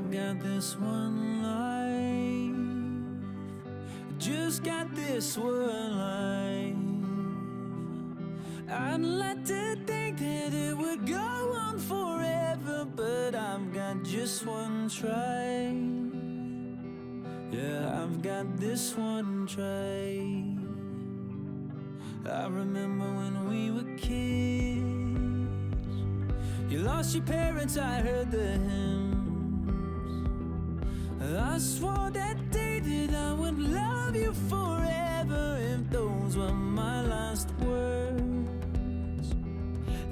I've got this one life, just got this one life. I'd like to think that it would go on forever, but I've got just one try. Yeah, I've got this one try. I remember when we were kids, you lost your parents, I heard the hymns. I swore that day that I would love you forever, if those were my last words,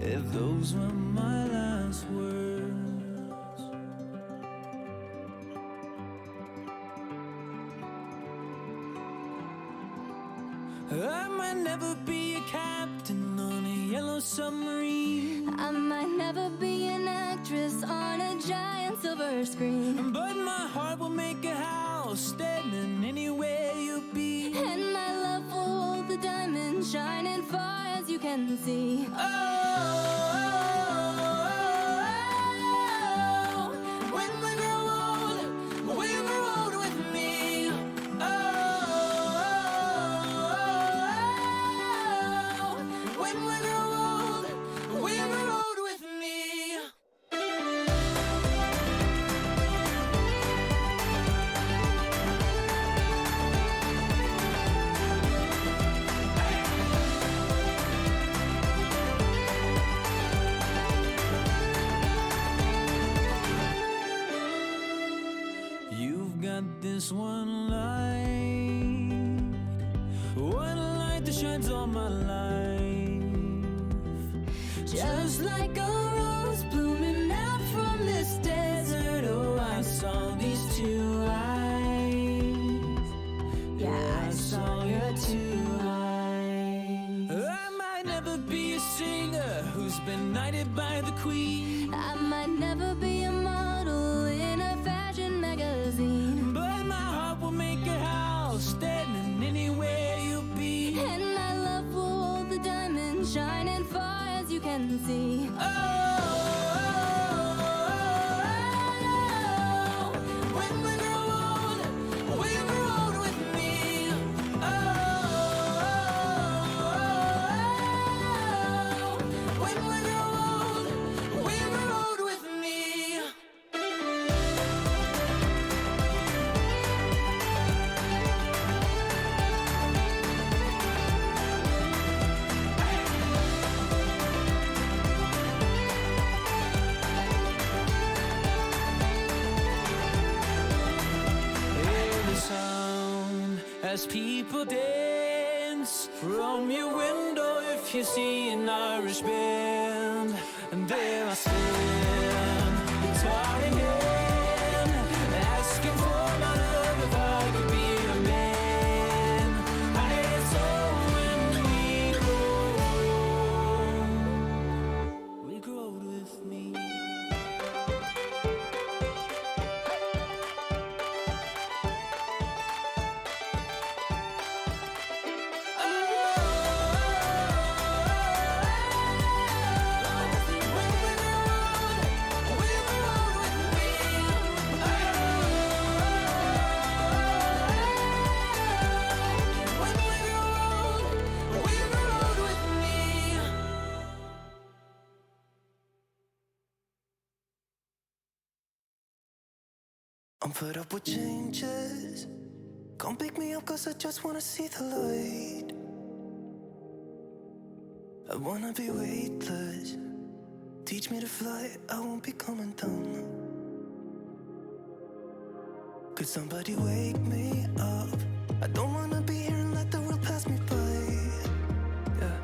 if those were my last words. I might never be a captain on a yellow submarine. I might never be an actress on a giant silver screen, but my heart will make a house standing anywhere you'll be. and my love will hold the diamond shining far as you can see. Oh, when we grow old with me. Oh, when we grow old with me. You've got this one light that shines all my life, Just like a rose blooming out from this desert. oh, I saw these two eyes. Yeah, I saw your two eyes. I might never be a singer who's been knighted by the queen. I might never be a model in a fashion magazine, But my heart will make a house standing anywhere you'll be. and my love will hold the diamond shining far as you can see. Oh, when we grow old with me. Oh, when we grow old with me. Sound as people dance from your window. If you see an Irish band, and there I stand, guitar in hand, asking for my love if I could be a man. And so when we grow old with me. I'm fed up with changes. Come pick me up, cause I just wanna see the light. I wanna be weightless. Teach me to fly, I won't be coming down. Could somebody wake me up? I don't wanna be here and let the world pass me by. Yeah.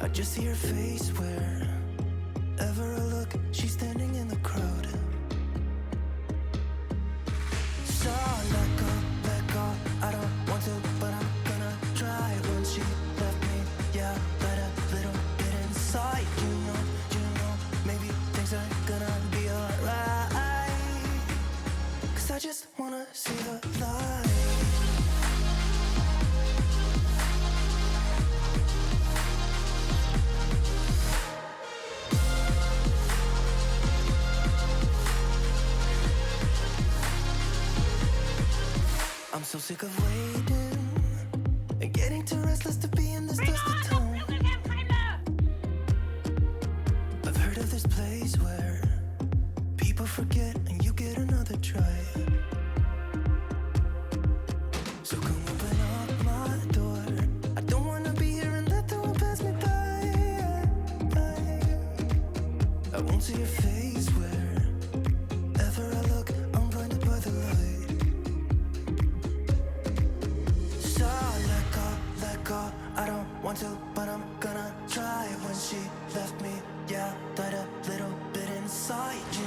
I just see her face wherever I look. She's standing in the crowd. I don't want to, but I'm gonna try. When she left me, yeah, let a little bit inside. You know, maybe things are gonna be alright. Cause I just wanna see the light. sick of waiting and getting too restless to be in this dusty town. I've heard of this place where people forget and you get another try. So come open up my door. I don't wanna be here and let the world pass me by. I won't see your face wherever I look. I'm blinded by the light. So let go. I don't want to, but I'm gonna try. When she left me, yeah, died a little bit inside. You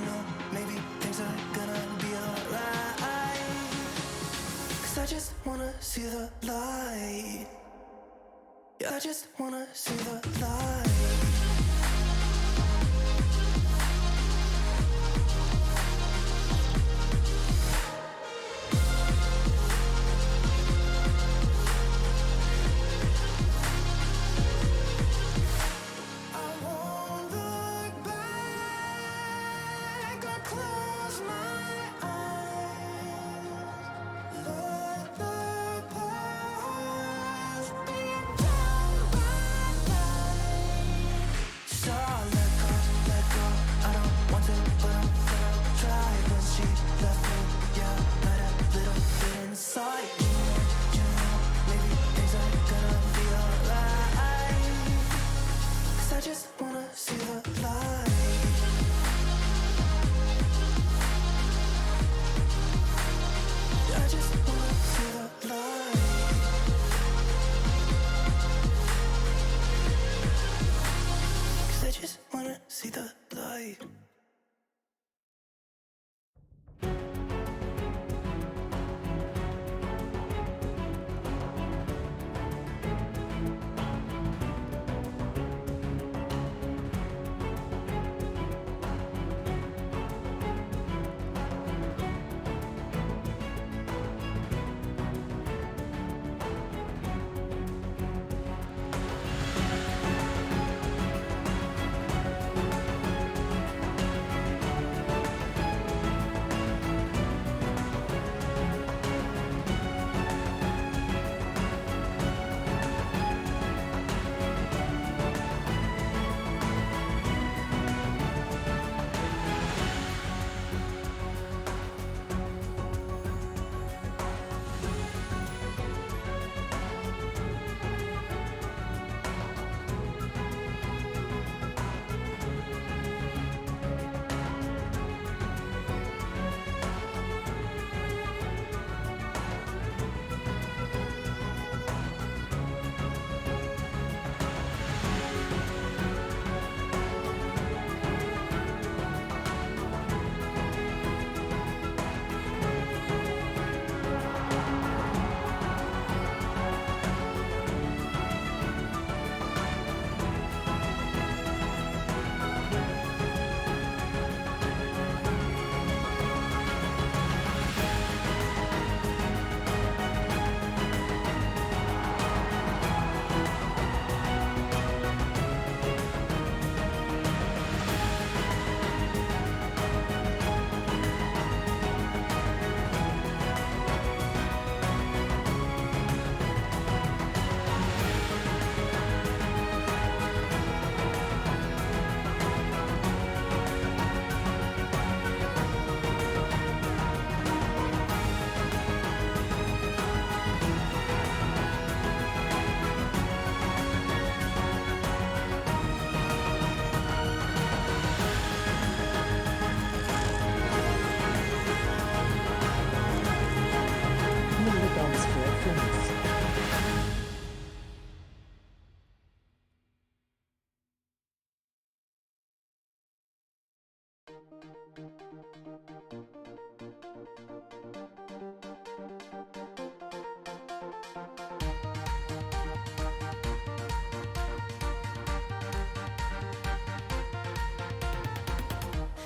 know, maybe things are gonna be alright. 'Cause I just wanna see the light. Yeah, I just wanna see the light.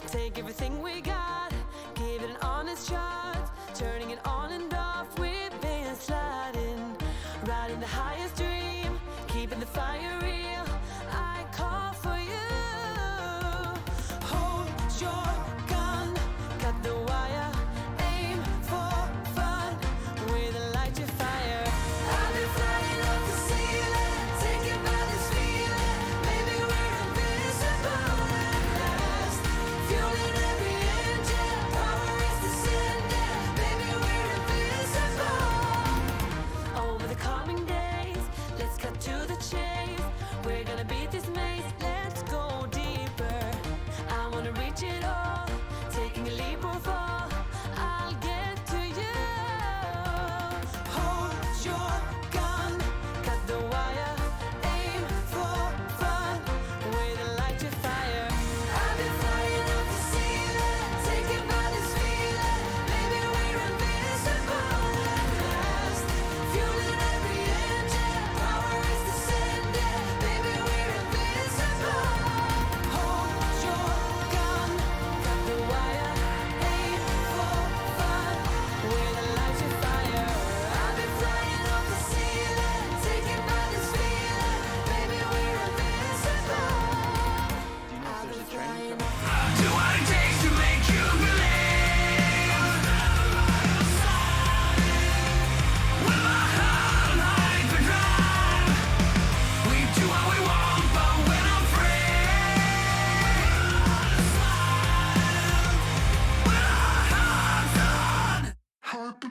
Take everything we got, give it an honest shot. Turning it on and off, we've been sliding. Riding the highest dream, keeping the fire real. I call for you. Hold your gun, cut the wire. Aim for fun,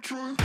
Hello,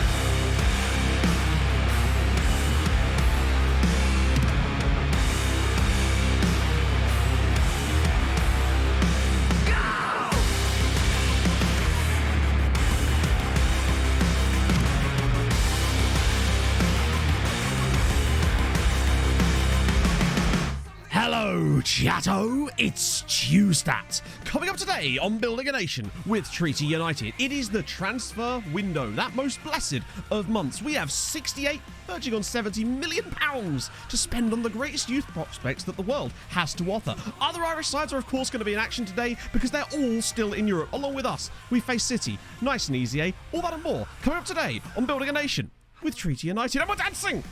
chatto, it's Tuesdat. Coming up today on Building a Nation with Treaty United, it is the transfer window, that most blessed of months. We have 68, verging on 70 million pounds to spend on the greatest youth prospects that the world has to offer. Other Irish sides are of course going to be in action today because they're all still in Europe. Along with us, we face City, nice and easy, eh? All that and more coming up today on Building a Nation with Treaty United, and we're dancing!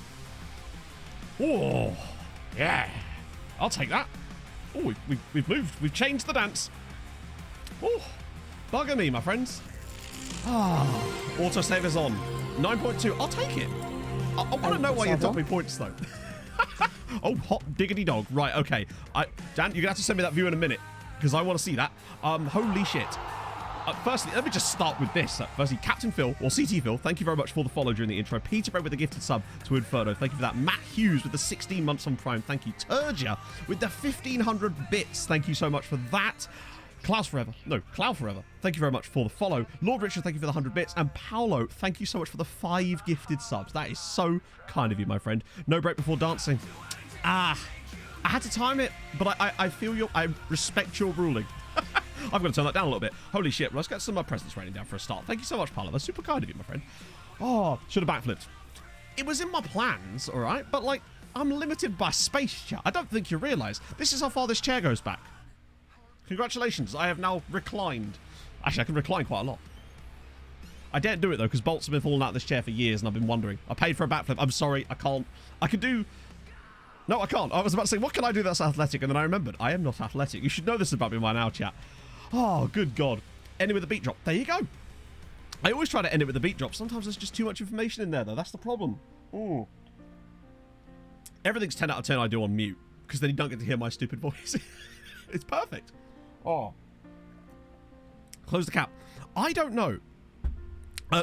Oh, yeah. I'll take that. Oh, we've moved. We've changed the dance. Oh, bugger me, my friends. Ah, autosave is on. 9.2. I'll take it. I want to know why you're dropping points, though. Oh, hot diggity dog. Right, okay. Dan, you're going to have to send me that view in a minute because I want to see that. Holy shit. Firstly, let me just start with this. Firstly, Captain Phil, or CT Phil, thank you very much for the follow during the intro. Peter Bread with a gifted sub to Inferno. Thank you for that. Matt Hughes with the 16 months on Prime. Thank you. Turgia with the 1,500 bits. Thank you so much for that. Cloud Forever. Thank you very much for the follow. Lord Richard, thank you for the 100 bits. And Paolo, thank you so much for the 5 gifted subs. That is so kind of you, my friend. No break before dancing. I had to time it, but I respect your ruling. I'm going to turn that down a little bit. Holy shit, let's get some of my presents raining down for a start. Thank you so much, Paolo. That's super kind of you, my friend. Oh, should have backflipped. It was in my plans, all right? But, like, I'm limited by space, chat. I don't think you realise. This is how far this chair goes back. Congratulations, I have now reclined. Actually, I can recline quite a lot. I daren't do it, though, because bolts have been falling out of this chair for years, and I've been wondering. I paid for a backflip. I'm sorry, I can't. I could do... No, I can't. I was about to say, what can I do that's athletic? And then I remembered, I am not athletic. You should know this about me by now, chat. Oh, good God. Ending with a beat drop. There you go. I always try to end it with a beat drop. Sometimes there's just too much information in there, though. That's the problem. Ooh. Everything's 10 out of 10 I do on mute, because then you don't get to hear my stupid voice. It's perfect. Oh. Close the cap. I don't know.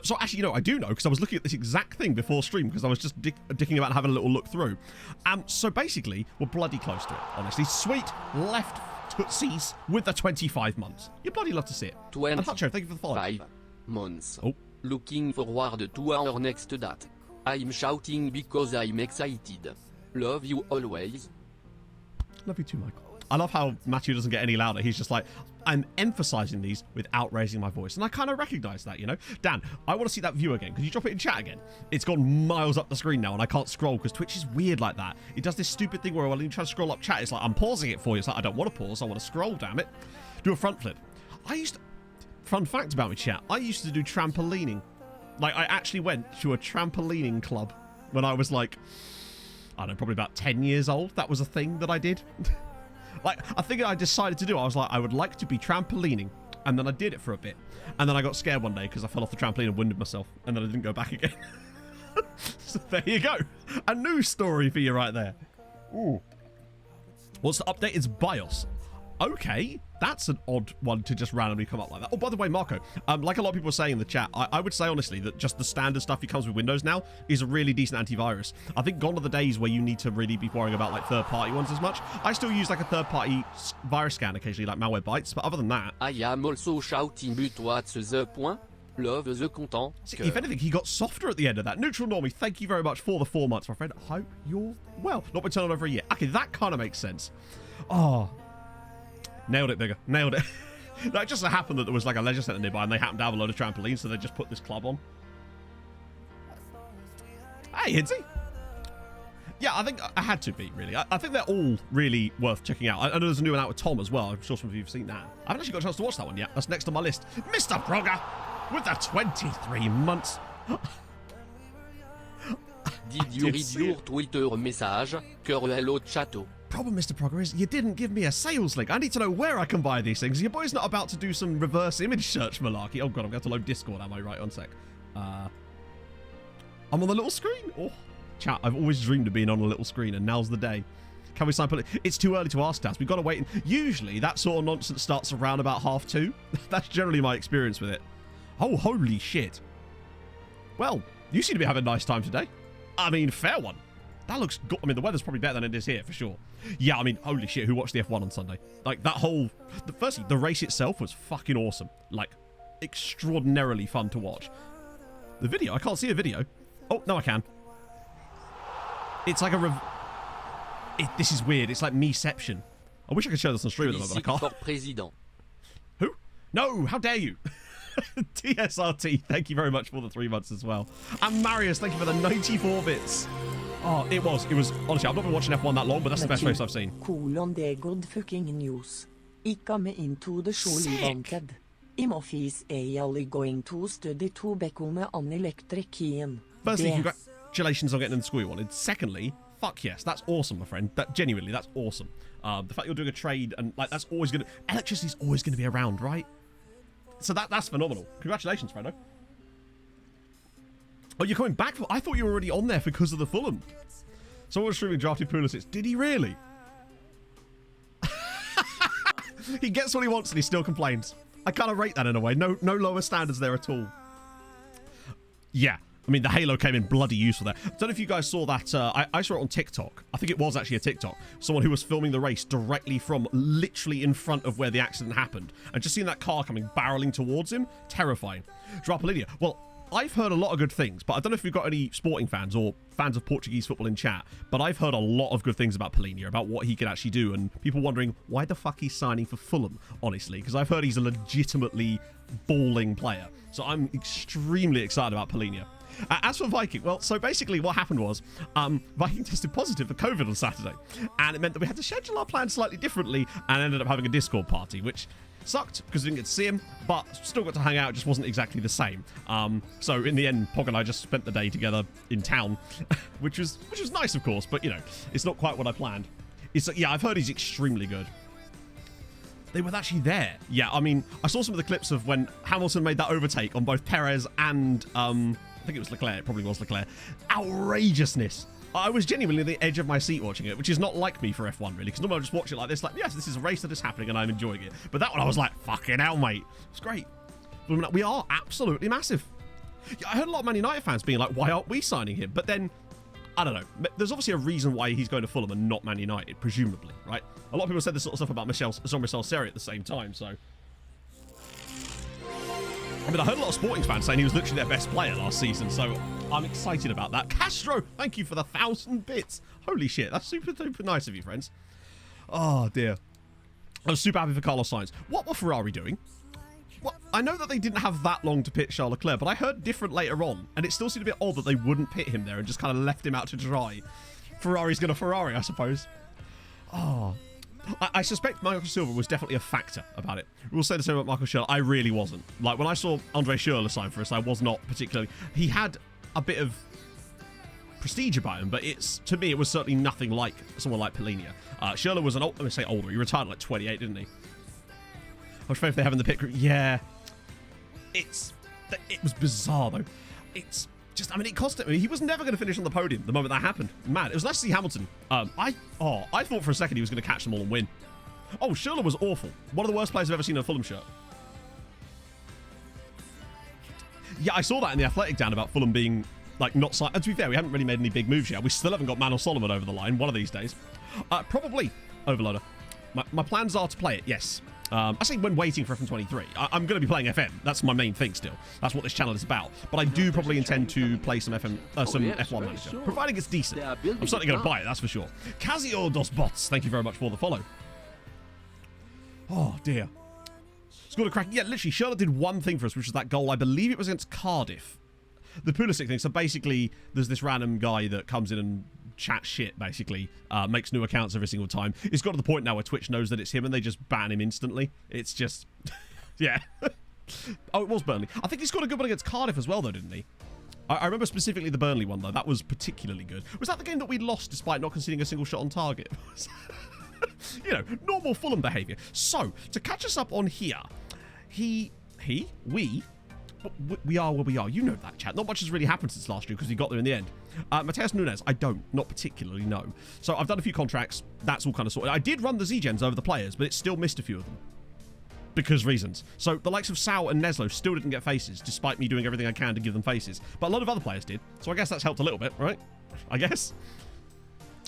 So actually, you know, I do know because I was looking at this exact thing before stream because I was just dicking about and having a little look through. So basically, we're bloody close to it, honestly. Sweet left tootsies with the 25 months. You bloody love to see it. 25 and Hutcho, thank you for the follow. months. Oh. Looking forward to our next date. I'm shouting because I'm excited. Love you always. Love you too, Michael. I love how Matthew doesn't get any louder. He's just like, I'm emphasizing these without raising my voice. And I kind of recognize that, you know? Dan, I want to see that view again. Could you drop it in chat again? It's gone miles up the screen now and I can't scroll because Twitch is weird like that. It does this stupid thing where when you try to scroll up chat, it's like, I'm pausing it for you. It's like, I don't want to pause. I want to scroll, damn it. Do a front flip. Fun fact about me, chat. I used to do trampolining. Like, I actually went to a trampolining club when I was like, I don't know, probably about 10 years old. That was a thing that I did. Like, a thing I decided to do, I was like, I would like to be trampolining. And then I did it for a bit. And then I got scared one day because I fell off the trampoline and wounded myself. And then I didn't go back again. So there you go. A new story for you right there. Ooh. What's the update? It's BIOS. Okay, that's an odd one to just randomly come up like that. Oh, by the way, Marco, like a lot of people are saying in the chat, I would say honestly that just the standard stuff that comes with Windows now is a really decent antivirus. I think gone are the days where you need to really be worrying about like third-party ones as much. I still use like a third-party virus scan occasionally, like Malwarebytes, but other than that... I am also shouting but what's the point? Love the content. See, if anything, he got softer at the end of that. Neutral Normie, thank you very much for the 4 months, my friend. I hope you're well. Not been turned on over a year. Okay, that kind of makes sense. Oh... Nailed it, Bigger. Nailed it. No, it just so happened that there was like a leisure centre nearby and they happened to have a load of trampolines, so they just put this club on. Hey, Hinsey. Yeah, I think I had to be, really. I think they're all really worth checking out. I know there's a new one out with Tom as well. I'm sure some of you have seen that. I haven't actually got a chance to watch that one yet. That's next on my list. Mr. Brogger with the 23 months. Did you read your Twitter message? Hello chato. Problem, Mr. Progger, is you didn't give me a sales link. I need to know where I can buy these things. Your boy's not about to do some reverse image search malarkey. Oh, God, I'm going to have to load Discord, am I right? On sec. I'm on the little screen. Oh, chat, I've always dreamed of being on a little screen, and now's the day. Can we sign? It's too early to ask that. We've got to wait. Usually, that sort of nonsense starts around about 2:30. That's generally my experience with it. Oh, holy shit. Well, you seem to be having a nice time today. I mean, fair one. That looks good. I mean, the weather's probably better than it is here, for sure. Yeah, I mean, holy shit, who watched the F1 on Sunday? Like, that whole... Firstly, the race itself was fucking awesome. Like, extraordinarily fun to watch. The video? I can't see a video. Oh, no, I can. It's like a... This is weird. It's like meception. I wish I could show this on stream at the moment, but I can't. President. Who? No, how dare you? TSRT, thank you very much for the 3 months as well. And Marius, thank you for the 94 bits. Oh, it was, honestly, I've not been watching F1 that long, but that's the best race I've seen. The good fucking news. I come into the show wanted. In office I going to study to become an electrician. Firstly, congratulations on getting in the school you wanted. Secondly, fuck yes, that's awesome, my friend. That genuinely, that's awesome. The fact you're doing a trade and like that's always gonna, electricity's always gonna be around, right? So that's phenomenal. Congratulations, Fredo. Oh, you're coming back? I thought you were already on there because of the Fulham. Someone was streaming drafted Pulisic. Did he really? He gets what he wants and he still complains. I kind of rate that in a way. No lower standards there at all. Yeah. I mean, the halo came in bloody useful there. I don't know if you guys saw that. I saw it on TikTok. I think it was actually a TikTok. Someone who was filming the race directly from literally in front of where the accident happened. And just seeing that car coming barreling towards him, terrifying. Drapolinia. Well, I've heard a lot of good things, but I don't know if we've got any sporting fans or fans of Portuguese football in chat, but I've heard a lot of good things about Polinia, about what he can actually do, and people wondering why the fuck he's signing for Fulham, honestly, because I've heard he's a legitimately balling player. So I'm extremely excited about Polinia. As for Viking, well, so basically what happened was Viking tested positive for COVID on Saturday, and it meant that we had to schedule our plans slightly differently and ended up having a Discord party, which sucked because we didn't get to see him, but still got to hang out. It just wasn't exactly the same. So in the end, Pog and I just spent the day together in town, which was nice, of course, but, you know, it's not quite what I planned. Yeah, I've heard he's extremely good. They were actually there. Yeah, I mean, I saw some of the clips of when Hamilton made that overtake on both Perez and... I think it was Leclerc. It probably was Leclerc. Outrageousness. I was genuinely at the edge of my seat watching it, which is not like me for F1, really, because normally I just watch it like this, like, yes, this is a race that is happening and I'm enjoying it. But that one, I was like, fucking hell, mate. It's great. We are absolutely massive. Yeah, I heard a lot of Man United fans being like, why aren't we signing him? But then, I don't know. There's obviously a reason why he's going to Fulham and not Man United, presumably, right? A lot of people said this sort of stuff about Jean-Michel Seri at the same time, so... I mean, I heard a lot of Sporting fans saying he was literally their best player last season, so I'm excited about that. Castro, thank you for the 1,000 bits. Holy shit, that's super duper nice of you, friends. Oh, dear. I was super happy for Carlos Sainz. What were Ferrari doing? Well, I know that they didn't have that long to pit Charles Leclerc, but I heard different later on, and it still seemed a bit odd that they wouldn't pit him there and just kind of left him out to dry. Ferrari's going to Ferrari, I suppose. Oh... I suspect Michael Silva was definitely a factor about it. We'll say the same about Michael Schürrle. I really wasn't. Like, when I saw Andre Schürrle sign for us, I was not particularly... He had a bit of prestige about him, but to me, it was certainly nothing like someone like Polinia. Schürrle was let me say older. He retired at like 28, didn't he? I was afraid if they have in the pit crew. Yeah. It was bizarre, though. It's... Just, I mean, it cost him. I mean, he was never going to finish on the podium the moment that happened. Man, it was nice to see Hamilton. I thought for a second he was going to catch them all and win. Oh, Schürrle was awful. One of the worst players I've ever seen in a Fulham shirt. Yeah, I saw that in the Athletic down about Fulham being, like, not signed. And to be fair, we haven't really made any big moves yet. We still haven't got Manor Solomon over the line one of these days. Probably Overloader. My plans are to play it, yes. I say when waiting for FM23. I'm going to be playing FM. That's my main thing still. That's what this channel is about. But I do probably intend to play some F1 Manager, providing it's decent. I'm certainly going to buy it, that's for sure. Casio dos Bots, thank you very much for the follow. Oh, dear. Scored a crack. Yeah, literally, Schürrle did one thing for us, which was that goal. I believe it was against Cardiff. The Pulisic thing. So basically, there's this random guy that comes in and chats shit, basically. Makes new accounts every single time. It's got to the point now where Twitch knows that it's him and they just ban him instantly. It's just... yeah. Oh, it was Burnley. I think he scored a good one against Cardiff as well, though, didn't he? I remember specifically the Burnley one, though. That was particularly good. Was that the game that we lost despite not conceding a single shot on target? You know, normal Fulham behaviour. So, to catch us up on here, we are where we are. You know that, chat. Not much has really happened since last year because we got there in the end. Mateus Nunes, I don't. Not particularly, no. So I've done a few contracts. That's all kind of sorted. I did run the Z-Gens over the players, but it still missed a few of them. because reasons. So the likes of Sao and Neslo still didn't get faces, despite me doing everything I can to give them faces. But a lot of other players did, so I guess that's helped a little bit, right? I guess.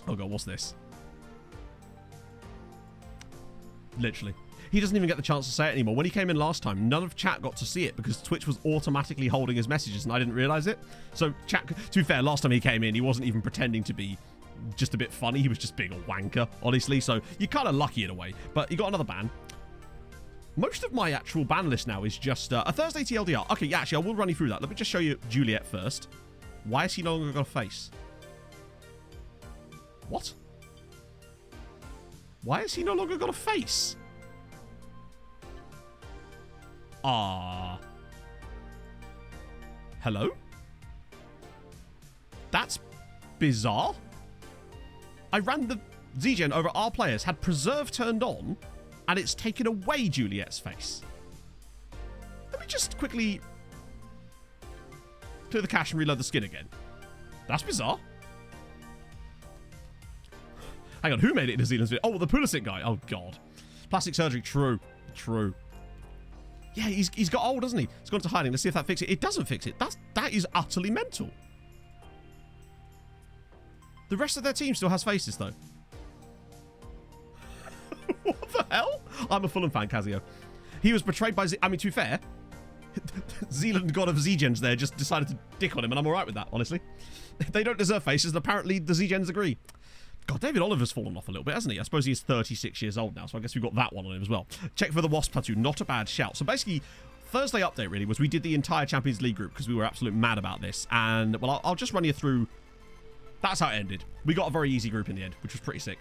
Oh god, what's this? Literally. He doesn't even get the chance to say it anymore. When he came in last time, none of chat got to see it because Twitch was automatically holding his messages and I didn't realize it. So chat, to be fair, last time he came in, he wasn't even pretending to be just a bit funny. He was just being a wanker, honestly. So you're kind of lucky in a way. But you got another ban. Most of my actual ban list now is just a Thursday TLDR. Okay, yeah, actually, I will run you through that. Let me just show you Juliet first. Why has he no longer got a face? What? Why has he no longer got a face? Hello? That's bizarre. I ran the Z-Gen over our players, had preserve turned on, and it's taken away Juliet's face. Let me just quickly clear the cache and reload the skin again. That's bizarre. Hang on, who made it into Zealand's video? Oh, the Pulisic guy. Oh, God. Plastic surgery. True. True. Yeah, he's got old, hasn't he? He's gone to hiding. Let's see if that fixes it. It doesn't fix it. That is utterly mental. The rest of their team still has faces, though. What the hell? I'm a Fulham fan, Casio. He was betrayed by I mean, to be fair, Zealand god of Z-Gens there just decided to dick on him, and I'm alright with that, honestly. They don't deserve faces, and apparently the Z-Gens agree. God, David Oliver's fallen off a little bit, hasn't he? I suppose he's 36 years old now, so I guess we've got that one on him as well. Check for the Wasp tattoo. Not a bad shout. So basically, Thursday update really was we did the entire Champions League group because we were absolutely mad about this. And, well, I'll just run you through. That's how it ended. We got a very easy group in the end, which was pretty sick.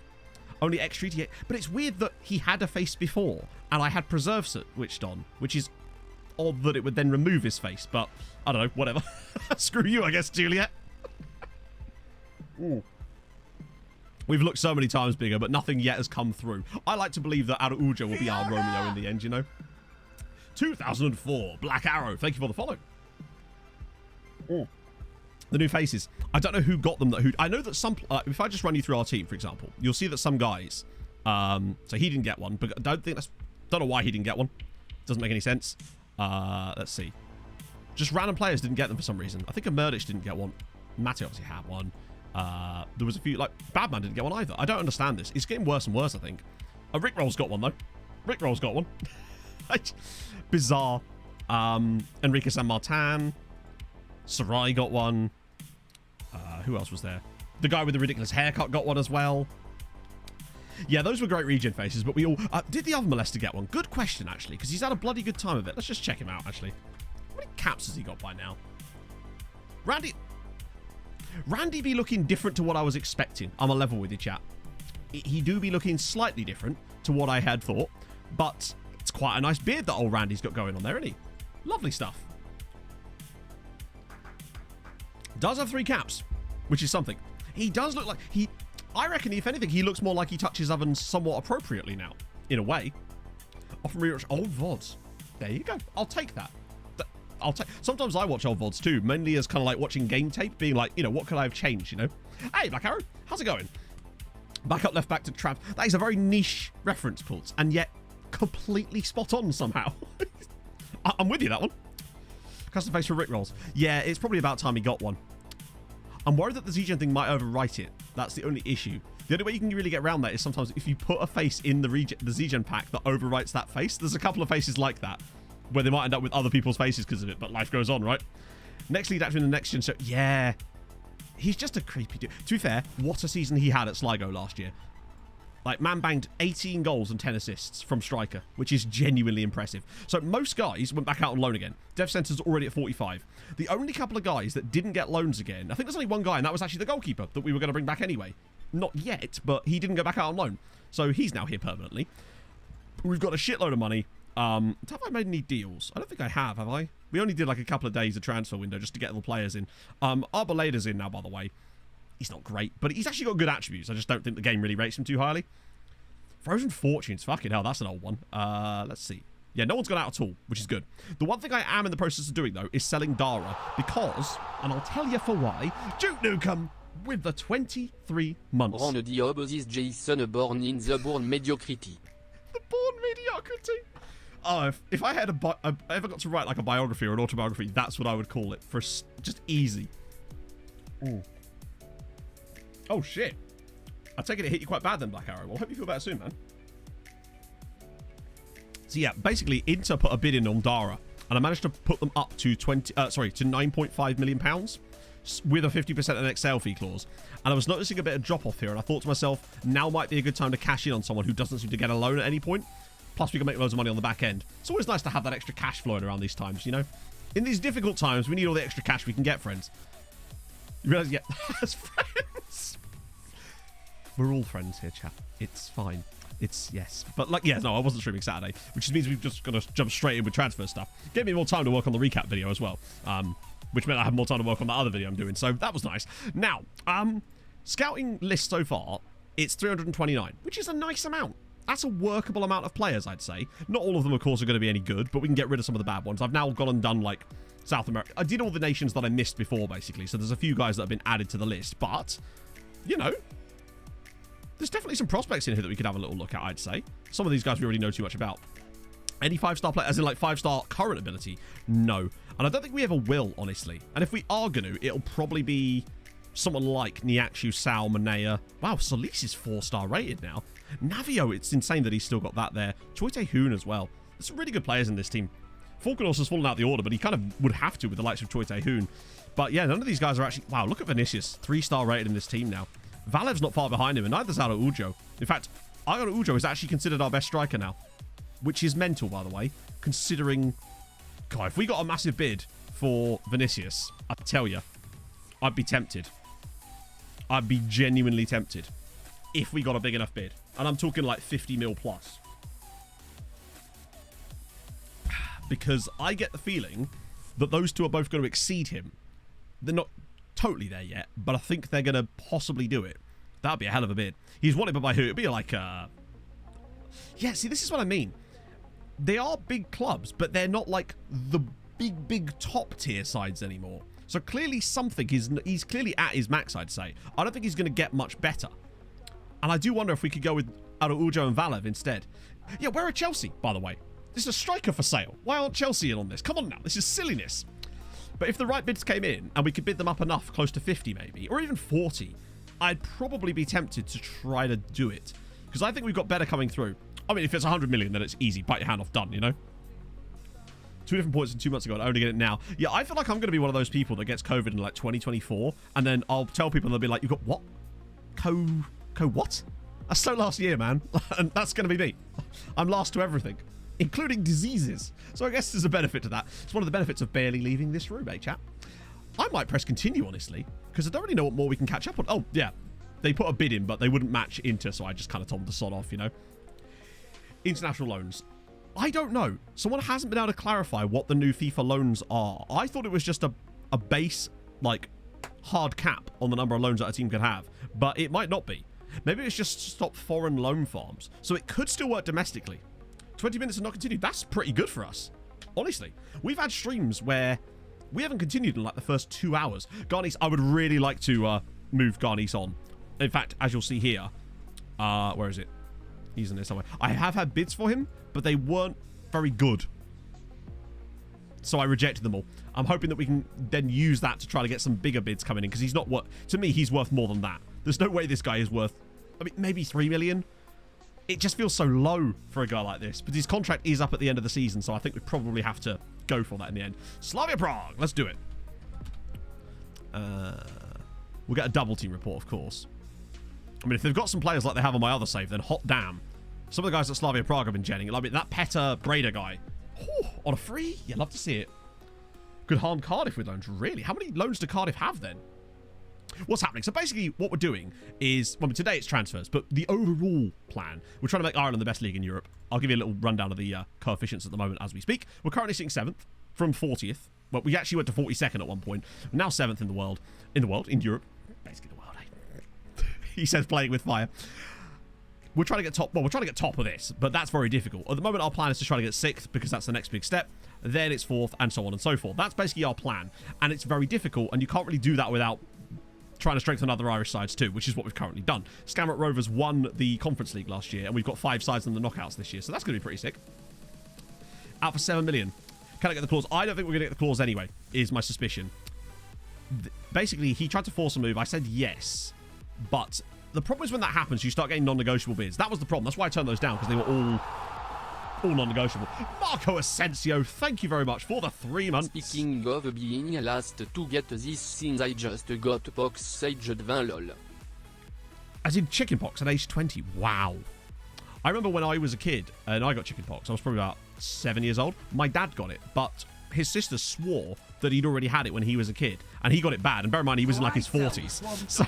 Only X-Treaty. But it's weird that he had a face before, and I had Preserve switched on, which is odd that it would then remove his face. But, I don't know, whatever. Screw you, I guess, Juliet. Ooh. We've looked so many times bigger, but nothing yet has come through. I like to believe that Araujo will be our Romeo in the end, you know? 2004, Black Arrow. Thank you for the follow. The new faces. I don't know who got them. I know that some... if I just run you through our team, for example, you'll see that some guys... so he didn't get one, but I don't know why he didn't get one. Doesn't make any sense. Let's see. Just random players didn't get them for some reason. I think a Murdish didn't get one. Matty obviously had one. There was a few, like, Badman didn't get one either. I don't understand this. It's getting worse and worse, I think. Rickroll's got one, though. Rickroll's got one. Bizarre. Enrique San Martin. Sarai got one. Who else was there? The guy with the ridiculous haircut got one as well. Yeah, those were great regen faces, but we all... did the other molester get one? Good question, actually, because he's had a bloody good time of it. Let's just check him out, actually. How many caps has he got by now? Randy be looking different to what I was expecting. I'm a level with you, chat. He do be looking slightly different to what I had thought, but it's quite a nice beard that old Randy's got going on there, isn't he? Lovely stuff. Does have 3 caps, which is something. He does look like I reckon, if anything, he looks more like he touches ovens somewhat appropriately now, in a way. Often rewatch old VODs. There you go. I'll take that. Sometimes I watch old VODs too, mainly as kind of like watching game tape, being like, you know, what could I have changed, you know? Hey, Black Arrow, how's it going? Back up, left back to Trav. That is a very niche reference, Pulse, and yet completely spot on somehow. I'm with you, that one. Custom face for Rick Rolls. Yeah, it's probably about time he got one. I'm worried that the Z-Gen thing might overwrite it. That's the only issue. The only way you can really get around that is sometimes if you put a face in the Z-Gen pack that overwrites that face. There's a couple of faces like that, where they might end up with other people's faces because of it, but life goes on, right? Next lead actor in the next gen show. Yeah. He's just a creepy dude. To be fair, what a season he had at Sligo last year. Like, man banged 18 goals and 10 assists from striker, which is genuinely impressive. So most guys went back out on loan again. Dev Centre's already at 45. The only couple of guys that didn't get loans again, I think there's only one guy, and that was actually the goalkeeper that we were going to bring back anyway. Not yet, but he didn't go back out on loan. So he's now here permanently. We've got a shitload of money. Have I made any deals? I don't think I have I? We only did like a couple of days of transfer window just to get the players in. Arbolader's in now, by the way. He's not great, but he's actually got good attributes. I just don't think the game really rates him too highly. Frozen Fortunes. Fucking hell, that's an old one. Let's see. Yeah, no one's gone out at all, which is good. The one thing I am in the process of doing, though, is selling Dara because, and I'll tell you for why, Duke Nukem with the 23 months. On the job is Jason born in the born mediocrity. The born mediocrity. Oh, if I had I ever got to write like a biography or an autobiography, that's what I would call it. For just easy. Ooh. Oh, shit. I take it hit you quite bad then, Black Arrow. Well, I hope you feel better soon, man. So yeah, basically, Inter put a bid in on Dara, and I managed to put them up to 9.5 million pounds with a 50% an sale fee clause. And I was noticing a bit of drop off here, and I thought to myself, now might be a good time to cash in on someone who doesn't seem to get a loan at any point. Plus, we can make loads of money on the back end. It's always nice to have that extra cash flowing around these times, you know? In these difficult times, we need all the extra cash we can get, friends. You realize, yeah, as friends. We're all friends here, chap. It's fine. It's, yes. But, like, yeah, no, I wasn't streaming Saturday, which means we've just got to jump straight in with transfer stuff. Gave me more time to work on the recap video as well, which meant I have more time to work on that other video I'm doing, so that was nice. Now, scouting list so far, it's 329, which is a nice amount. That's a workable amount of players, I'd say. Not all of them, of course, are going to be any good, but we can get rid of some of the bad ones. I've now gone and done, like, South America. I did all the nations that I missed before, basically, so there's a few guys that have been added to the list, but, you know, there's definitely some prospects in here that we could have a little look at, I'd say. Some of these guys we already know too much about. Any 5-star player, as in, like, 5-star current ability? No. And I don't think we ever will, honestly. And if we are going to, it'll probably be someone like Niakshu, Sal, Manea. Wow, Solis is 4-star rated now. Navio, it's insane that he's still got that there. Choite Hoon as well. There's some really good players in this team. Falconos has fallen out the order, but he kind of would have to with the likes of Choite Hoon. But yeah, none of these guys are actually... Wow, look at Vinicius. 3-star rated in this team now. Valev's not far behind him, and neither's Araujo. In fact, Araujo is actually considered our best striker now. Which is mental, by the way, considering... God, if we got a massive bid for Vinicius, I tell you, I'd be tempted. I'd be genuinely tempted if we got a big enough bid. And I'm talking like 50 mil plus. Because I get the feeling that those two are both going to exceed him. They're not totally there yet, but I think they're going to possibly do it. That'd be a hell of a bid. He's wanted by who? It'd be like, yeah, see, this is what I mean. They are big clubs, but they're not like the big top tier sides anymore. So clearly something, he's clearly at his max, I'd say. I don't think he's going to get much better. And I do wonder if we could go with Araujo and Valev instead. Yeah, where are Chelsea, by the way? This is a striker for sale. Why aren't Chelsea in on this? Come on now, this is silliness. But if the right bids came in, and we could bid them up enough, close to 50 maybe, or even 40, I'd probably be tempted to try to do it. Because I think we've got better coming through. I mean, if it's 100 million, then it's easy. Bite your hand off, done, you know? 2 different points in 2 months ago, and I only get it now. Yeah, I feel like I'm going to be one of those people that gets COVID in like 2024, and then I'll tell people, and they'll be like, you got what? What? That's so last year, man. And that's going to be me. I'm last to everything, including diseases. So I guess there's a benefit to that. It's one of the benefits of barely leaving this room, eh, chap? I might press continue, honestly, because I don't really know what more we can catch up on. Oh, yeah. They put a bid in, but they wouldn't match Inter, so I just kind of told them to sod off, you know? International loans. I don't know. Someone hasn't been able to clarify what the new FIFA loans are. I thought it was just a base, like, hard cap on the number of loans that a team could have, but it might not be. Maybe it's just to stop foreign loan farms, so it could still work domestically. 20 minutes and not continued. That's pretty good for us. Honestly, we've had streams where we haven't continued in like the first 2 hours. Garnice, I would really like to move Garnice on. In fact, as you'll see here, where is it? He's in there somewhere. I have had bids for him, but they weren't very good. So I rejected them all. I'm hoping that we can then use that to try to get some bigger bids coming in, because he's not worth... To me, he's worth more than that. There's no way this guy is worth... I mean, maybe 3 million? It just feels so low for a guy like this. But his contract is up at the end of the season, so I think we probably have to go for that in the end. Slavia Prague! Let's do it. We'll get a double team report, of course. I mean, if they've got some players like they have on my other save, then hot damn. Some of the guys at Slavia Prague have been jetting. I mean, that Petter Breda guy. Whew, on a free? Yeah, love to see it. Could harm Cardiff with loans. Really? How many loans do Cardiff have then? What's happening? So basically what we're doing is, well, today it's transfers, but the overall plan, we're trying to make Ireland the best league in Europe. I'll give you a little rundown of the coefficients at the moment as we speak. We're currently sitting 7th from 40th. Well, we actually went to 42nd at one point. We're now 7th in the world. In Europe. Basically the world, eh? He says playing with fire. We're trying to get top. Well, we're trying to get top of this, but that's very difficult. At the moment, our plan is to try to get 6th because that's the next big step. Then it's 4th and so on and so forth. That's basically our plan. And it's very difficult, and you can't really do that without trying to strengthen other Irish sides too, which is what we've currently done. Scammert Rovers won the Conference League last year, and we've got 5 sides in the knockouts this year, so that's going to be pretty sick. Out for 7 million. Can I get the clause? I don't think we're going to get the clause anyway, is my suspicion. Basically, he tried to force a move. I said yes. But the problem is when that happens, you start getting non-negotiable bids. That was the problem. That's why I turned those down, because they were all non-negotiable. Marco Asensio, thank you very much for the 3 months. Speaking of being last to get these things, I just got pox sage 20 lol. As in chickenpox at age 20. Wow. I remember when I was a kid and I got chickenpox. I was probably about 7 years old. My dad got it, but his sister swore that he'd already had it when he was a kid. And he got it bad. And bear in mind, he was in like his 40s. So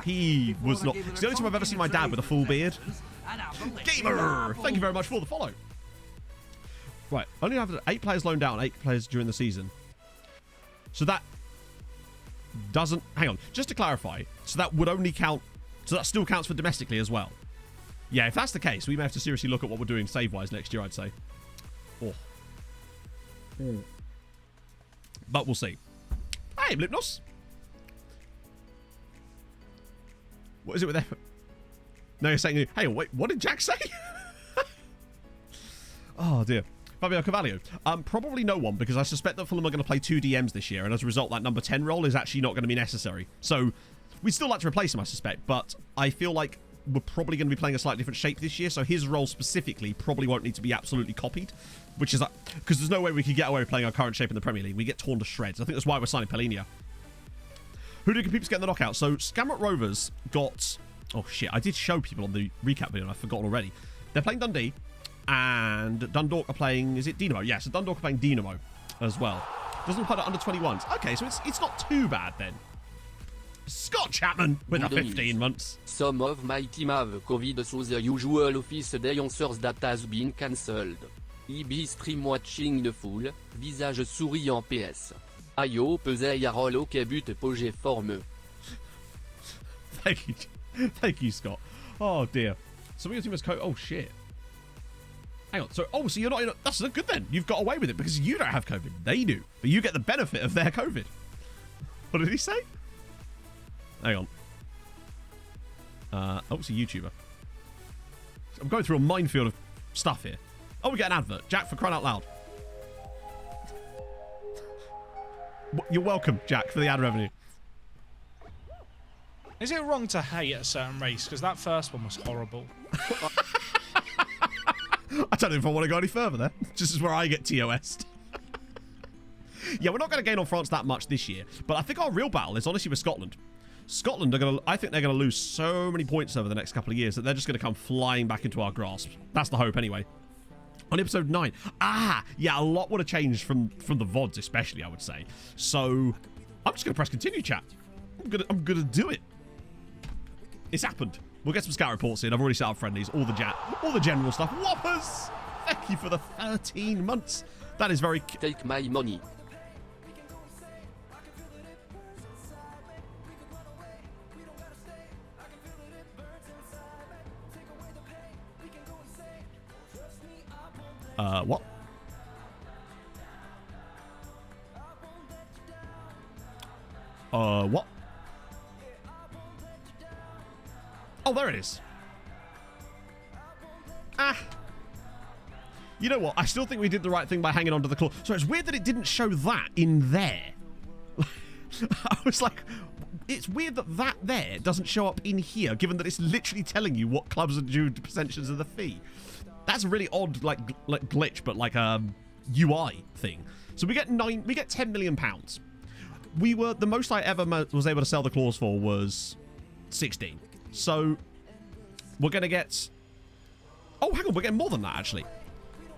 he was not... It's the only time I've ever seen my dad with a full beard. Gamer! Thank you very much for the follow. Right. Only have 8 players loaned out and 8 players during the season. So that doesn't... Hang on. Just to clarify. So that would only count... So that still counts for domestically as well. Yeah, if that's the case, we may have to seriously look at what we're doing save-wise next year, I'd say. Oh. But we'll see. Hey, Blipnos. What is it with that? No, you're saying, hey, wait, what did Jack say? Oh, dear. Fabio Carvalho. Probably no one, because I suspect that Fulham are going to play 2 DMs this year, and as a result, that number 10 role is actually not going to be necessary. So, we'd still like to replace him, I suspect, but I feel like we're probably going to be playing a slightly different shape this year, so his role specifically probably won't need to be absolutely copied, which is because there's no way we could get away with playing our current shape in the Premier League. We get torn to shreds. I think that's why we're signing Pellinia. Who do peeps get in the knockout? So Skamrock Rovers got... Oh, shit. I did show people on the recap video, and I've forgotten already. They're playing Dundee, and Dundalk are playing... Is it Dinamo? Yeah, so Dundalk are playing Dinamo as well. Doesn't look like they're under 21s. Okay, so it's not too bad then. Scott Chapman with the 15 months. Some of my team have COVID, so the usual office day answers that has been cancelled. EB stream watching in full, visage souris en PS. I hope they are all okay but projet formeux. Thank you. Thank you, Scott. Oh, dear. So we got team as oh, shit. Hang on. So you're not in that's good then. You've got away with it because you don't have COVID. They do. But you get the benefit of their COVID. What did he say? Hang on. It's a YouTuber. I'm going through a minefield of stuff here. Oh, we get an advert. Jack, for crying out loud. You're welcome, Jack, for the ad revenue. Is it wrong to hate a certain race? Because that first one was horrible. I don't know if I want to go any further there. This is where I get TOS'd. Yeah, we're not going to gain on France that much this year. But I think our real battle is honestly with Scotland. Scotland are going to... I think they're going to lose so many points over the next couple of years that they're just going to come flying back into our grasp. That's the hope anyway. On episode 9. Yeah, a lot would have changed from the VODs especially, I would say. So, I'm just going to press continue, chat. I'm gonna do it. It's happened. We'll get some scout reports in. I've already set up friendlies, all the general stuff. Whoppers! Thank you for the 13 months. That is very... Take my money. What? What? Oh, there it is. You know what? I still think we did the right thing by hanging on to the claw. So it's weird that it didn't show that in there. I was like, it's weird that there doesn't show up in here, given that it's literally telling you what clubs are due percentages of the fee. That's a really odd, like glitch, but like a UI thing. So we get 10 million pounds. The most I ever was able to sell the clause for was 16. So we're going to get... Oh, hang on, we're getting more than that, actually.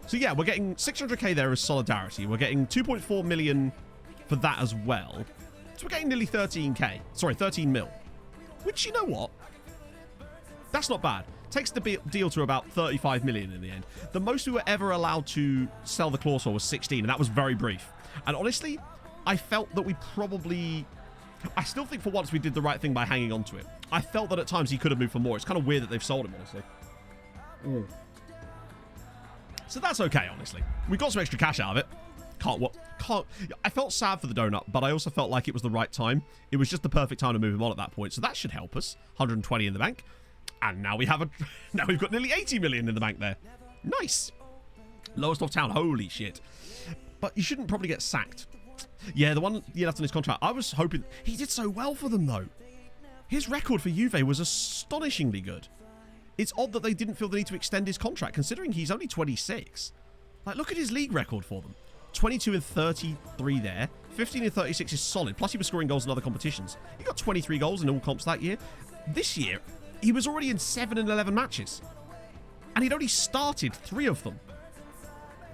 So yeah, we're getting 600k there as solidarity. We're getting 2.4 million for that as well. So we're getting nearly 13k. Sorry, 13 mil. Which, you know what? That's not bad. Takes the deal to about 35 million in the end. The most we were ever allowed to sell the clause for was 16, and that was very brief. And honestly, I felt that we probably... I still think for once we did the right thing by hanging on to it. I felt that at times he could have moved for more. It's kind of weird that they've sold him, honestly. So that's okay, honestly. We got some extra cash out of it. I felt sad for the donut, but I also felt like it was the right time. It was just the perfect time to move him on at that point, so that should help us. 120 in the bank. And now we have now we've got nearly 80 million in the bank there. Nice. Lowest of town. Holy shit. But you shouldn't probably get sacked. Yeah, the 1 year left on his contract. I was hoping... He did so well for them, though. His record for Juve was astonishingly good. It's odd that they didn't feel the need to extend his contract, considering he's only 26. Like, look at his league record for them. 22 and 33 there. 15 and 36 is solid. Plus, he was scoring goals in other competitions. He got 23 goals in all comps that year. This year, he was already in 7 and 11 matches. And he'd only started 3 of them.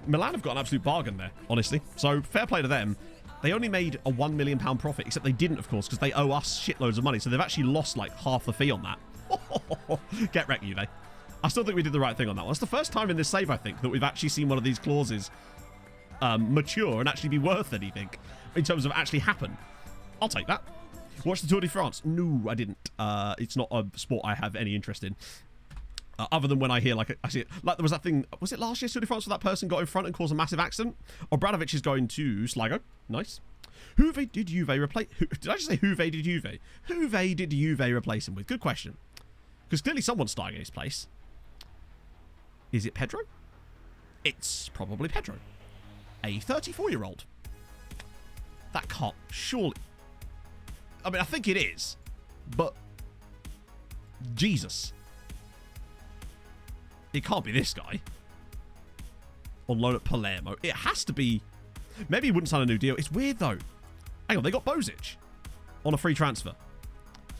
Milan have got an absolute bargain there, honestly. So, fair play to them. They only made a £1 million profit, except they didn't, of course, because they owe us shitloads of money. So they've actually lost, like, half the fee on that. Get wrecked, Juve. I still think we did the right thing on that one. It's the first time in this save, I think, that we've actually seen one of these clauses mature and actually be worth anything in terms of actually happen. I'll take that. Watch the Tour de France. No, I didn't. It's not a sport I have any interest in. Other than when I hear, like, I see it. Like, there was that thing, was it last year's Tour de France where that person got in front and caused a massive accident? Obradovic is going to Sligo. Nice. Juve did Juve replace... Did I just say Juve did Juve? Juve did Juve replace him with? Good question. Because clearly someone's starting in his place. Is it Pedro? It's probably Pedro. A 34-year-old. That can't surely... I mean, I think it is. But... Jesus. It can't be this guy. On loan at Palermo. It has to be... Maybe he wouldn't sign a new deal. It's weird, though. Hang on, they got Bozic on a free transfer.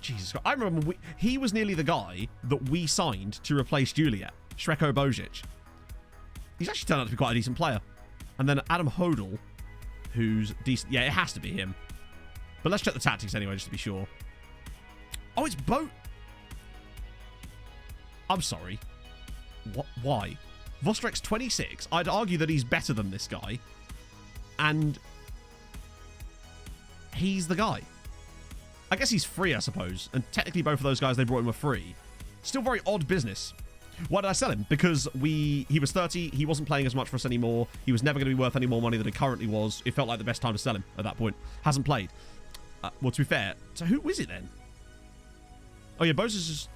Jesus Christ. I remember he was nearly the guy that we signed to replace Juliet. Shreko Bozic. He's actually turned out to be quite a decent player. And then Adam Hodel, who's decent. Yeah, it has to be him. But let's check the tactics anyway, just to be sure. Oh, it's I'm sorry. What? Why? Vostrek's 26. I'd argue that he's better than this guy. And he's the guy. I guess he's free, I suppose. And technically both of those guys they brought him were free. Still very odd business. Why did I sell him? Because he was 30. He wasn't playing as much for us anymore. He was never going to be worth any more money than he currently was. It felt like the best time to sell him at that point. Hasn't played. Well, to be fair. So who is it then? Oh, yeah, Bose is just...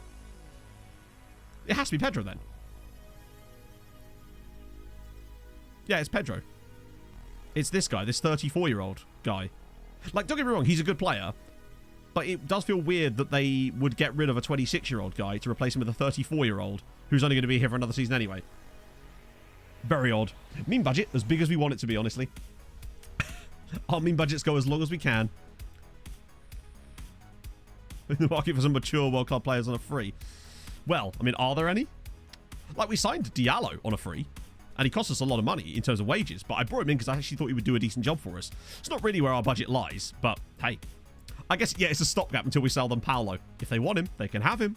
It has to be Pedro then. Yeah, it's Pedro. It's this guy, this 34-year-old guy. Like, don't get me wrong, he's a good player. But it does feel weird that they would get rid of a 26-year-old guy to replace him with a 34-year-old who's only going to be here for another season anyway. Very odd. Meme budget, as big as we want it to be, honestly. Our meme budgets go as long as we can. In the market for some mature World Club players on a free. Well, I mean, are there any? Like, we signed Diallo on a free. And he cost us a lot of money in terms of wages. But I brought him in because I actually thought he would do a decent job for us. It's not really where our budget lies. But, hey. I guess, yeah, it's a stopgap until we sell them Paolo. If they want him, they can have him.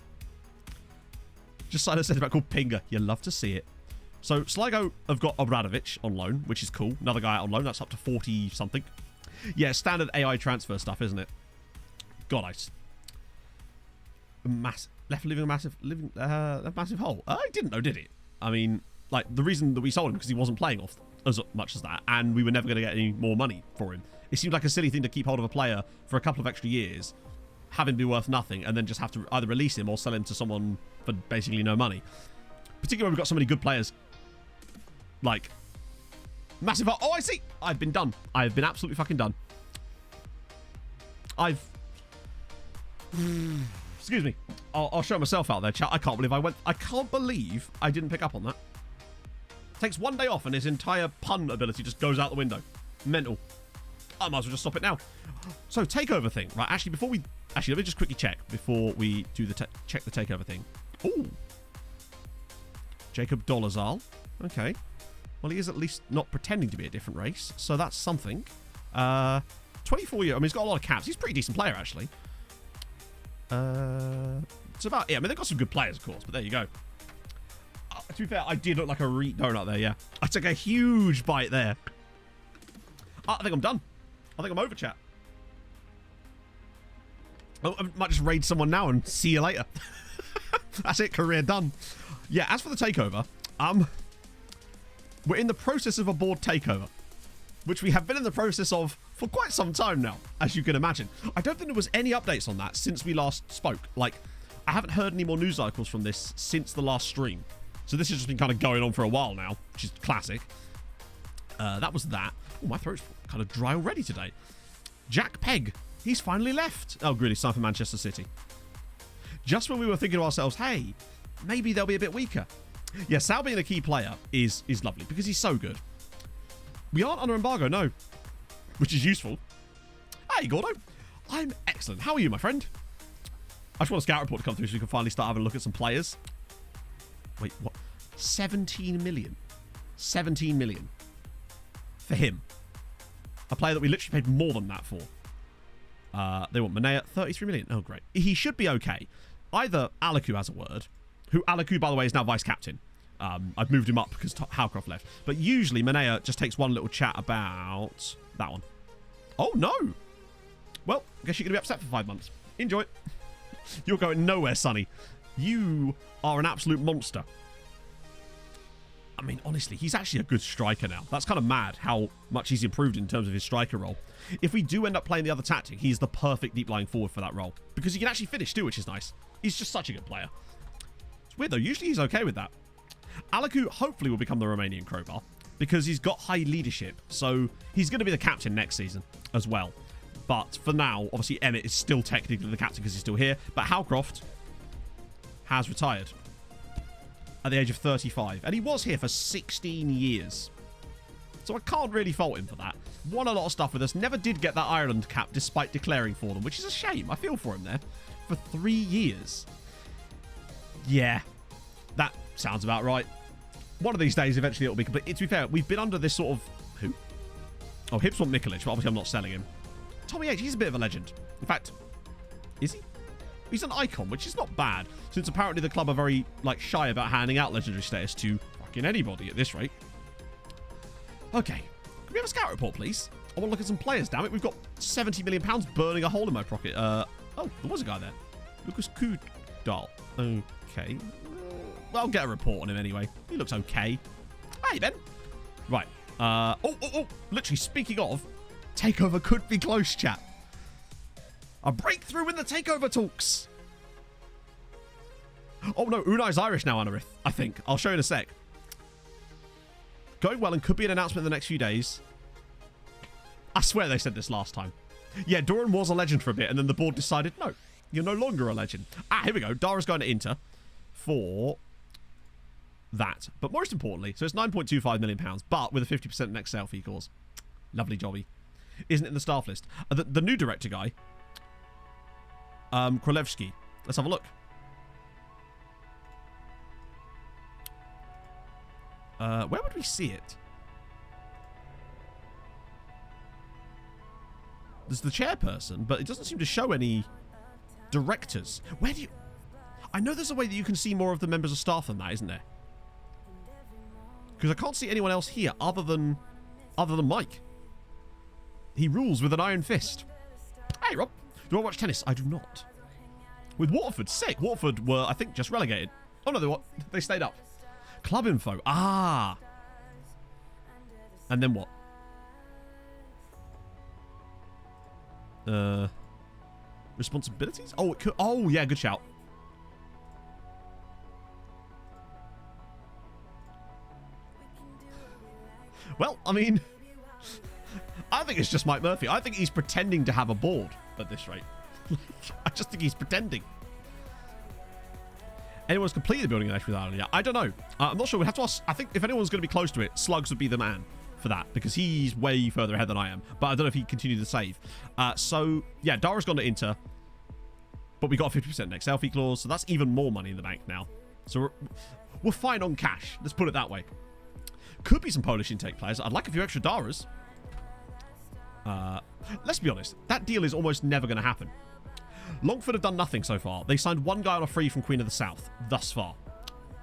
Just signed a centre back called Pinga. You love to see it. So, Sligo have got Obradovic on loan, which is cool. Another guy out on loan. That's up to 40-something. Yeah, standard AI transfer stuff, isn't it? God, left leaving a massive hole. I didn't know, did it? I mean, like, the reason that we sold him because he wasn't playing off as much as that, and we were never going to get any more money for him. It seemed like a silly thing to keep hold of a player for a couple of extra years, have him be worth nothing, and then just have to either release him or sell him to someone for basically no money. Particularly when we've got so many good players. Like, massive hole. Oh, I see. I've been done. I've been absolutely fucking done. Excuse me. I'll show myself out there, chat. I can't believe I didn't pick up on that. Takes one day off and his entire pun ability just goes out the window. Mental. I might as well just stop it now. So, takeover thing. Right, actually, let me just quickly check before we do check the takeover thing. Ooh. Jacob Dolazal. Okay. Well, he is at least not pretending to be a different race, so that's something. 24 years. I mean, he's got a lot of caps. He's a pretty decent player, actually. It's about... Yeah, I mean, they've got some good players, of course, but there you go. To be fair, I did look like a donut there, yeah. I took a huge bite there. I think I'm done. I think I'm over, chat. Oh, I might just raid someone now and see you later. That's it, career done. Yeah, as for the takeover, we're in the process of a board takeover, which we have been in the process of for quite some time now, as you can imagine. I don't think there was any updates on that since we last spoke. Like, I haven't heard any more news articles from this since the last stream. So this has just been kind of going on for a while now, which is classic. That was that. Oh, my throat's kind of dry already today. Jack Pegg. He's finally left. Oh, really? It's time for Manchester City. Just when we were thinking to ourselves, hey, maybe they'll be a bit weaker. Yeah, Sal being a key player is lovely because he's so good. We aren't under embargo, no. Which is useful. Hey, Gordo. I'm excellent. How are you, my friend? I just want a scout report to come through so we can finally start having a look at some players. Wait, what? 17 million. 17 million. For him. A player that we literally paid more than that for. They want Manea, 33 million. Oh, great. He should be okay. Either Alaku has a word, who Alaku, by the way, is now vice-captain. I've moved him up because Howcroft left. But usually, Manea just takes one little chat about that one. Oh, no. Well, I guess you're going to be upset for 5 months. Enjoy. You're going nowhere, Sonny. You are an absolute monster. I mean, honestly, he's actually a good striker now. That's kind of mad how much he's improved in terms of his striker role. If we do end up playing the other tactic, he's the perfect deep-lying forward for that role. Because he can actually finish too, which is nice. He's just such a good player. It's weird, though. Usually he's okay with that. Alaku hopefully will become the Romanian crowbar because he's got high leadership. So he's going to be the captain next season as well. But for now, obviously, Emmett is still technically the captain because he's still here. But Howcroft has retired at the age of 35. And he was here for 16 years. So I can't really fault him for that. Won a lot of stuff with us. Never did get that Ireland cap despite declaring for them, which is a shame. I feel for him there. For 3 years. Yeah, that sounds about right. One of these days, eventually, it'll be complete. To be fair, we've been under this sort of... Who? Oh, Hips want Nikolic, but obviously I'm not selling him. Tommy H, he's a bit of a legend. In fact, is he? He's an icon, which is not bad, since apparently the club are very, shy about handing out legendary status to fucking anybody at this rate. Okay. Can we have a scout report, please? I want to look at some players, damn it. We've got £70 million burning a hole in my pocket. Oh, there was a guy there. Lucas Kudal. Okay. Well, I'll get a report on him anyway. He looks okay. Hey, Ben. Right. Literally, speaking of, takeover could be close, chat. A breakthrough in the takeover talks. Oh, no. Unai's Irish now, Anarith, I think. I'll show you in a sec. Going well and could be an announcement in the next few days. I swear they said this last time. Yeah, Doran was a legend for a bit, and then the board decided, no, you're no longer a legend. Here we go. Dara's going to Inter for that. But most importantly, so it's £9.25 million, but with a 50% next sale fee clause. Lovely jobby. Isn't it in the staff list? The new director guy, Krolewski. Let's have a look. Where would we see it? There's the chairperson, but it doesn't seem to show any directors. Where do you... I know there's a way that you can see more of the members of staff than that, isn't there? Because I can't see anyone else here other than Mike. He rules with an iron fist. Hey, Rob. Do I watch tennis? I do not. With Waterford, sick. Waterford were, I think, just relegated. Oh, no, they stayed up. Club info. Ah. And then what? Responsibilities? Oh, it could... Oh, yeah, good shout. Well, I mean... I think it's just Mike Murphy. I think he's pretending to have a board at this rate. I just think he's pretending. Anyone's completed the building an with Ireland? Yeah, I don't know. I'm not sure. We'd have to ask. I think if anyone's going to be close to it, Slugs would be the man for that because he's way further ahead than I am. But I don't know if he continued to save. So, yeah, Dara's gone to Inter. But we got a 50% next sale fee clause. So that's even more money in the bank now. So we're fine on cash. Let's put it that way. Could be some Polish intake players. I'd like a few extra Daras. Let's be honest. That deal is almost never going to happen. Longford have done nothing so far. They signed one guy on a free from Queen of the South thus far.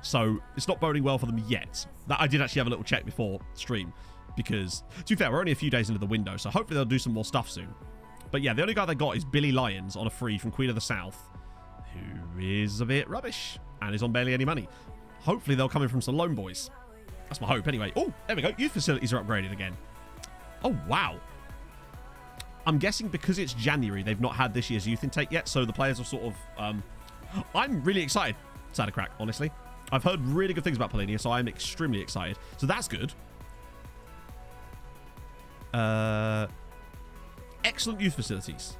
So it's not boding well for them yet. That I did actually have a little check before stream because, to be fair, we're only a few days into the window, so hopefully they'll do some more stuff soon. But yeah, the only guy they got is Billy Lyons on a free from Queen of the South, who is a bit rubbish and is on barely any money. Hopefully they'll come in from some loan boys. That's my hope anyway. Oh, there we go. Youth facilities are upgraded again. Oh, wow. I'm guessing because it's January, they've not had this year's youth intake yet, so the players are sort of... I'm really excited. Sad crack, honestly. I've heard really good things about Polania, so I'm extremely excited. So that's good. Excellent youth facilities.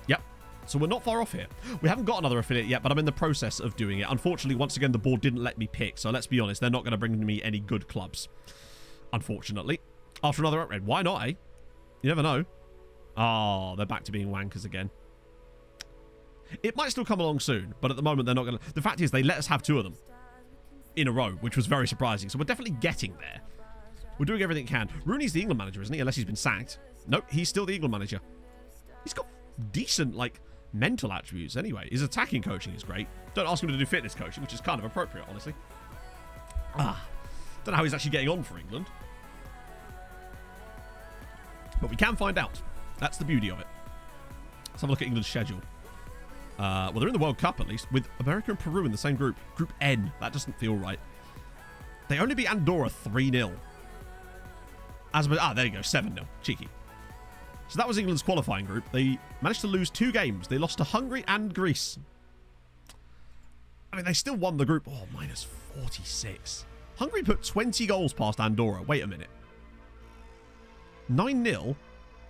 Yep. So we're not far off here. We haven't got another affiliate yet, but I'm in the process of doing it. Unfortunately, once again, the board didn't let me pick. So let's be honest, they're not going to bring me any good clubs. Unfortunately. After another upgrade. Why not, eh? You never know. Oh, they're back to being wankers again. It might still come along soon, but at the moment, they're not going to... The fact is, they let us have 2 of them in a row, which was very surprising. So we're definitely getting there. We're doing everything we can. Rooney's the England manager, isn't he? Unless he's been sacked. Nope, he's still the England manager. He's got decent, like, mental attributes anyway. His attacking coaching is great. Don't ask him to do fitness coaching, which is kind of appropriate, honestly. Don't know how he's actually getting on for England. But we can find out. That's the beauty of it. Let's have a look at England's schedule. Well, they're in the World Cup, at least, with America and Peru in the same group. Group N. That doesn't feel right. They only beat Andorra 3-0. There you go, 7-0. Cheeky. So that was England's qualifying group. They managed to lose 2 games. They lost to Hungary and Greece. I mean, they still won the group. Oh, minus 46. Hungary put 20 goals past Andorra. Wait a minute. 9-0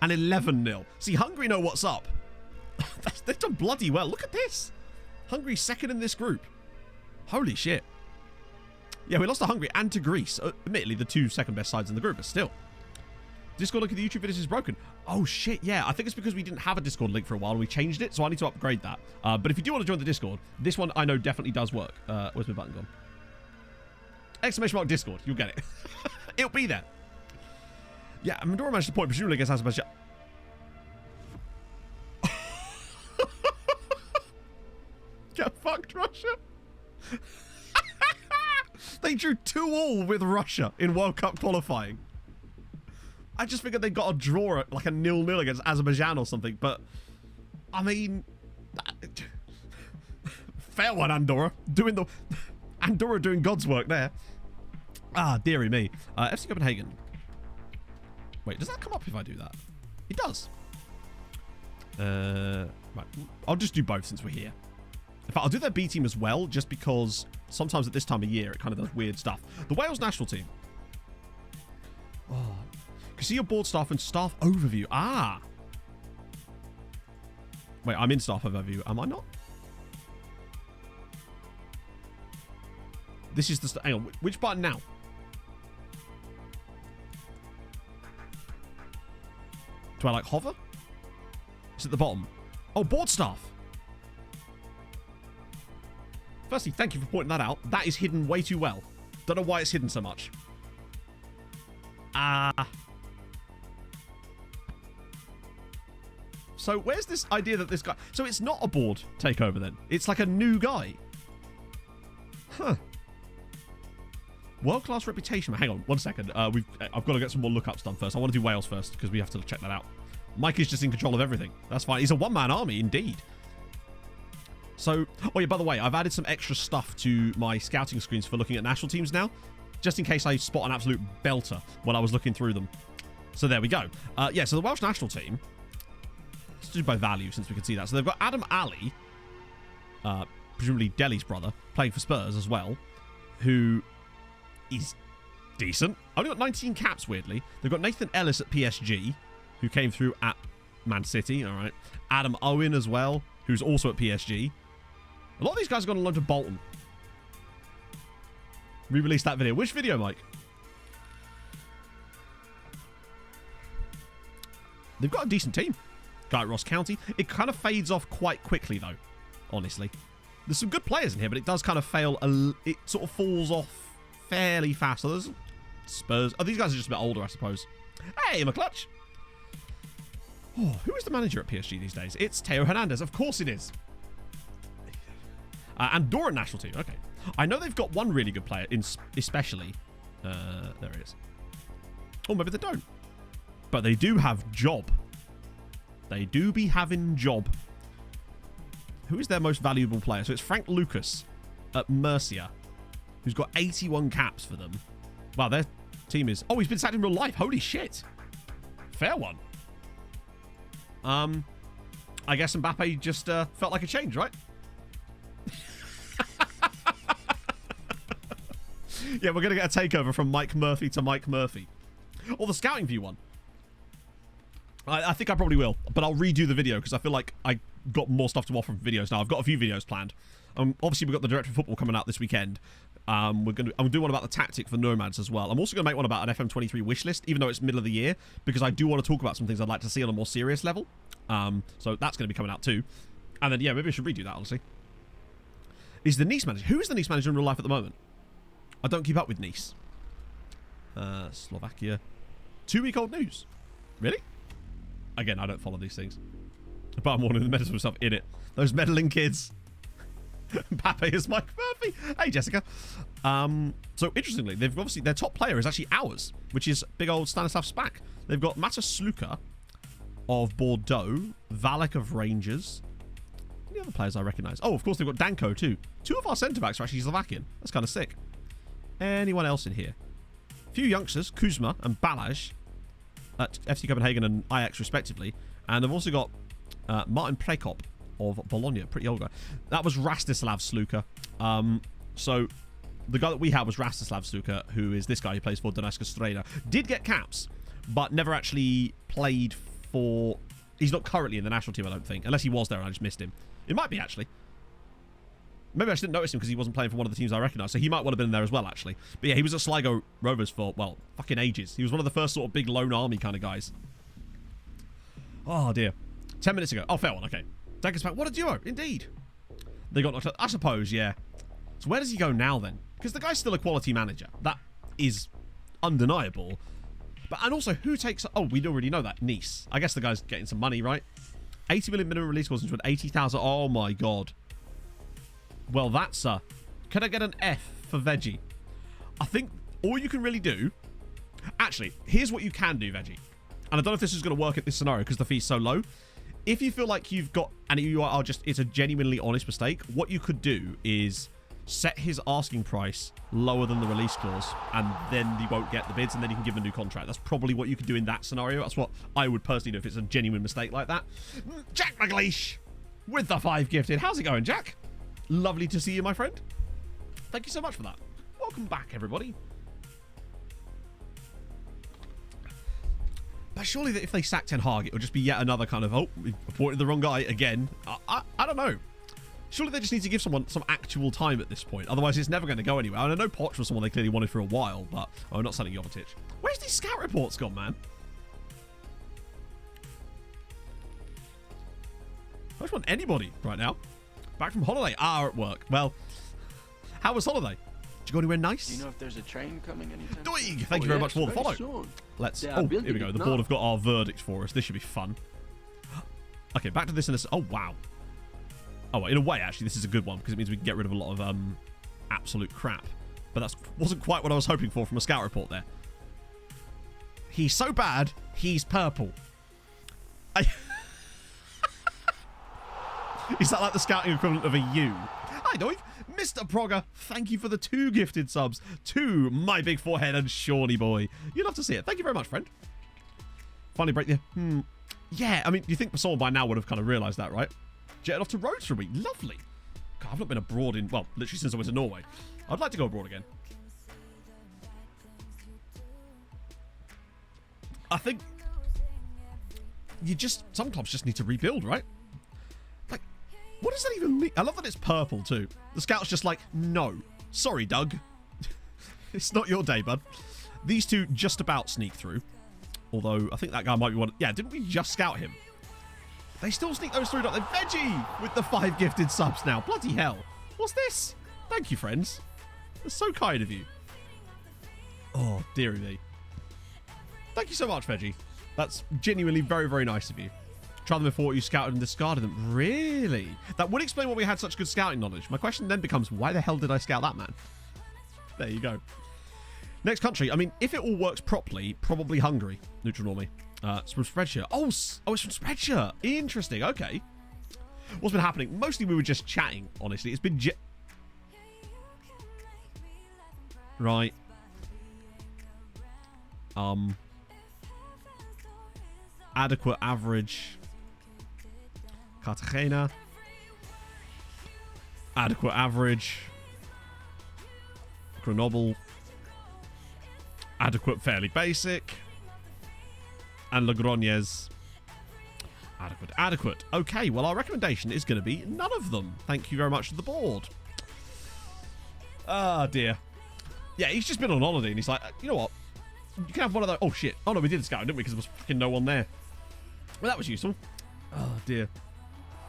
and 11-0. See, Hungary know what's up. They've done bloody well. Look at this. Hungary's second in this group. Holy shit. Yeah, we lost to Hungary and to Greece. Admittedly, the 2 second best sides in the group, but still. Discord link at the YouTube videos is broken. Oh, shit, yeah. I think it's because we didn't have a Discord link for a while and we changed it, so I need to upgrade that. But if you do want to join the Discord, this one I know definitely does work. Where's my button gone? Exclamation mark Discord. You'll get it. It'll be there. Yeah, Andorra managed to point presumably against Azerbaijan. Get fucked, Russia. They drew 2-2 with Russia in World Cup qualifying. I just figured they got a draw at like a 0-0 against Azerbaijan or something, but I mean, fair one, Andorra. Andorra doing God's work there. Ah, dearie me. FC Copenhagen. Wait, does that come up if I do that? It does. Right, I'll just do both since we're here. In fact, I'll do their B team as well, just because sometimes at this time of year, it kind of does weird stuff. The Wales national team. Oh. You can see your board staff and staff overview. Ah. Wait, I'm in staff overview. Am I not? This is the... Hang on. Which button now? Do I, like, hover? It's at the bottom. Oh, board staff. Firstly, thank you for pointing that out. That is hidden way too well. Don't know why it's hidden so much. So where's this idea that this guy... So it's not a board takeover then. It's like a new guy. Huh. World-class reputation. Hang on, 1 second. I've got to get some more lookups done first. I want to do Wales first because we have to check that out. Mike is just in control of everything. That's fine. He's a one-man army, indeed. So, oh yeah, by the way, I've added some extra stuff to my scouting screens for looking at national teams now, just in case I spot an absolute belter when I was looking through them. So there we go. Yeah, so the Welsh national team, let's do by value since we can see that. So they've got Adam Ali, presumably Dele's brother, playing for Spurs as well, who is decent. Only got 19 caps, weirdly. They've got Nathan Ellis at PSG, who came through at Man City, all right. Adam Owen as well, who's also at PSG. A lot of these guys have gone on loan to Bolton. Re-released that video. Which video, Mike? They've got a decent team. Guy at Ross County. It kind of fades off quite quickly, though, honestly. There's some good players in here, but it does kind of fail. It sort of falls off fairly fast. So there's Spurs. Oh, these guys are just a bit older, I suppose. Hey, McClutch. Oh, who is the manager at PSG these days? It's Teo Hernandez. Of course it is. Andorra national team. Okay. I know they've got one really good player, especially. There it is. Oh, maybe they don't. But they do have Job. They do be having Job. Who is their most valuable player? So it's Frank Lucas at Murcia, who's got 81 caps for them. Wow, their team is... Oh, he's been sacked in real life. Holy shit. Fair one. I guess Mbappe just felt like a change, right? Yeah, we're going to get a takeover from Mike Murphy to Mike Murphy. Or the Scouting View one. I think I probably will, but I'll redo the video because I feel like I got more stuff to offer from videos now. I've got a few videos planned. Obviously, we've got the Director of Football coming out this weekend. I'm doing one about the tactic for Nomads as well. I'm also going to make one about an FM23 wish list, even though it's middle of the year, because I do want to talk about some things I'd like to see on a more serious level. So that's going to be coming out too. And then, yeah, maybe I should redo that, honestly. Is the Nice manager? Who is the Nice manager in real life at the moment? I don't keep up with Nice. Slovakia. 2-week-old news. Really? Again, I don't follow these things. But I'm wanting to meddle myself in it. Those meddling kids. Pape is Mike Murphy. Hey, Jessica. So, interestingly, they've obviously... Their top player is actually ours, which is big old Stanislav Spak. They've got Matas Sluka of Bordeaux, Valek of Rangers. Any other players I recognise? Oh, of course, they've got Danko, too. 2 of our centre-backs are actually Slovakian. That's kind of sick. Anyone else in here? A few youngsters, Kuzma and Balaj at FC Copenhagen and Ajax, respectively. And they've also got Martin Prekop of Bologna, pretty old guy. That was Rastislav Sluka. So the guy that we had was Rastislav Sluka, who is this guy who plays for Donetsk Streda. Did get caps, but never actually played for... He's not currently in the national team, I don't think. Unless he was there and I just missed him. It might be, actually. Maybe I just didn't notice him because he wasn't playing for one of the teams I recognise. So he might well have been there as well, actually. But yeah, he was at Sligo Rovers for, well, fucking ages. He was one of the first sort of big lone army kind of guys. Oh, dear. 10 minutes ago. Oh, fair one. Okay. Take us back. What a duo. Indeed. They got knocked out. I suppose, yeah. So where does he go now, then? Because the guy's still a quality manager. That is undeniable. But, and also, who takes... Oh, we already know that. Nice. I guess the guy's getting some money, right? 80 million minimum release clause into an 80,000. Oh, my God. Well, that's can I get an F for Veggie? I think all you can really do... Actually, here's what you can do, Veggie. And I don't know if this is going to work at this scenario because the fee's so low. If you feel like you've got... And you are just... It's a genuinely honest mistake. What you could do is set his asking price lower than the release clause. And then you won't get the bids. And then you can give him a new contract. That's probably what you could do in that scenario. That's what I would personally do if it's a genuine mistake like that. Jack McLeish with the 5 gifted. How's it going, Jack? Lovely to see you, my friend. Thank you so much for that. Welcome back, everybody. But surely that if they sack Ten Hag, it would just be yet another kind of, oh, we appointed the wrong guy again. I don't know. Surely they just need to give someone some actual time at this point. Otherwise, it's never going to go anywhere. And I know Poch was someone they clearly wanted for a while, but... Oh, not selling Jovetic. Where's these scout reports gone, man? I just want anybody right now. Back from holiday. At work. Well, how was holiday? Did you go anywhere nice? Do you know if there's a train coming anytime? Doig! Thank you very much for the follow. Soon. Let's... They Oh, are here we building go. it The now. board have got our verdict for us. This should be fun. Okay, back to this in a... Oh, wow. Oh, well, in a way, actually, this is a good one because it means we can get rid of a lot of absolute crap. But that wasn't quite what I was hoping for from a scout report there. He's so bad, he's purple. Is that like the scouting equivalent of a U? Hi, Doig. Mr. Progger, thank you for the 2 gifted subs. 2, my big forehead and Shawnee boy. You'd love to see it. Thank you very much, friend. Finally break the... Yeah, I mean, you think someone by now would have kind of realised that, right? Jetted off to Rhodes for a week. Lovely. God, I've not been abroad in... Well, literally since I went to Norway. I'd like to go abroad again. I think... You just... Some clubs just need to rebuild, right? What does that even mean? I love that it's purple too. The scout's just like, no. Sorry, Doug. It's not your day, bud. These 2 just about sneak through. Although, I think that guy might be one... Yeah, didn't we just scout him? They still sneak those through, don't they? Veggie with the 5 gifted subs now. Bloody hell. What's this? Thank you, friends. That's so kind of you. Oh, dearie me. Thank you so much, Veggie. That's genuinely very, very nice of you. Try them before you scouted and discarded them. Really? That would explain why we had such good scouting knowledge. My question then becomes, why the hell did I scout that man? There you go. Next country. I mean, if it all works properly, probably Hungary. Neutral normally. It's from Spreadshirt. Oh, it's from Spreadshirt. Interesting. Okay. What's been happening? Mostly we were just chatting, honestly. It's been... Right. Adequate average... Cartagena. Adequate average. Grenoble. Adequate, fairly basic. And Logroñez. Adequate, adequate. Okay, well, our recommendation is going to be none of them. Thank you very much to the board. Ah, dear. Yeah, he's just been on holiday, and he's like, you know what? You can have one of those. Oh, shit. Oh, no, we did scout, didn't we? Because there was fucking no one there. Well, that was useful. Oh, dear.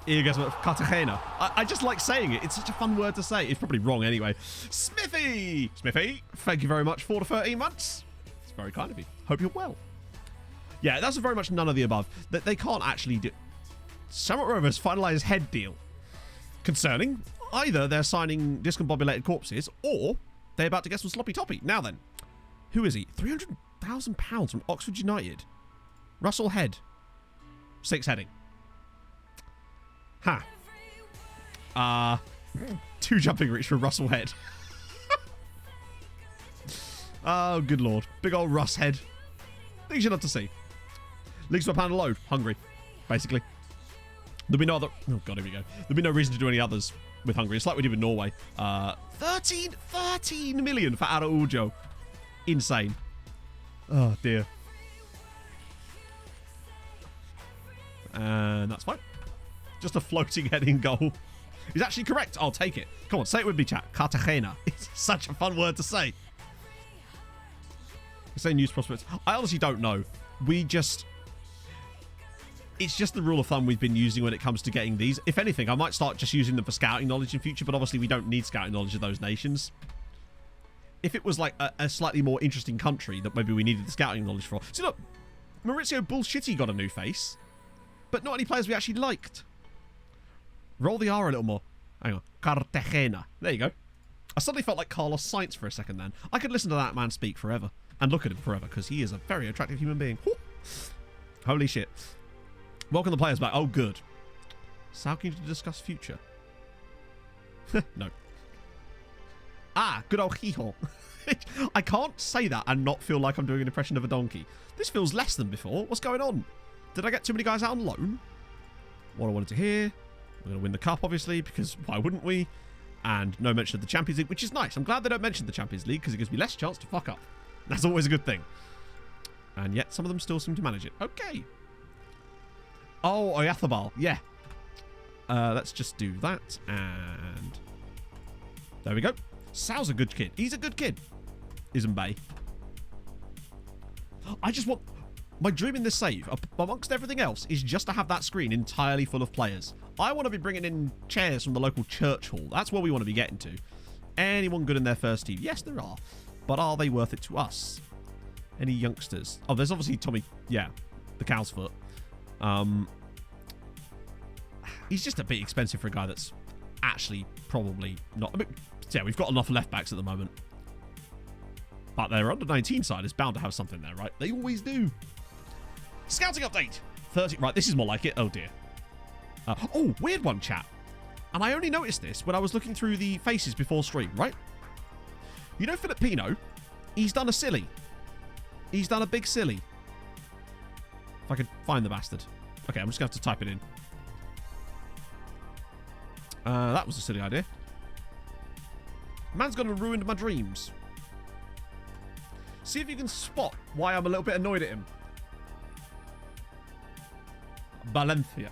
Here goes Cartagena. I just like saying it. It's such a fun word to say. It's probably wrong anyway. Smithy! Smithy, thank you very much for the 13 months. It's very kind of you. Hope you're well. Yeah, that's very much none of the above. That they can't actually do. Samuel Rovers finalised head deal. Concerning, either they're signing discombobulated corpses or they're about to get some sloppy toppy. Now then, who is he? £300,000 from Oxford United. Russell Head. 6 heading. Ha. 2 jumping reach for Russell Head. Oh, good lord. Big old Russ Head. Things you'd love to see. Leagues per pound load. Hungry, basically. There'll be no other... Oh, God, here we go. There'll be no reason to do any others with Hungary. It's like we did with Norway. 13 million for Araujo. Insane. Oh, dear. And that's fine. Just a floating heading goal. He's actually correct. I'll take it. Come on, say it with me, chat. Cartagena. It's such a fun word to say. Say news prospects. I honestly don't know. It's just the rule of thumb we've been using when it comes to getting these. If anything, I might start just using them for scouting knowledge in future, but obviously we don't need scouting knowledge of those nations. If it was like a slightly more interesting country that maybe we needed the scouting knowledge for. See, look, Maurizio Bullshitty got a new face, but not any players we actually liked. Roll the R a little more. Hang on. Cartagena. There you go. I suddenly felt like Carlos Sainz for a second then. I could listen to that man speak forever and look at him forever because he is a very attractive human being. Woo. Holy shit. Welcome the players back. Oh, good. So how can you discuss future? No. Ah, good old hee-haw. I can't say that and not feel like I'm doing an impression of a donkey. This feels less than before. What's going on? Did I get too many guys out on loan? What I wanted to hear. We're going to win the cup, obviously, because why wouldn't we? And no mention of the Champions League, which is nice. I'm glad they don't mention the Champions League because it gives me less chance to fuck up. That's always a good thing. And yet some of them still seem to manage it. Okay. Oh, Oyathabal. Yeah. Let's just do that. And there we go. Sal's a good kid. He's a good kid. Isn't Bay? I just want... My dream in this save, amongst everything else, is just to have that screen entirely full of players. I want to be bringing in chairs from the local church hall. That's where we want to be getting to. Anyone good in their first team? Yes, there are. But are they worth it to us? Any youngsters? Oh, there's obviously Tommy... Yeah, the cow's foot. He's just a bit expensive for a guy that's actually probably not... I mean, yeah, we've got enough left backs at the moment. But their under-19 side is bound to have something there, right? They always do. Scouting update. 30... Right, this is more like it. Oh, dear. Oh, weird one, chat. And I only noticed this when I was looking through the faces before stream, right? You know Filipino? He's done a silly. He's done a big silly. If I could find the bastard. Okay, I'm just going to have to type it in. That was a silly idea. Man's gonna ruin my dreams. See if you can spot why I'm a little bit annoyed at him. Valencia.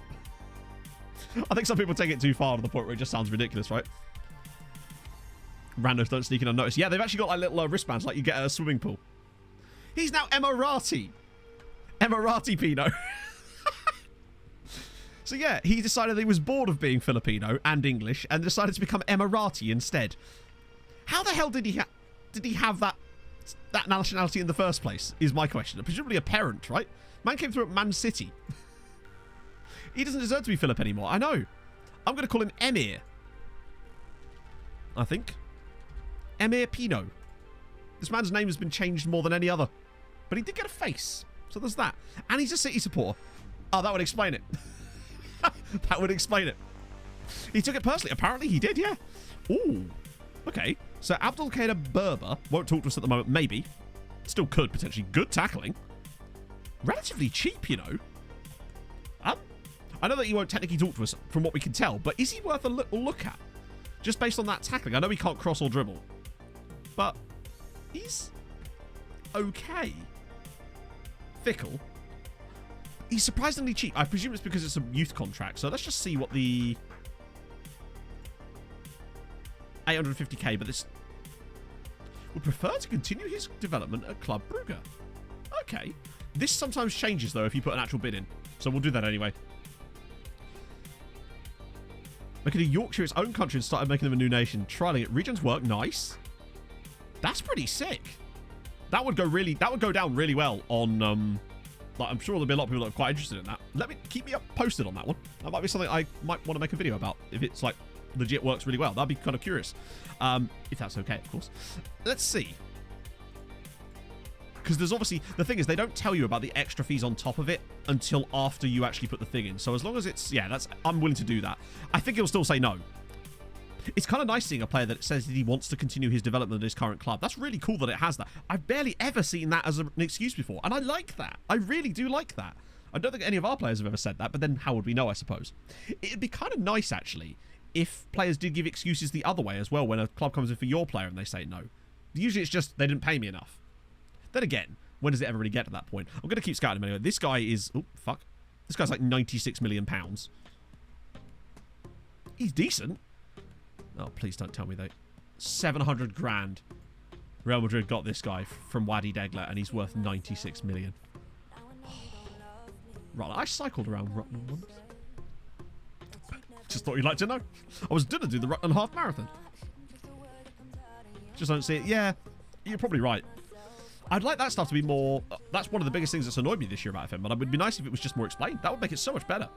I think some people take it too far to the point where it just sounds ridiculous, right? Randos don't sneak in unnoticed. Yeah, they've actually got like little wristbands like you get at a swimming pool. He's now Emirati. Emirati Pino. So yeah, he decided he was bored of being Filipino and English and decided to become Emirati instead. How the hell did he have that nationality in the first place, is my question. Presumably a parent, right? Man came through at Man City. He doesn't deserve to be Philip anymore. I know. I'm going to call him Emir. I think. Emir Pino. This man's name has been changed more than any other. But he did get a face. So there's that. And he's a City supporter. Oh, that would explain it. That would explain it. He took it personally. Apparently he did, yeah. Ooh. Okay. So Abdulkader Berber won't talk to us at the moment. Maybe. Still could, potentially. Good tackling. Relatively cheap, you know. I know that he won't technically talk to us from what we can tell, but is he worth a little look at? Just based on that tackling. I know he can't cross or dribble. but he's okay. Fickle. He's surprisingly cheap. I presume it's because it's a youth contract. So let's just see what the 850k, but this would prefer to continue his development at Club Brugge. Okay. This sometimes changes, though, if you put an actual bid in. So we'll do that anyway. Making a Yorkshire its own country and started making them a new nation. Trialing it. Regions work. Nice. That's pretty sick. That would go down really well on, like, I'm sure there'll be a lot of people that are quite interested in that. Keep me up posted on that one. That might be something I might want to make a video about. If it's, like, legit works really well. That'd be kind of curious. If that's okay, of course. Let's see. Because there's obviously... The thing is, they don't tell you about the extra fees on top of it until after you actually put the thing in. So as long as it's... Yeah, I'm willing to do that. I think it'll still say no. It's kind of nice seeing a player that says that he wants to continue his development at his current club. That's really cool that it has that. I've barely ever seen that as an excuse before. And I like that. I really do like that. I don't think any of our players have ever said that. But then how would we know, I suppose? It'd be kind of nice, actually, if players did give excuses the other way as well when a club comes in for your player and they say no. Usually it's just they didn't pay me enough. Then again, when does it ever really get to that point? I'm going to keep scouting him anyway. This guy is... Oh, fuck. This guy's like 96 million pounds. He's decent. Oh, please don't tell me that. 700 grand. Real Madrid got this guy from Wadi Degla and he's worth 96 million. Right, I cycled around Rutland once. Just thought you'd like to know. I was going to do the Rutland half marathon. Just don't see it. Yeah, you're probably right. I'd like that stuff to be more... That's one of the biggest things that's annoyed me this year about FM, but it would be nice if it was just more explained. That would make it so much better.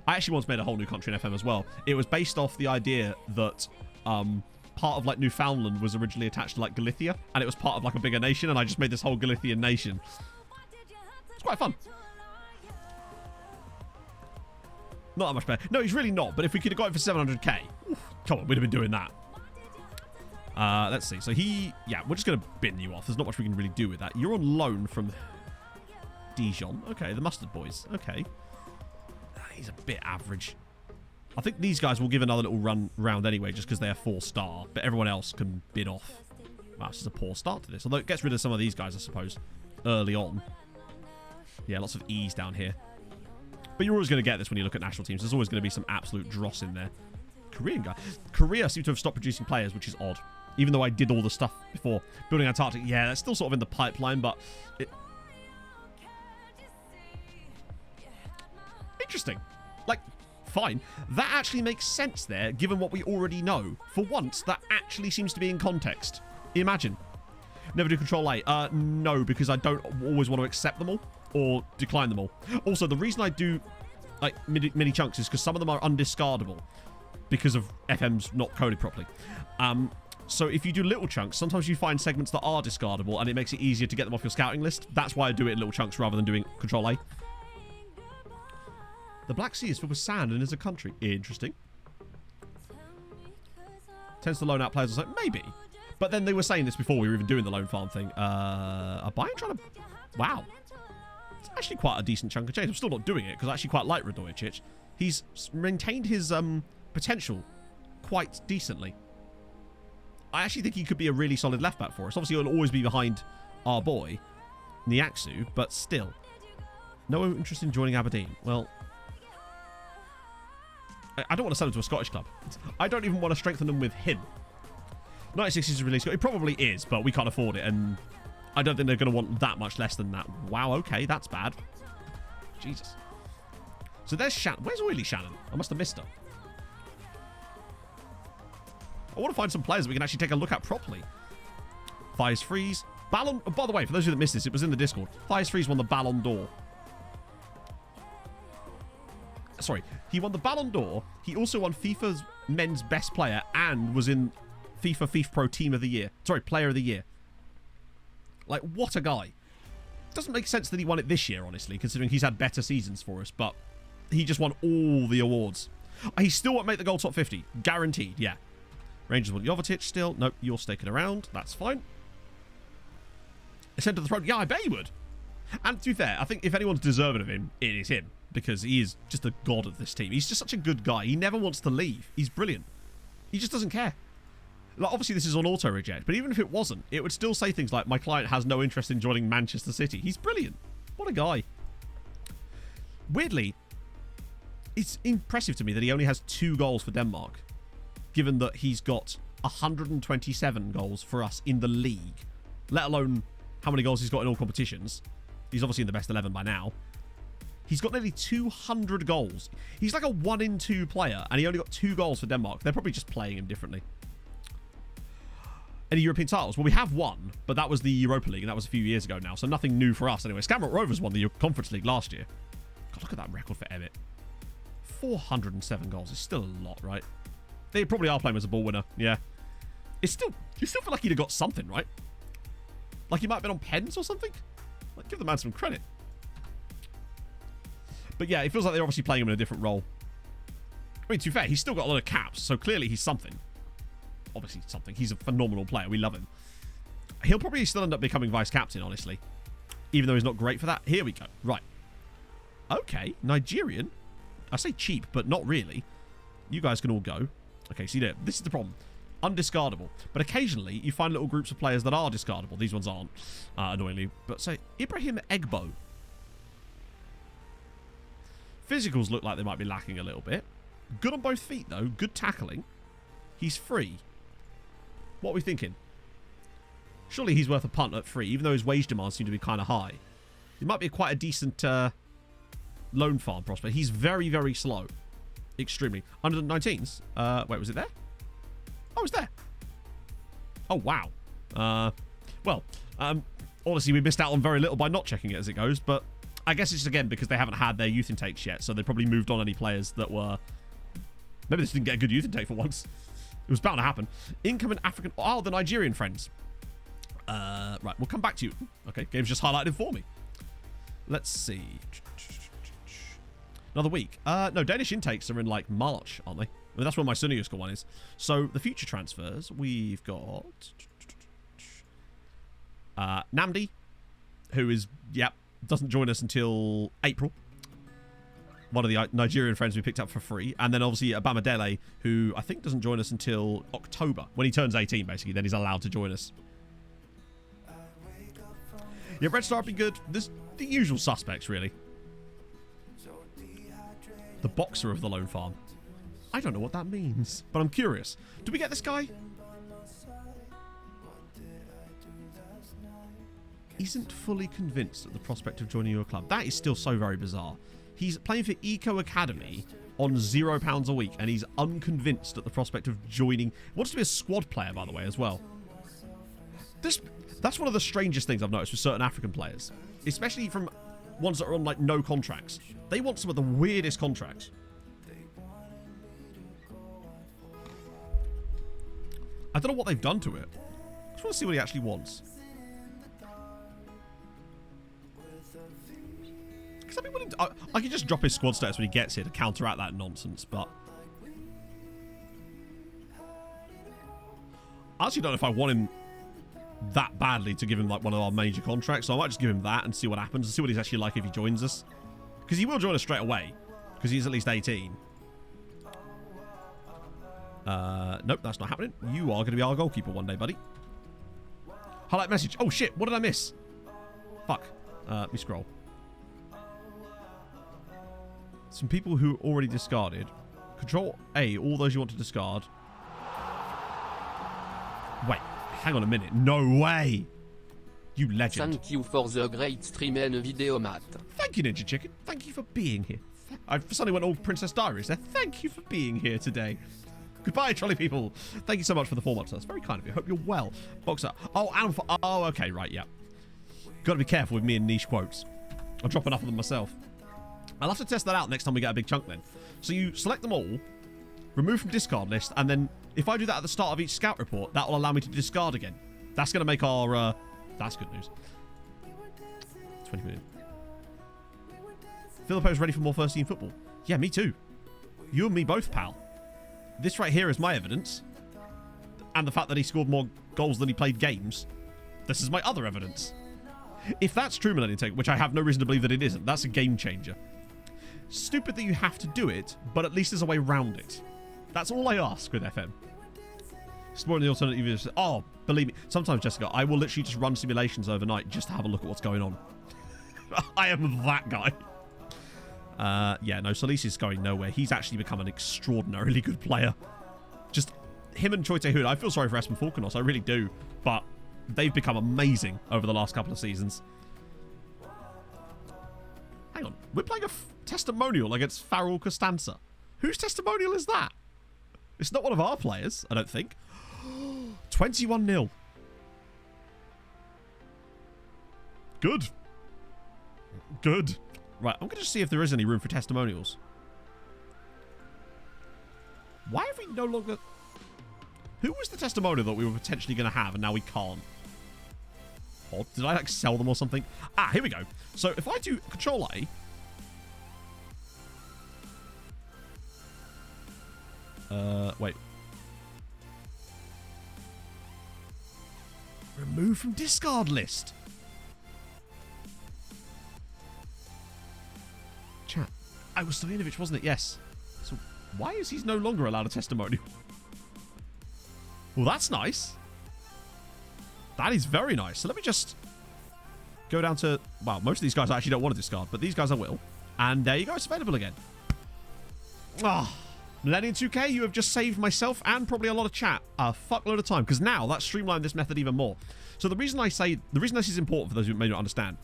I actually once made a whole new country in FM as well. It was based off the idea that part of, like, Newfoundland was originally attached to, like, Galicia, and it was part of, like, a bigger nation, and I just made this whole Galician nation. It's quite fun. Not that much better. No, he's really not, but if we could have got it for 700k, come on, we'd have been doing that. Let's see. So yeah, we're just going to bin you off. There's not much we can really do with that. You're on loan from Dijon. Okay, the Mustard Boys. Okay. He's a bit average. I think these guys will give another little run round anyway, just because they are 4-star, but everyone else can bid off. Wow, this is a poor start to this. Although it gets rid of some of these guys, I suppose, early on. Yeah, lots of E's down here. But you're always going to get this when you look at national teams. There's always going to be some absolute dross in there. Korean guy. Korea seem to have stopped producing players, which is odd. Even though I did all the stuff before. Building Antarctic, yeah, that's still sort of in the pipeline, but... Interesting. Like, fine. That actually makes sense there, given what we already know. For once, that actually seems to be in context. Imagine. Never do Control A. No, because I don't always want to accept them all, or decline them all. Also, the reason I do, like, mini chunks is because some of them are undiscardable, because of FM's not coded properly. So if you do little chunks, sometimes you find segments that are discardable, and it makes it easier to get them off your scouting list. That's why I do it in little chunks rather than doing Control A. The Black Sea is filled with sand and is a country. Interesting. Tends to loan out players. I was like, maybe. But then they were saying this before we were even doing the loan farm thing. Are Bayern trying to... Wow. It's actually quite a decent chunk of change. I'm still not doing it because I actually quite like Radojicic. He's maintained his potential quite decently. I actually think he could be a really solid left back for us. Obviously, he'll always be behind our boy, Niaksu, but still. No interest in joining Aberdeen. Well, I don't want to sell him to a Scottish club. I don't even want to strengthen them with him. 96 is released. It probably is, but we can't afford it, and I don't think they're going to want that much less than that. Wow, okay, that's bad. Jesus. So there's Shannon. Where's Oily Shannon? I must have missed her. I want to find some players that we can actually take a look at properly. Thies Freeze. Ballon... Oh, by the way, for those of you that missed this, it was in the Discord. Thies Freeze won the Ballon d'Or. Sorry, he won the Ballon d'Or. He also won FIFA's men's best player and was in FIFA Pro Team of the Year. Sorry, Player of the Year. Like, what a guy. Doesn't make sense that he won it this year, honestly, considering he's had better seasons for us, but he just won all the awards. He still won't make the goal top 50. Guaranteed, yeah. Rangers want Jovetic still. Nope, you're sticking around. That's fine. Ascend to the throne. Yeah, I bet he would. And to be fair, I think if anyone's deserving of him, it is him. Because he is just a god of this team. He's just such a good guy. He never wants to leave. He's brilliant. He just doesn't care. Like, obviously, this is on auto-reject, but even if it wasn't, it would still say things like, my client has no interest in joining Manchester City. He's brilliant. What a guy. Weirdly, it's impressive to me that he only has 2 goals for Denmark, given that he's got 127 goals for us in the league, let alone how many goals he's got in all competitions. He's obviously in the best 11 by now. He's got nearly 200 goals. He's like a 1 in 2 player, and he only got 2 goals for Denmark. They're probably just playing him differently. Any European titles? Well, we have one, but that was the Europa League, and that was a few years ago now, so nothing new for us anyway. Skamrock Rovers won the Conference League last year. God, look at that record for Emmett. 407 goals is still a lot, right? They probably are playing as a ball winner, yeah. You still feel like he'd have got something, right? Like he might have been on pens or something? Like, give the man some credit. But yeah, it feels like they're obviously playing him in a different role. I mean, to be fair, he's still got a lot of caps, so clearly he's something. Obviously something. He's a phenomenal player. We love him. He'll probably still end up becoming vice-captain, honestly. Even though he's not great for that. Here we go. Right. Okay. Nigerian. I say cheap, but not really. You guys can all go. Okay, see there. This is the problem. Undiscardable. But occasionally, you find little groups of players that are discardable. These ones aren't, annoyingly. But say, Ibrahim Egbo. Physicals look like they might be lacking a little bit. Good on both feet, though. Good tackling. He's free. What are we thinking? Surely he's worth a punt at free, even though his wage demands seem to be kind of high. He might be quite a decent loan farm prospect. He's very, very slow. Extremely. Under 19s. Wait, was it there? Oh, it's there. Oh, wow. Honestly, we missed out on very little by not checking it as it goes, but I guess it's, again, because they haven't had their youth intakes yet, so they probably moved on any players that were... Maybe they just didn't get a good youth intake for once. It was bound to happen. Incoming African... Oh, the Nigerian friends. Right, we'll come back to you. Okay, game's just highlighted for me. Let's see. Another week. No, Danish intakes are in, like, March, aren't they? I mean, that's when my Sunny school one is. So, the future transfers, we've got... Namdi, who is, doesn't join us until April. One of the Nigerian friends we picked up for free. And then, obviously, Abamadele, who I think doesn't join us until October. When he turns 18, basically, then he's allowed to join us. Yeah, Red Star would be good. There's the usual suspects, really. The boxer of the Lone Farm. I don't know what that means, but I'm curious. Do we get this guy? Isn't fully convinced at the prospect of joining your club. That is still so very bizarre. He's playing for Eco Academy on £0 a week, and he's unconvinced at the prospect of joining. He wants to be a squad player, by the way, as well. That's one of the strangest things I've noticed with certain African players, especially from ones that are on, like, no contracts. They want some of the weirdest contracts. I don't know what they've done to it. I just want to see what he actually wants. Because I'd be willing to, I could just drop his squad status when he gets here to counteract that nonsense, but... I actually don't know if I want him that badly to give him, like, one of our major contracts, so I might just give him that and see what happens and see what he's actually like if he joins us. Because he will join us straight away, because he's at least 18. Nope, that's not happening. You are going to be our goalkeeper one day, buddy. Highlight message. Oh, shit. What did I miss? Fuck. Let me scroll. Some people who already discarded. Control A, all those you want to discard. Wait, hang on a minute. No way. You legend. Thank you for the great stream and video, Matt. Thank you, Ninja Chicken. Thank you for being here. I suddenly went all Princess Diaries there. Thank you for being here today. Goodbye, trolley people. Thank you so much for the 4 months. That's very kind of you. Hope you're well. Boxer. Oh, and for... Oh, okay, right, yeah. Got to be careful with me and niche quotes. I'll drop enough of them myself. I'll have to test that out next time we get a big chunk then. So you select them all, remove from discard list, and then if I do that at the start of each scout report, that will allow me to discard again. That's going to make our... that's good news. 20 minutes. Filippo's ready for more first team football. Yeah, me too. You and me both, pal. This right here is my evidence. And the fact that he scored more goals than he played games. This is my other evidence. If that's true, Millennium Take, which I have no reason to believe that it isn't, that's a game changer. Stupid that you have to do it, but at least there's a way around it. That's all I ask with FM. Exploring the alternative universe. Oh, believe me, sometimes, Jessica, I will literally just run simulations overnight just to have a look at what's going on. I am that guy. Yeah, no, Solis is going nowhere. He's actually become an extraordinarily good player. Just him and Choi Tae-hoon. I feel sorry for Espen Falconos, I really do. But they've become amazing over the last couple of seasons. Hang on, we're playing a testimonial against Farrell Costanza. Whose testimonial is that? It's not one of our players, I don't think. 21-0. Good. Good. Right, I'm going to see if there is any room for testimonials. Why have we no longer... Who was the testimonial that we were potentially going to have and now we can't? Or did I, like, sell them or something? Ah, here we go. So if I do Control-A... wait. Remove from discard list. Chat. I was Stojanovic, wasn't it? Yes. So why is he no longer allowed a testimonial? Well, that's nice. That is very nice. So let me just go down to... Wow, most of these guys I actually don't want to discard, but these guys I will. And there you go. It's available again. Ah. Millennium 2K, you have just saved myself and probably a lot of chat a fuckload of time, because now that's streamlined this method even more. So the reason this is important for those who may not understand,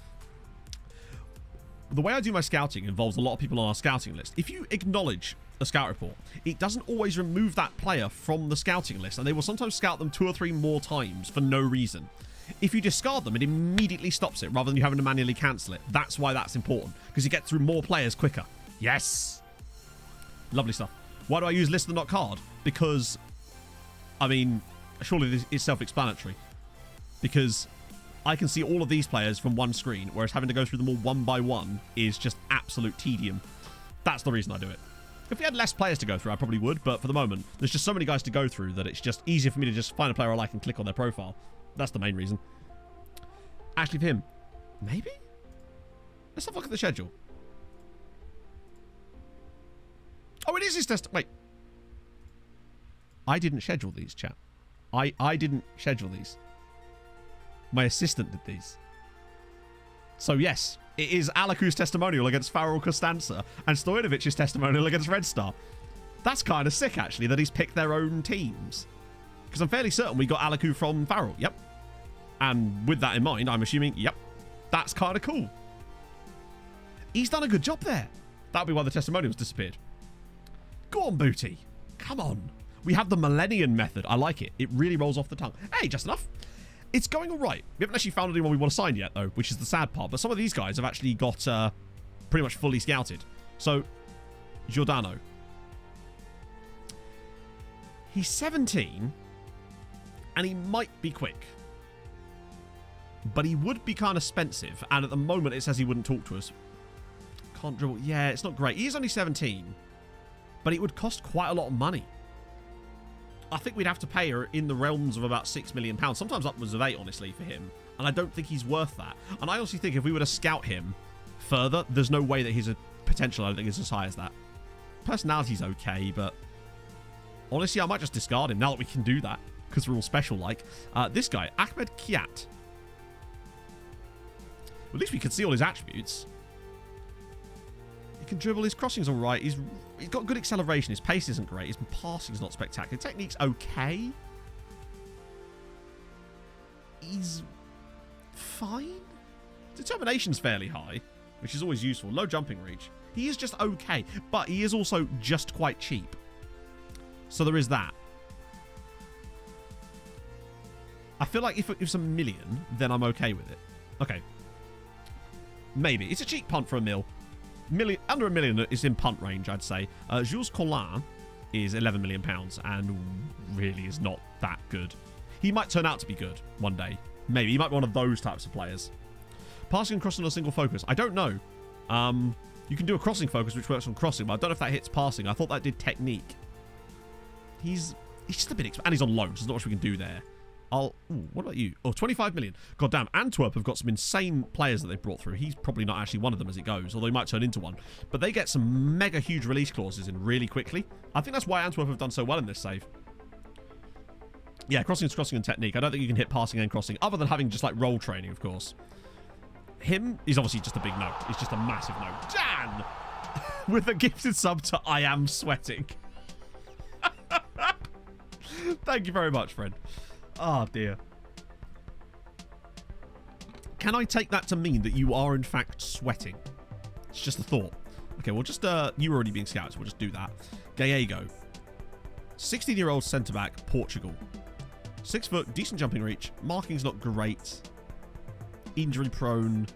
the way I do my scouting involves a lot of people on our scouting list. If you acknowledge a scout report, it doesn't always remove that player from the scouting list, and they will sometimes scout them 2 or 3 more times for no reason. If you discard them, it immediately stops it rather than you having to manually cancel it. That's why that's important, because you get through more players quicker. Yes. Lovely stuff. Why do I use list and not card? Because, I mean, surely this is self-explanatory. Because I can see all of these players from one screen, whereas having to go through them all one by one is just absolute tedium. That's the reason I do it. If we had less players to go through, I probably would, but for the moment, there's just so many guys to go through that it's just easier for me to just find a player I like and click on their profile. That's the main reason. Actually, for him, maybe? Let's have a look at the schedule. Oh, it is his test. Wait. I didn't schedule these, chat. I didn't schedule these. My assistant did these. So, yes, it is Alaku's testimonial against Farrell Costanza and Stojanovic's testimonial against Red Star. That's kind of sick, actually, that he's picked their own teams. Because I'm fairly certain we got Alaku from Farrell. Yep. And with that in mind, I'm assuming, yep, that's kind of cool. He's done a good job there. That'll be why the testimonials disappeared. Go on, Booty. Come on. We have the Millennium method. I like it. It really rolls off the tongue. Hey, just enough. It's going all right. We haven't actually found anyone we want to sign yet, though, which is the sad part. But some of these guys have actually got pretty much fully scouted. So, Giordano. He's 17, and he might be quick. But he would be kind of expensive, and at the moment it says he wouldn't talk to us. Can't dribble. Yeah, it's not great. He's only 17. But it would cost quite a lot of money. I think we'd have to pay her in the realms of about £6 million. Sometimes upwards of 8, honestly, for him. And I don't think he's worth that. And I honestly think if we were to scout him further, there's no way that his potential, I don't think, is as high as that. Personality's okay, but honestly, I might just discard him now that we can do that. Because we're all special like. This guy, Ahmed Kiat. At least we can see all his attributes. He can dribble, his crossing's alright, he's got good acceleration, his pace isn't great, his passing's not spectacular, technique's okay. He's fine. Determination's fairly high, which is always useful. Low jumping reach. He is just okay, but he is also just quite cheap. So there is that. I feel like if it's $1 million, then I'm okay with it. Okay. Maybe. It's a cheap punt for $1 million. Under $1 million is in punt range, I'd say. Jules Collin is £11 million and really is not that good. He might turn out to be good one day. Maybe. He might be one of those types of players. Passing and crossing on a single focus. I don't know. You can do a crossing focus, which works on crossing, but I don't know if that hits passing. I thought that did technique. He's just a bit expensive. And he's on loan, so there's not much we can do there. What about you? Oh, 25 million. God damn, Antwerp have got some insane players that they've brought through. He's probably not actually one of them as it goes, although he might turn into one. But they get some mega huge release clauses in really quickly. I think that's why Antwerp have done so well in this save. Yeah, crossing is crossing and technique. I don't think you can hit passing and crossing, other than having just like roll training, of course. Him, he's obviously just a big no. He's just a massive no. Dan! With a gifted sub to I am sweating. Thank you very much, friend. Oh, dear. Can I take that to mean that you are, in fact, sweating? It's just a thought. Okay, we'll just, you were already being scouted, so we'll just do that. Gallego. 16-year-old centre-back, Portugal. 6 foot, decent jumping reach. Marking's not great. Injury prone.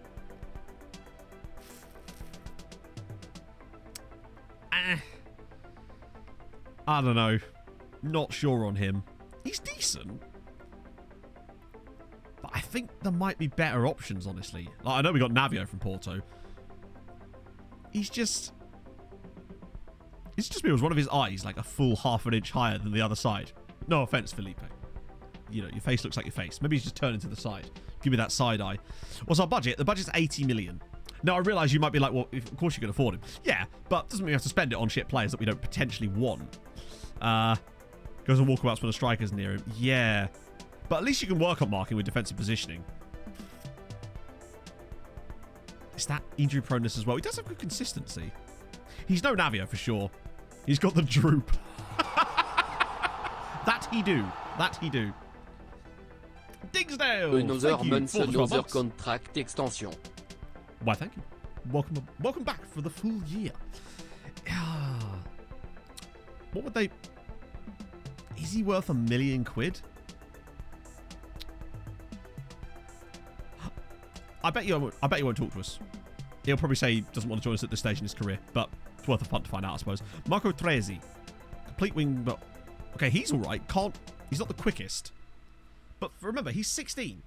I don't know. Not sure on him. He's decent. But I think there might be better options, honestly. Like, I know we got Navio from Porto. He's just... It's just because one of his eyes like a full half an inch higher than the other side. No offense, Felipe. You know, your face looks like your face. Maybe he's just turning to the side. Give me that side eye. What's our budget? The budget's 80 million. Now, I realise you might be like, well, of course you can afford him. Yeah, but doesn't mean we have to spend it on shit players that we don't potentially want. Goes on walkabouts when a striker's near him. Yeah. But at least you can work on marking with defensive positioning. Is that injury proneness as well? He does have good consistency. He's no Navio for sure. He's got the droop. That he do. That he do. Digsdale! Another Thank you month, for the 12 another months. contract extension. Why, thank you. Welcome back for the full year. What would they... Is he worth £1 million? I bet you won't talk to us. He'll probably say he doesn't want to join us at this stage in his career, but it's worth a punt to find out, I suppose. Marco Trezzi. Complete wing, but... Okay, he's alright. He's not the quickest. But remember, he's 16.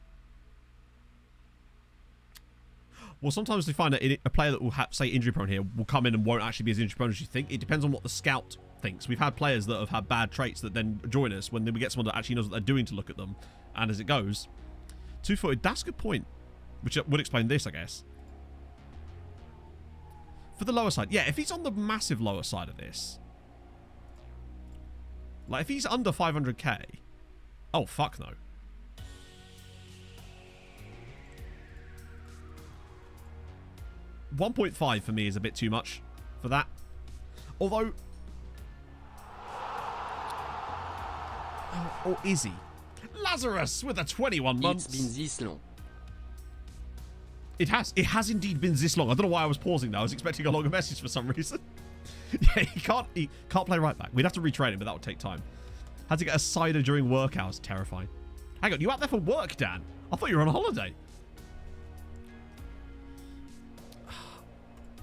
Well, sometimes we find that a player that will have, say, injury prone here will come in and won't actually be as injury prone as you think. It depends on what the scout thinks. We've had players that have had bad traits that then join us when we get someone that actually knows what they're doing to look at them. And as it goes, 2-footed, that's a good point. Which would explain this, I guess. For the lower side, yeah, if he's on the massive lower side of this, like if he's under 500k, oh, fuck no. $1.5 for me is a bit too much for that. Although... Or is he? Lazarus with a 21 months. It's been this long. It has indeed been this long. I don't know why I was pausing there. I was expecting a longer message for some reason. Yeah, he can't play right back. We'd have to retrain him, but that would take time. Had to get a cider during workouts. Terrifying. Hang on, you out there for work, Dan? I thought you were on holiday.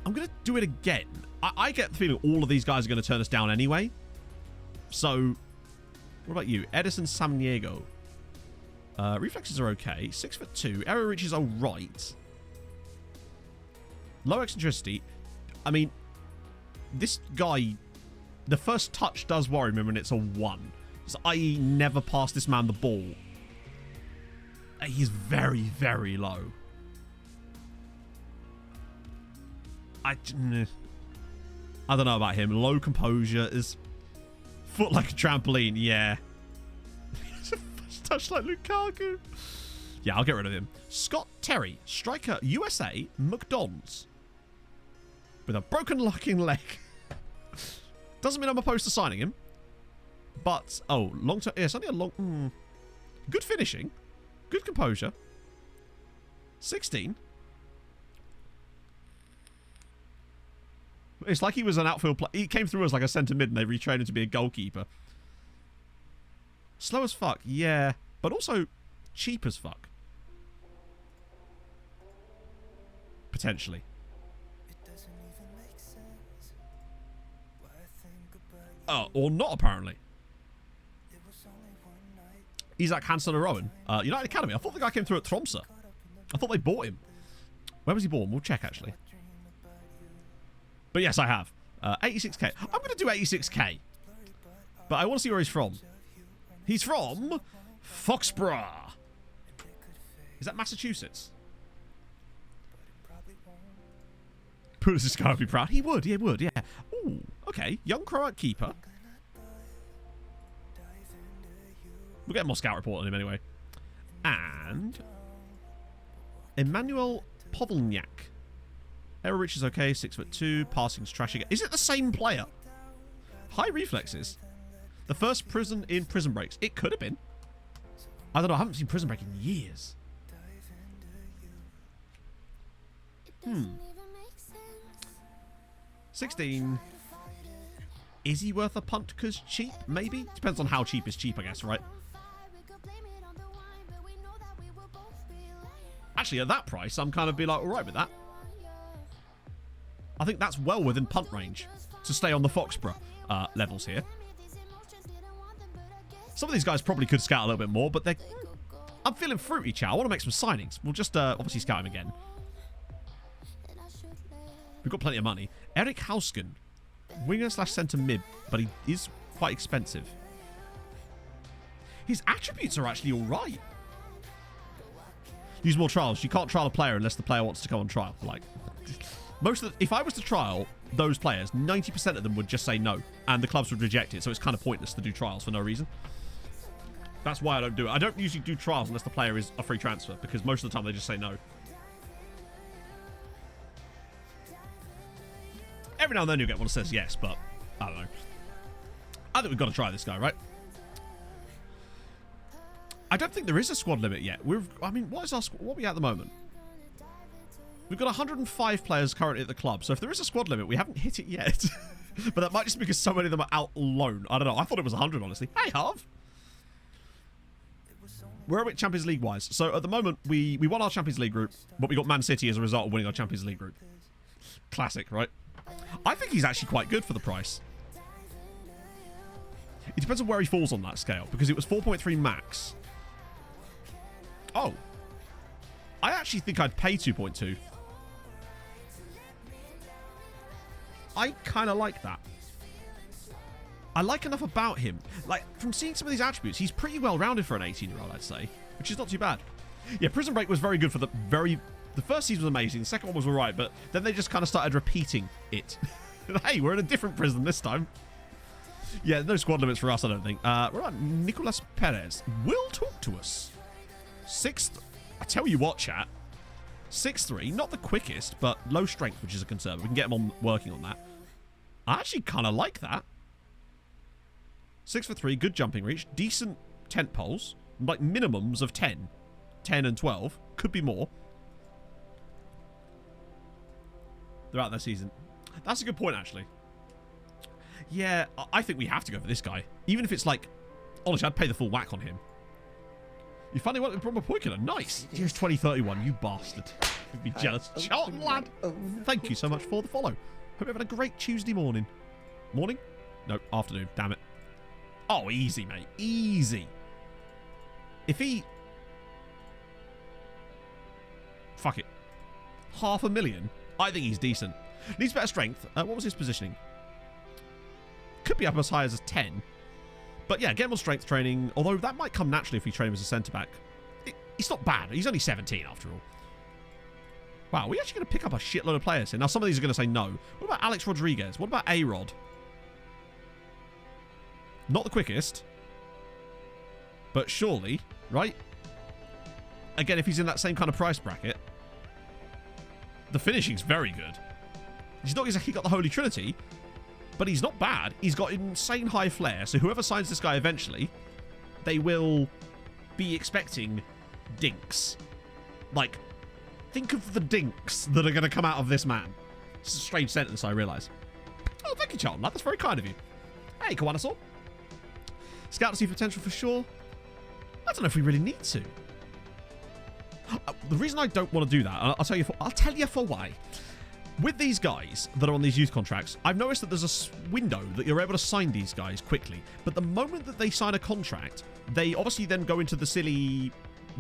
I'm going to do it again. I get the feeling all of these guys are going to turn us down anyway. So, what about you? Edison Samaniego. Reflexes are okay. 6'2". Error reach is alright. Low eccentricity. I mean, this guy, the first touch does worry me when it's a 1. So, i.e. never pass this man the ball. He's very, very low. I don't know about him. Low composure is foot like a trampoline. Yeah. First touch like Lukaku. Yeah, I'll get rid of him. Scott Terry, striker, USA, McDonald's. With a broken locking leg. Doesn't mean I'm opposed to signing him. But, oh, long term. Yeah, it's only a long... Good finishing. Good composure. 16. It's like he was an outfield player. He came through as like a centre mid and they retrained him to be a goalkeeper. Slow as fuck, yeah. But also cheap as fuck. Potentially. Oh, or not apparently. Isaac Hansen or Rowan. United Academy. I thought the guy came through at Tromsø. I thought they bought him. Where was he born? We'll check actually. But yes, I have. 86k. I'm going to do 86k. But I want to see where he's from. He's from Foxborough. Is that Massachusetts? Pulis guy would be proud. He would, yeah. Ooh, okay. Young Croat keeper. We'll get more scout report on him anyway. And Emmanuel Povelniak. Aero reach is okay, 6'2", passing's trash again. Is it the same player? High reflexes. The first prison in Prison Breaks. It could have been. I don't know, I haven't seen Prison Break in years. 16. Is he worth a punt because cheap? Maybe? Depends on how cheap is cheap, I guess, right? Actually, at that price, I'm kind of be like, alright with that. I think that's well within punt range to stay on the Foxborough levels here. Some of these guys probably could scout a little bit more, but they're... I'm feeling fruity, Chow. I want to make some signings. We'll just obviously scout him again. We've got plenty of money. Eric Hausken. Winger / centre mid, but he is quite expensive. His attributes are actually alright. Use more trials. You can't trial a player unless the player wants to go on trial. Like... Most of the, if I was to trial those players, 90% of them would just say no, and the clubs would reject it, so it's kind of pointless to do trials for no reason. That's why I don't do it. I don't usually do trials unless the player is a free transfer, because most of the time they just say no. Every now and then you get one that says yes, but I don't know. I think we've got to try this guy, right? I don't think there is a squad limit yet. I mean, what are we at the moment? We've got 105 players currently at the club, so if there is a squad limit, we haven't hit it yet. But that might just be because so many of them are out loan. I don't know. I thought it was 100, honestly. Hey, Harv! Where are we Champions League-wise? So at the moment, we won our Champions League group, but we got Man City as a result of winning our Champions League group. Classic, right? I think he's actually quite good for the price. It depends on where he falls on that scale, because it was 4.3 max. Oh. I actually think I'd pay 2.2. I kind of like that. I like enough about him. Like, from seeing some of these attributes, he's pretty well-rounded for an 18-year-old, I'd say. Which is not too bad. Yeah, Prison Break was very good for the first season was amazing. The second one was alright, but then they just kind of started repeating it. Hey, we're in a different prison this time. Yeah, no squad limits for us, I don't think. We're on Nicolas Perez. Will talk to us. 6th. I tell you what, chat. 6'3", not the quickest, but low strength, which is a concern. We can get him on working on that. I actually kind of like that. 6'3", good jumping reach, decent tent poles, like minimums of 10. 10 and 12. Could be more. Throughout their season. That's a good point, actually. Yeah, I think we have to go for this guy. Even if it's like... Honestly, I'd pay the full whack on him. You finally went with Bromma Poikina. Nice. Here's 2031, you bastard. You'd be jealous. Charlton lad. Thank you so much for the follow. Hope you're having a great Tuesday morning. Morning? No, afternoon. Damn it. Oh, easy, mate. Easy. If he... Fuck it. 500,000? I think he's decent. Needs better strength. What was his positioning? Could be up as high as a 10. But yeah, get him on strength training. Although that might come naturally if we train him as a centre-back. He's not bad. He's only 17 after all. Wow, we're actually going to pick up a shitload of players here. Now, some of these are going to say no. What about Alex Rodriguez? What about A-Rod? Not the quickest. But surely, right? Again, if he's in that same kind of price bracket. The finishing's very good. He's not exactly got the Holy Trinity. But he's not bad. He's got insane high flair. So whoever signs this guy eventually, they will be expecting dinks. Like, think of the dinks that are going to come out of this man. It's a strange sentence, I realise. Oh, thank you, Charlton. That's very kind of you. Hey, Kawanasaur. Scout to see potential for sure. I don't know if we really need to. The reason I don't want to do that, I'll tell you for why. With these guys that are on these youth contracts, I've noticed that there's a window that you're able to sign these guys quickly. But the moment that they sign a contract, they obviously then go into the silly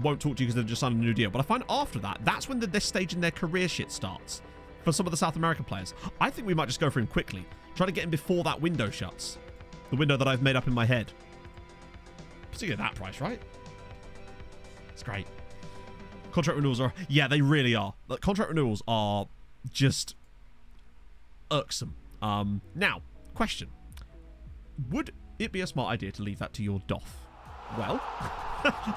won't talk to you because they've just signed a new deal. But I find after that, that's when this stage in their career shit starts. For some of the South American players. I think we might just go for him quickly. Try to get him before that window shuts. The window that I've made up in my head. Particularly at that price, right? It's great. Contract renewals are... Yeah, they really are. Like, contract renewals are... just irksome. Now, question. Would it be a smart idea to leave that to your Doff? Well,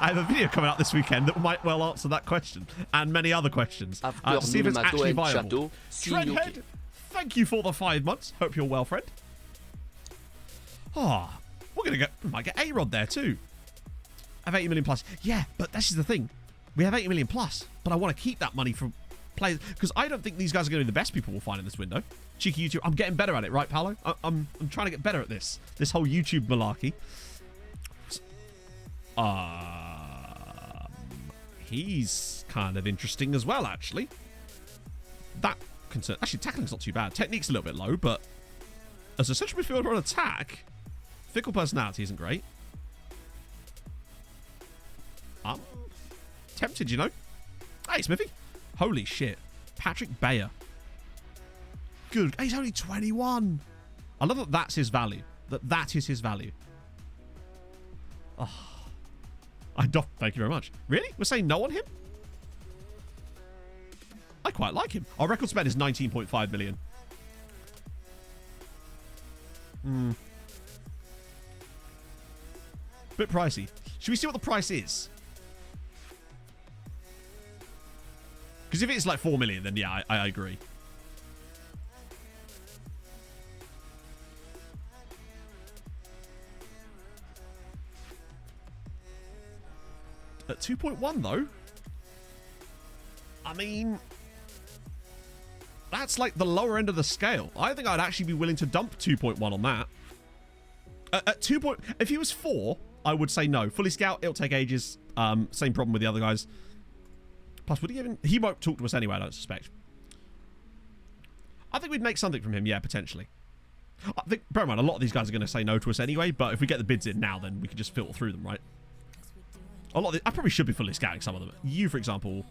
I have a video coming out this weekend that might well answer that question and many other questions to see if it's actually viable. Shredhead, thank you for the 5 months. Hope you're well, friend. Oh, we might get A-Rod there too. I have 80 million plus. Yeah, but this is the thing. We have 80 million plus, but I want to keep that money for players because I don't think these guys are going to be the best people we'll find in this window. Cheeky YouTube. I'm getting better at it, right, Paolo? I'm trying to get better at this whole YouTube malarkey. He's kind of interesting as well, actually. That concern. Actually, tackling's not too bad. Technique's a little bit low, but as a central midfielder on attack, fickle personality isn't great. I'm tempted, you know. Hey, Smithy. Holy shit. Patrick Bayer. Good. He's only 21. I love that that's his value. That is his value. Oh. Thank you very much. Really? We're saying no on him? I quite like him. Our record spend is 19.5 million. Bit pricey. Should we see what the price is? Because if it's like 4 million, then yeah, I agree. At 2.1 though, I mean, that's like the lower end of the scale. I think I'd actually be willing to dump 2.1 on that. At 2. If he was 4, I would say no. Fully scout, it'll take ages. Same problem with the other guys. Plus, would he even? He won't talk to us anyway, I don't suspect. I think we'd make something from him, yeah, potentially. I think, bear in mind, a lot of these guys are going to say no to us anyway, but if we get the bids in now, then we can just filter through them, right? A lot of I probably should be fully scouting some of them. You, for example,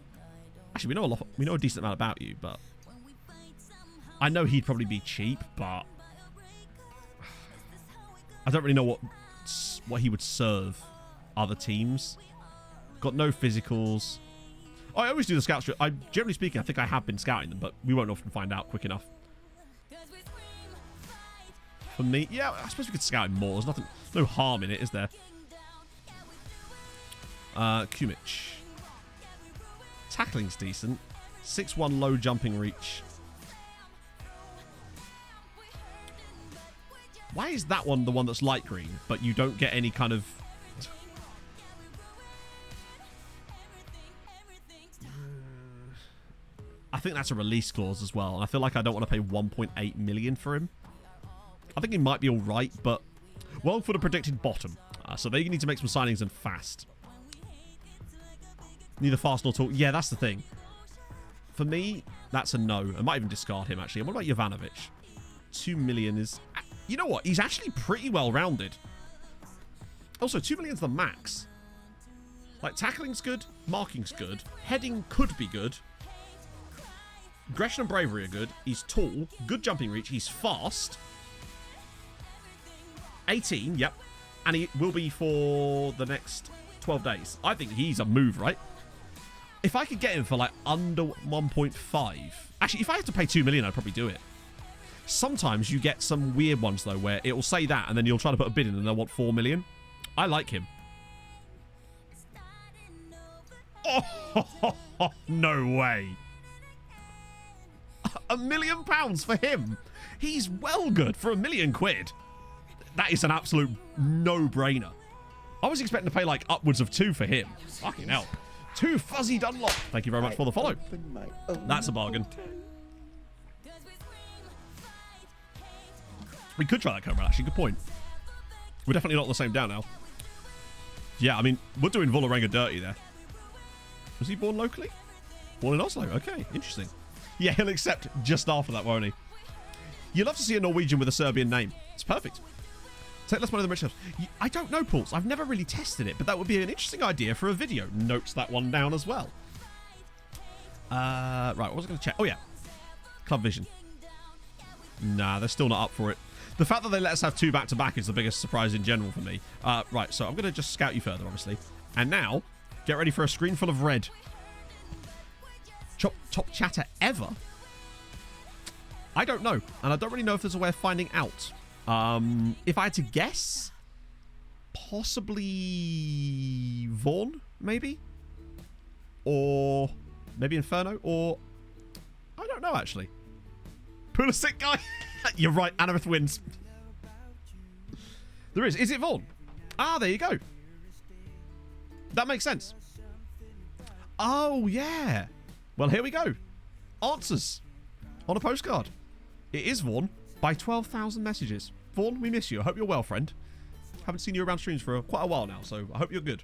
actually, we know a decent amount about you, but I know he'd probably be cheap, but I don't really know what he would serve other teams. Got no physicals. I always do the scout strip. Generally speaking, I think I have been scouting them, but we won't often find out quick enough. For me, yeah, I suppose we could scout him more. There's no harm in it, is there? Kumich. Tackling's decent. 6'1" low jumping reach. Why is that one the one that's light green, but you don't get any kind of... I think that's a release clause as well, and I feel like I don't want to pay 1.8 million for him. I think he might be alright, but... Well, for the predicted bottom. So they need to make some signings and fast. Neither fast nor tall. Yeah, that's the thing. For me, that's a no. I might even discard him, actually. And what about Jovanovic? 2 million is... You know what? He's actually pretty well-rounded. Also, 2 million's the max. Like, tackling's good. Marking's good. Heading could be good. Aggression and bravery are good. He's tall. Good jumping reach. He's fast. 18, yep. And he will be for the next 12 days. I think he's a move, right? If I could get him for like under 1.5. Actually, if I had to pay 2 million, I'd probably do it. Sometimes you get some weird ones, though, where it will say that, and then you'll try to put a bid in, and they'll want 4 million. I like him. Oh, no way. £1 million for him. He's well good for £1 million. That is an absolute no-brainer. I was expecting to pay like upwards of 2 for him. Fucking hell. 2 fuzzy Dunlop. Thank you very much for the follow. That's a bargain. We could try that camera, actually. Good point. We're definitely not the same down now. Yeah, I mean, we're doing Vålerenga dirty there. Was he born locally? Born in Oslo. Okay, interesting. Yeah, he'll accept just after that, won't he? You'd love to see a Norwegian with a Serbian name. It's perfect. Take less money than rich helps. I don't know, Pauls. I've never really tested it, but that would be an interesting idea for a video. Notes that one down as well. Right, what was I going to check? Oh, yeah. Club Vision. Nah, they're still not up for it. The fact that they let us have 2 back-to-back is the biggest surprise in general for me. Right, so I'm going to just scout you further, obviously. And now, get ready for a screen full of red. Top chatter ever? I don't know. And I don't really know if there's a way of finding out. If I had to guess, possibly Vaughn, maybe? Or maybe Inferno? Or I don't know, actually. Pulisic guy. You're right, Annabeth wins. There is. Is it Vaughn? Ah, there you go. That makes sense. Oh, yeah. Well, here we go. Answers on a postcard. It is Vaughn by 12,000 messages. Vaughn, we miss you. I hope you're well, friend. Haven't seen you around streams for quite a while now, so I hope you're good.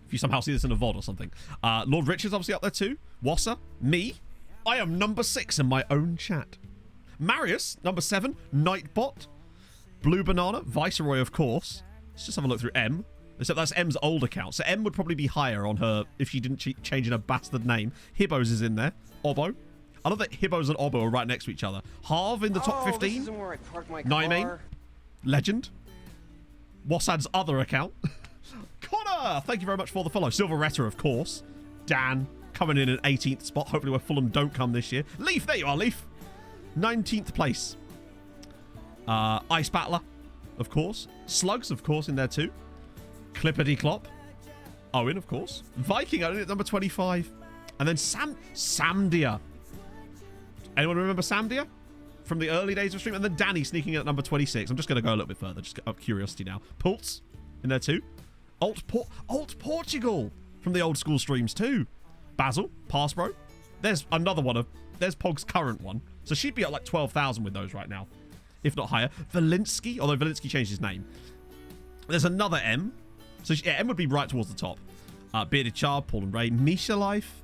If you somehow see this in a VOD or something. Lord Richard's obviously up there too. Wassa, me. I am number 6 in my own chat. Marius, number 7. Nightbot. Blue Banana. Viceroy, of course. Let's just have a look through M. Except that's M's old account. So M would probably be higher on her if she didn't change in her bastard name. Hibbos is in there. Obo. I love that Hibbos and Obo are right next to each other. Harv in the top 15. This isn't where I parked my Nymane. car. Legend. Wassad's other account. Connor, thank you very much for the follow. Silveretta, of course. Dan, coming in at 18th spot. Hopefully where Fulham don't come this year. Leaf, there you are, Leaf. 19th place. Ice Battler, of course. Slugs, of course, in there too. Clippity Clop. Owen, of course. Viking, at number 25. And then Samdia. Anyone remember Samdia? From the early days of stream? And then Danny sneaking in at number 26. I'm just going to go a little bit further, just out of curiosity now. Pultz in there too. Alt Portugal from the old school streams too. Basil, Pass Bro. There's another one there's Pog's current one. So she'd be at like 12,000 with those right now, if not higher. Valinsky, although Valinsky changed his name. There's another M. So yeah, M would be right towards the top. Bearded Chard, Paul and Ray, Misha Life,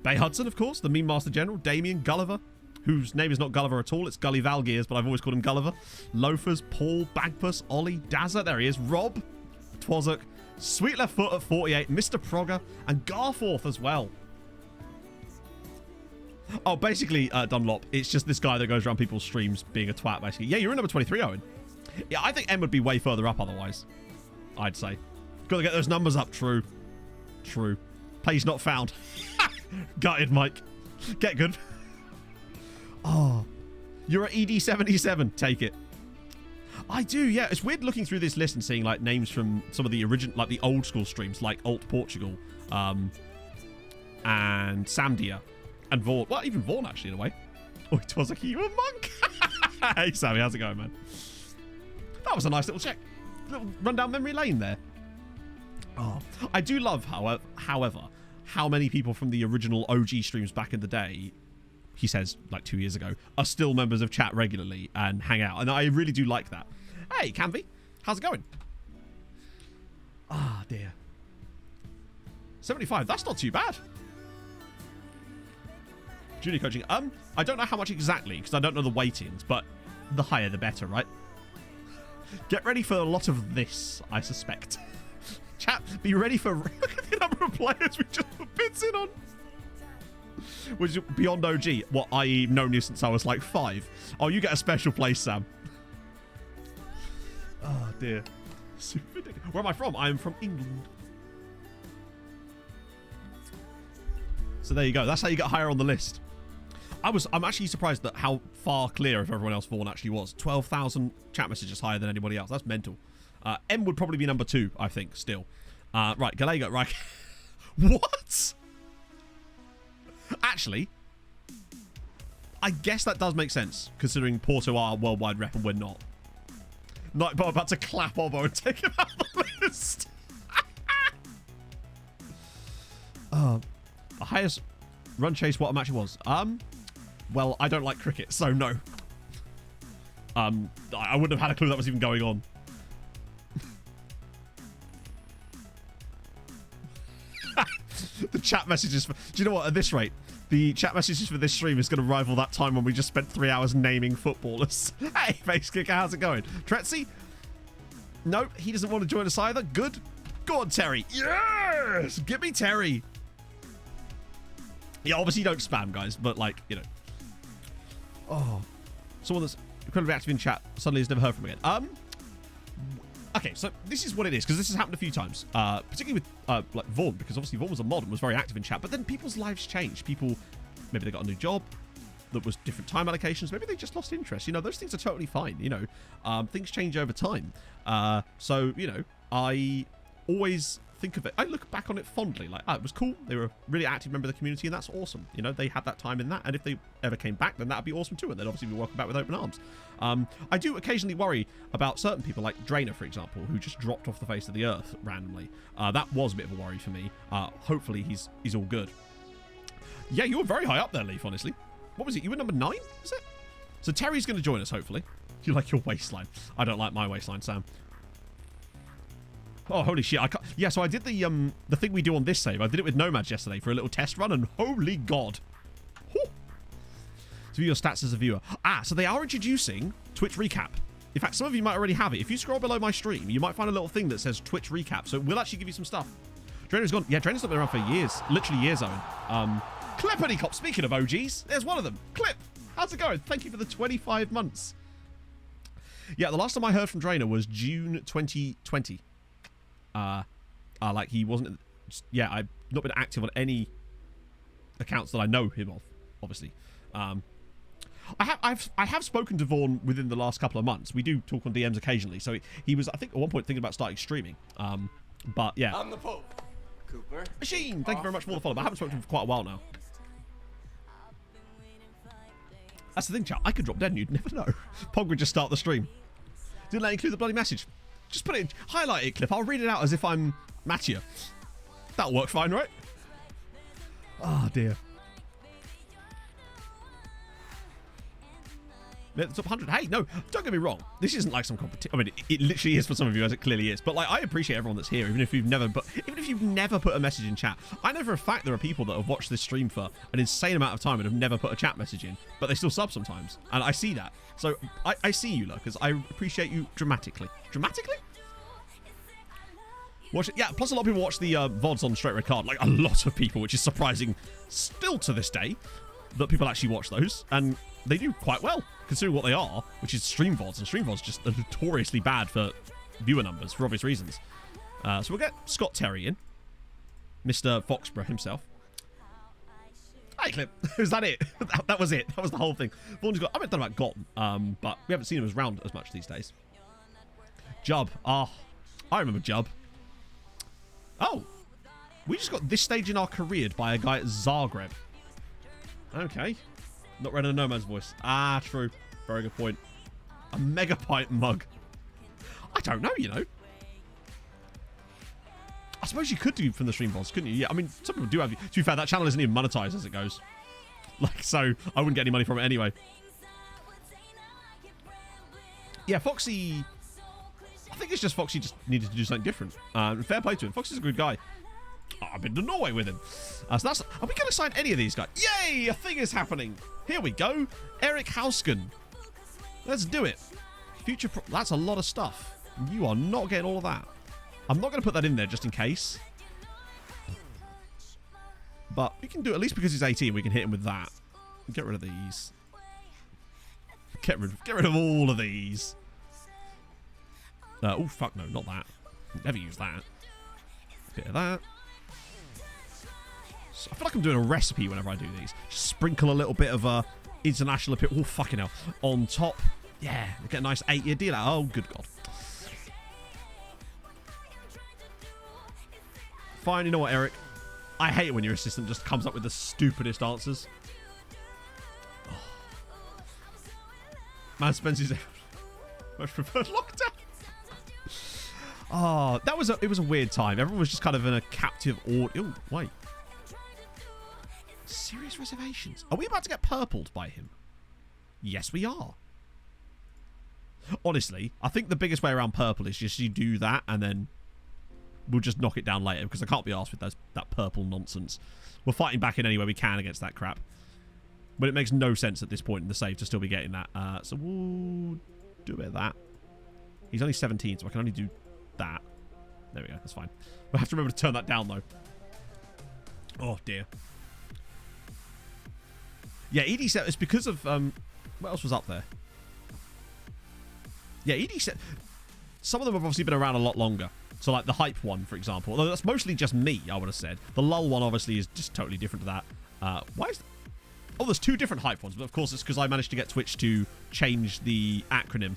Bay Hudson, of course, the Meme Master General, Damien, Gulliver, whose name is not Gulliver at all, it's Gully Valgears, but I've always called him Gulliver. Loafers, Paul, Bagpuss, Ollie, Dazza, there he is, Rob, Twazuk, Sweet Left Foot at 48, Mr. Progger, and Garforth as well. Oh, basically, Dunlop, it's just this guy that goes around people's streams being a twat, basically. Yeah, you're in number 23, Owen. Yeah, I think M would be way further up otherwise, I'd say. Got to get those numbers up, true. True. Page not found. Gutted, Mike. Get good. Oh, you're at ED77. Take it. I do, yeah. It's weird looking through this list and seeing like names from some of the original, like the old school streams, like Alt Portugal, and Samdia, and Vaughn. Well, even Vaughn actually in a way. Oh, it was like you a monk. Hey, Sammy, how's it going, man? That was a nice little check. Little run down memory lane there. Oh, I do love, however, how many people from the original OG streams back in the day, he says like 2 years ago, are still members of chat regularly and hang out. And I really do like that. Hey, Canvy, how's it going? Ah, dear. 75, that's not too bad. Junior coaching. I don't know how much exactly, because I don't know the weightings, but the higher the better, right? Get ready for a lot of this, I suspect. Chat, be ready for... Look at the number of players we just put bits in on. Which is beyond OG. What, i.e. known you since I was like 5. Oh, you get a special place, Sam. Oh, dear. Super ridiculous. Where am I from? I am from England. So there you go. That's how you get higher on the list. I'm actually surprised at how far clear of everyone else Vaughn actually was. 12,000 chat messages higher than anybody else. That's mental. M would probably be number 2, I think, still. Right, Gallego, right. What? Actually, I guess that does make sense, considering Porto are worldwide rep and we're not. Not but about to clap Obo and take him out of the list. The highest run chase what actually was. Well, I don't like cricket, so no. I wouldn't have had a clue that was even going on. The chat messages for... Do you know what? At this rate, the chat messages for this stream is going to rival that time when we just spent 3 hours naming footballers. Hey, Face Kicker, how's it going? Tretzy? No, he doesn't want to join us either. Good. Go on, Terry. Yes! Give me Terry. Yeah, obviously don't spam, guys, but like, you know. Oh. Someone that's incredibly active in chat suddenly has never heard from again. Okay, so this is what it is, because this has happened a few times, particularly with like Vaughn, because obviously Vaughn was a mod and was very active in chat, but then people's lives change. People, maybe they got a new job, that was different time allocations. Maybe they just lost interest. You know, those things are totally fine. You know, things change over time. So, you know, I always think of it. I look back on it fondly. Like, oh, it was cool. They were a really active member of the community, and that's awesome. You know, they had that time in that. And if they ever came back, then that'd be awesome too. And they'd obviously be welcome back with open arms. I do occasionally worry about certain people, like Drainer, for example, who just dropped off the face of the earth randomly. That was a bit of a worry for me. Hopefully he's all good. Yeah, you were very high up there, Leaf, honestly. What was it? You were number 9, is it? So Terry's going to join us, hopefully. You like your waistline. I don't like my waistline, Sam. Oh, holy shit. I can't... Yeah, so I did the thing we do on this save. I did it with Nomads yesterday for a little test run, and holy God. Whew. So view your stats as a viewer. So they are introducing Twitch Recap. In fact, some of you might already have it. If you scroll below my stream, you might find a little thing that says Twitch Recap. So we'll actually give you some stuff. Drainer's gone. Yeah, Drainer's not been around for years. Literally years, Owen. Clippity Cop. Speaking of OGs, there's one of them. Clip. How's it going? Thank you for the 25 months. Yeah, the last time I heard from Drainer was June 2020. Like he wasn't. Yeah, I've not been active on any accounts that I know him of. Obviously, I have spoken to Vaughn within the last couple of months. We do talk on DMs occasionally. So he was, I think, at one point thinking about starting streaming. But yeah. I'm the Pope. Cooper. Machine, thank you very much for all the follow. But I haven't spoken to him for quite a while now. That's the thing, chat. I could drop dead and you'd never know. Pog would just start the stream. Didn't let include the bloody message. Just put it, highlight it, Clip. I'll read it out as if I'm Mattia. That'll work fine, right? Oh, dear. The top 100. Hey, no, don't get me wrong. This isn't like some competition. I mean, it literally is for some of you, as it clearly is. But like, I appreciate everyone that's here, even if you've never put a message in chat. I know for a fact there are people that have watched this stream for an insane amount of time and have never put a chat message in, but they still sub sometimes, and I see that. So I see you, lurkers. I appreciate you dramatically. Dramatically? Watch it. Yeah. Plus, a lot of people watch the VODs on Straight Red Card. Like a lot of people, which is surprising, still to this day, that people actually watch those, and they do quite well considering what they are, which is stream VODs, and stream VODs just are notoriously bad for viewer numbers for obvious reasons. So we'll get Scott Terry in, Mr. Foxborough himself. Hey, Clip. Was that it? that was it. That was the whole thing. Vaughn's got. I meant that about Gotten, but we haven't seen him around as much these days. Jub. I remember Jub. Oh, we just got this stage in our career by a guy at Zagreb. Okay. Not read a Nomad's voice. True. Very good point. A megabyte mug. I don't know, you know. I suppose you could do from the stream VODs, couldn't you? Yeah, I mean, some people do have. To be fair, that channel isn't even monetized as it goes. Like, so I wouldn't get any money from it anyway. Yeah, Foxy. I think it's just Foxy just needed to do something different. Fair play to him. Foxy's a good guy. I've been to Norway with him. So that's. Are we going to sign any of these guys? Yay! A thing is happening. Here we go. Eric Hausken. Let's do it. That's a lot of stuff. You are not getting all of that. I'm not going to put that in there just in case. But we can do it at least because he's 18. We can hit him with that. Get rid of these. Get rid of all of these. Oh, fuck no. Not that. Never use that. Bit of that. I feel like I'm doing a recipe whenever I do these. Just sprinkle a little bit of international appeal. Oh, fucking hell. On top. Yeah. Get a nice 8-year deal out. Oh, good God. Fine. You know what, Eric? I hate it when your assistant just comes up with the stupidest answers. Oh. Man spends his most preferred lockdown. Oh, it was a weird time. Everyone was just kind of in a captive audience. Oh, wait. Serious reservations. Are we about to get purpled by him? Yes, we are. Honestly, I think the biggest way around purple is just you do that and then we'll just knock it down later because I can't be arsed with that purple nonsense. We're fighting back in any way we can against that crap. But it makes no sense at this point in the save to still be getting that. So we'll do a bit of that. He's only 17, so I can only do that. There we go. That's fine. We'll have to remember to turn that down, though. Oh, dear. Yeah, ED7. It's because of... what else was up there? Yeah, ED7... Some of them have obviously been around a lot longer. So, like, the hype one, for example. Although that's mostly just me, I would have said. The lull one, obviously, is just totally different to that. Why is... Oh, there's 2 different hype ones, but of course it's because I managed to get Twitch to change the acronym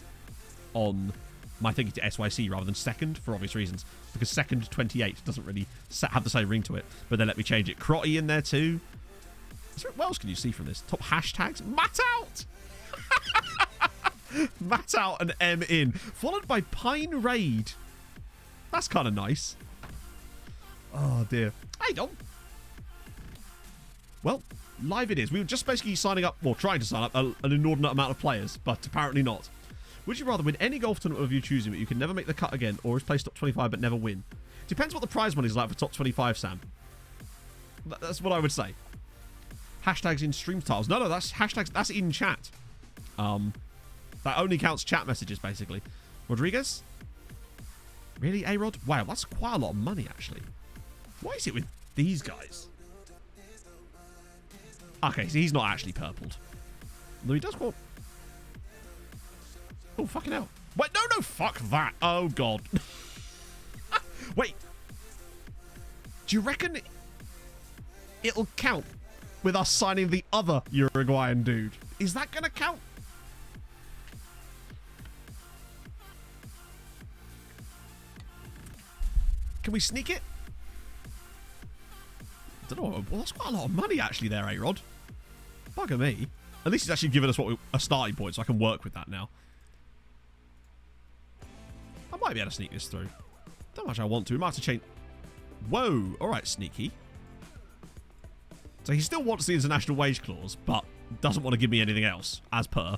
on my thinking to SYC rather than second for obvious reasons. Because second 28 doesn't really have the same ring to it, but they let me change it. Crotty in there too. What else can you see from this? Top hashtags? Matt out! Matt out and M in. Followed by Pine Raid. That's kind of nice. Oh dear. Hey, Dom. Well, live it is. We were just basically signing up, well, trying to sign up an inordinate amount of players, but apparently not. Would you rather win any golf tournament of you choosing, but you can never make the cut again, or is placed top 25 but never win? Depends what the prize money is like for top 25, Sam. That's what I would say. Hashtags in stream titles. No, that's hashtags. That's in chat. That only counts chat messages, basically. Rodriguez? Really, A-Rod? Wow, that's quite a lot of money, actually. Why is it with these guys? Okay, so he's not actually purpled. Though he does want... Oh, fucking hell. Wait, no, fuck that. Oh, God. Wait. Do you reckon it'll count with us signing the other Uruguayan dude? Is that going to count? Can we sneak it? I don't know. Well, that's quite a lot of money, actually, there, A-Rod. Bugger me. At least it's actually given us a starting point, so I can work with that now. I might be able to sneak this through. Don't much I want to. We might have to change... Whoa. All right, sneaky. So he still wants the international wage clause, but doesn't want to give me anything else, as per.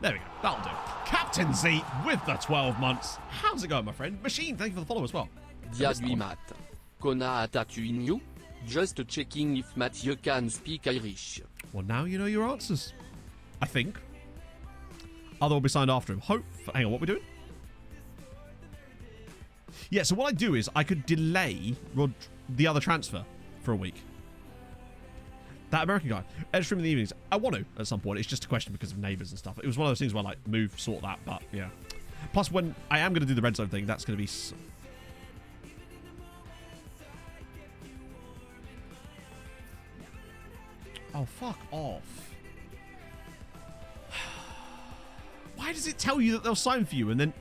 There we go. That'll do. Captain Z with the 12 months. How's it going, my friend? Machine, thank you for the follow as well. Diadui Matt. Kona atatu in you? Just checking if Mathieu can speak Irish. Well, now you know your answers. I think. Other will be signed after him. Hope. Hang on, what are we doing? Yeah, so what I do is I could delay the other transfer for a week. That American guy. Edge stream in the evenings. I want to at some point. It's just a question because of neighbours and stuff. It was one of those things where I like move, sort that, but yeah. Plus, when I am going to do the red zone thing, that's going to be... Oh, fuck off. Why does it tell you that they'll sign for you and then...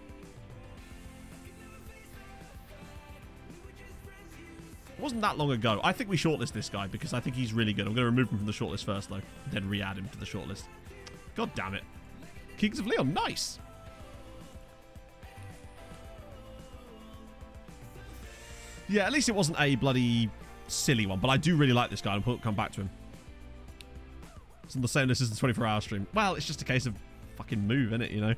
It wasn't that long ago. I think we shortlist this guy because I think he's really good. I'm going to remove him from the shortlist first, though. Then re-add him to the shortlist. God damn it. Kings of Leon. Nice. Yeah, at least it wasn't a bloody silly one. But I do really like this guy. I'll come back to him. It's on the same list as the 24-hour stream. Well, it's just a case of fucking move, innit, you know?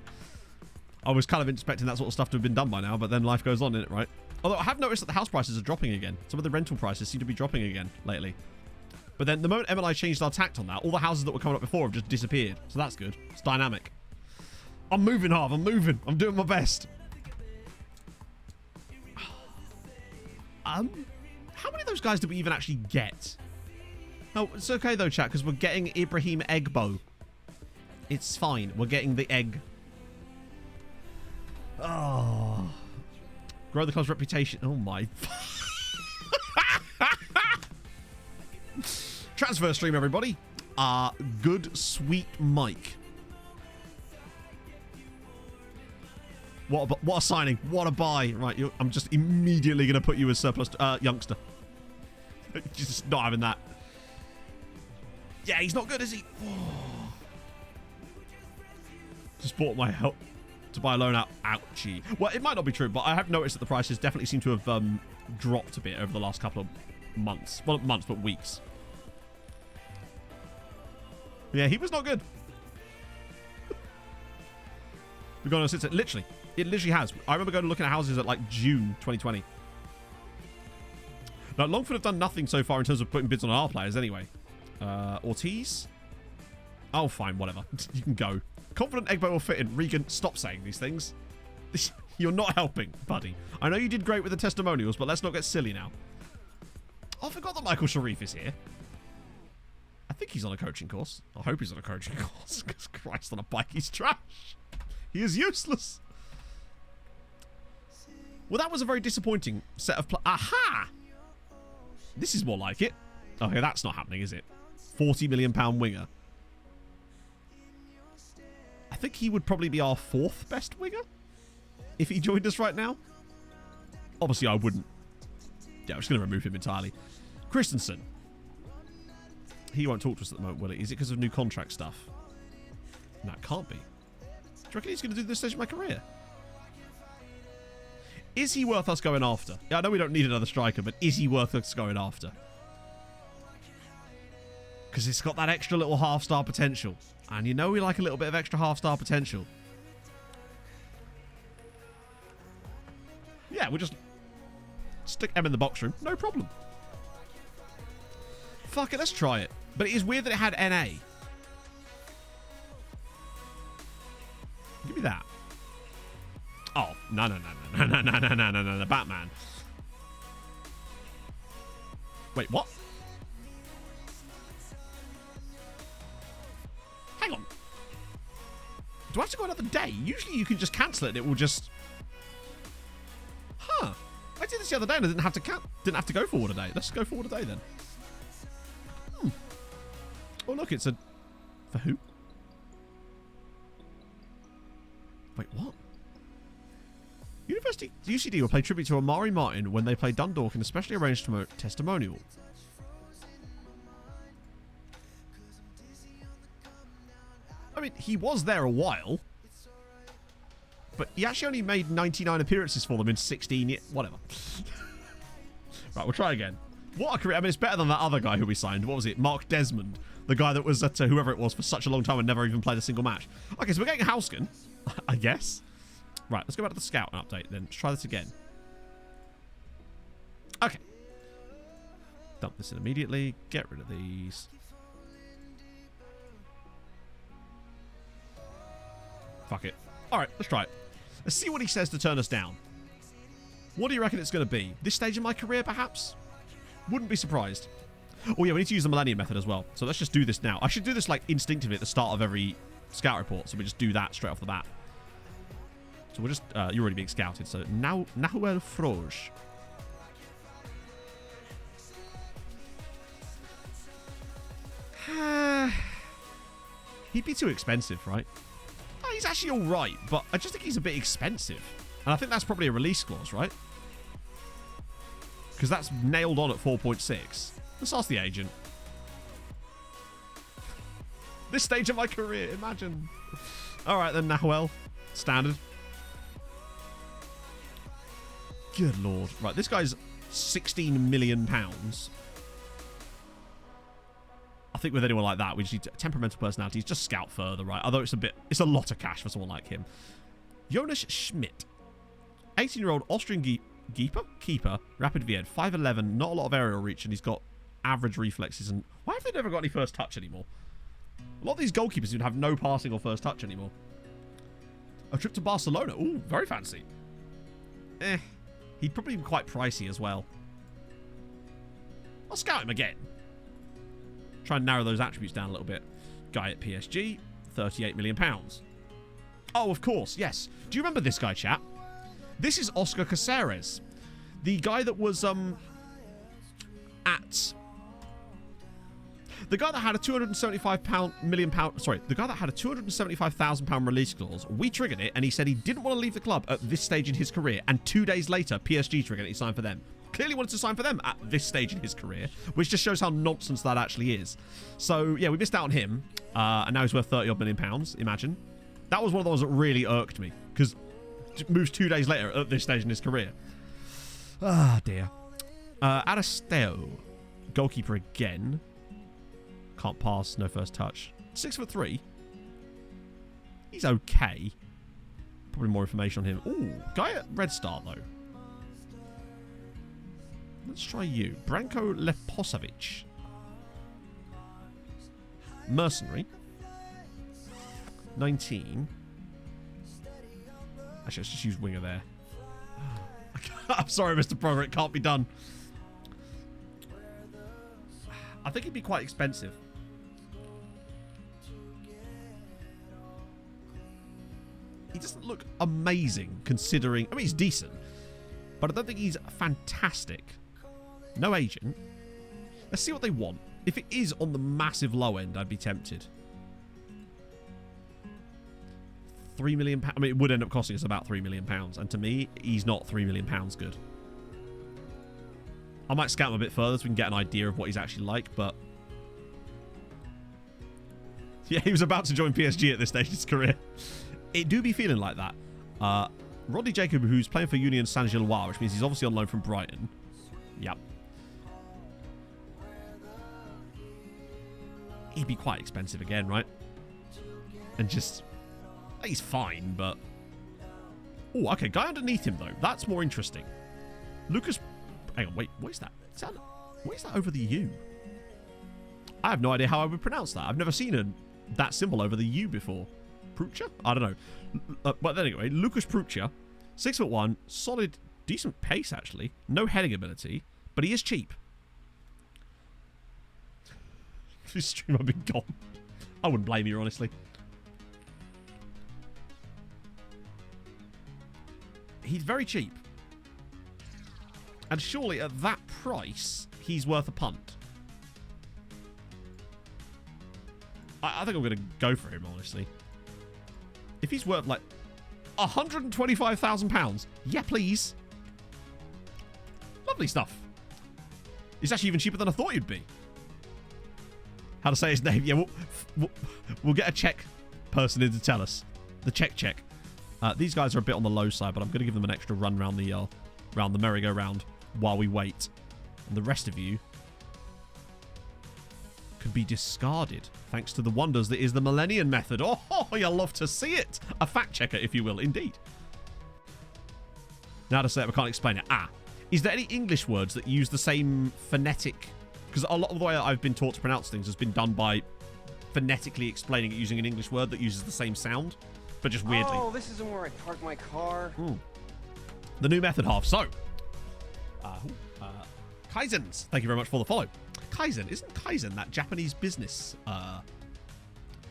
I was kind of expecting that sort of stuff to have been done by now, but then life goes on, innit, right? Although I have noticed that the house prices are dropping again. Some of the rental prices seem to be dropping again lately. But then the moment Em and I changed our tact on that, all the houses that were coming up before have just disappeared. So that's good. It's dynamic. I'm moving, Harv. I'm moving. I'm doing my best. How many of those guys did we even actually get? No, it's okay though, chat, because we're getting Ibrahim Egbo. It's fine. We're getting the egg. Oh. Grow the club's reputation. Oh my. Transfer stream, everybody. Good sweet Mike. What a signing. What a buy. Right, I'm just immediately going to put you as surplus youngster. Just not having that. Yeah, he's not good, is he? Oh. Just bought my help to buy a loan out. Ouchie. Well, it might not be true, but I have noticed that the prices definitely seem to have dropped a bit over the last couple of months. Well, not months, but weeks. Yeah, he was not good. We've gone since it literally has. I remember going and looking at houses at like June 2020. Now, Longford have done nothing so far in terms of putting bids on our players anyway. Ortiz? Oh, fine, whatever. You can go. Confident Egbo will fit in. Regan, stop saying these things. You're not helping, buddy. I know you did great with the testimonials, but let's not get silly now. Oh, I forgot that Michael Sharif is here. I think he's on a coaching course. I hope he's on a coaching course. Because Christ, on a bike, he's trash. He is useless. Well, that was a very disappointing set of Aha! This is more like it. Okay, that's not happening, is it? £40 million winger. I think he would probably be our 4th best winger if he joined us right now. Obviously, I wouldn't. Yeah, I'm just going to remove him entirely. Christensen. He won't talk to us at the moment, will he? Is it because of new contract stuff? No, it can't be. Do you reckon he's going to do this stage of my career? Is he worth us going after? Yeah, I know we don't need another striker, but is he worth us going after? Because it's got that extra little half-star potential. And you know we like a little bit of extra half-star potential. Yeah, we'll just stick M in the box room. No problem. Fuck it, let's try it. But it is weird that it had NA. Give me that. Oh, no, Batman. Wait, what? Hang on. Do I have to go another day? Usually you can just cancel it and it will just... Huh. I did this the other day and I didn't have to go forward a day. Let's go forward a day then. Oh, look, it's a... For who? Wait, what? University UCD will play tribute to Amari Martin when they play Dundalk in a specially arranged testimonial. I mean, he was there a while. But he actually only made 99 appearances for them in 16 years. Whatever. Right, we'll try again. What a career. I mean, it's better than that other guy who we signed. What was it? Mark Desmond. The guy that was at whoever it was for such a long time and never even played a single match. Okay, so we're getting Hausken, I guess. Right, let's go back to the scout update then. Let's try this again. Okay. Dump this in immediately. Get rid of these. Fuck it. Alright, let's try it. Let's see what he says to turn us down. What do you reckon it's going to be? This stage of my career, perhaps? Wouldn't be surprised. Oh yeah, we need to use the Millennium Method as well. So let's just do this now. I should do this like instinctively at the start of every scout report. So we just do that straight off the bat. So we're just... you're already being scouted. So now Nahuel Froge. He'd be too expensive, right? Oh, he's actually alright, but I just think he's a bit expensive. And I think that's probably a release clause, right? Because that's nailed on at 4.6. Let's ask the agent. This stage of my career, imagine. Alright then, Nahuel. Standard. Good lord. Right, this guy's £16 million. I think with anyone like that, we just need temperamental personalities. Just scout further, right? Although it's a lot of cash for someone like him. Jonas Schmidt. 18-year-old Austrian keeper, rapid Vied, 5'11", not a lot of aerial reach, and he's got average reflexes. And why have they never got any first touch anymore? A lot of these goalkeepers would have no passing or first touch anymore. A trip to Barcelona. Ooh, very fancy. He'd probably be quite pricey as well. I'll scout him again. Try and narrow those attributes down a little bit. Guy at PSG, £38 million. Oh, of course, yes. Do you remember this guy, chat? This is Oscar Caceres. The guy that was, the guy that had a £275,000 release clause. We triggered it, and he said he didn't want to leave the club at this stage in his career. And 2 days later, PSG triggered it. He signed for them. Clearly wanted to sign for them at this stage in his career, which just shows how nonsense that actually is. So yeah, we missed out on him, and now he's worth £30 odd million. Imagine. That was one of the ones that really irked me because it moves 2 days later at this stage in his career. Ah, dear. Aristeo, goalkeeper again. Can't pass, no first touch. 6'3". He's okay. Probably more information on him. Ooh, guy at Red Star though. Let's try you. Branko Leposavic. Mercenary. 19. Actually, let's just use winger there. I'm sorry, Mr. Progress. It can't be done. I think it'd be quite expensive. He doesn't look amazing considering... I mean, he's decent. But I don't think he's fantastic. No agent. Let's see what they want. If it is on the massive low end, I'd be tempted. £3 million. I mean, it would end up costing us about £3 million. And to me, he's not £3 million good. I might scout him a bit further so we can get an idea of what he's actually like, but... Yeah, he was about to join PSG at this stage of his career. It do be feeling like that. Rodney Jacob, who's playing for Union Saint-Gilloise, which means he's obviously on loan from Brighton. Yep. He'd be quite expensive again, right? And just... He's fine, but... Oh, okay. Guy underneath him, though. That's more interesting. Lucas... Hang on, wait. What is that? What is that over the U? I have no idea how I would pronounce that. I've never seen that symbol over the U before. Prucha? I don't know. But anyway, Lucas Prucha. 6'1", solid, decent pace, actually. No heading ability, but he is cheap. This stream I've been gone. I wouldn't blame you, honestly. He's very cheap. And surely at that price, he's worth a punt. I think I'm going to go for him, honestly. If he's worth, like, £125,000, yeah, please. Lovely stuff. He's actually even cheaper than I thought he'd be. How to say his name? Yeah, we'll get a Czech person in to tell us. The Czech. These guys are a bit on the low side, but I'm going to give them an extra run round the merry-go-round while we wait. And the rest of you could be discarded thanks to the wonders that is the Millennium method. Oh, you'll love to see it. A fact checker, if you will, indeed. Now to say it, I can't explain it. Is there any English words that use the same phonetic? Because a lot of the way I've been taught to pronounce things has been done by phonetically explaining it using an English word that uses the same sound, but just weirdly. Oh, this isn't where I park my car. The new method half. So, Kaizens, thank you very much for the follow. Kaizen, isn't Kaizen that Japanese business,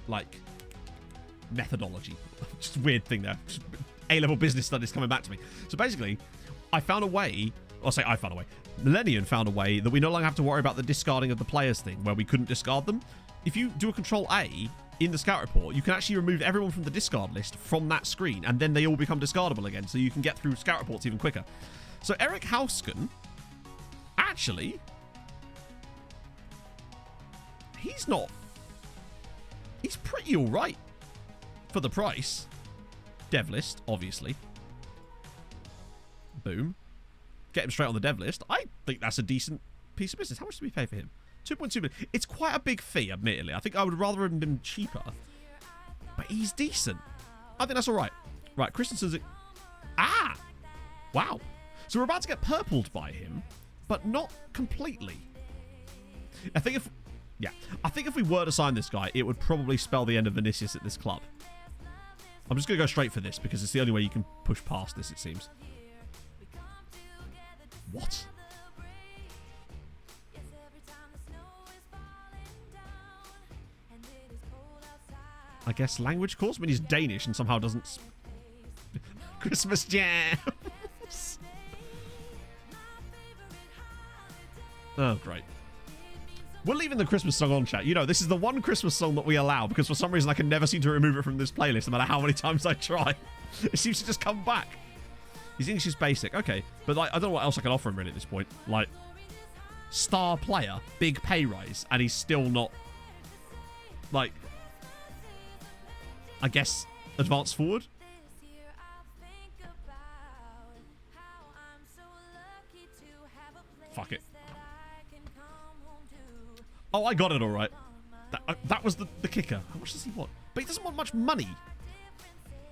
like, methodology? Just a weird thing there. Just A-level business studies coming back to me. So basically, I found a way, Millennium found a way that we no longer have to worry about the discarding of the players thing, where we couldn't discard them. If you do a Control-A in the scout report, you can actually remove everyone from the discard list from that screen, and then they all become discardable again, so you can get through scout reports even quicker. So Eric Hausken, actually... He's pretty alright for the price. Dev list, obviously. Boom. Get him straight on the dev list. I think that's a decent piece of business. How much did we pay for him? 2.2 million. It's quite a big fee, admittedly. I think I would rather have been cheaper. But he's decent. I think that's alright. Right, Christensen's... Wow. So we're about to get purpled by him, but not completely. I think if we were to sign this guy, it would probably spell the end of Vinicius at this club. I'm just going to go straight for this because it's the only way you can push past this, it seems. What? I guess language course? I mean, he's Danish and somehow doesn't... Christmas jams! Oh, great. We're leaving the Christmas song on, chat. You know, this is the one Christmas song that we allow because for some reason I can never seem to remove it from this playlist no matter how many times I try. It seems to just come back. His English is basic. Okay. But like, I don't know what else I can offer him really at this point. Like, star player, big pay rise, and he's still not, like, I guess, advanced forward? Fuck it. Oh, I got it all right. That was the kicker. How much does he want? But he doesn't want much money.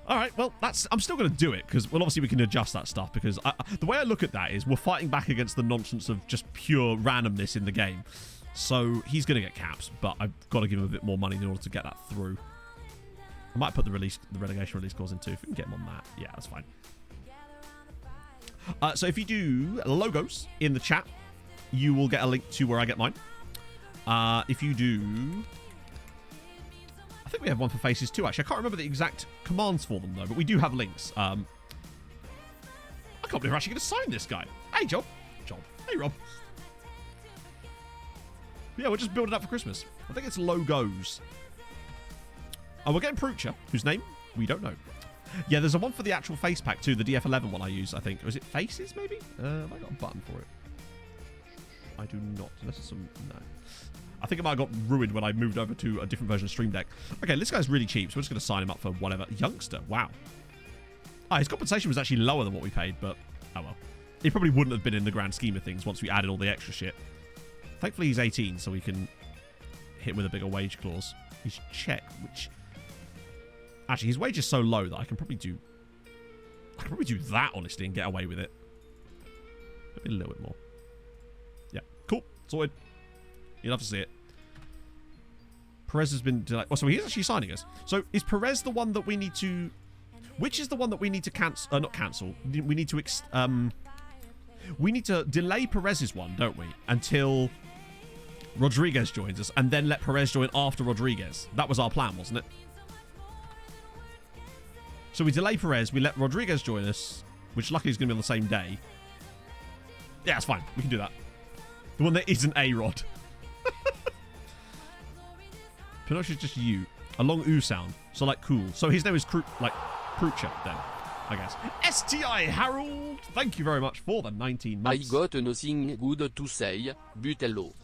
All right, well, I'm still going to do it because, well, obviously we can adjust that stuff because the way I look at that is we're fighting back against the nonsense of just pure randomness in the game. So he's going to get caps, but I've got to give him a bit more money in order to get that through. I might put the relegation release clause in too if we can get him on that. Yeah, that's fine. So if you do logos in the chat, you will get a link to where I get mine. If you do... I think we have one for faces too, actually. I can't remember the exact commands for them, though, but we do have links. I can't believe we're actually going to sign this guy. Hey, Job. Hey, Rob. Yeah, we're just building up for Christmas. I think it's logos. Oh, we're getting Prucha, whose name we don't know. Yeah, there's a one for the actual face pack too, the DF11 one I use, I think. Was it faces, maybe? Have I got a button for it? I do not. Unless it's some... No. I think it might have got ruined when I moved over to a different version of Stream Deck. Okay, this guy's really cheap, so we're just going to sign him up for whatever. Youngster, wow. His compensation was actually lower than what we paid, but oh well. He probably wouldn't have been in the grand scheme of things once we added all the extra shit. Thankfully, he's 18, so we can hit with a bigger wage clause. He's Czech, which... Actually, his wage is so low that I can probably do that, honestly, and get away with it. Maybe a little bit more. Yeah, cool. Sorted. You'll have to see it. Perez has been delayed. Oh, so he's actually signing us. So is Perez the one that we need to... Which is the one that we need to cancel? Not cancel. We need to... we need to delay Perez's one, don't we? Until Rodriguez joins us, and then let Perez join after Rodriguez. That was our plan, wasn't it? So we delay Perez, we let Rodriguez join us, which luckily is going to be on the same day. Yeah, it's fine. We can do that. The one that isn't A-Rod. Pinocchio's just you. A long oo sound. So like cool. So his name is Prucha then, I guess. STI Harold, thank you very much for the 19 months. I got nothing good to say, but hello.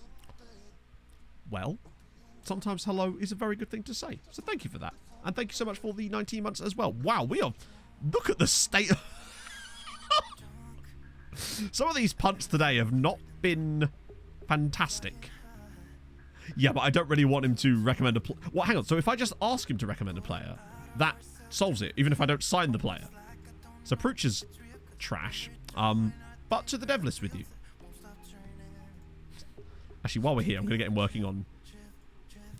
Well, sometimes hello is a very good thing to say. So thank you for that. And thank you so much for the 19 months as well. Wow, we are... Look at the state of... Some of these punts today have not been fantastic. Yeah, but I don't really want him to recommend a... Well, hang on. So if I just ask him to recommend a player, that solves it, even if I don't sign the player. So Pruch is trash. But to the dev list with you. Actually, while we're here, I'm going to get him working on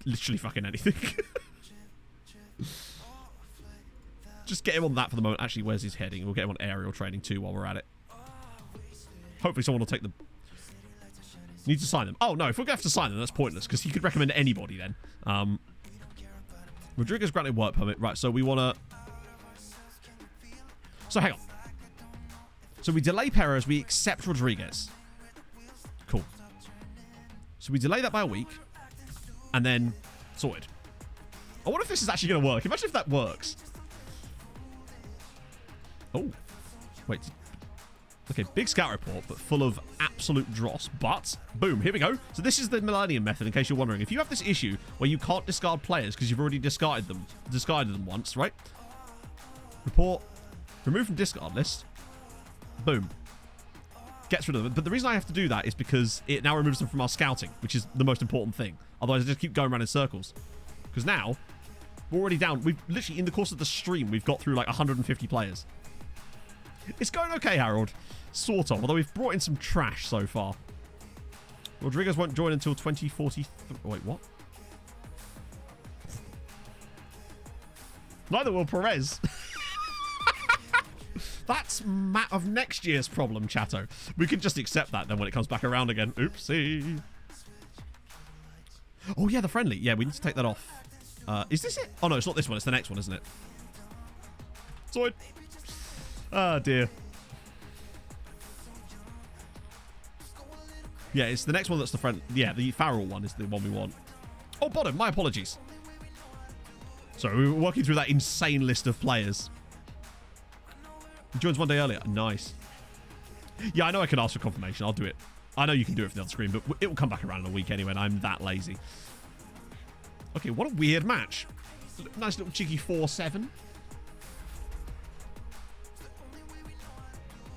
literally fucking anything. Just get him on that for the moment. Actually, where's his heading? We'll get him on aerial training too while we're at it. Hopefully someone will take the... Need to sign them. Oh, no. If we're going to have to sign them, that's pointless, because he could recommend anybody then. Rodriguez granted work permit. Right, so we want to... So, hang on. So we delay Perez. We accept Rodriguez. Cool. So we delay that by a week. And then sorted. I wonder if this is actually going to work. Imagine if that works. Oh. Wait. Okay, big scout report, but full of absolute dross. But, boom, here we go. So this is the Millennium method, in case you're wondering. If you have this issue where you can't discard players because you've already discarded them once, right? Report. Remove from discard list. Boom. Gets rid of them. But the reason I have to do that is because it now removes them from our scouting, which is the most important thing. Otherwise, I just keep going around in circles. Because now, we're already down. We've literally, in the course of the stream, we've got through like 150 players. It's going okay, Harold. Sort of. Although we've brought in some trash so far. Rodriguez won't join until 2043. Wait, what? Neither will Perez. That's of next year's problem, Chatto. We can just accept that then when it comes back around again. Oopsie. Oh, yeah, the friendly. Yeah, we need to take that off. Is this it? Oh, no, it's not this one. It's the next one, isn't it? Zoid. Oh, dear. Yeah, it's the next one that's the friend. Yeah, the Farrell one is the one we want. Oh, bottom. My apologies. Sorry, we were working through that insane list of players. He joins one day earlier. Nice. Yeah, I know I can ask for confirmation. I'll do it. I know you can do it from the other screen, but it will come back around in a week anyway, and I'm that lazy. Okay, what a weird match. Nice little cheeky 4-7.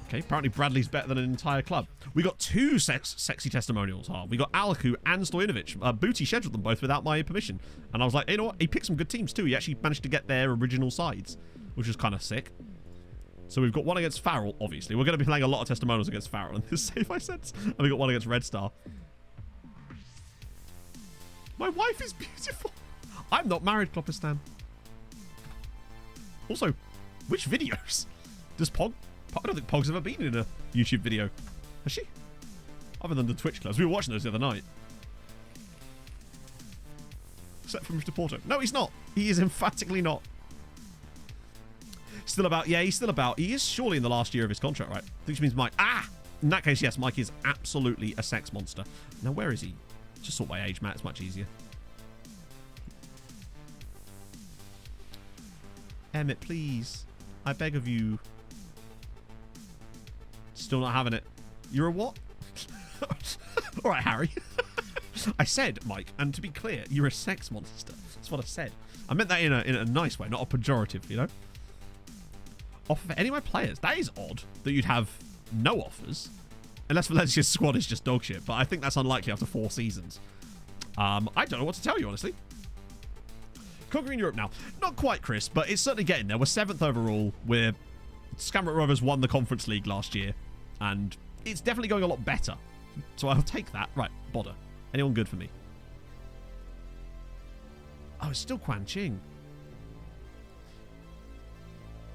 Okay, apparently Bradley's better than an entire club. We got two sexy testimonials, huh? We got Alaku and Stojanovic. Booty scheduled them both without my permission. And I was like, hey, you know what? He picked some good teams too. He actually managed to get their original sides, which was kind of sick. So we've got one against Farrell, obviously. We're going to be playing a lot of testimonials against Farrell in this Save My Sense. And we got one against Red Star. My wife is beautiful. I'm not married, Klopperstan. Also, which videos? Does Pog... I don't think Pog's ever been in a YouTube video. Has she? Other than the Twitch clubs. We were watching those the other night. Except for Mr. Porto. No, he's not. He is emphatically not. Still about... Yeah, he's still about... He is surely in the last year of his contract, right? Which means Mike... Ah! In that case, yes, Mike is absolutely a sex monster. Now, where is he? Just sort by age, Matt. It's much easier. Emmett, please. I beg of you. Still not having it. You're a what? All right, Harry. I said, Mike, and to be clear, you're a sex monster. That's what I said. I meant that in a nice way, not a pejorative, you know? Offer for any of my players. That is odd that you'd have no offers. Unless Valencia's squad is just dog shit. But I think that's unlikely after 4 seasons. I don't know what to tell you, honestly. Conquering Europe now. Not quite, Chris, but it's certainly getting there. We're 7th overall. Scamrock Rovers won the Conference League last year. And it's definitely going a lot better. So I'll take that. Right, Bodder. Anyone good for me? Oh, it's still Quan Ching.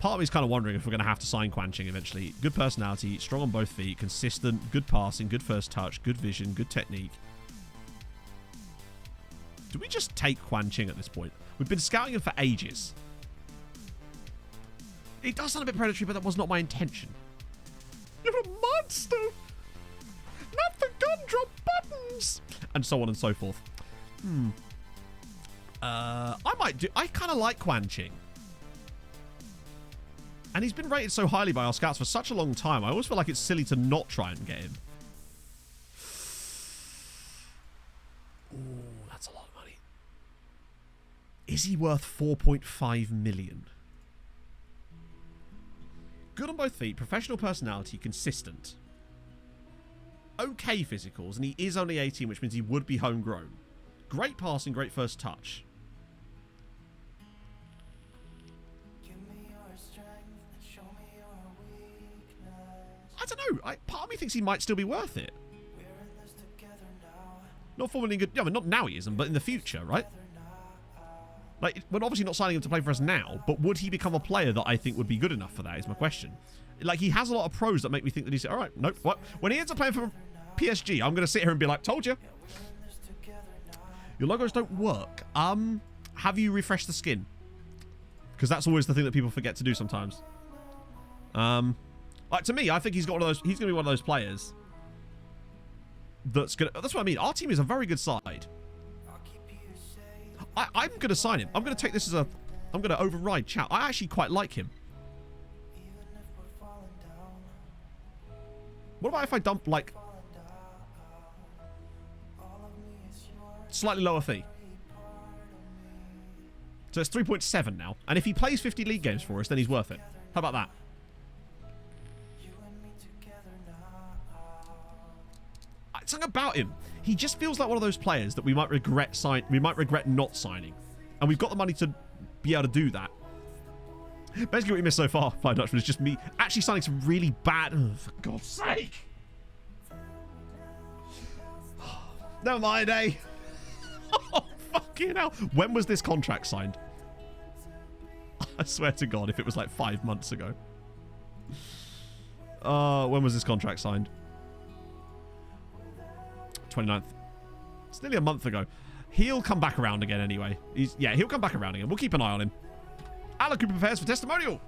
Part of me is kind of wondering if we're going to have to sign Quan Ching eventually. Good personality, strong on both feet, consistent, good passing, good first touch, good vision, good technique. Do we just take Quan Ching at this point? We've been scouting him for ages. It does sound a bit predatory, but that was not my intention. You're a monster! Not the gun drop buttons! And so on and so forth. I kind of like Quan Ching. And he's been rated so highly by our scouts for such a long time. I always feel like it's silly to not try and get him. Ooh, that's a lot of money. Is he worth 4.5 million? Good on both feet, professional personality, consistent. Okay physicals, and he is only 18, which means he would be homegrown. Great passing, great first touch. I don't know. Part of me thinks he might still be worth it. Not formally good. Yeah, I mean, not now he isn't, but in the future, right? Like, we're obviously not signing him to play for us now, but would he become a player that I think would be good enough for that is my question. Like, he has a lot of pros that make me think that he's... All right, nope. What? When he ends up playing for PSG, I'm going to sit here and be like, told you. Your logos don't work. Have you refreshed the skin? Because that's always the thing that people forget to do sometimes. Like, to me, I think he's got one of those... He's going to be one of those players that's going to... That's what I mean. Our team is a very good side. I'm going to sign him. I'm going to take this as a... I'm going to override chat. I actually quite like him. What about if I dump, like... Slightly lower fee? So it's 3.7 now. And if he plays 50 league games for us, then he's worth it. How about that? Something about him. He just feels like one of those players that we might regret not signing. And we've got the money to be able to do that. Basically what we missed so far, Fly Dutchman, is just me actually signing some really bad... Oh, for God's sake! Never mind, eh? Oh, fucking hell. When was this contract signed? I swear to God, if it was like 5 months ago. When was this contract signed? 29th. It's nearly a month ago. He'll come back around again anyway. He'll come back around again. We'll keep an eye on him. Alan Cooper prepares for testimonial.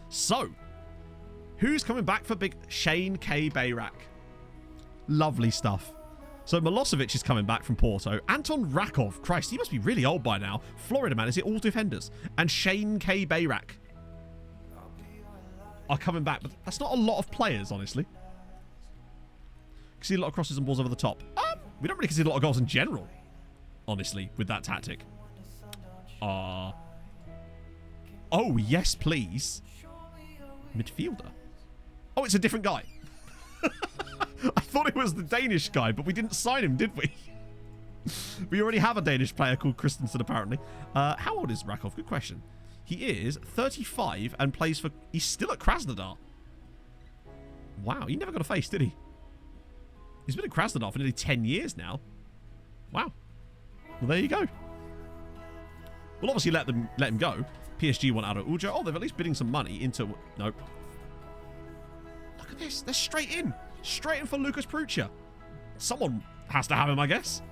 So, who's coming back for big Shane K. Bayrak? Lovely stuff. So, Milosevic is coming back from Porto. Anton Rakov. Christ, he must be really old by now. Florida man, is it all defenders? And Shane K. Bayrak are coming back. But that's not a lot of players, honestly. See a lot of crosses and balls over the top. We don't really concede a lot of goals in general, honestly, with that tactic. Oh, yes, please. Midfielder. Oh, it's a different guy. I thought it was the Danish guy, but we didn't sign him, did we? We already have a Danish player called Christensen, apparently. How old is Rakov? Good question. He is 35 and plays for... He's still at Krasnodar. Wow, he never got a face, did he? He's been at Krasnodar for nearly 10 years now. Wow. Well, there you go. We'll obviously let him go. PSG want out of Ujo. Oh, they're at least bidding some money into... Nope. Look at this. They're straight in. Straight in for Lucas Prucha. Someone has to have him, I guess.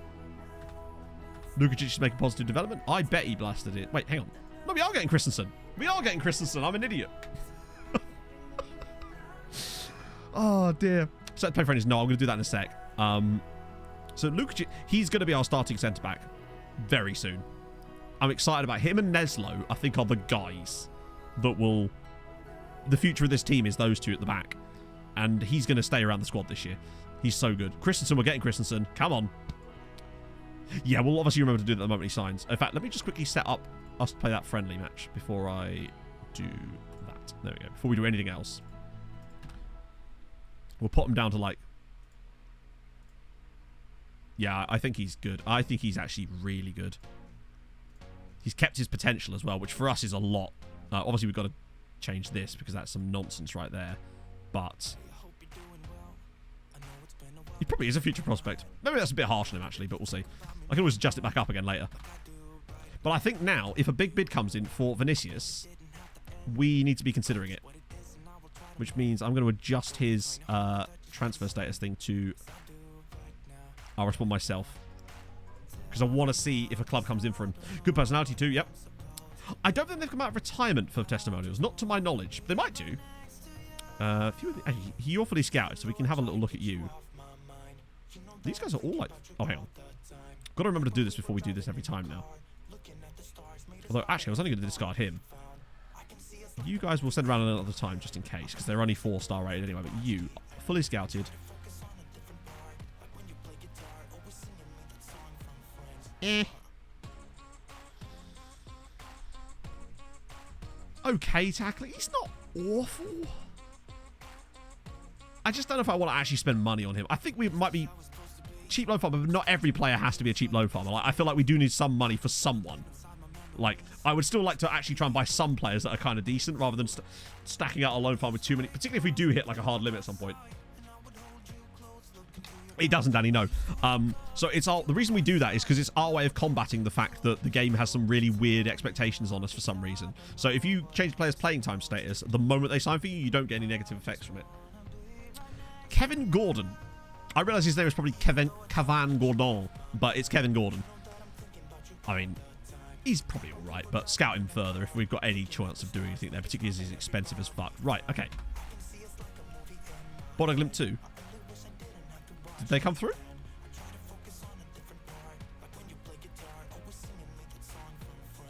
Lukacic is making positive development. I bet he blasted it. Wait, hang on. No, we are getting Christensen. We are getting Christensen. I'm an idiot. Oh, dear. So, play friends. No, I'm going to do that in a sec. So Lukic, he's going to be our starting centre-back very soon. I'm excited about him and Neslo, I think, are the guys that will... The future of this team is those two at the back. And he's going to stay around the squad this year. He's so good. Christensen, we're getting Christensen. Come on. Yeah, we'll obviously remember to do that the moment he signs. In fact, let me just quickly set up us to play that friendly match before I do that. There we go. Before we do anything else. We'll put him down to like... Yeah, I think he's good. I think he's actually really good. He's kept his potential as well, which for us is a lot. Obviously, we've got to change this because that's some nonsense right there. But he probably is a future prospect. Maybe that's a bit harsh on him, actually, but we'll see. I can always adjust it back up again later. But I think now, if a big bid comes in for Vinicius, we need to be considering it. Which means I'm going to adjust his transfer status thing to... I'll respond myself. Because I want to see if a club comes in for him. Good personality too, yep. I don't think they've come out of retirement for testimonials. Not to my knowledge. They might do. He awfully scouted, so we can have a little look at you. These guys are all like... Oh, hang on. Got to remember to do this before we do this every time now. Although, actually, I was only going to discard him. You guys will send around another time, just in case, because they're only 4-star rated anyway. But you, fully scouted. Okay, tackling. He's not awful. I just don't know if I want to actually spend money on him. I think we might be cheap loan farmer, but not every player has to be a cheap loan farmer. Like, I feel like we do need some money for someone. Like, I would still like to actually try and buy some players that are kind of decent rather than stacking out a loan farm with too many, particularly if we do hit like a hard limit at some point. It doesn't, Danny, no. So it's the reason we do that is because it's our way of combating the fact that the game has some really weird expectations on us for some reason. So if you change players' playing time status, the moment they sign for you, you don't get any negative effects from it. Kevin Gordon. I realise his name is probably Cavan Gordon, but it's Kevin Gordon. I mean, he's probably all right, but scout him further if we've got any chance of doing anything there, particularly as he's expensive as fuck. Right, okay. Bodø/Glimt 2. Did they come through?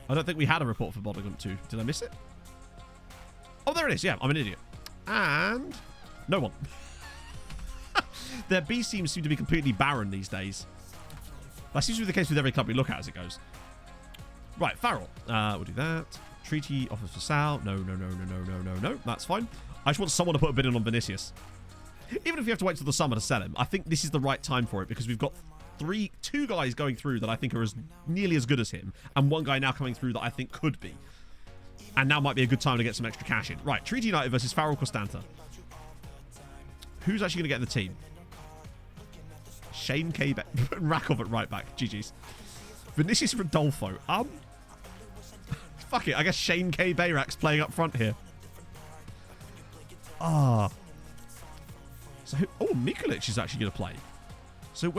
I don't think we had a report for Bodø/Glimt 2. Did I miss it? Oh, there it is. Yeah, I'm an idiot. And no one. Their B teams seem to be completely barren these days. That seems to be the case with every club we look at as it goes. Right, Farrell. We'll do that. Treaty offers for Sal. No. That's fine. I just want someone to put a bid in on Vinicius. Even if you have to wait till the summer to sell him, I think this is the right time for it because we've got two guys going through that I think are nearly as good as him, and one guy now coming through that I think could be. And now might be a good time to get some extra cash in. Right, Treaty United versus Farrell Constanta. Who's actually going to get in the team? Shane K. Rakov at right back. GG's. Vinicius Rodolfo. Fuck it. I guess Shane K. Bayrak's playing up front here. So Mikulic is actually going to play. So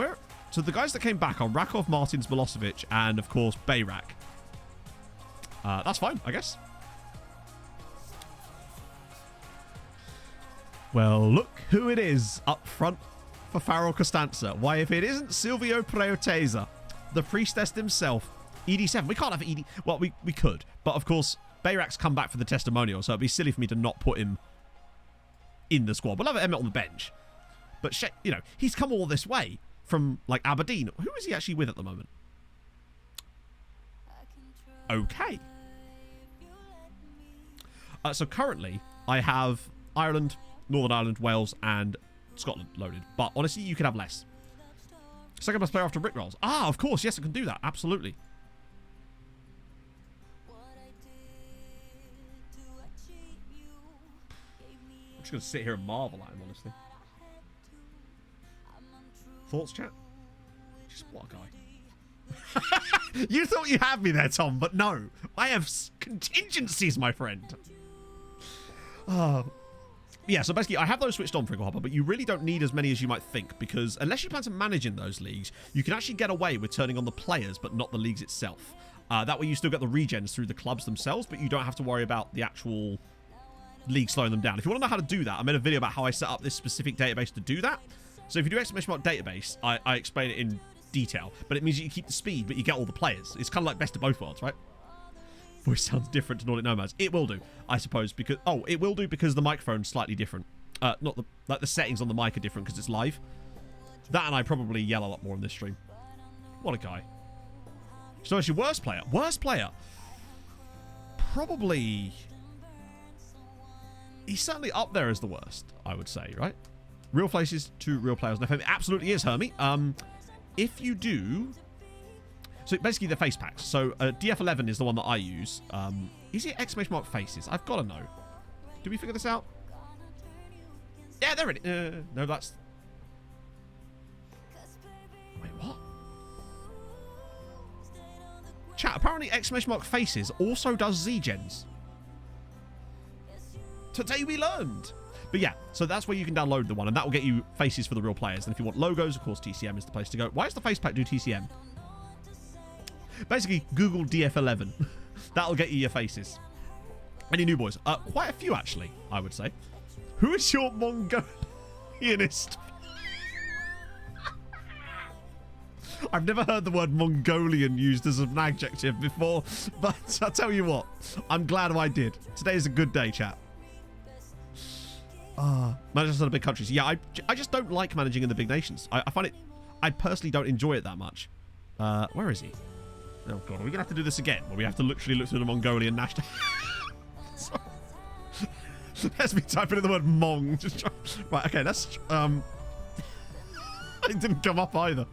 the guys that came back are Rakov, Martins, Milosevic, and of course Bayrak. That's fine, I guess. Well, look who it is up front for Farrell Costanza. Why, if it isn't Silvio Preoteza, the priestess himself, ED7. We can't have ED... Well, we could. But, of course, Bayrak's come back for the testimonial, so it'd be silly for me to not put him in the squad. We'll have Emmett on the bench. But, you know, he's come all this way from, like, Aberdeen. Who is he actually with at the moment? Okay. So, currently, I have Ireland, Northern Ireland, Wales, and Scotland loaded. But, honestly, you could have less. Second best player after Rick Rolls. Ah, of course. Yes, I can do that. Absolutely. I'm just going to sit here and marvel at him, honestly. Thoughts, chat? Just what a guy. You thought you had me there, Tom, but no. I have contingencies, my friend. Yeah, so basically, I have those switched on, Friggle Hopper, but you really don't need as many as you might think, because unless you plan to manage in those leagues, you can actually get away with turning on the players, but not the leagues itself. That way you still get the regens through the clubs themselves, but you don't have to worry about the actual league slowing them down. If you want to know how to do that, I made a video about how I set up this specific database to do that. So if you do exclamation mark database, I explain it in detail, but it means you keep the speed, but you get all the players. It's kind of like best of both worlds, right? Voice sounds different to Nordic Nomads. It will do, I suppose, because it will do because the microphone's slightly different. Not the settings on the mic are different because it's live. That and I probably yell a lot more in this stream. What a guy. So actually, worst player. Worst player. Probably. He's certainly up there as the worst, I would say, right? Real faces to real players. No, it absolutely is, Hermie. If you do. So basically, the face packs. So DF11 is the one that I use. Is it exclamation mark faces? I've got to know. Did we figure this out? Yeah, there it is. No, that's. Wait, what? Chat, apparently exclamation mark faces also does Z-Gens. Today we learned. But yeah, so that's where you can download the one, and that will get you faces for the real players. And if you want logos, of course, TCM is the place to go. Why does the face pack do TCM? Basically, Google DF11. That'll get you your faces. Any new boys? Quite a few, actually, I would say. Who is your Mongolianist? I've never heard the word Mongolian used as an adjective before, but I'll tell you what, I'm glad I did. Today is a good day, chat. Managers in the big countries. Yeah, I just don't like managing in the big nations. I find it, I personally don't enjoy it that much. Where is he? Oh god, are we gonna have to do this again? Where we have to literally look through the Mongolian national. Let's be typing in the word Mong. Just try. Right, okay, that's it didn't come up either.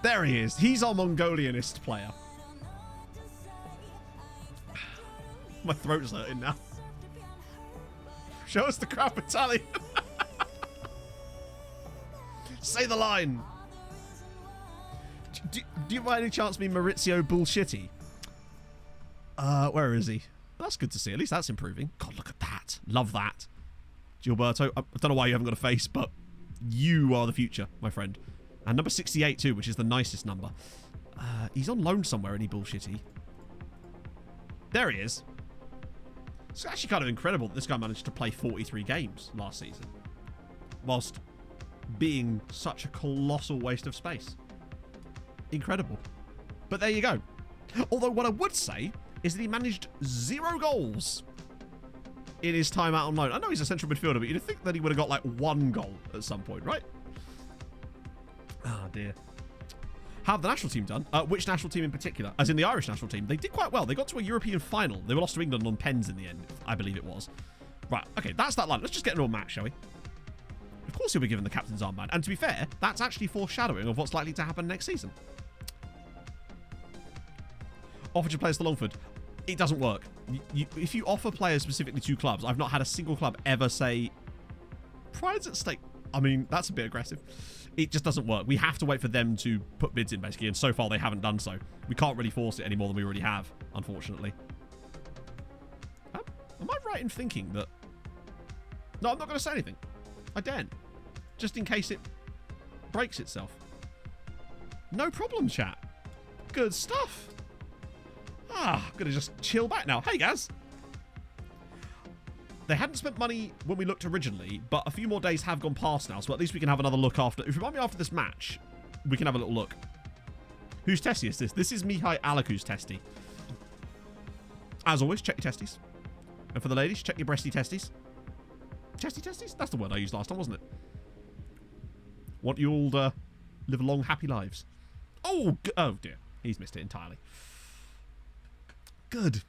There he is. He's our Mongolianist player. My throat's hurting now. Show us the crap Italian. Say the line. Do you by any chance mean Maurizio Bullshitty? Where is he? That's good to see. At least that's improving. God, look at that. Love that. Gilberto, I don't know why you haven't got a face, but you are the future, my friend. And number 68 too, which is the nicest number. He's on loan somewhere, any bullshitty. There he is. It's actually kind of incredible that this guy managed to play 43 games last season, whilst being such a colossal waste of space. Incredible. But there you go. Although what I would say is that he managed 0 goals in his time out on loan. I know he's a central midfielder, but you'd think that he would have got like 1 goal at some point, right? Oh dear. How have the national team done? Which national team in particular? As in the Irish national team. They did quite well. They got to a European final. They were lost to England on pens in the end, I believe it was. Right, okay, that's that line. Let's just get into a match, shall we? Of course he'll be given the captain's armband. And to be fair, that's actually foreshadowing of what's likely to happen next season. Offer to players to Longford. It doesn't work. If you offer players specifically to clubs, I've not had a single club ever say, pride's at stake. I mean, that's a bit aggressive. It just doesn't work. We have to wait for them to put bids in, basically, and so far they haven't done so. We can't really force it any more than we already have, unfortunately. Am I right in thinking that... No, I'm not going to say anything. I daren't. Just in case it breaks itself. No problem, chat. Good stuff. I'm going to just chill back now. Hey, guys. They hadn't spent money when we looked originally, but a few more days have gone past now, so at least we can have another look after. If you remind me after this match, we can have a little look. Whose testy is this? This is Mihai Alaku's testy. As always, check your testes. And for the ladies, check your breasty testes. Chesty testes? That's the word I used last time, wasn't it? Want you all to live long, happy lives. Oh dear. He's missed it entirely. Good.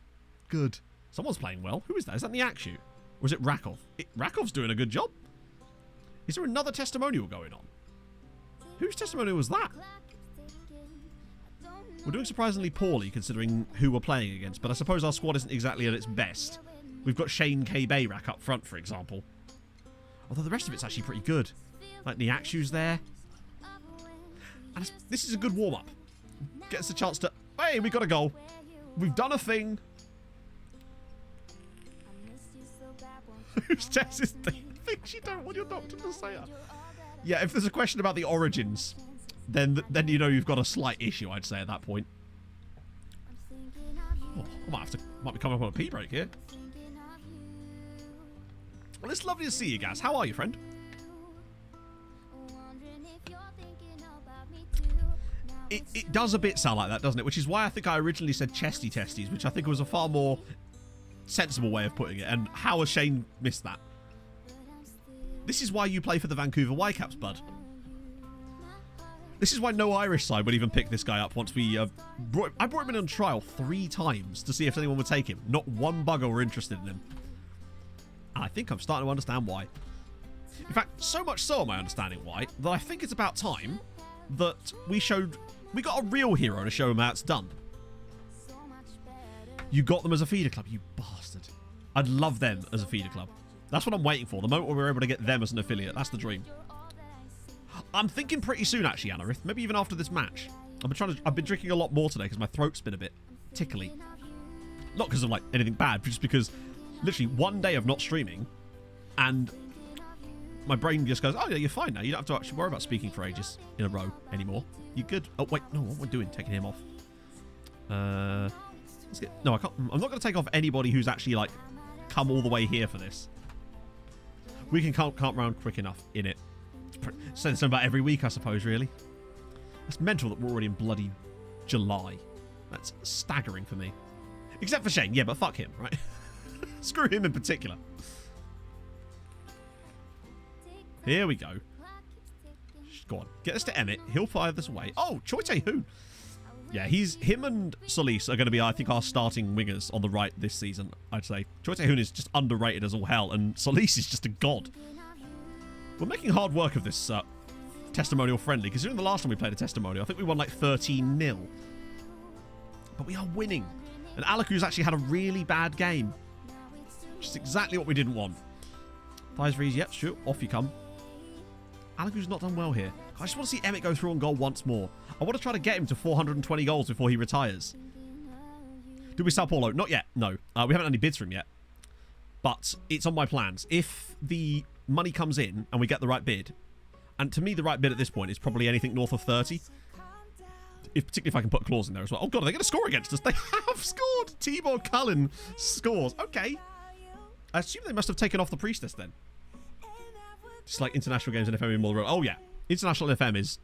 Good. Someone's playing well. Who is that? Is that Niakshu? Or is it Rakov? Rakov's doing a good job. Is there another testimonial going on? Whose testimonial was that? We're doing surprisingly poorly considering who we're playing against, but I suppose our squad isn't exactly at its best. We've got Shane K. Bayrak up front, for example. Although the rest of it's actually pretty good. Like Niakshu's there. And this is a good warm-up. Get us a chance to... Hey, we got a goal. We've done a thing. Whose test is things you don't want your doctor to say her? Yeah, if there's a question about the origins, then you know you've got a slight issue, I'd say, at that point. Oh, I might be coming up on a pee break here. Well, it's lovely to see you guys. How are you, friend? It does a bit sound like that, doesn't it? Which is why I think I originally said chesty testes, which I think was a far more sensible way of putting it. And how has Shane missed that? This is why you play for the Vancouver Whitecaps, bud. This is why no Irish side would even pick this guy up once we... I brought him in on trial 3 times to see if anyone would take him. Not one bugger were interested in him. And I think I'm starting to understand why. In fact, so much so am I understanding why, that I think it's about time that we got a real hero to show him how it's done. You got them as a feeder club, you bastard. I'd love them as a feeder club. That's what I'm waiting for. The moment where we're able to get them as an affiliate. That's the dream. I'm thinking pretty soon, actually, Anarith. Maybe even after this match. I've been drinking a lot more today because my throat's been a bit tickly. Not because of, like, anything bad, but just because literally one day of not streaming and my brain just goes, oh, yeah, you're fine now. You don't have to actually worry about speaking for ages in a row anymore. You're good. Oh, wait. No, what am I doing? Taking him off. Let's get... No, I can't. I'm not going to take off anybody who's actually, like, come all the way here for this. We can can't round quick enough in it. Say the same about every week, I suppose, really. It's mental that we're already in bloody July. That's staggering for me. Except for Shane. Yeah, but fuck him, right? Screw him in particular. Here we go. Go on. Get this to Emmett. He'll fire this away. Oh, Choi Tae-hoon. Yeah, him and Solis are going to be, I think, our starting wingers on the right this season, I'd say. Choi Tae-hoon is just underrated as all hell, and Solis is just a god. We're making hard work of this testimonial friendly. Considering the last time we played a testimonial, I think we won like 13-0. But we are winning. And Alaku's actually had a really bad game. Which is exactly what we didn't want. Thighs freeze, yep, sure, off you come. Alaku's not done well here. I just want to see Emmett go through on goal once more. I want to try to get him to 420 goals before he retires. Do we sell Paulo? Not yet, no. We haven't had any bids for him yet. But it's on my plans. If the money comes in and we get the right bid, and to me the right bid at this point is probably anything north of 30. Particularly if I can put a clause in there as well. Oh god, are they going to score against us? They have scored! Tibor Cullen scores. Okay. I assume they must have taken off the priestess then. Just like international games and FM in more. Oh yeah. International FM is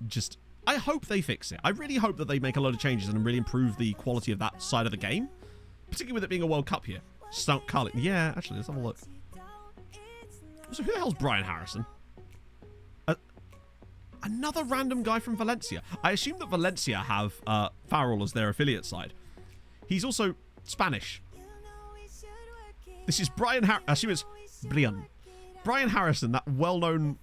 just... I hope they fix it. I really hope that they make a load of changes and really improve the quality of that side of the game. Particularly with it being a World Cup here. Stunt Carlin. Yeah, actually, let's have a look. So who the hell's Brian Harrison? Another random guy from Valencia. I assume that Valencia have Farrell as their affiliate side. He's also Spanish. This is Brian Harrison. I assume it's Brian Harrison, that well-known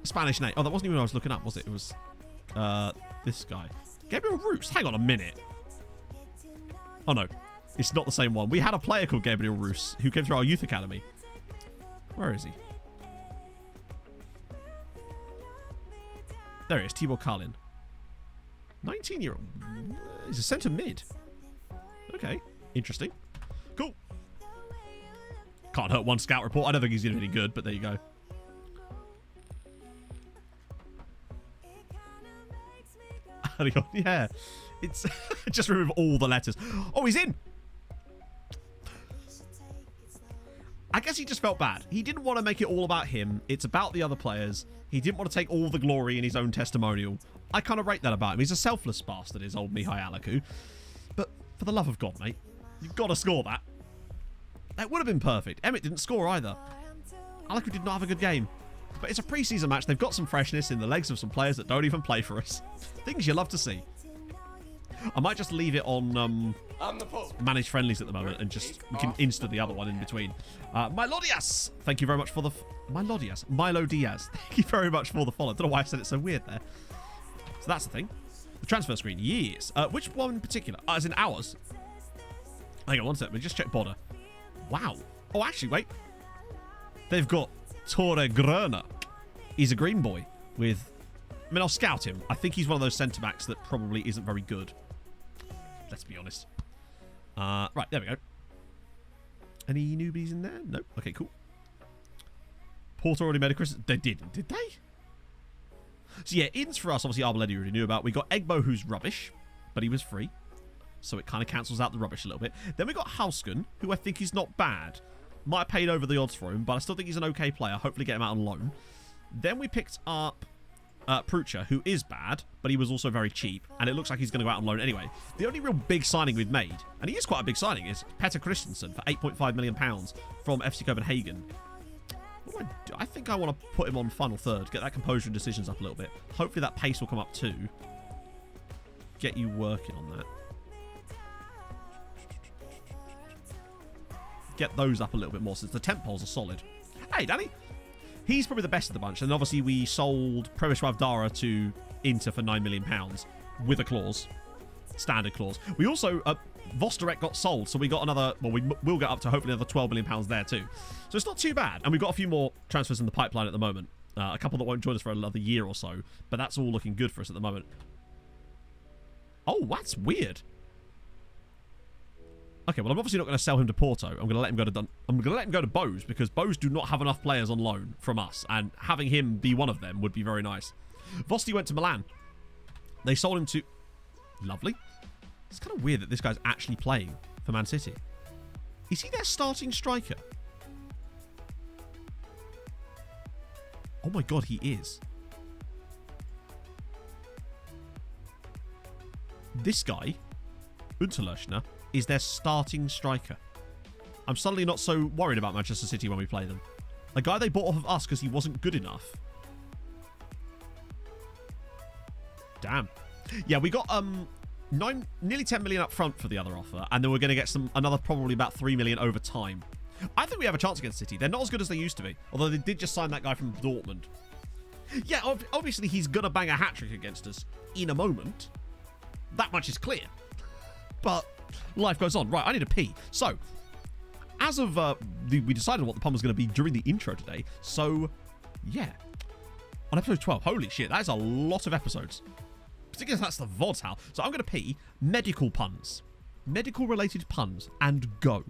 Spanish name. Oh, that wasn't even what I was looking up, was it? It was this guy. Gabriel Roos. Hang on a minute. Oh, no. It's not the same one. We had a player called Gabriel Roos who came through our youth academy. Where is he? There he is, Tibor Cullen. 19-year-old. He's a centre mid. Okay, interesting. Cool. Can't hurt one scout report. I don't think he's going to be any good, but there you go. Yeah, it's just remove all the letters. Oh, he's in. I guess he just felt bad. He didn't want to make it all about him. It's about the other players. He didn't want to take all the glory in his own testimonial. I kind of rate that about him. He's a selfless bastard, is old Mihai Alaku. But for the love of God, mate, you've got to score that. That would have been perfect. Emmett didn't score either. Alaku did not have a good game. But it's a pre-season match. They've got some freshness in the legs of some players that don't even play for us. Things you love to see. I might just leave it on managed friendlies at the moment and just we can insta the other one in between. Milo Diaz, thank you very much for the Milo Diaz. Thank you very much for the follow. Don't know why I said it so weird there. So that's the thing. The transfer screen, yes. Which one in particular? As in ours. Hang on one sec. We just check border. Wow. Oh, actually, wait. They've got Torre Gröner. He's a green boy with... I mean, I'll scout him. I think he's one of those centre-backs that probably isn't very good. Let's be honest. Right, there we go. Any newbies in there? Nope. Okay, cool. Porter already made a Christmas... They didn't, did they? So yeah, ins for us, obviously Arbaletti already knew about. We got Egbo, who's rubbish, but he was free. So it kind of cancels out the rubbish a little bit. Then we got Hausken, who I think is not bad. Might have paid over the odds for him, but I still think he's an okay player. Hopefully get him out on loan. Then we picked up Prucha, who is bad, but he was also very cheap, and it looks like he's going to go out on loan anyway. The only real big signing we've made, and he is quite a big signing, is Petter Christensen for £8.5 million from FC Copenhagen. What do I do? I think I want to put him on final third, get that composure and decisions up a little bit. Hopefully that pace will come up too. Get you working on that. Get those up a little bit more since the temp poles are solid. Hey, Danny. He's probably the best of the bunch. And obviously we sold Previswav Dara to Inter for £9 million with a clause. Standard clause. We also, Vosterek got sold. So we got another, well, we will get up to hopefully another £12 million there too. So it's not too bad. And we've got a few more transfers in the pipeline at the moment. A couple that won't join us for another year or so. But that's all looking good for us at the moment. Oh, that's weird. Okay, well, I'm obviously not going to sell him to Porto. I'm going to let him go to I'm going to let him go to Bose because Bose do not have enough players on loan from us, and having him be one of them would be very nice. Vosti went to Milan. They sold him to... Lovely. It's kind of weird that this guy's actually playing for Man City. Is he their starting striker? Oh my god, he is. This guy, Unterlechner, is their starting striker. I'm suddenly not so worried about Manchester City when we play them. A guy they bought off of us because he wasn't good enough. Damn. Yeah, we got nearly 10 million up front for the other offer, and then we're going to get another probably about 3 million over time. I think we have a chance against City. They're not as good as they used to be, although they did just sign that guy from Dortmund. Yeah, obviously he's going to bang a hat-trick against us in a moment. That much is clear. But life goes on. Right, I need a pee. So, as of, we decided what the pun was going to be during the intro today. So, yeah. On episode 12, holy shit, that is a lot of episodes. Particularly that's the VODs, Hal. So I'm going to pee medical puns. Medical-related puns. And go.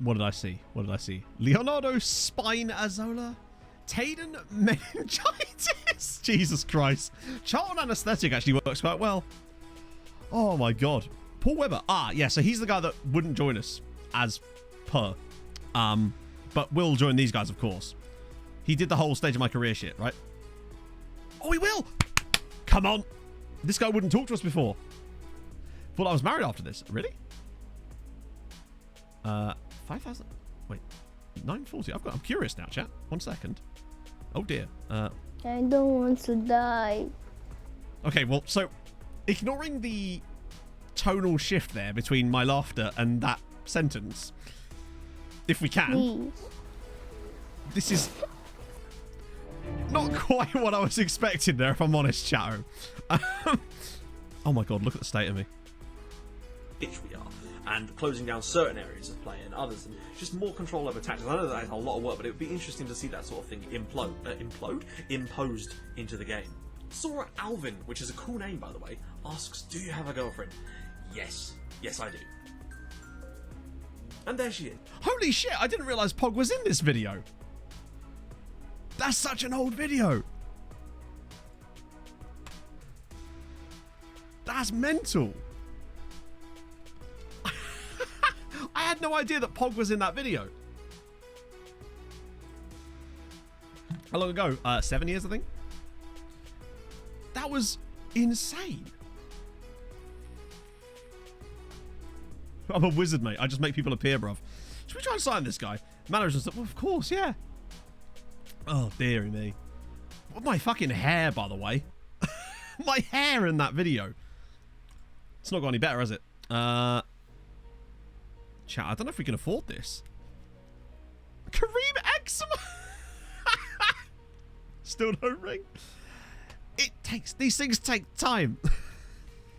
What did I see? What did I see? Leonardo Spinazzola? Tayden meningitis? Jesus Christ. Charlton anaesthetic actually works quite well. Oh my god. Paul Webber. Ah, yeah, so he's the guy that wouldn't join us as per. But will join these guys, of course. He did the whole stage of my career shit, right? Oh, he will! Come on! This guy wouldn't talk to us before. Thought I was married after this. Really? 5,000. Wait, 940. I'm curious now, chat. 1 second. Oh dear. I don't want to die. Okay, well, so ignoring the tonal shift there between my laughter and that sentence, if we can. Please. This is not quite what I was expecting there, if I'm honest, chatto. Oh my god, look at the state of me. Pitch we are. And closing down certain areas of play and others, and just more control over tactics. I know that is a lot of work, but it would be interesting to see that sort of thing imposed into the game. Sora Alvin, which is a cool name by the way, asks, do you have a girlfriend? Yes. Yes, I do. And there she is. Holy shit, I didn't realise Pog was in this video. That's such an old video. That's mental. I had no idea that Pog was in that video. How long ago? 7 years, I think. That was insane. I'm a wizard, mate. I just make people appear, bruv. Should we try and sign this guy? Manager's like, well, of course, yeah. Oh, dearie me. My fucking hair, by the way. My hair in that video. It's not got any better, has it? Chat, I don't know if we can afford this. Kareem Eczema. Still no ring. These things take time.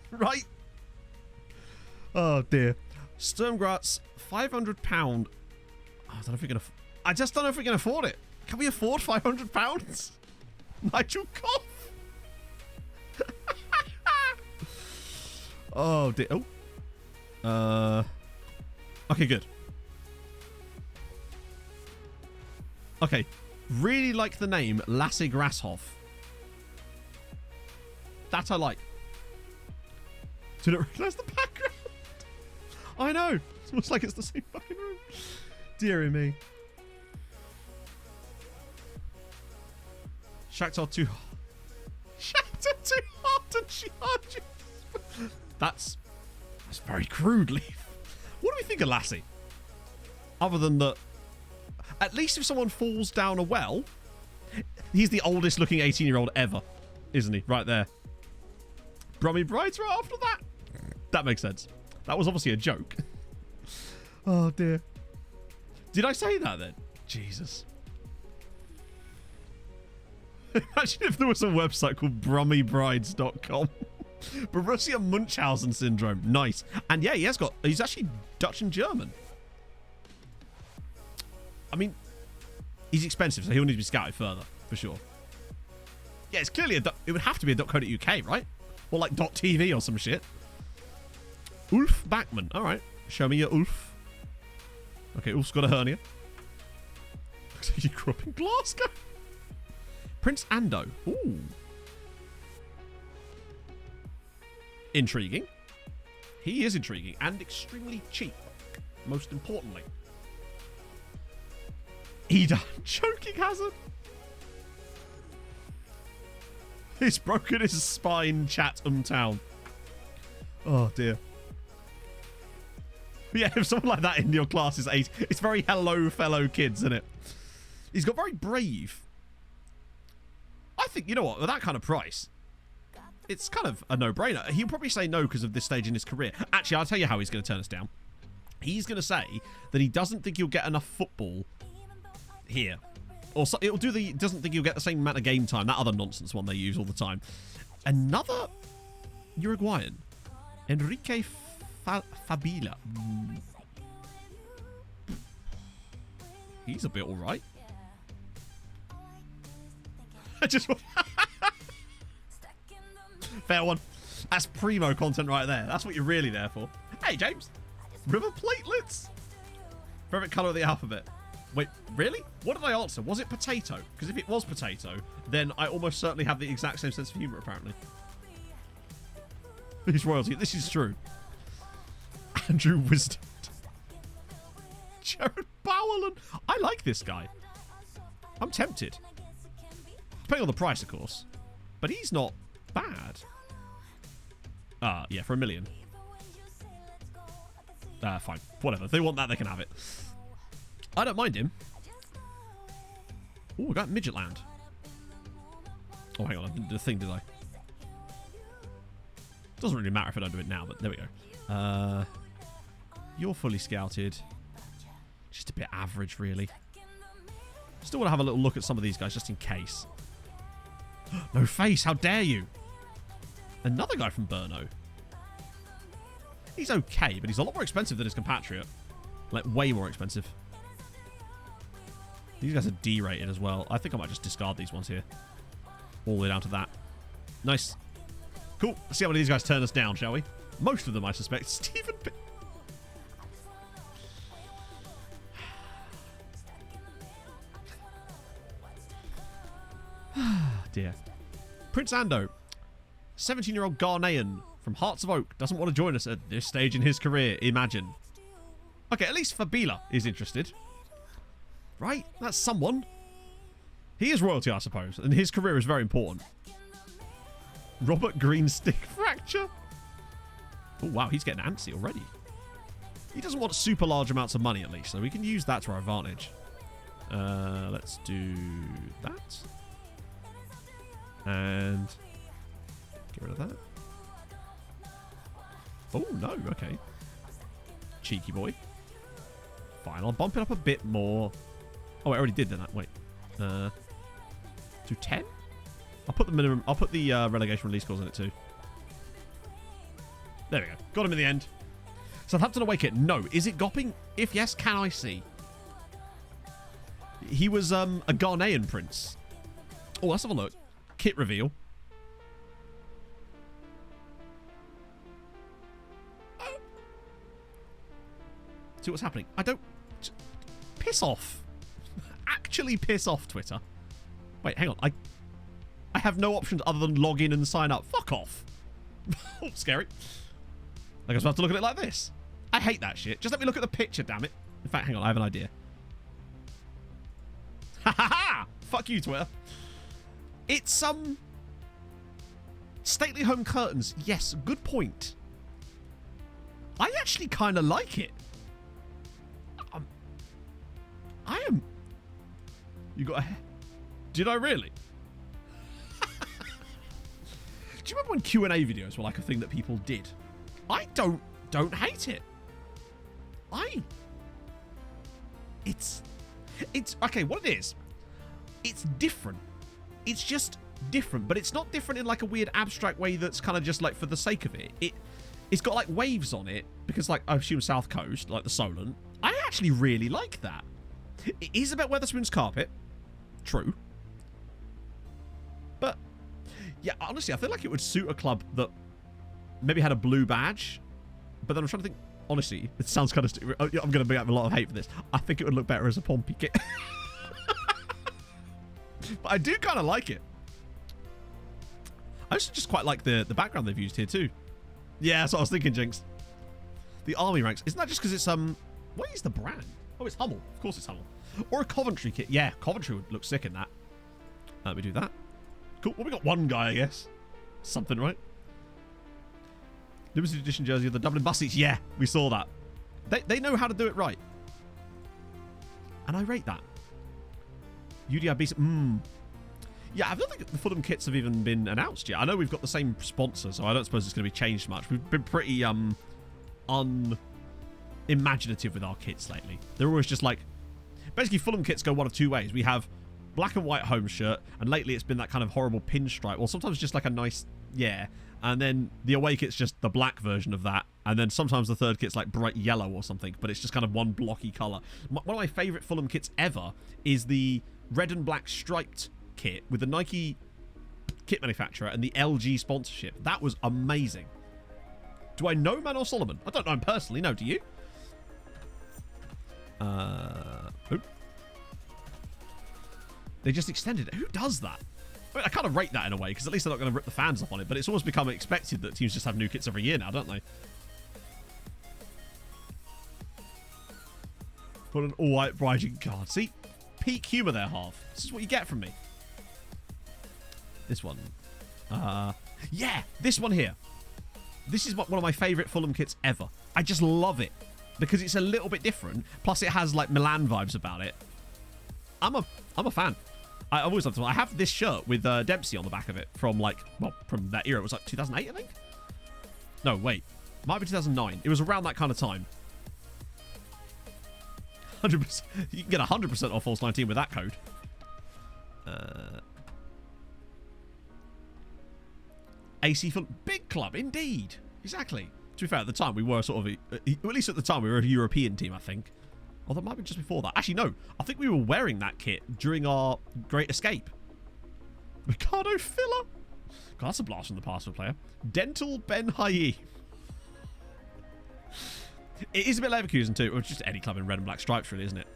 Right? Oh, dear. Sturmgratz, £500. I don't know if we can I just don't know if we can afford it. Can we afford £500? Nigel Cough. Oh, dear. Oh. Okay, good. Okay. Really like the name Lasse Grasshoff. That I like. Didn't realise the background. I know. It's almost like it's the same fucking room. Deary me. Shakhtar too hot. Shakhtar too hot to charge. That's very crude, Leaf. What do we think of Lassie? Other than that, at least if someone falls down a well, he's the oldest looking 18-year-old ever, isn't he? Right there. Brummy Brides right after that. That makes sense. That was obviously a joke. Oh, dear. Did I say that then? Jesus. Imagine if there was a website called brummybrides.com. Borussia Munchausen syndrome. Nice. And yeah, he's actually Dutch and German. I mean, he's expensive, so he'll need to be scouted further, for sure. Yeah, it's clearly it would have to be a .co.uk, right? Or like .tv or some shit. Ulf Backman. All right. Show me your Ulf. Okay, Ulf's got a hernia. Looks like he grew up in Glasgow. Prince Ando. Ooh. Intriguing. He is intriguing and extremely cheap, most importantly. Eda. Choking hazard. He's broken his spine, Chatham Town. Oh, dear. Yeah, if someone like that in your class is 8, it's very hello, fellow kids, isn't it? He's got very brave. I think, you know what, with that kind of price, it's kind of a no-brainer. He'll probably say no because of this stage in his career. Actually, I'll tell you how he's going to turn us down. He's going to say that he doesn't think he'll get enough football here. Or so, doesn't think he'll get the same amount of game time. That other nonsense one they use all the time. Another Uruguayan. Enrique Fabila. He's a bit alright. I just... Fair one. That's primo content right there. That's what you're really there for. Hey, James. River platelets. Favorite colour of the alphabet. Wait, really? What did I answer? Was it potato? Because if it was potato, then I almost certainly have the exact same sense of humour, apparently. He's royalty. This is true. Andrew Wisdom. Jared Bowerland. I like this guy. I'm tempted. Depending on the price, of course. But he's not bad. Yeah, for $1 million. Fine. Whatever. If they want that, they can have it. I don't mind him. Oh, we got Midgetland. Oh, hang on. I didn't do the thing, did I? Doesn't really matter if I don't do it now, but there we go. You're fully scouted. Just a bit average, really. Still want to have a little look at some of these guys, just in case. No face, how dare you? Another guy from Brno. He's okay, but he's a lot more expensive than his compatriot. Like, way more expensive. These guys are D-rated as well. I think I might just discard these ones here. All the way down to that. Nice. Cool. Let's see how many of these guys turn us down, shall we? Most of them, I suspect. Stephen P... Dear. Prince Ando. 17-year-old Ghanaian from Hearts of Oak doesn't want to join us at this stage in his career. Imagine. Okay, at least Fabila is interested. Right? That's someone. He is royalty, I suppose, and his career is very important. Robert Green stick fracture. Oh, wow, he's getting antsy already. He doesn't want super large amounts of money, at least, so we can use that to our advantage. Let's do that. And get rid of that. Oh, no, okay. Cheeky boy. Fine, I'll bump it up a bit more. Oh, I already did that. Wait. To 10? I'll put the minimum. I'll put the relegation release clause in it too. There we go. Got him in the end. Southampton away kit. No. Is it Gopping? If yes, can I see? He was a Ghanaian prince. Oh, let's have a look. Kit reveal. See what's happening. I don't... Piss off. Actually piss off, Twitter. Wait, hang on. I have no options other than log in and sign up. Fuck off. Oh, scary. I guess we'll have to look at it like this. I hate that shit. Just let me look at the picture, damn it. In fact, hang on. I have an idea. Ha ha ha! Fuck you, Twitter. It's, stately home curtains. Yes, good point. I actually kind of like it. I am... You got a... Did I really? Do you remember when Q&A videos were like a thing that people did? I don't hate it. It's okay, what it is, it's different. It's just different, but it's not different in like a weird abstract way that's kind of just like for the sake of it. It's got like waves on it because like I assume South Coast, like the Solent. I actually really like that. It is a bit Wetherspoon's carpet. True. But yeah, honestly, I feel like it would suit a club that maybe had a blue badge. But then I'm trying to think, honestly, it sounds kind of stupid. I'm going to be getting a lot of hate for this. I think it would look better as a Pompey kit. But I do kind of like it. I also just quite like the background they've used here too. Yeah, that's what I was thinking, Jinx. The army ranks. Isn't that just because it's, what is the brand? Oh, it's Hummel. Of course it's Hummel. Or a Coventry kit. Yeah, Coventry would look sick in that. Let me do that. Cool. Well, we got one guy, I guess. Something, right? Limited edition jersey of the Dublin Buses. Yeah, we saw that. They know how to do it right. And I rate that. UDIB. Yeah, I don't think the Fulham kits have even been announced yet. I know we've got the same sponsor, so I don't suppose it's going to be changed much. We've been pretty unimaginative with our kits lately. They're always just like... Basically, Fulham kits go one of two ways. We have black and white home shirt, and lately it's been that kind of horrible pinstripe. Or sometimes just like a nice... Yeah. And then the away kit's just the black version of that. And then sometimes the third kit's like bright yellow or something, but it's just kind of one blocky colour. One of my favourite Fulham kits ever is the red and black striped kit with the Nike kit manufacturer and the LG sponsorship. That was amazing. Do I know Manor Solomon? I don't know him personally. No, do you? Who? They just extended it. Who does that? I mean, I kind of rate that in a way, because at least they're not going to rip the fans off on it, but it's almost become expected that teams just have new kits every year now, don't they? Put an all-white Bridging card. See? Peak humour there, Harv. This is what you get from me. This one. Yeah, this one here. This is one of my favourite Fulham kits ever. I just love it. Because it's a little bit different. Plus, it has, like, Milan vibes about it. I'm a fan. I always loved it. I have this shirt with Dempsey on the back of it from, like, well, from that era. It was, like, 2008, I think? No, wait. Might be 2009. It was around that kind of time. 100%. You can get 100% off False 19 with that code. AC Fulham. Big club, indeed. Exactly. To be fair, at the time, we were sort of... at least at the time, we were a European team, I think. Although it might be just before that. Actually, no. I think we were wearing that kit during our Great Escape. Ricardo Filler. God, that's a blast from the past for a player. Dental Ben Hayi. It is a bit Leverkusen too. Or just any club in red and black stripes, really, isn't it?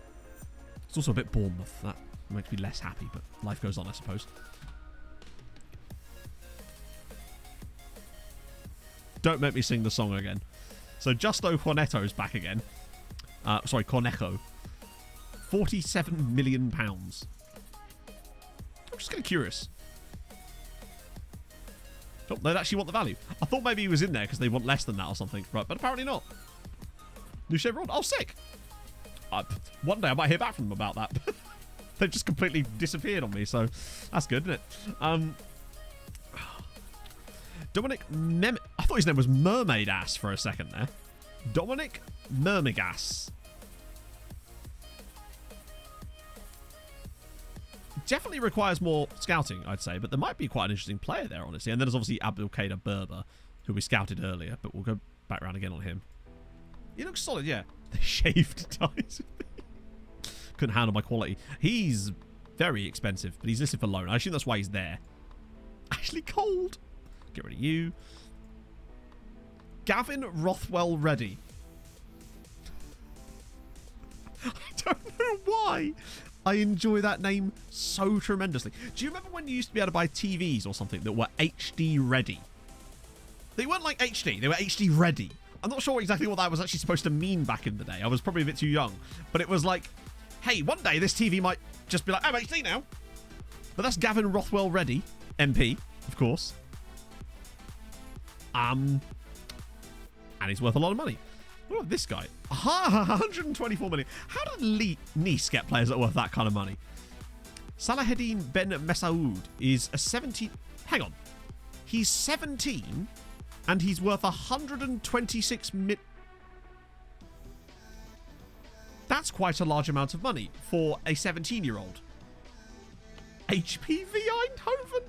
It's also a bit Bournemouth. That makes me less happy, but life goes on, I suppose. don't make me sing the song again. So Justo Cornetto's back again. Sorry, Cornetto. £47 million. I'm just kind of curious. Oh, they'd actually want the value. I thought maybe he was in there because they want less than that or something. Right, but apparently not. New Chevron. Oh, sick. One day I might hear back from them about that. They've just completely disappeared on me, so that's good, isn't it? Dominic I thought his name was Mermaid Ass for a second there. Dominic Mermigas. Definitely requires more scouting, I'd say, but there might be quite an interesting player there, honestly. And then there's obviously Abdelkader Berber, who we scouted earlier, but we'll go back around again on him. He looks solid, yeah. The shaved ties. Couldn't handle my quality. He's very expensive, but he's listed for loan. I assume that's why he's there. Ashley Cold. Get rid of you. Gavin Rothwell Reddy. I don't know why I enjoy that name so tremendously. Do you remember when you used to be able to buy TVs or something that were HD ready? They weren't like HD, they were HD ready. I'm not sure exactly what that was actually supposed to mean back in the day. I was probably a bit too young. But it was like, hey, one day this TV might just be like, oh, HD now. But that's Gavin Rothwell Reddy, MP, of course. And he's worth a lot of money. What about this guy? 124 million. How did Nice get players that are worth that kind of money? Salaheddin Ben Messaoud is a 17... Hang on. He's 17 and he's worth 126 mil... That's quite a large amount of money for a 17-year-old. HPV Eindhoven?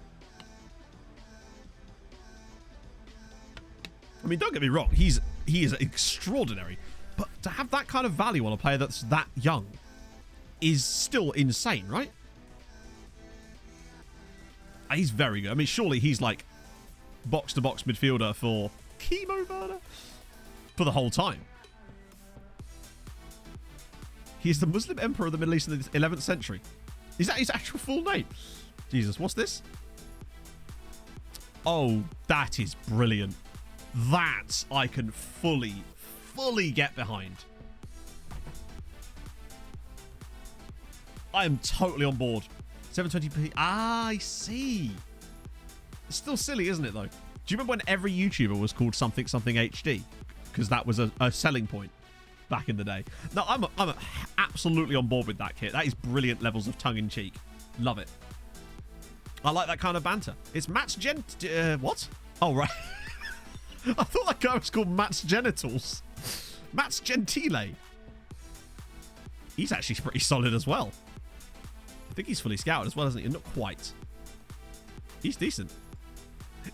I mean, don't get me wrong. He is extraordinary. But to have that kind of value on a player that's that young is still insane, right? He's very good. I mean, surely he's like box-to-box midfielder for Chemo Werner for the whole time. He is the Muslim emperor of the Middle East in the 11th century. Is that his actual full name? Jesus, what's this? Oh, that is brilliant. That I can fully get behind. I am totally on board. 720p. Ah, I see. It's still silly, isn't it, though? Do you remember when every YouTuber was called something HD? Because that was a selling point back in the day. No, I'm absolutely on board with that kit. That is brilliant levels of tongue-in-cheek. Love it. I like that kind of banter. It's Matt's what? Oh, right. I thought that guy was called Matt's Genitals. Matt's Gentile. He's actually pretty solid as well. I think he's fully scouted as well, isn't he? Not quite. He's decent.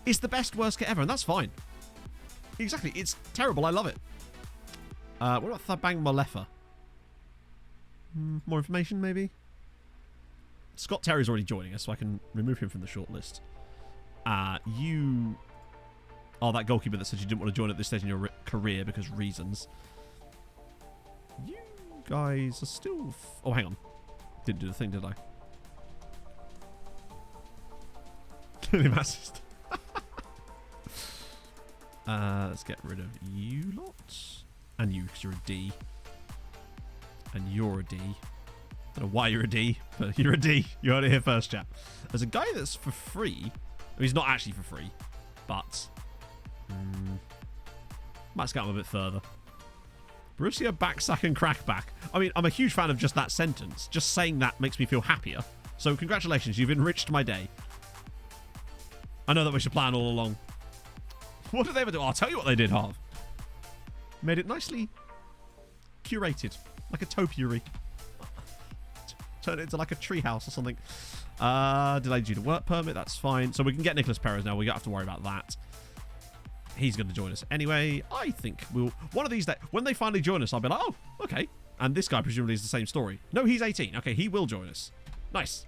It's the best worst kit ever, and that's fine. Exactly. It's terrible. I love it. What about Thabang Malefa? More information, maybe? Scott Terry's already joining us, so I can remove him from the shortlist. You... Oh, that goalkeeper that said you didn't want to join at this stage in your career because reasons. You guys are still... Oh, hang on. Didn't do the thing, did I? Clearly assist. Let's get rid of you lot. And you, because you're a D. And you're a D. I don't know why you're a D, but you're a D. You heard it here first, chap. There's a guy that's for free. Well, he's not actually for free, but... might scout him a bit further. Borussia backsack and crackback. I mean, I'm a huge fan of just that sentence. Just saying that makes me feel happier. So congratulations, you've enriched my day. I know that was your plan all along. What did they ever do? I'll tell you what they did, Harv. Made it nicely curated, like a topiary. Turned it into like a treehouse or something. Delayed due to work permit. That's fine. So we can get Nicolas Perez now. We don't have to worry about that. He's going to join us anyway. I think we'll... One of these days, when they finally join us, I'll be like, oh, okay. And this guy presumably is the same story. No, he's 18. Okay, he will join us. Nice.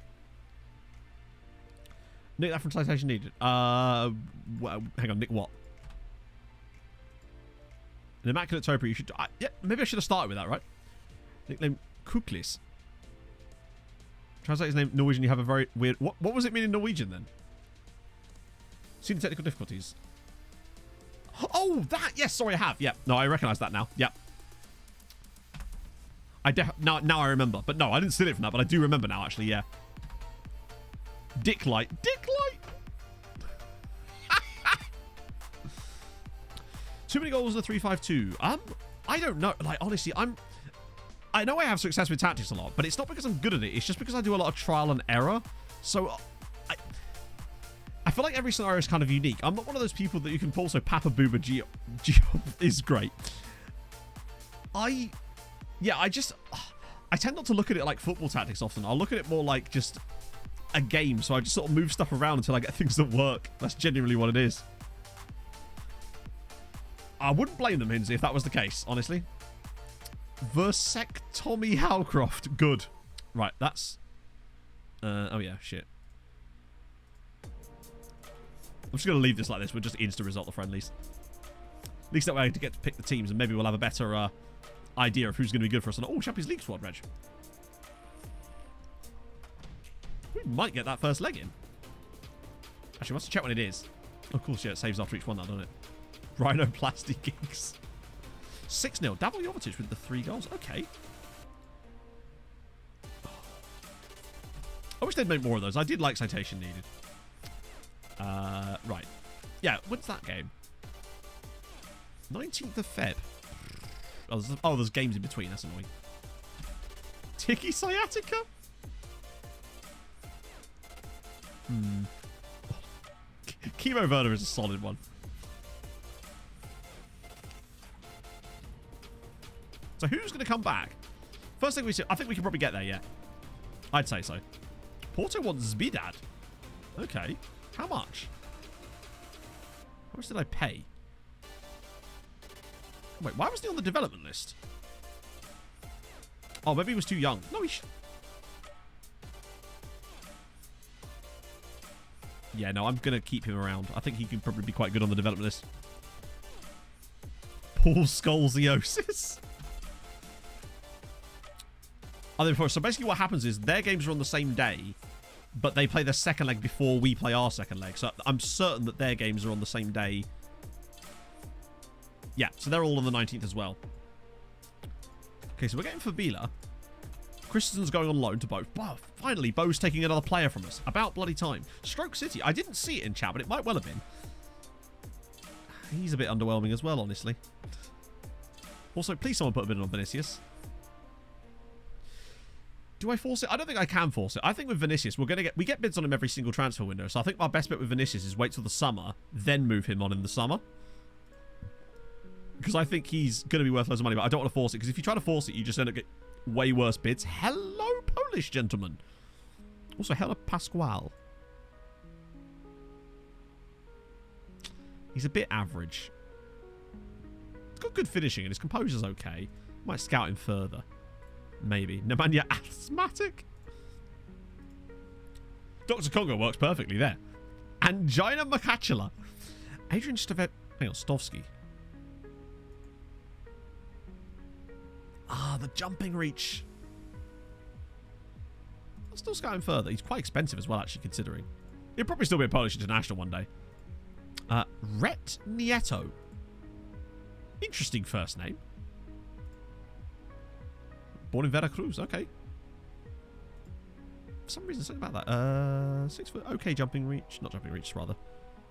Nick, that from citation needed. Well, hang on, Nick what? An immaculate topiary. You should... yeah, maybe I should have started with that, right? Nickname Kuklis. Translate his name Norwegian. You have a very weird... What was it mean in Norwegian then? See the technical difficulties. Oh, Oh, that. Yes, sorry, I have. Yep. No, I recognize that now. Yep. Now I remember. But no, I didn't steal it from that, but I do remember now, actually, yeah. Dick light. Dick light! Too many goals in the 3-5-2. I don't know. Like, honestly, I know I have success with tactics a lot, but it's not because I'm good at it. It's just because I do a lot of trial and error. So I feel like every scenario is kind of unique. I'm not one of those people that you can pull, so Papa Booba G is great. I tend not to look at it like football tactics often. I'll look at it more like just a game, so I just sort of move stuff around until I get things that work. That's genuinely what it is. I wouldn't blame them, Hinsey, if that was the case, honestly. Versectomy Howcroft. Good. Right, that's... oh, yeah, shit. I'm just going to leave this like this. We'll just insta-result the friendlies. At least that way I get to pick the teams, and maybe we'll have a better idea of who's going to be good for us. Oh, Champions League squad, Reg. We might get that first leg in. Actually, we must check when it is. Oh, cool, yeah, it saves after each one, doesn't it? Rhinoplasty gigs. 6-0. Davor Jovetic with the 3 goals. Okay. I wish they'd make more of those. I did like citation needed. Right. Yeah, when's that game? 19th of Feb. Oh, there's games in between. That's annoying. Tiki sciatica? Chemo Werner is a solid one. So who's going to come back? First thing we see, I think we can probably get there, yeah. I'd say so. Porto wants Zbidad. Okay. How much? How much did I pay? Wait, why was he on the development list? Oh, maybe he was too young. No, he should... Yeah, no, I'm going to keep him around. I think he can probably be quite good on the development list. Paul Scoliosis. So basically what happens is their games are on the same day, but they play their second leg before we play our second leg. So I'm certain that their games are on the same day. Yeah, so they're all on the 19th as well. Okay, so we're getting Fabila. Christensen's going on loan to Bo. Wow, finally, Bo's taking another player from us. About bloody time. Stroke City. I didn't see it in chat, but it might well have been. He's a bit underwhelming as well, honestly. Also, please someone put a bid on Vinicius. Do I force it? I don't think I can force it. I think with Vinicius, we get bids on him every single transfer window. So I think my best bet with Vinicius is wait till the summer, then move him on in the summer. Because I think he's going to be worth loads of money, but I don't want to force it. Because if you try to force it, you just end up getting way worse bids. Hello, Polish gentleman. Also, hello, Pasquale. He's a bit average. He's got good finishing and his composure's okay. Might scout him further. Maybe. Nemanja asthmatic? Dr. Congo works perfectly there. Angina Macachula. Adrian Stavet... Hang on, Stovsky. Ah, the jumping reach. I'll still scout him further. He's quite expensive as well, actually, considering. He'll probably still be a Polish international one day. Rhett Nieto. Interesting first name. Born in Veracruz, okay. For some reason, something about that. 6 foot, okay jumping reach. Not jumping reach, rather.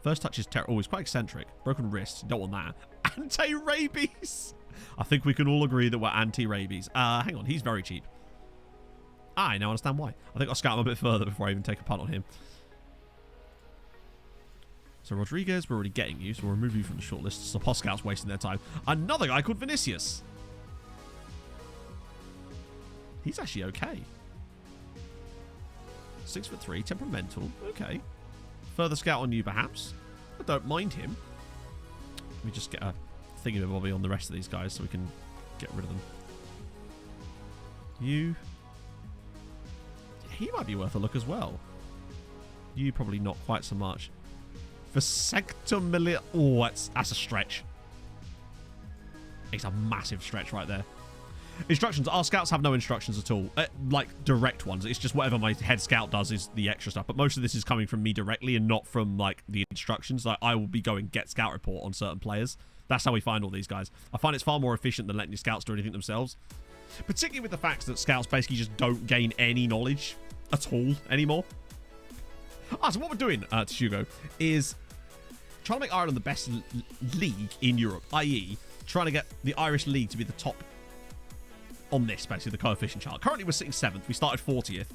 First touch is terrible. Oh, he's quite eccentric. Broken wrist. Don't want that. Anti-rabies. I think we can all agree that we're anti-rabies. Hang on, he's very cheap. I now understand why. I think I'll scout him a bit further before I even take a punt on him. So Rodriguez, we're already getting you, so we'll remove you from the shortlist. So Poscal's wasting their time. Another guy called Vinicius. He's actually okay. 6'3", temperamental. Okay. Further scout on you, perhaps. I don't mind him. Let me just get a thingy-bobby on the rest of these guys so we can get rid of them. You. He might be worth a look as well. You probably not quite so much. Vasectomilia. Oh, that's a stretch. It's a massive stretch right there. Instructions. Our scouts have no instructions at all. Like, direct ones. It's just whatever my head scout does is the extra stuff. But most of this is coming from me directly and not from, like, the instructions. Like, I will be going get scout report on certain players. That's how we find all these guys. I find it's far more efficient than letting your scouts do anything themselves. Particularly with the fact that scouts basically just don't gain any knowledge at all anymore. So what we're doing, Hugo, is trying to make Ireland the best league in Europe, i.e. trying to get the Irish league to be the top on this, basically, the coefficient chart. Currently, we're sitting 7th. We started 40th.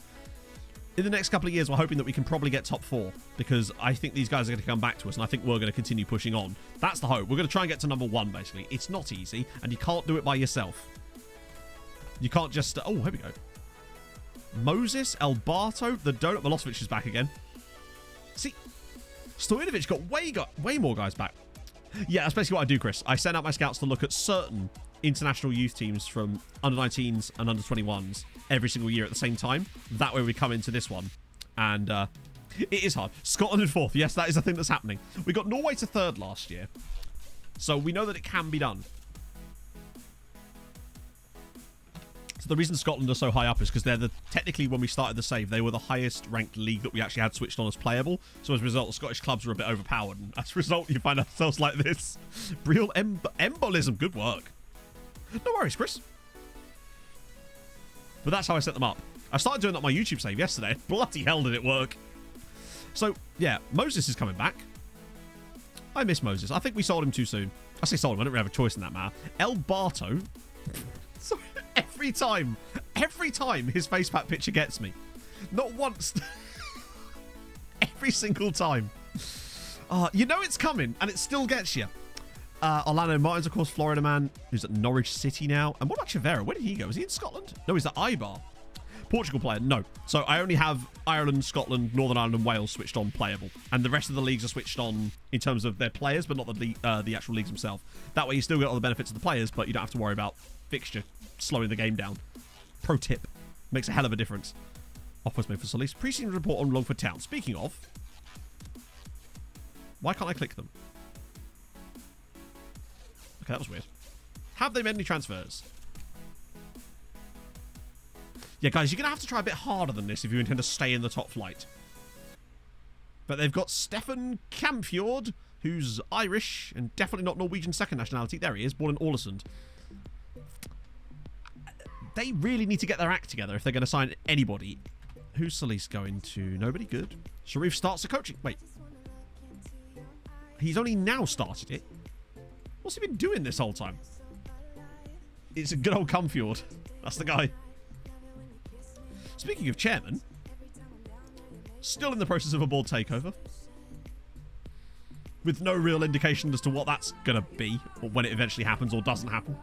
In the next couple of years, we're hoping that we can probably get top 4, because I think these guys are going to come back to us, and I think we're going to continue pushing on. That's the hope. We're going to try and get to number 1, basically. It's not easy, and you can't do it by yourself. You can't just... oh, here we go. Moses, Alberto, the Donut Milosevic is back again. See, Stojanovic got way more guys back. Yeah, that's basically what I do, Chris. I send out my scouts to look at certain international youth teams from under-19s and under-21s every single year at the same time. That way we come into this one. And it is hard. Scotland in 4th. Yes, that is a thing that's happening. We got Norway to 3rd last year. So we know that it can be done. So the reason Scotland are so high up is because they're technically, when we started the save, they were the highest ranked league that we actually had switched on as playable. So as a result, the Scottish clubs were a bit overpowered. And as a result, you find ourselves like this. Real embolism. Good work. No worries, Chris. But that's how I set them up. I started doing that on my YouTube save yesterday. Bloody hell did it work. So, yeah, Moses is coming back. I miss Moses. I think we sold him too soon. I say sold him. I don't really have a choice in that matter. El Barto. Sorry, every time his facepack picture gets me. Not once. Every single time. You know it's coming, and it still gets you. Orlando Martin's, of course, Florida man, who's at Norwich City now. And what about Chavera? Where did he go? Is he in Scotland? No, he's at Ibar. Portugal player? No. So I only have Ireland, Scotland, Northern Ireland, and Wales switched on playable. And the rest of the leagues are switched on in terms of their players, but not the actual leagues themselves. That way you still get all the benefits of the players, but you don't have to worry about fixture slowing the game down. Pro tip. Makes a hell of a difference. Offers made for Solis. Pre-season report on Longford Town. Speaking of, why can't I click them? Okay, that was weird. Have they made any transfers? Yeah, guys, you're going to have to try a bit harder than this if you intend to stay in the top flight. But they've got Stefan Camfjord, who's Irish and definitely not Norwegian second nationality. There he is, born in Ålesund. They really need to get their act together if they're going to sign anybody. Who's Solis going to? Nobody? Good. Sharif starts the coaching. Wait. He's only now started it? What's he been doing this whole time? It's a good old Camfjord. That's the guy. Speaking of chairman, still in the process of a board takeover. With no real indication as to what that's going to be, or when it eventually happens or doesn't happen.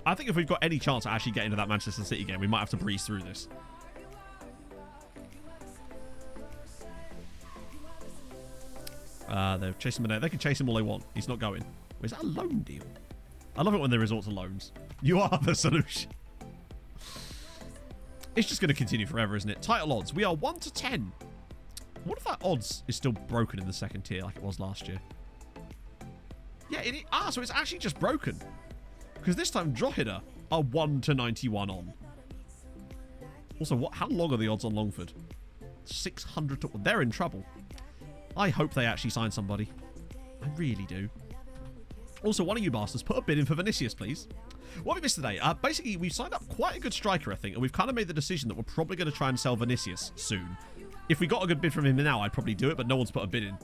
I think if we've got any chance of actually getting into that Manchester City game, we might have to breeze through this. They're chasing him. They can chase him all they want. He's not going. Is that a loan deal? I love it when they resort to loans. You are the solution. It's just going to continue forever, isn't it? Title odds. We are 1 to 10. What if that odds is still broken in the second tier like it was last year? Yeah, so it's actually just broken. Because this time Drogheda are 1 to 91 on. Also, how long are the odds on Longford? 600 to... They're in trouble. I hope they actually sign somebody. I really do. Also, one of you bastards, put a bid in for Vinicius, please. What have we missed today? Basically, we've signed up quite a good striker, I think, and we've kind of made the decision that we're probably going to try and sell Vinicius soon. If we got a good bid from him now, I'd probably do it, but no one's put a bid in.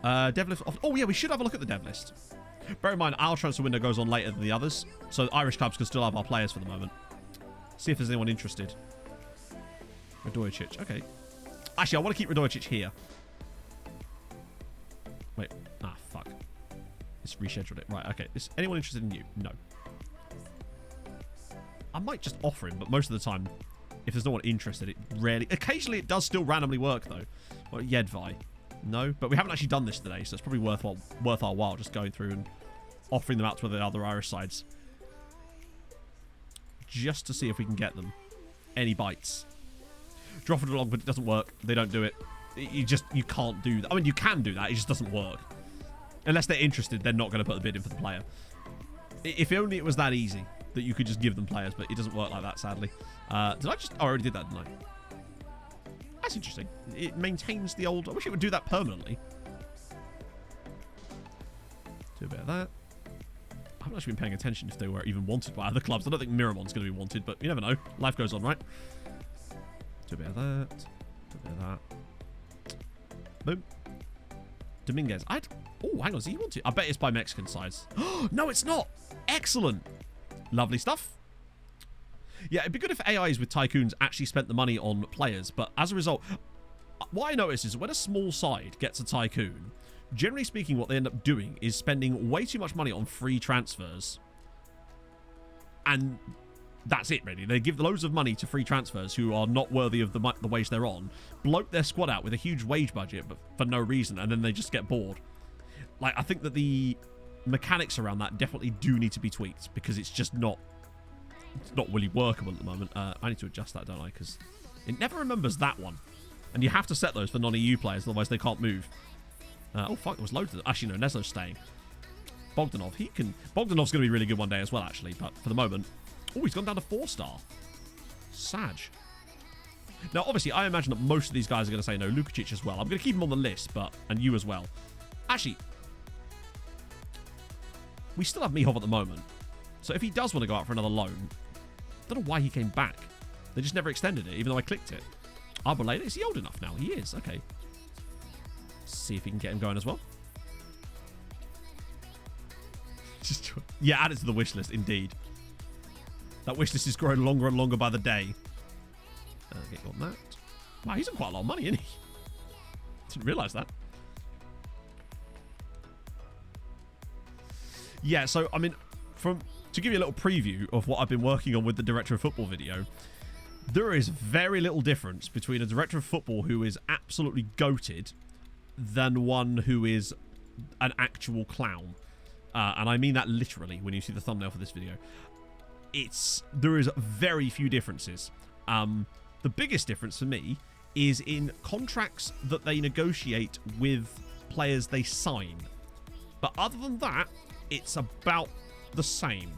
Dev list. Oh, yeah, we should have a look at the dev list. Bear in mind, our transfer window goes on later than the others, so Irish clubs can still have our players for the moment. See if there's anyone interested. Radojicic, okay. Actually, I want to keep Radojicic here. Wait, fuck. It's rescheduled it. Right, okay. Is anyone interested in you? No. I might just offer him, but most of the time, if there's no one interested, it rarely... Occasionally, it does still randomly work, though. Well, Yedvai. No, but we haven't actually done this today, so it's probably worth our while just going through and offering them out to the other Irish sides. Just to see if we can get them. Any bites. Drop it along, but it doesn't work. They don't do it. You can't do that. I mean, you can do that. It just doesn't work. Unless they're interested, they're not going to put the bid in for the player. If only it was that easy that you could just give them players, but it doesn't work like that, sadly. Did I just... Oh, I already did that, didn't I? That's interesting. It maintains the old... I wish it would do that permanently. Do a bit of that. I haven't actually been paying attention if they were even wanted by other clubs. I don't think Miramon's going to be wanted, but you never know. Life goes on, right? Do a bit of that. Do a bit of that. Boom. Dominguez. Oh, hang on. Is he wanted? I bet it's by Mexican sides. No, it's not. Excellent. Lovely stuff. Yeah, it'd be good if AIs with tycoons actually spent the money on players, but as a result, what I notice is when a small side gets a tycoon, generally speaking, what they end up doing is spending way too much money on free transfers. And that's it, really. They give loads of money to free transfers who are not worthy of the wage they're on, bloat their squad out with a huge wage budget but for no reason, and then they just get bored. Like, I think that the mechanics around that definitely do need to be tweaked, because it's just not... It's not really workable at the moment. I need to adjust that, don't I? Because it never remembers that one. And you have to set those for non-EU players, otherwise they can't move. Oh, fuck, there was loads of them. Actually, no, Neslo's staying. Bogdanov, Bogdanov's going to be really good one day as well, actually. But for the moment... Oh, he's gone down to 4-star. Sag. Now, obviously, I imagine that most of these guys are going to say no. Lukacic as well. I'm going to keep him on the list, and you as well. Actually, we still have Mihov at the moment. So if he does want to go out for another loan... I don't know why he came back. They just never extended it, even though I clicked it. Arboleda, is he old enough now? He is, okay. See if we can get him going as well. Yeah, add it to the wish list, indeed. That wish list is growing longer and longer by the day. Get you on that. Wow, he's on quite a lot of money, isn't he? Didn't realise that. Yeah, so, I mean, to give you a little preview of what I've been working on with the Director of Football video, there is very little difference between a Director of Football who is absolutely goated than one who is an actual clown. And I mean that literally when you see the thumbnail for this video. There is very few differences. The biggest difference for me is in contracts that they negotiate with players they sign. But other than that, it's about the same.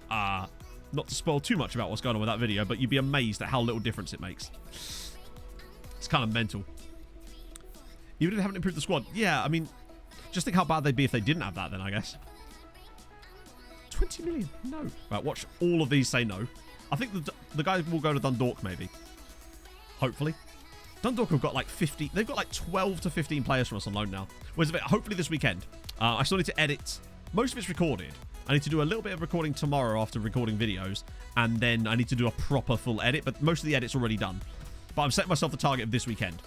Not to spoil too much about what's going on with that video, but you'd be amazed at how little difference it makes. It's kind of mental. Even if they haven't improved the squad. Yeah, I mean, just think how bad they'd be if they didn't have that then, I guess. 20 million? No. Right, watch all of these say no. I think the guy will go to Dundalk, maybe. Hopefully. Dundalk have got like 50... They've got like 12 to 15 players from us on loan now. Hopefully this weekend. I still need to edit. Most of it's recorded. I need to do a little bit of recording tomorrow after recording videos, and then I need to do a proper full edit, but most of the edit's already done. But I'm setting myself the target of this weekend.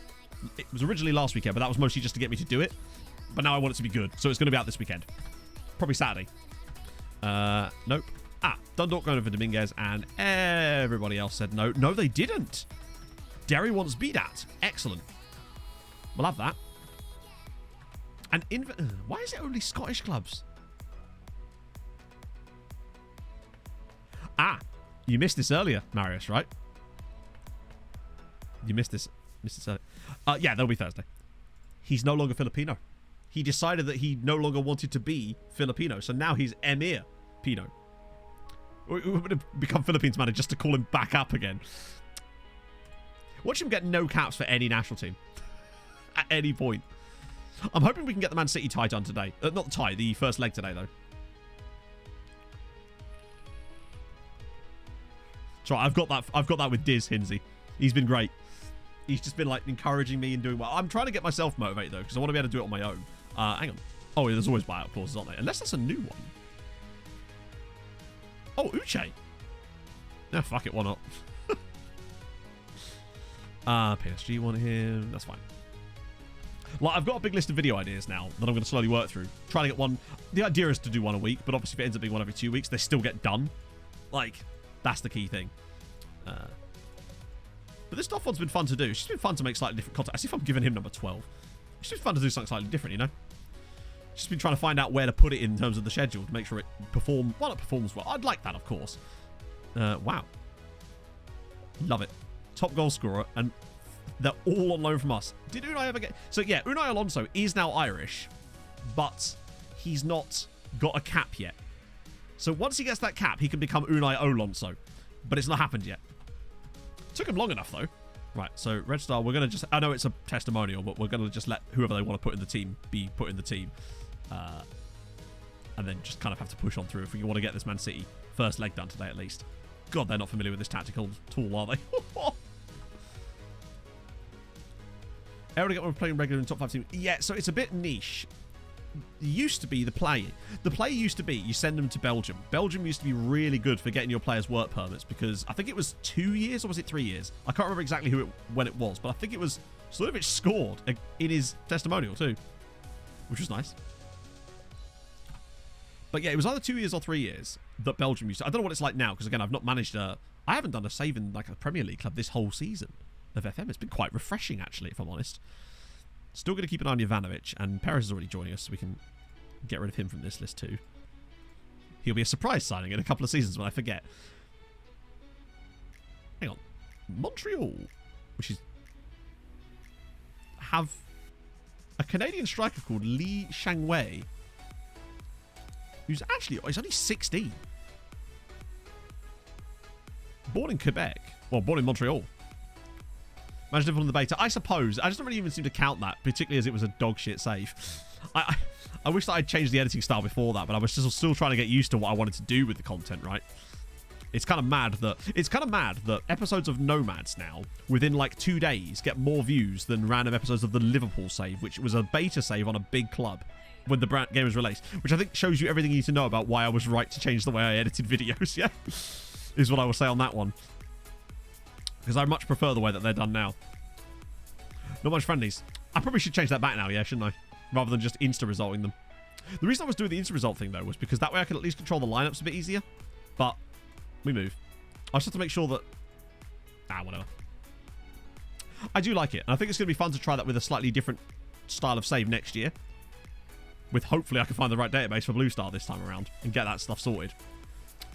It was originally last weekend, but that was mostly just to get me to do it. But now I want it to be good, so it's going to be out this weekend. Probably Saturday. Nope. Dundalk going over Dominguez, and everybody else said no. No, they didn't. Derry wants Bidat. Excellent. We'll have that. And why is it only Scottish clubs? You missed this earlier, Marius, right? You missed this earlier. Yeah, that'll be Thursday. He's no longer Filipino. He decided that he no longer wanted to be Filipino, so now he's Emir Pino. We would have become Philippines manager just to call him back up again. Watch him get no caps for any national team. At any point. I'm hoping we can get the Man City tie done today. Not the tie, the first leg today, though. So I've got that with Diz Hinsey. He's been great. He's just been like encouraging me and doing well. I'm trying to get myself motivated though, because I want to be able to do it on my own. Hang on. Oh, yeah, there's always buyout clauses, aren't there? Unless that's a new one. Oh, Uche. Nah, fuck it, why not? PSG want him. That's fine. Like, I've got a big list of video ideas now that I'm going to slowly work through. Trying to get one. The idea is to do one a week, but obviously if it ends up being one every 2 weeks, they still get done. Like, that's the key thing. But this stuff one's been fun to do. It's just been fun to make slightly different content. I see if I'm giving him number 12. It's just fun to do something slightly different, you know? Just been trying to find out where to put it in terms of the schedule to make sure it performs. Well, it performs well. I'd like that, of course. Wow. Love it. Top goal scorer, and they're all on loan from us. Did Unai ever get... So, yeah, Unai Alonso is now Irish, but he's not got a cap yet. So once he gets that cap, he can become Unai Alonso. But it's not happened yet. Took him long enough, though. Right, so Red Star, we're going to just... I know it's a testimonial, but we're going to just let whoever they want to put in the team be put in the team. And then just kind of have to push on through if we want to get this Man City first leg done today at least. God, they're not familiar with this tactical tool, are they? Ever get one playing regular in top 5 team? Yeah, so it's a bit niche. It used to be the play. The play used to be you send them to Belgium. Belgium used to be really good for getting your players work permits because I think it was 2 years or was it 3 years? I can't remember exactly when it was, but I think it was Slujovic scored in his testimonial too, which was nice. But yeah, it was either 2 years or 3 years that Belgium used to. I don't know what it's like now because again, I've not managed I haven't done a save in like a Premier League club this whole season of FM. It's been quite refreshing actually, if I'm honest. Still going to keep an eye on Jovanovic, and Perez is already joining us, so we can get rid of him from this list too. He'll be a surprise signing in a couple of seasons when I forget. Hang on. Montreal, which is... have a Canadian striker called Lee Shangwei, who's actually... he's only 16. Born in Quebec. Well, born in Montreal. Managed to on the beta. I suppose. I just don't really even seem to count that, particularly as it was a dog shit save. I wish that I'd changed the editing style before that, but I was still trying to get used to what I wanted to do with the content, right? It's kind of mad that episodes of Nomads now, within like 2 days, get more views than random episodes of the Liverpool save, which was a beta save on a big club when the game was released, which I think shows you everything you need to know about why I was right to change the way I edited videos, yeah? Is what I will say on that one. Because I much prefer the way that they're done now. Not much friendlies. I probably should change that back now, yeah, shouldn't I? Rather than just insta-resulting them. The reason I was doing the insta-result thing, though, was because that way I could at least control the lineups a bit easier. But, we move. I just have to make sure that... whatever. I do like it. And I think it's going to be fun to try that with a slightly different style of save next year. With hopefully I can find the right database for Blue Star this time around. And get that stuff sorted.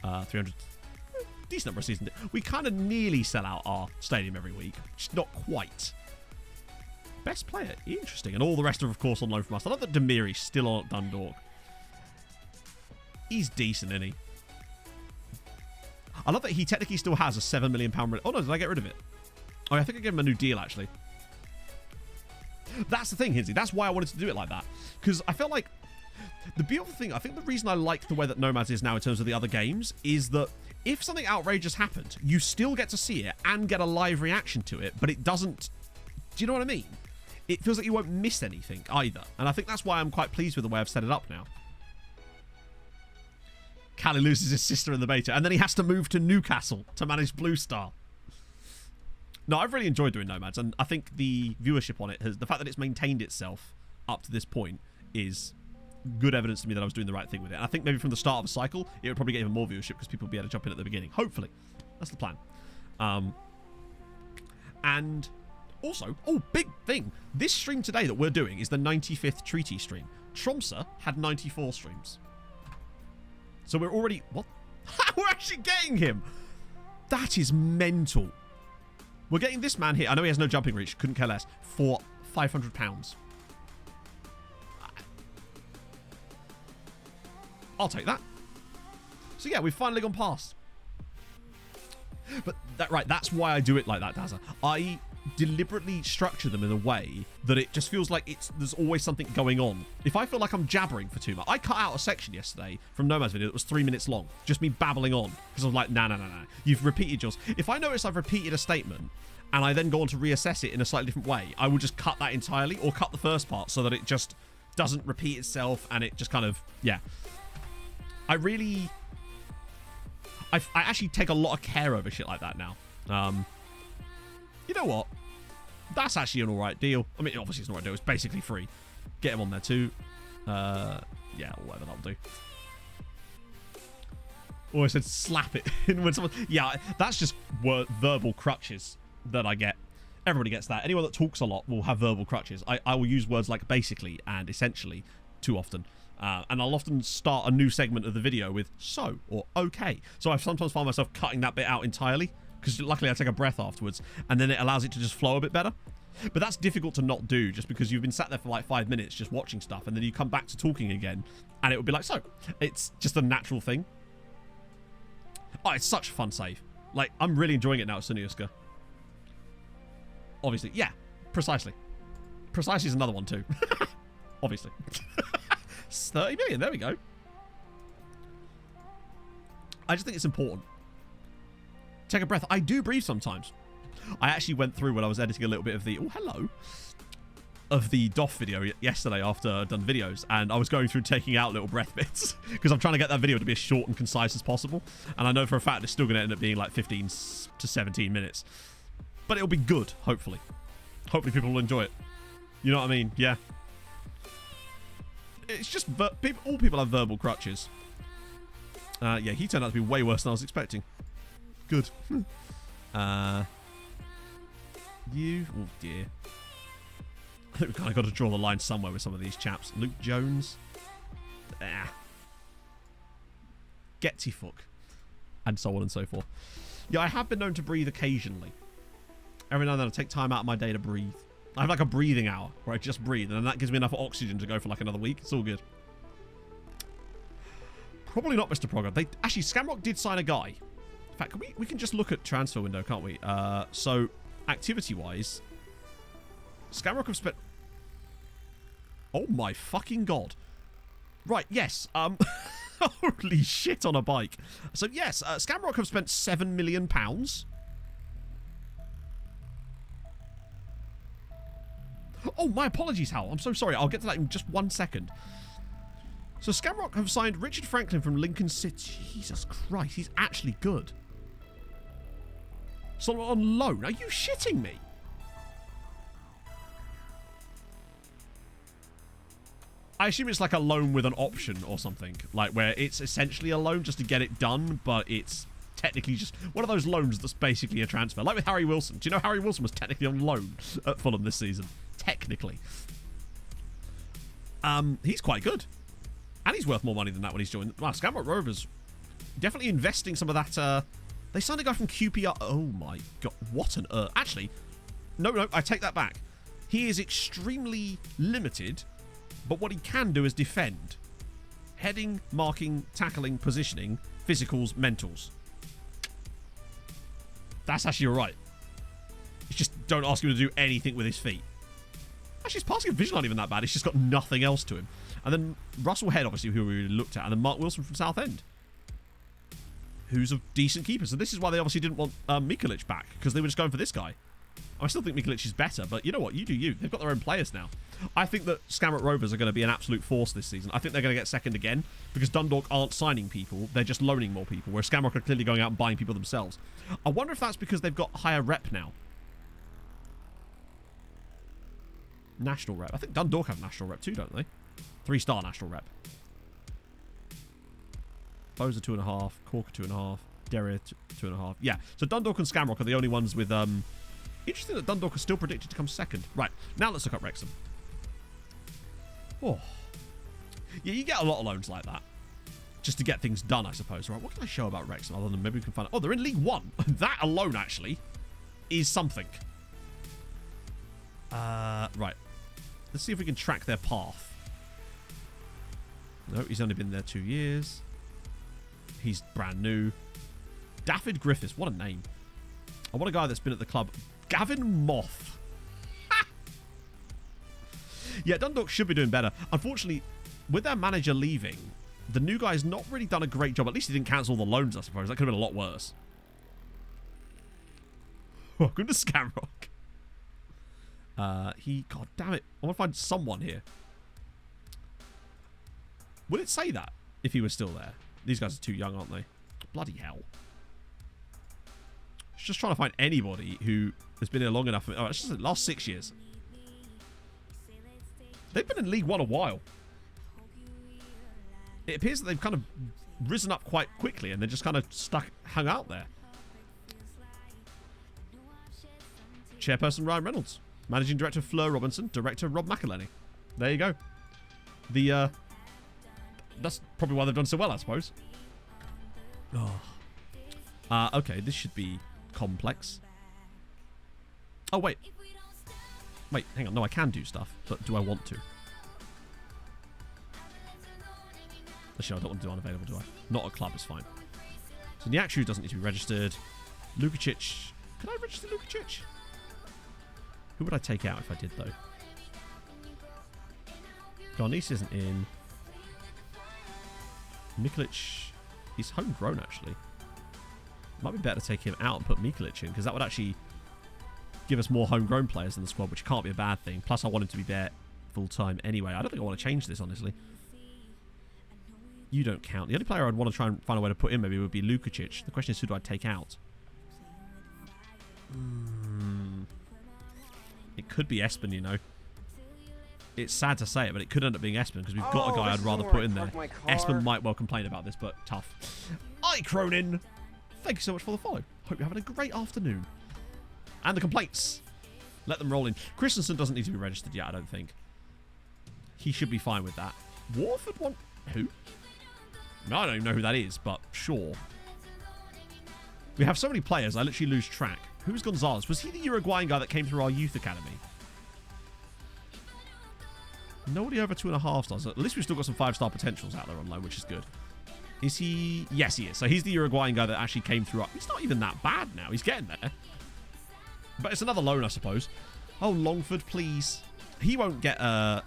300... decent number of seasons. We kind of nearly sell out our stadium every week. Just not quite. Best player. Interesting. And all the rest are, of course, on loan from us. I love that Demiri's still on at Dundalk. He's decent, isn't he? I love that he technically still has a £7 million... Oh, no, did I get rid of it? Oh, I think I gave him a new deal, actually. That's the thing, Hinsey. That's why I wanted to do it like that. Because I felt like... The beautiful thing... I think the reason I like the way that Nomads is now in terms of the other games is that if something outrageous happened, you still get to see it and get a live reaction to it, but it doesn't... Do you know what I mean? It feels like you won't miss anything either. And I think that's why I'm quite pleased with the way I've set it up now. Callie loses his sister in the beta, and then he has to move to Newcastle to manage Blue Star. No, I've really enjoyed doing Nomads, and I think the viewership on it, the fact that it's maintained itself up to this point is good evidence to me that I was doing the right thing with it. And I think maybe from the start of a cycle, it would probably get even more viewership because people would be able to jump in at the beginning. Hopefully. That's the plan. And... also, big thing. This stream today that we're doing is the 95th Treaty stream. Tromsø had 94 streams. So we're already... What? We're actually getting him! That is mental. We're getting this man here. I know he has no jumping reach. Couldn't care less. For £500. I'll take that. So yeah, we've finally gone past. But, that's why I do it like that, Dazza. I... deliberately structure them in a way that it just feels like there's always something going on. If I feel like I'm jabbering for too much, I cut out a section yesterday from Nomad's video that was 3 minutes long, just me babbling on, because I was like, nah, you've repeated yours. If I notice I've repeated a statement and I then go on to reassess it in a slightly different way, I will just cut that entirely or cut the first part so that it just doesn't repeat itself and it just kind of, yeah. I actually take a lot of care over shit like that now. You know what? That's actually an alright deal. I mean, obviously it's an alright deal. It's basically free. Get him on there too. Yeah, whatever, that'll do. Oh, I said slap it. When someone... Yeah, that's just verbal crutches that I get. Everybody gets that. Anyone that talks a lot will have verbal crutches. I will use words like basically and essentially too often. And I'll often start a new segment of the video with so or okay. So I sometimes find myself cutting that bit out entirely. Because luckily I take a breath afterwards, and then it allows it to just flow a bit better. But that's difficult to not do, just because you've been sat there for like 5 minutes just watching stuff, and then you come back to talking again, and it would be like, so. It's just a natural thing. Oh, it's such a fun save. Like, I'm really enjoying it now at Suniuska. obviously. Yeah, precisely. Precisely is another one too. Obviously. 30 million, there we go. I just think it's important. Take a breath. I do breathe sometimes. I actually went through when I was editing a little bit of the... Oh, hello. Of the DOF video yesterday after I'd done videos, and I was going through taking out little breath bits because I'm trying to get that video to be as short and concise as possible, and I know for a fact it's still going to end up being like 15 to 17 minutes, but it'll be good, hopefully. Hopefully people will enjoy it. You know what I mean? Yeah. It's just all people have verbal crutches. Yeah, he turned out to be way worse than I was expecting. Good. You... Oh dear. I think we've kind of got to draw the line somewhere with some of these chaps. Luke Jones. Getsy fuck. And so on and so forth. Yeah, I have been known to breathe occasionally. Every now and then I take time out of my day to breathe. I have like a breathing hour where I just breathe, and then that gives me enough oxygen to go for like another week. It's all good. Probably not Mr. Progger. Actually, Scamrock did sign a guy. In fact, we can just look at transfer window, can't we? So, activity-wise... Scamrock have spent... Oh my fucking god. Right, yes. Holy shit on a bike. So yes, Scamrock have spent £7 million. Oh, my apologies, Hal. I'm so sorry. I'll get to that in just 1 second. So Scamrock have signed Richard Franklin from Lincoln City. Jesus Christ, he's actually good. So on loan. Are you shitting me? I assume it's like a loan with an option or something. Like where it's essentially a loan just to get it done, but it's technically just one of those loans that's basically a transfer. Like with Harry Wilson. Do you know Harry Wilson was technically on loan at Fulham this season? Technically. He's quite good. And he's worth more money than that when he's joined. Wow, Scamrock Rovers definitely investing some of that. They signed a guy from QPR. Oh my god. What an Actually, no, I take that back. He is extremely limited. But what he can do is defend. Heading, marking, tackling, positioning, physicals, mentals. That's actually alright. It's just don't ask him to do anything with his feet. Actually, his passing and vision aren't even that bad. He's just got nothing else to him. And then Russell Head, obviously, who we really looked at. And then Mark Wilson from Southend. Who's a decent keeper. So this is why they obviously didn't want Mikulic back. Because they were just going for this guy. I still think Mikulic is better, but you know what? You do you. They've got their own players now. I think that Scamrock Rovers are going to be an absolute force this season. I think they're going to get second again because Dundalk aren't signing people. They're just loaning more people, whereas Scamrock are clearly going out and buying people themselves. I wonder if that's because they've got higher rep now. National rep. I think Dundalk have national rep too, don't they? 3-star national rep. Bose are 2.5. Cork are 2.5. Derry 2.5. Yeah, so Dundalk and Scamrock are the only ones with... Interesting that Dundalk are still predicted to come second. Right, now let's look up Wrexham. Oh. Yeah, you get a lot of loans like that. Just to get things done, I suppose. Right, what can I show about Wrexham other than maybe we can find... Oh, they're in League One. That alone, actually, is something. Right. Let's see if we can track their path. No, he's only been there 2 years. He's brand new. David Griffiths, what a name. I want a guy that's been at the club. Gavin Moth. Yeah, Dundalk should be doing better. Unfortunately, with their manager leaving, the new guy's not really done a great job. At least he didn't cancel the loans, I suppose. That could have been a lot worse. Welcome to Scamrock. God damn it. I want to find someone here. Would it say that if he was still there? These guys are too young, aren't they? Bloody hell. Just trying to find anybody who has been here long enough. Oh, it's just the last 6 years. They've been in League One a while. It appears that they've kind of risen up quite quickly and they're just kind of hung out there. Chairperson Ryan Reynolds. Managing Director Fleur Robinson. Director Rob McElhenney. There you go. That's probably why they've done so well, I suppose. Oh. Okay, this should be complex. Oh, wait. Wait, hang on. No, I can do stuff, but do I want to? Actually, I don't want to do unavailable, do I? Not a club is fine. So Nyakshu doesn't need to be registered. Lukacic. Can I register Lukacic? Who would I take out if I did, though? Garnice isn't in. Mikolic, he's homegrown, actually. Might be better to take him out and put Mikolic in, because that would actually give us more homegrown players in the squad, which can't be a bad thing. Plus, I want him to be there full-time anyway. I don't think I want to change this, honestly. You don't count. The only player I'd want to try and find a way to put in maybe would be Lukacic. The question is, who do I take out? It could be Espen, you know. It's sad to say it, but it could end up being Espen because we've got a guy I'd rather put in there. Espen might well complain about this, but tough. Cronin, thank you so much for the follow. Hope you're having a great afternoon. And the complaints. Let them roll in. Christensen doesn't need to be registered yet, I don't think. He should be fine with that. Warford want... Who? No, I don't even know who that is, but sure. We have so many players, I literally lose track. Who's Gonzalez? Was he the Uruguayan guy that came through our youth academy? Nobody over 2.5 stars. At least we've still got some 5-star potentials out there on loan, which is good. Is he... Yes, he is. So he's the Uruguayan guy that actually came through. He's not even that bad now. He's getting there. But it's another loan, I suppose. Oh, Longford, please. He won't get a...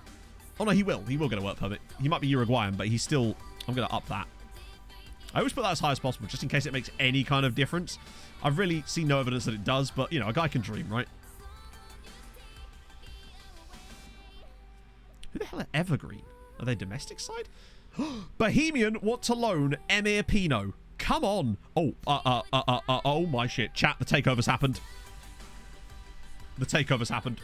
Oh, no, he will. He will get a work permit. He might be Uruguayan, but he's still... I'm going to up that. I always put that as high as possible, just in case it makes any kind of difference. I've really seen no evidence that it does, but, you know, a guy can dream, right? Who the hell are Evergreen? Are they domestic side? Bohemian want to loan Emir Pino. Come on. Oh my shit. Chat, the takeover's happened. The takeover's happened.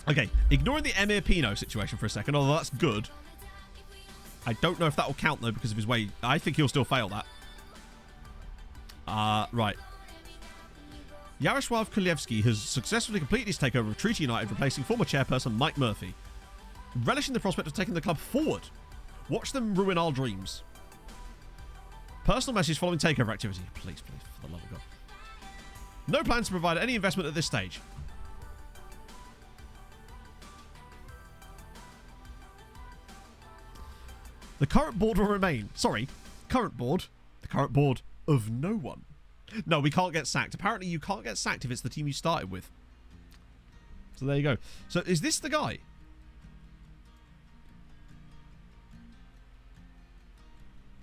Okay, ignoring the Emir Pino situation for a second, although that's good. I don't know if that will count, though, because of his weight. I think he'll still fail that. Right. Yaroslav Kulevsky has successfully completed his takeover of Treaty United, replacing former chairperson Mike Murphy. Relishing the prospect of taking the club forward. Watch them ruin our dreams. Personal message following takeover activity. Please, please, for the love of God. No plans to provide any investment at this stage. The current board will remain. Sorry, current board. The current board of no one. No, we can't get sacked. Apparently, you can't get sacked if it's the team you started with. So there you go. So is this the guy?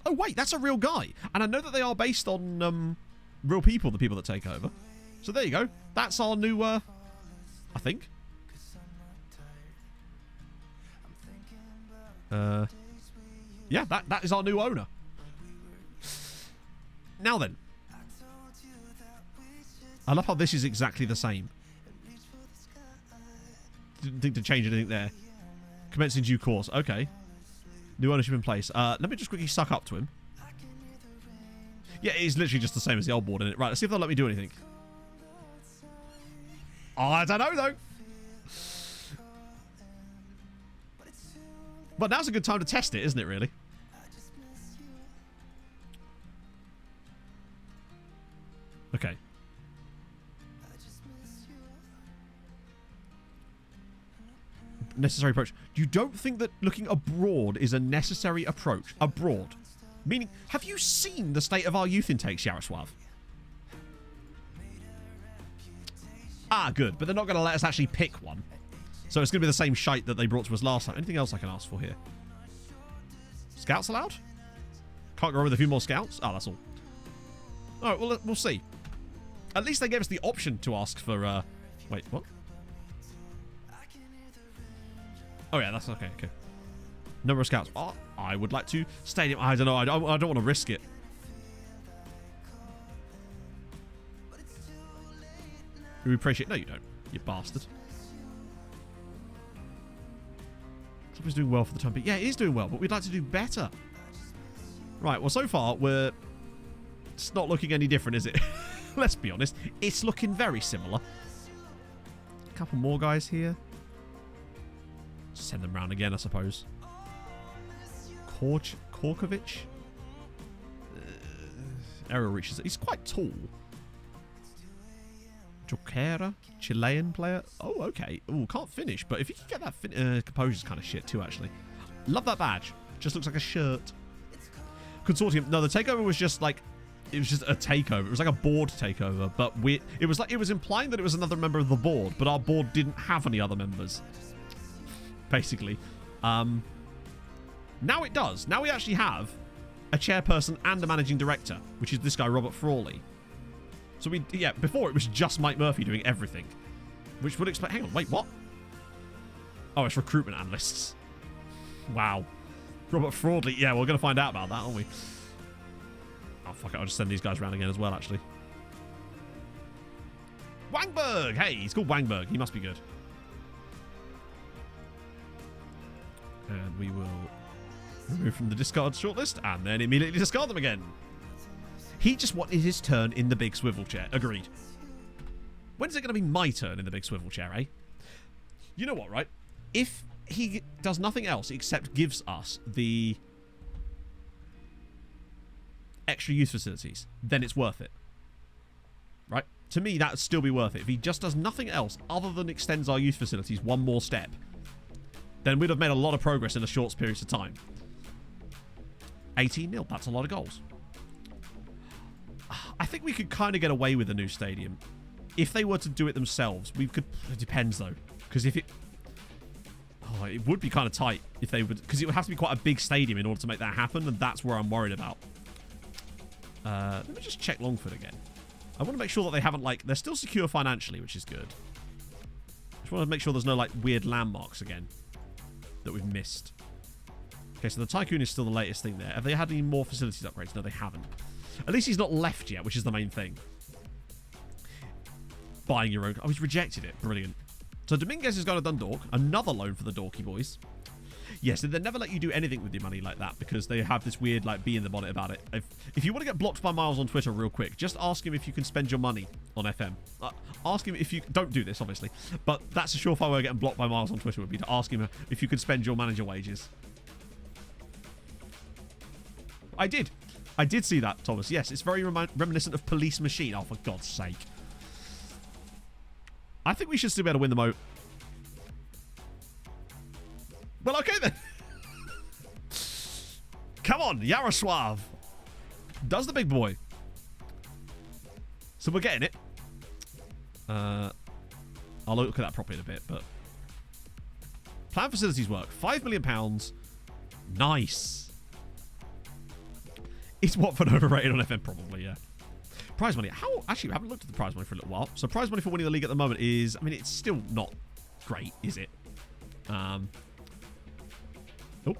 Oh, wait, that's a real guy. And I know that they are based on real people, the people that take over. So there you go. That's our new, I think. Yeah, that is our new owner. Now then. I love how this is exactly the same. Didn't think to change anything there. Commence in due course. Okay. New ownership in place. Let me just quickly suck up to him. Yeah, it's literally just the same as the old board, isn't it? Right, let's see if they'll let me do anything. Oh, I don't know, though. But now's a good time to test it, isn't it, really? Okay. Necessary approach. You don't think that looking abroad is a necessary approach? Abroad. Meaning, have you seen the state of our youth intakes, Yaroslav? Ah, good. But they're not going to let us actually pick one. So it's going to be the same shite that they brought to us last time. Anything else I can ask for here? Scouts allowed? Can't go wrong with a few more scouts? Oh, that's all. Alright, well, we'll see. At least they gave us the option to ask for, wait, what? Oh, yeah, that's okay, okay. Number of scouts. Oh, I would like to stadium. I don't know. I don't want to risk it. We appreciate... No, you don't. You bastard. Something's doing well for the time being. Yeah, it is doing well, but we'd like to do better. Right, well, so far, it's not looking any different, is it? Let's be honest. It's looking very similar. A couple more guys here. Send them round again, I suppose. Korkovic? Error reaches... He's quite tall. Joquera? Chilean player? Oh, okay. Oh, can't finish, but if you can get that... Composure's kind of shit, too, actually. Love that badge. Just looks like a shirt. Consortium. No, the takeover was just, like, it was just a takeover. It was like a board takeover, but it was implying that it was another member of the board, but our board didn't have any other members. Basically. Now it does. Now we actually have a chairperson and a managing director, which is this guy, Robert Frawley. So before it was just Mike Murphy doing everything, which would explain. Hang on, wait, what? Oh, it's recruitment analysts. Wow. Robert Frawley. Yeah, we're going to find out about that, aren't we? Oh, fuck it. I'll just send these guys around again as well, actually. Wangberg! Hey, he's called Wangberg. He must be good. And we will remove from the discard shortlist and then immediately discard them again. He just wanted his turn in the big swivel chair. Agreed. When's it going to be my turn in the big swivel chair, eh? You know what, right? If he does nothing else except gives us the extra youth facilities, then it's worth it. Right? To me, that would still be worth it. If he just does nothing else other than extends our youth facilities one more step, then we'd have made a lot of progress in a short period of time. 18-0. That's a lot of goals. I think we could kind of get away with a new stadium. If they were to do it themselves, we could... It depends, though. Because if it... Oh, it would be kind of tight if they would... Because it would have to be quite a big stadium in order to make that happen, and that's where I'm worried about. Let me just check Longford again. I want to make sure that they haven't, like... They're still secure financially, which is good. Just want to make sure there's no, like, weird landmarks again that we've missed. Okay, so the Tycoon is still the latest thing there. Have they had any more facilities upgrades? No, they haven't. At least he's not left yet, which is the main thing. Buying your own... Oh, he's rejected it. Brilliant. So Dominguez is going to Dundalk. Another loan for the Dorky boys. Yes, they never let you do anything with your money like that because they have this weird, like, bee in the bonnet about it. If you want to get blocked by Miles on Twitter real quick, just ask him if you can spend your money on FM. Ask him if you... Don't do this, obviously. But that's a surefire way of getting blocked by Miles on Twitter would be to ask him if you could spend your manager wages. I did see that, Thomas. Yes, it's very reminiscent of Police Machine. Oh, for God's sake. I think we should still be able to win the moat. Well, okay then. Come on, Yaroslav. Does the big boy. So we're getting it. I'll look at that properly in a bit, but... Plan facilities work. £5 million. Nice. Is Watford overrated on FM? Probably, yeah. Prize money. Actually, we haven't looked at the prize money for a little while. So prize money for winning the league at the moment is... I mean, it's still not great, is it? Oh,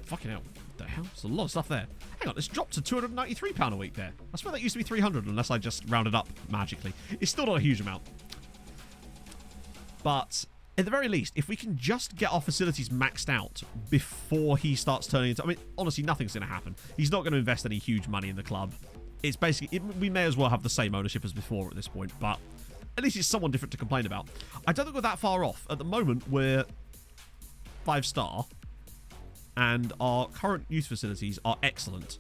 fucking hell. What the hell? There's a lot of stuff there. Hang on, it's dropped to £293 a week there. I swear that used to be 300 unless I just rounded up magically. It's still not a huge amount. But... At the very least, if we can just get our facilities maxed out before he starts turning into... I mean, honestly, nothing's going to happen. He's not going to invest any huge money in the club. It's basically... we may as well have the same ownership as before at this point, but at least it's someone different to complain about. I don't think we're that far off. At the moment, we're 5-star, and our current youth facilities are excellent,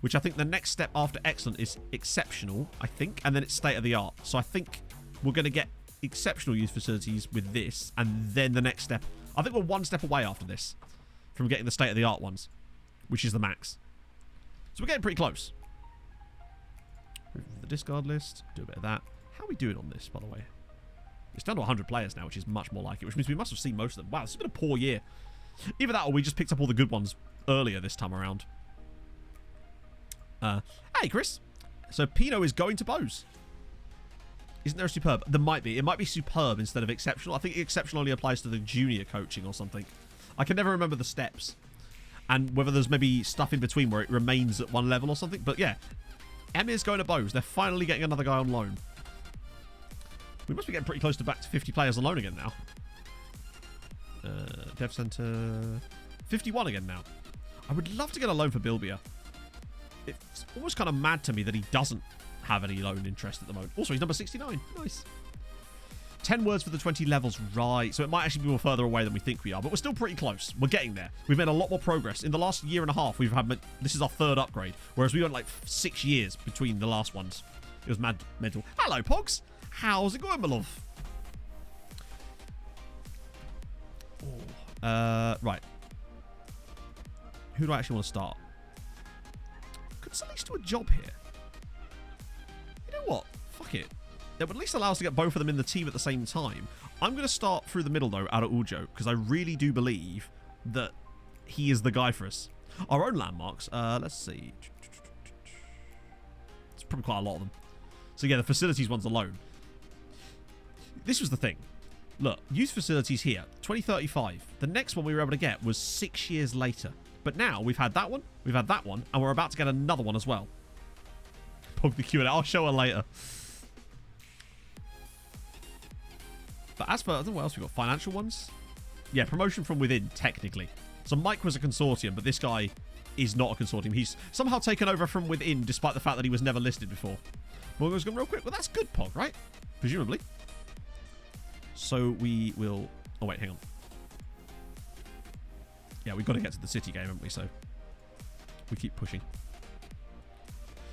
which I think the next step after excellent is exceptional, I think, and then it's state-of-the-art. So I think we're going to get exceptional youth facilities with this, and then the next step... I think we're one step away after this from getting the state-of-the-art ones, which is the max. So we're getting pretty close. The discard list, do a bit of that. How are we doing on this, by the way? It's down to 100 players now, which is much more like it, which means we must have seen most of them. Wow, this has been a poor year. Either that or we just picked up all the good ones earlier this time around. Hey, Chris. So Pino is going to Bose. Isn't there a superb? There might be. It might be superb instead of exceptional. I think exceptional only applies to the junior coaching or something. I can never remember the steps. And whether there's maybe stuff in between where it remains at one level or something. But yeah, Emir's going to Bose. They're finally getting another guy on loan. We must be getting pretty close to back to 50 players on loan again now. Dev Center... 51 again now. I would love to get a loan for Bilbia. It's almost kind of mad to me that he doesn't have any loan interest at the moment. Also, he's number 69. Nice. 10 words for the 20 levels. Right. So it might actually be more further away than we think we are, but we're still pretty close. We're getting there. We've made a lot more progress. In the last year and a half, we've had... This is our third upgrade, whereas we went like 6 years between the last ones. It was mad mental. Hello, Pogs. How's it going, my love? Right. Who do I actually want to start? Could Solis do a job here? what? Fuck it. It would at least allow us to get both of them in the team at the same time. I'm going to start through the middle, though, out of Ujo, because I really do believe that he is the guy for us. Our own landmarks. Let's see. It's probably quite a lot of them. So, yeah, the facilities ones alone. This was the thing. Look, youth facilities here, 2035. The next one we were able to get was 6 years later. But now we've had that one, and we're about to get another one as well. Pog the Q&A. I'll show her later. But as for, I don't know what else we've got. Financial ones? Yeah, promotion from within, technically. So Mike was a consortium, but this guy is not a consortium. He's somehow taken over from within, despite the fact that he was never listed before. We'll go real quick. Well, that's good, Pog, right? Presumably. So we will... Oh, wait, hang on. Yeah, we've got to get to the city game, haven't we? So we keep pushing.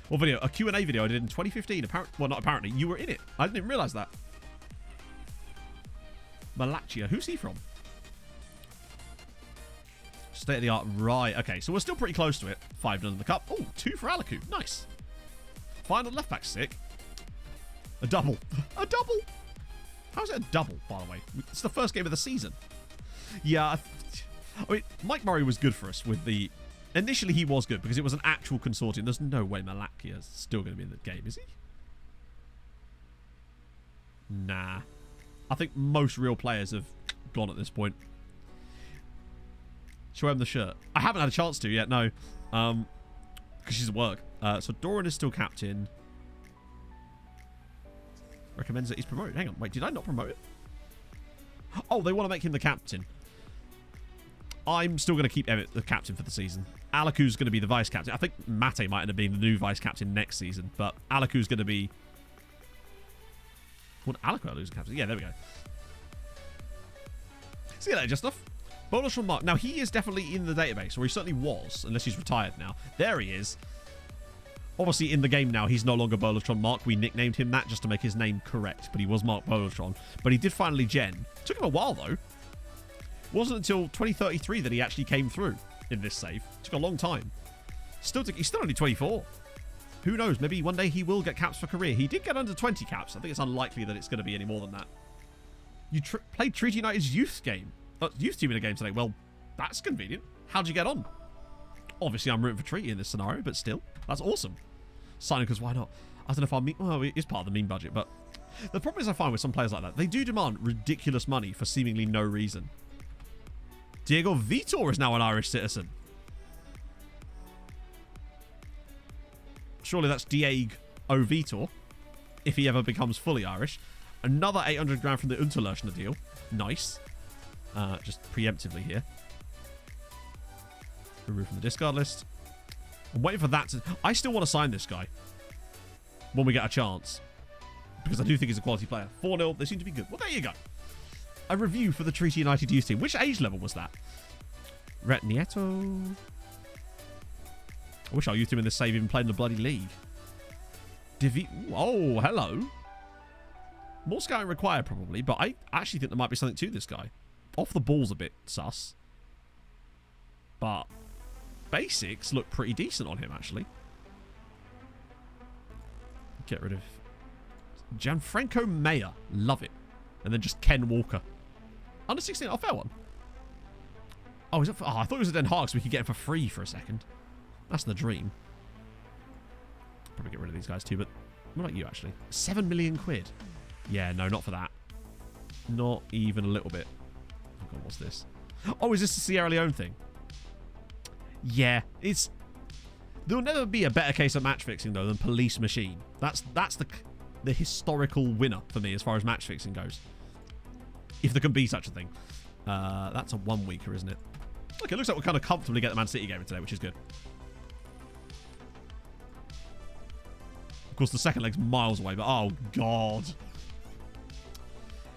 What video? A Q&A video I did in 2015. Well, not apparently. You were in it. I didn't even realise that. Malachia. Who's he from? State of the art. Right. Okay, so we're still pretty close to it. 5-0 in the cup. Oh, 2 for Alaku. Nice. Final left back sick. A double. A double. How's it a double, by the way? It's the first game of the season. Yeah, I mean, Mike Murray was good for us with the... Initially, he was good because it was an actual consortium. There's no way Malakia is still going to be in the game, is he? Nah. I think most real players have gone at this point. Show him the shirt. I haven't had a chance to yet, no. Because she's at work. So Doran is still captain. Recommends that he's promoted. Hang on, wait, did I not promote it? Oh, they want to make him the captain. I'm still going to keep Emmett the captain for the season. Alaku's going to be the vice captain. I think Mate might end up being the new vice captain next season, but Alaku's going to be... Would Alaku lose captain? Yeah, there we go. See you later, Just Stuff. Bonus from Mark. Now, he is definitely in the database, or he certainly was, unless he's retired now. There he is. Obviously, in the game now, he's no longer Bolatron Mark. We nicknamed him that just to make his name correct, but he was Mark Bolatron. But he did finally gen. Took him a while, though. It wasn't until 2033 that he actually came through in this save. Took a long time. He's still only 24. Who knows? Maybe one day he will get caps for career. He did get under 20 caps. I think it's unlikely that it's going to be any more than that. You played Treaty United's youth game. Youth team in a game today. Well, that's convenient. How'd you get on? Obviously, I'm rooting for Treaty in this scenario, but still, that's awesome. Signing because why not? I don't know if I'll meet... Well, it is part of the meme budget, but... The problem is I find with some players like that, they do demand ridiculous money for seemingly no reason. Diego Vitor is now an Irish citizen. Surely that's Diego Vitor, if he ever becomes fully Irish. Another 800 grand from the Unterlöschner deal. Nice. Just preemptively here. Remove from the discard list. I'm waiting for that to... I still want to sign this guy when we get a chance, because I do think he's a quality player. 4-0. They seem to be good. Well, there you go. A review for the Treaty United youth team. Which age level was that? Ret Nieto. I wish our youth team in this save even played in the bloody league. Oh, hello. More scouting required, probably, but I actually think there might be something to this guy. Off the ball's a bit sus. But basics look pretty decent on him, actually. Get rid of Gianfranco Mayer. Love it. And then just Ken Walker. Under 16. Oh, fair one. Oh, is it for, I thought it was a Den Haag, so we could get him for free for a second. That's the dream. Probably get rid of these guys too, but what about you, actually? 7 million quid. Yeah, no, not for that. Not even a little bit. Oh, God, what's this? Oh, is this the Sierra Leone thing? Yeah, it's... There'll never be a better case of match fixing, though, than Police Machine. That's the historical winner for me as far as match fixing goes. If there can be such a thing. That's a 1 weeker, isn't it? Look, it looks like we'll kind of comfortably get the Man City game today, which is good. Of course, the second leg's miles away, but oh, God.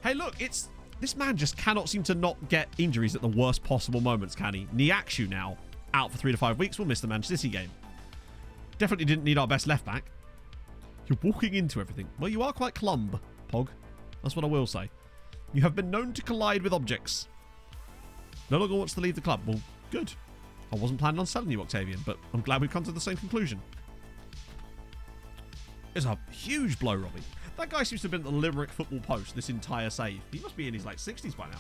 Hey, look, it's... This man just cannot seem to not get injuries at the worst possible moments, can he? Niakshu now, out for 3 to 5 weeks. We'll miss the Man City game. Definitely didn't need our best left back. You're walking into everything. Well, you are quite clumb, Pog. That's what I will say. You have been known to collide with objects. No longer wants to leave the club. Well, good. I wasn't planning on selling you, Octavian, but I'm glad we've come to the same conclusion. is a huge blow, Robbie. That guy seems to have been at the Limerick football post this entire save. He must be in his like 60s by now.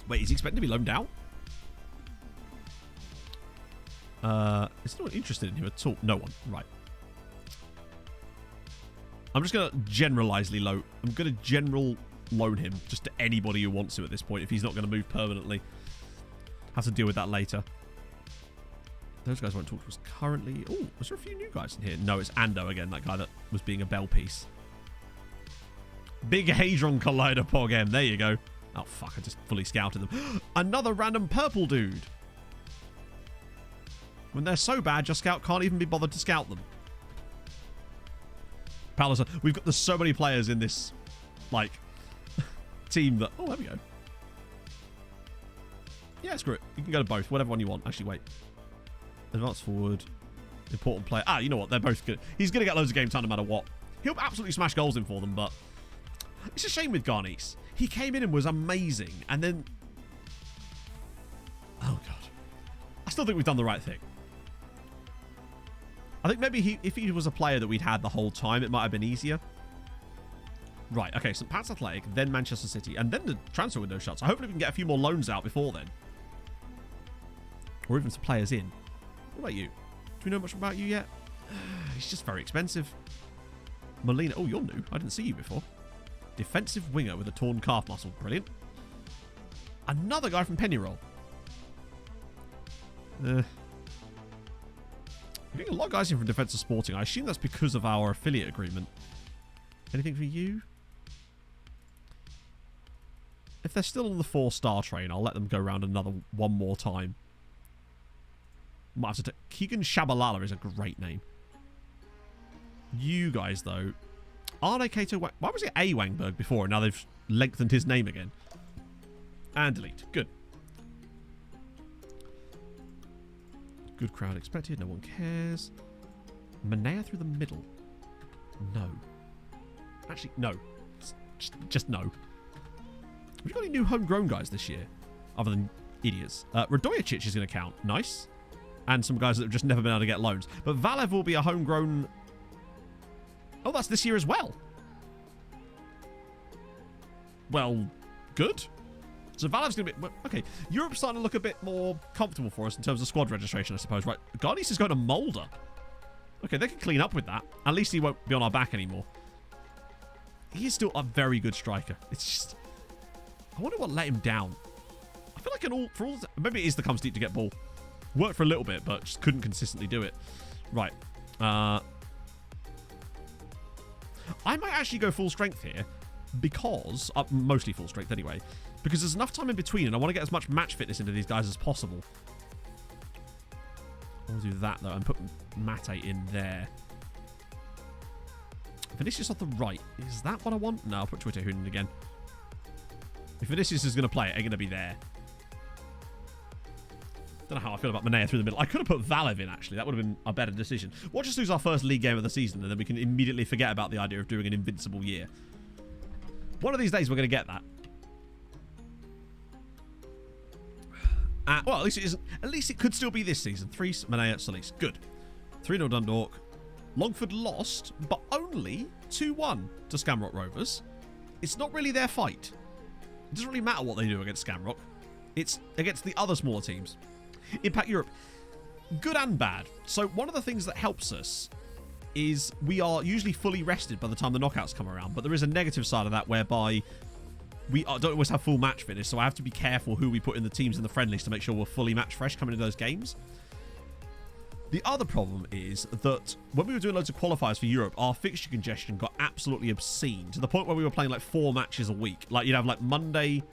Wait, is he expected to be loaned out? Is no one interested in him at all? No one. Right. I'm just going to I'm going to general loan him just to anybody who wants to at this point if he's not going to move permanently. Have to deal with that later. Those guys won't talk to us currently. Oh, was there a few new guys in here? No, it's Ando again, that guy that was being a bell piece. Big Hadron Collider Pog M. There you go. Oh, fuck. I just fully scouted them. Another random purple dude. When they're so bad, your scout can't even be bothered to scout them. Palace, there's so many players in this, like, team that... Oh, there we go. Yeah, screw it. You can go to both. Whatever one you want. Actually, wait. Advance forward. Important player. Ah, you know what? They're both good. He's going to get loads of game time no matter what. He'll absolutely smash goals in for them, but... It's a shame with Garnice. He came in and was amazing, and then... Oh, God. I still think we've done the right thing. I think maybe if he was a player that we'd had the whole time, it might have been easier. Right, okay, St. Pat's Athletic, then Manchester City, and then the transfer window shuts. So hopefully we can get a few more loans out before then. Or even some players in. What about you? Do we know much about you yet? He's just very expensive. Molina. Oh, you're new. I didn't see you before. Defensive winger with a torn calf muscle. Brilliant. Another guy from Pennyroll. We're getting a lot of guys in from Defensive Sporting. I assume that's because of our affiliate agreement. Anything for you? If they're still on the 4-star train, I'll let them go around one more time. Might have to take... Keegan Shabalala is a great name. You guys, though... Arne Kato... Why was it A. Wangberg before, and now they've lengthened his name again? And delete. Good. Good crowd expected. No one cares. Manea through the middle. No. Actually, no. Just no. Have we got any new homegrown guys this year? Other than idiots. Radojacic is going to count. Nice. And some guys that have just never been able to get loans. But Valev will be a homegrown... Oh, that's this year as well. Well, good. So Valev's going to be... Well, okay, Europe's starting to look a bit more comfortable for us in terms of squad registration, I suppose. Right, Gardice is going to Mulder. Okay, they can clean up with that. At least he won't be on our back anymore. He is still a very good striker. It's just... I wonder what let him down. I feel like maybe it is the comes deep to get ball. Worked for a little bit, but just couldn't consistently do it. Right. I might actually go full strength here because... mostly full strength anyway. Because there's enough time in between and I want to get as much match fitness into these guys as possible. I'll do that, though, and put Mate in there. Vinicius off the right. Is that what I want? No, I'll put Twitter Hoonan again. If Vinicius is going to play it, I'm going to be there. Don't know how I feel about Manea through the middle. I could have put Valev in, actually. That would have been a better decision. Watch us lose our first league game of the season, and then we can immediately forget about the idea of doing an invincible year. One of these days, we're going to get that. Well, at least it isn't. At least it could still be this season. 3 Manea, Solis. Good. 3-0 Dundalk. Longford lost, but only 2-1 to Scamrock Rovers. It's not really their fight. It doesn't really matter what they do against Scamrock. It's against the other smaller teams. Impact Europe. Good and bad. So one of the things that helps us is we are usually fully rested by the time the knockouts come around. But there is a negative side of that whereby we don't always have full match fitness. So I have to be careful who we put in the teams in the friendlies to make sure we're fully match fresh coming into those games. The other problem is that when we were doing loads of qualifiers for Europe, our fixture congestion got absolutely obscene to the point where we were playing like 4 matches a week. Like you'd have like Monday,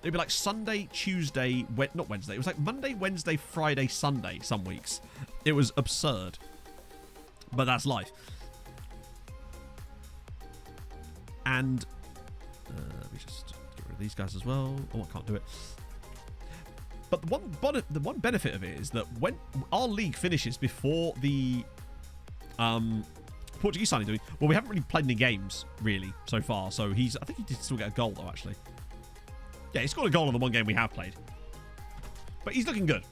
it'd be like Sunday, Tuesday, not Wednesday. It was like Monday, Wednesday, Friday, Sunday some weeks. It was absurd. But that's life. And let me just get rid of these guys as well. Oh, I can't do it. But the one benefit of it is that when our league finishes before the Portuguese side are doing, well, we haven't really played any games really so far. So I think he did still get a goal though, actually. Yeah, he scored a goal in the one game we have played. But he's looking good.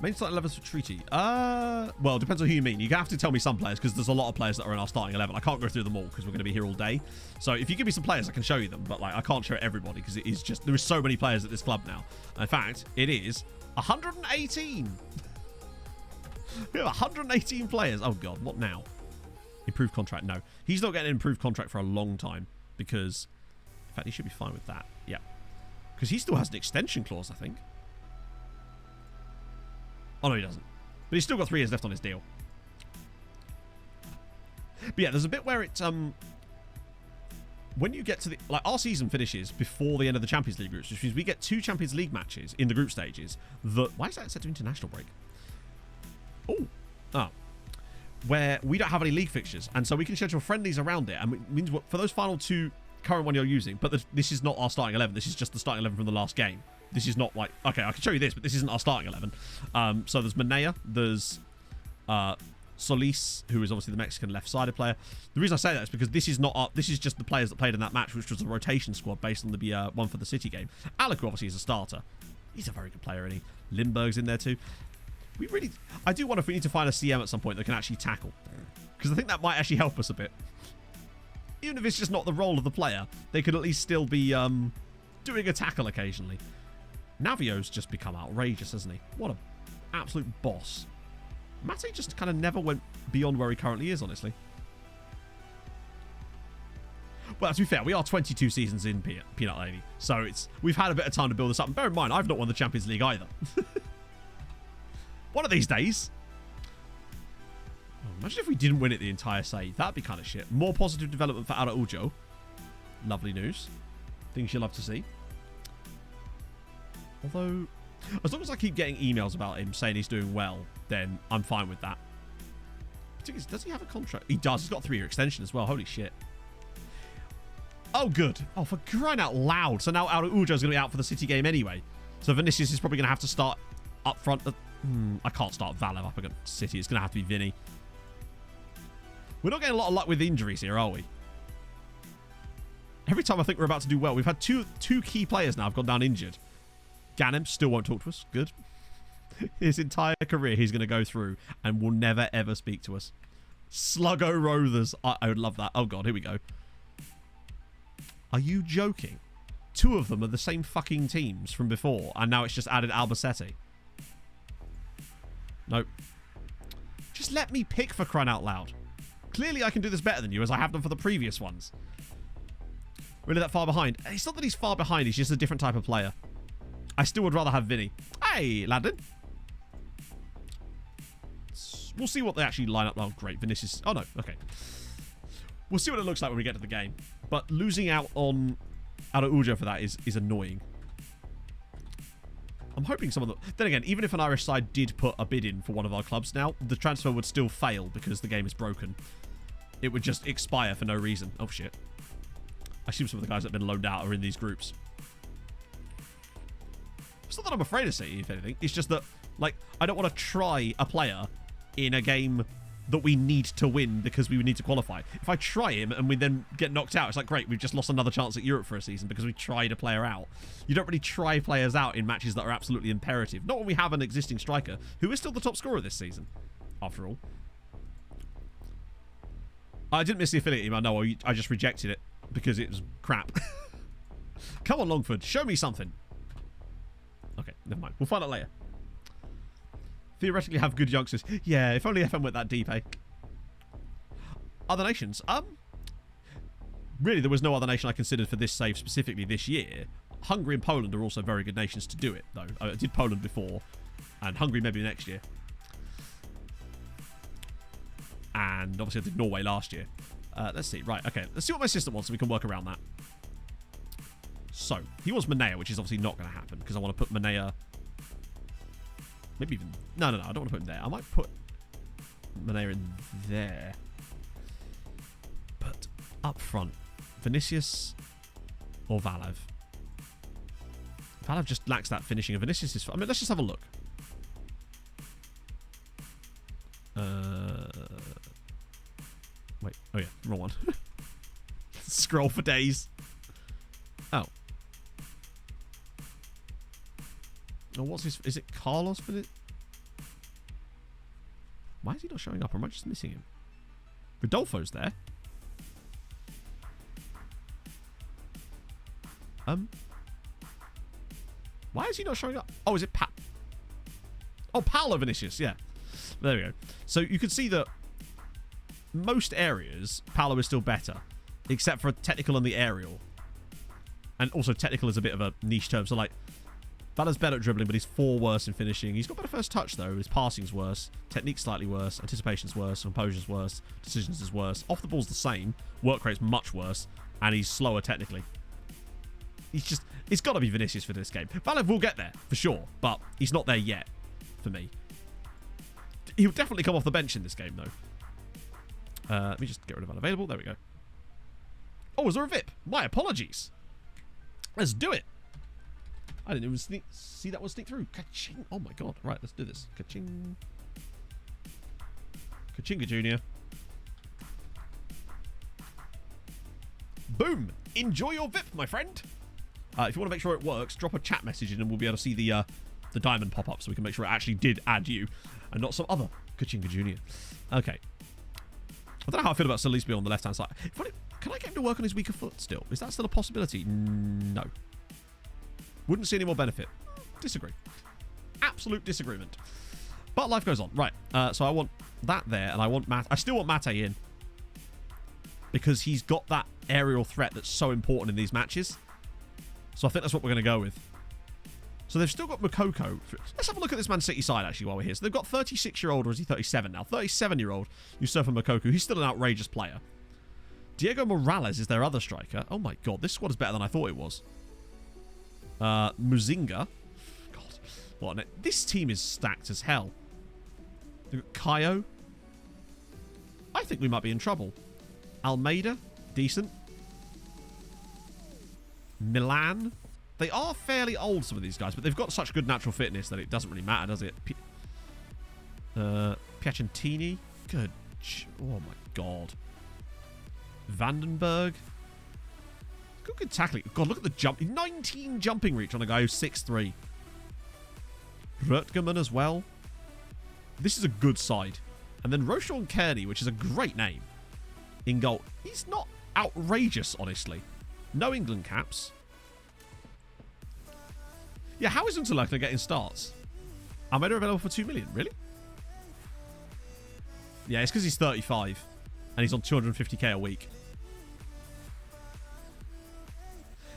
Main starting 11s for Treaty. Well, depends on who you mean. You have to tell me some players because there's a lot of players that are in our starting 11. I can't go through them all because we're going to be here all day. So if you give me some players, I can show you them. But like, I can't show everybody because it is just, there is so many players at this club now. In fact, it is 118. We have 118 players. Oh God, what now? Improved contract? No, he's not getting an improved contract for a long time because, in fact, he should be fine with that. Yeah, because he still has an extension clause, I think. Oh no, he doesn't. But he's still got 3 years left on his deal. But yeah, there's a bit where it's when you get to the, like, our season finishes before the end of the Champions League groups, which means we get 2 Champions League matches in the group stages. Why is that set to international break? Oh, where we don't have any league fixtures, and so we can schedule friendlies around it. And it means what for those final 2 current one you're using. But this is not our starting 11. This is just the starting 11 from the last game. This is not like, okay, I can show you this, but this isn't our starting 11. So there's Manea, there's Solis, who is obviously the Mexican left-sided player. The reason I say that is because this is not this is just the players that played in that match, which was a rotation squad based on the one for the City game. Alec, obviously, is a starter. He's a very good player, isn't he? Lindbergh's in there too. I do wonder if we need to find a CM at some point that can actually tackle, because I think that might actually help us a bit. Even if it's just not the role of the player, they could at least still be doing a tackle occasionally. Navio's just become outrageous, hasn't he? What an absolute boss. Mate just kind of never went beyond where he currently is, honestly. Well, to be fair, we are 22 seasons in Peanut Lady, so we've had a bit of time to build this up. And bear in mind, I've not won the Champions League either. One of these days. Oh, imagine if we didn't win it the entire save. That'd be kind of shit. More positive development for Araujo. Lovely news. Things you love to see. Although, as long as I keep getting emails about him saying he's doing well, then I'm fine with that. Does he have a contract? He does. He's got a 3-year extension as well. Holy shit. Oh, good. Oh, for crying out loud. So now Araujo's going to be out for the City game anyway. So Vinicius is probably going to have to start up front. I can't start Valev up against City. It's going to have to be Vinny. We're not getting a lot of luck with injuries here, are we? Every time I think we're about to do well, we've had two key players now have gone down injured. Ganem still won't talk to us. Good. His entire career he's going to go through and will never, ever speak to us. Sluggo Rothers. I would love that. Oh, God. Here we go. Are you joking? 2 of them are the same fucking teams from before, and now it's just added Albacete. Nope. Just let me pick, for crying out loud. Clearly I can do this better than you, as I have done for the previous ones. Really that far behind? It's not that he's far behind, he's just a different type of player. I still would rather have Vinny. Hey, Landon. We'll see what they actually line up. Oh, great. Vinicius. Oh, no. Okay. We'll see what it looks like when we get to the game. But losing out on Araujo for that is annoying. I'm hoping some of the... Then again, even if an Irish side did put a bid in for one of our clubs now, the transfer would still fail because the game is broken. It would just expire for no reason. Oh, shit. I assume some of the guys that have been loaned out are in these groups. It's not that I'm afraid of City, if anything. It's just that, like, I don't want to try a player in a game that we need to win because we would need to qualify. If I try him and we then get knocked out, it's like, great, we've just lost another chance at Europe for a season because we tried a player out. You don't really try players out in matches that are absolutely imperative. Not when we have an existing striker who is still the top scorer this season, after all. I didn't miss the affiliate email. No, I just rejected it because it was crap. Come on, Longford. Show me something. Okay, never mind. We'll find out later. Theoretically have good youngsters. Yeah, if only FM went that deep, eh? Other nations. Really, there was no other nation I considered for this save specifically this year. Hungary and Poland are also very good nations to do it, though. I did Poland before, and Hungary maybe next year. And obviously I did Norway last year. Let's see. Right, okay. Let's see what my assistant wants so we can work around that. So, he wants Manea, which is obviously not going to happen because I want to put Manea... Maybe even... No, I don't want to put him there. I might put Manea in there. But up front, Vinicius or Valev? Valev just lacks that finishing, and Vinicius is... I mean, let's just have a look. Wait. Oh, yeah. Wrong one. Scroll for days. Oh. Oh, what's his... Is it Carlos? Why is he not showing up? Or am I just missing him? Rodolfo's there. Why is he not showing up? Oh, is it Oh, Paolo Vinicius, yeah. There we go. So you can see that most areas, Paolo is still better, except for technical and the aerial. And also technical is a bit of a niche term. So, like, Vala's better at dribbling, but he's 4 worse in finishing. He's got better first touch, though. His passing's worse. Technique's slightly worse. Anticipation's worse. Composure's worse. Decisions is worse. Off the ball's the same. Work rate's much worse. And he's slower technically. It's got to be Vinicius for this game. Vala will get there, for sure. But he's not there yet, for me. He'll definitely come off the bench in this game, though. Let me just get rid of unavailable. There we go. Oh, is there a VIP? My apologies. Let's do it. I didn't even see that one sneak through. Ka-ching. Oh my god. Right, let's do this. Ka-ching. Ka-chinga Junior. Boom. Enjoy your VIP, my friend. If you want to make sure it works, drop a chat message in and we'll be able to see the diamond pop up so we can make sure it actually did add you and not some other Ka-chinga Junior. Okay. I don't know how I feel about Solisby on the left-hand side. Can I get him to work on his weaker foot still? Is that still a possibility? No. Wouldn't see any more benefit. Disagree. Absolute disagreement. But life goes on. Right. So I want that there, and I want Matt. I still want Mate in. Because he's got that aerial threat that's so important in these matches. So I think that's what we're going to go with. So they've still got Moukoko. Let's have a look at this Man City side, actually, while we're here. So they've got 36-year-old, or is he 37 now? 37-year-old Yusufa Moukoko. He's still an outrageous player. Diego Morales is their other striker. Oh, my God. This squad is better than I thought it was. Muzinga. God. What? This team is stacked as hell. They've got Kayo. I think we might be in trouble. Almeida. Decent. Milan. They are fairly old, some of these guys, but they've got such good natural fitness that it doesn't really matter, does it? Piacentini. Good. Oh, my God. Vandenberg. Good tackling. God, look at the jump. 19 jumping reach on a guy who's 6'3". Rutgerman as well. This is a good side. And then Roshan Kearney, which is a great name, in goal. He's not outrageous, honestly. No England caps. Yeah, how is Unterlechner getting starts? Almeida available for 2 million. Really? Yeah, it's because he's 35. And he's on 250k a week.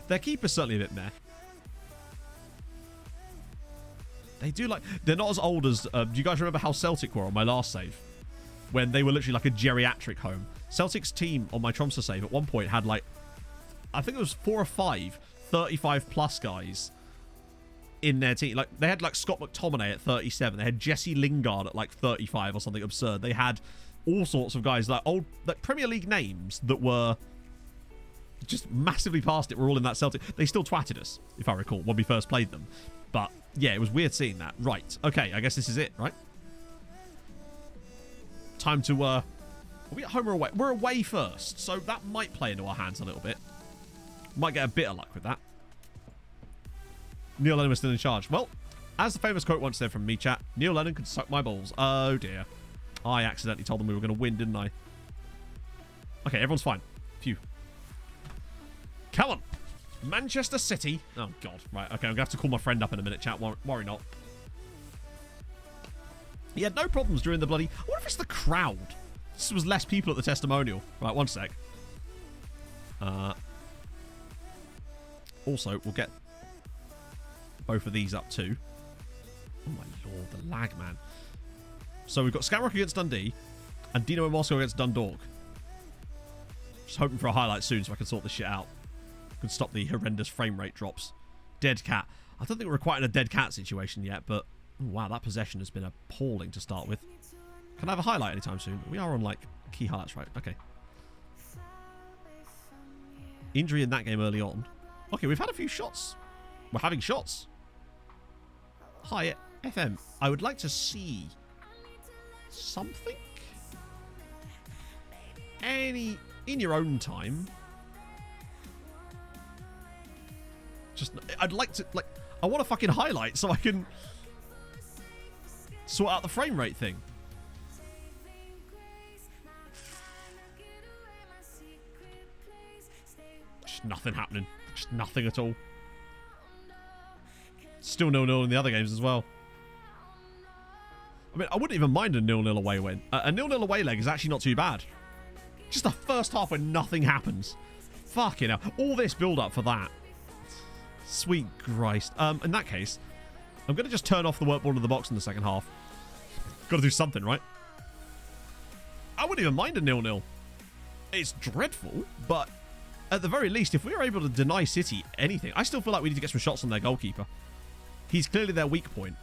Their keeper's certainly a bit meh. They do like... They're not as old as... do you guys remember how Celtic were on my last save? When they were literally like a geriatric home. Celtic's team on my Tromsø save at one point had like... I think it was 4 or 5 35-plus guys in their team. Like, they had like Scott McTominay at 37. They had Jesse Lingard at like 35 or something absurd. They had all sorts of guys, like old like Premier League names that were just massively past it. Were all in that Celtic. They still twatted us, if I recall, when we first played them. But yeah, it was weird seeing that. Right. Okay, I guess this is it, right? Time to, are we at home or away? We're away first, so that might play into our hands a little bit. Might get a bit of luck with that. Neil Lennon was still in charge. Well, as the famous quote once said from me, chat, Neil Lennon could suck my balls. Oh, dear. I accidentally told them we were going to win, didn't I? Okay, everyone's fine. Phew. Come on. Manchester City. Oh, God. Right, okay, I'm going to have to call my friend up in a minute, chat. Worry not. He had no problems during the bloody... I wonder if it's the crowd. This was less people at the testimonial. Right, one sec. Also, we'll get both of these up too. Oh, my Lord. The lag, man. So we've got Skamrock against Dundee and Dynamo Moscow against Dundalk. Just hoping for a highlight soon so I can sort this shit out. Could stop the horrendous frame rate drops. Dead cat. I don't think we're quite in a dead cat situation yet, but oh, wow, that possession has been appalling to start with. Can I have a highlight anytime soon? We are on like key highlights, right? Okay. Injury in that game early on. Okay, we've had a few shots. We're having shots. Hi, FM. I would like to see something. In your own time. Just, I'd like to, like, I want a fucking highlight so I can sort out the frame rate thing. Just nothing happening. Just nothing at all. Still 0-0 in the other games as well. I mean, I wouldn't even mind a 0-0 away win. A 0-0 away leg is actually not too bad. Just the first half where nothing happens. Fucking hell. All this build-up for that. Sweet Christ. In that case, I'm going to just turn off the workboard of the box in the second half. Got to do something, right? I wouldn't even mind a 0-0. It's dreadful, but at the very least, if we are able to deny City anything, I still feel like we need to get some shots on their goalkeeper. He's clearly their weak point.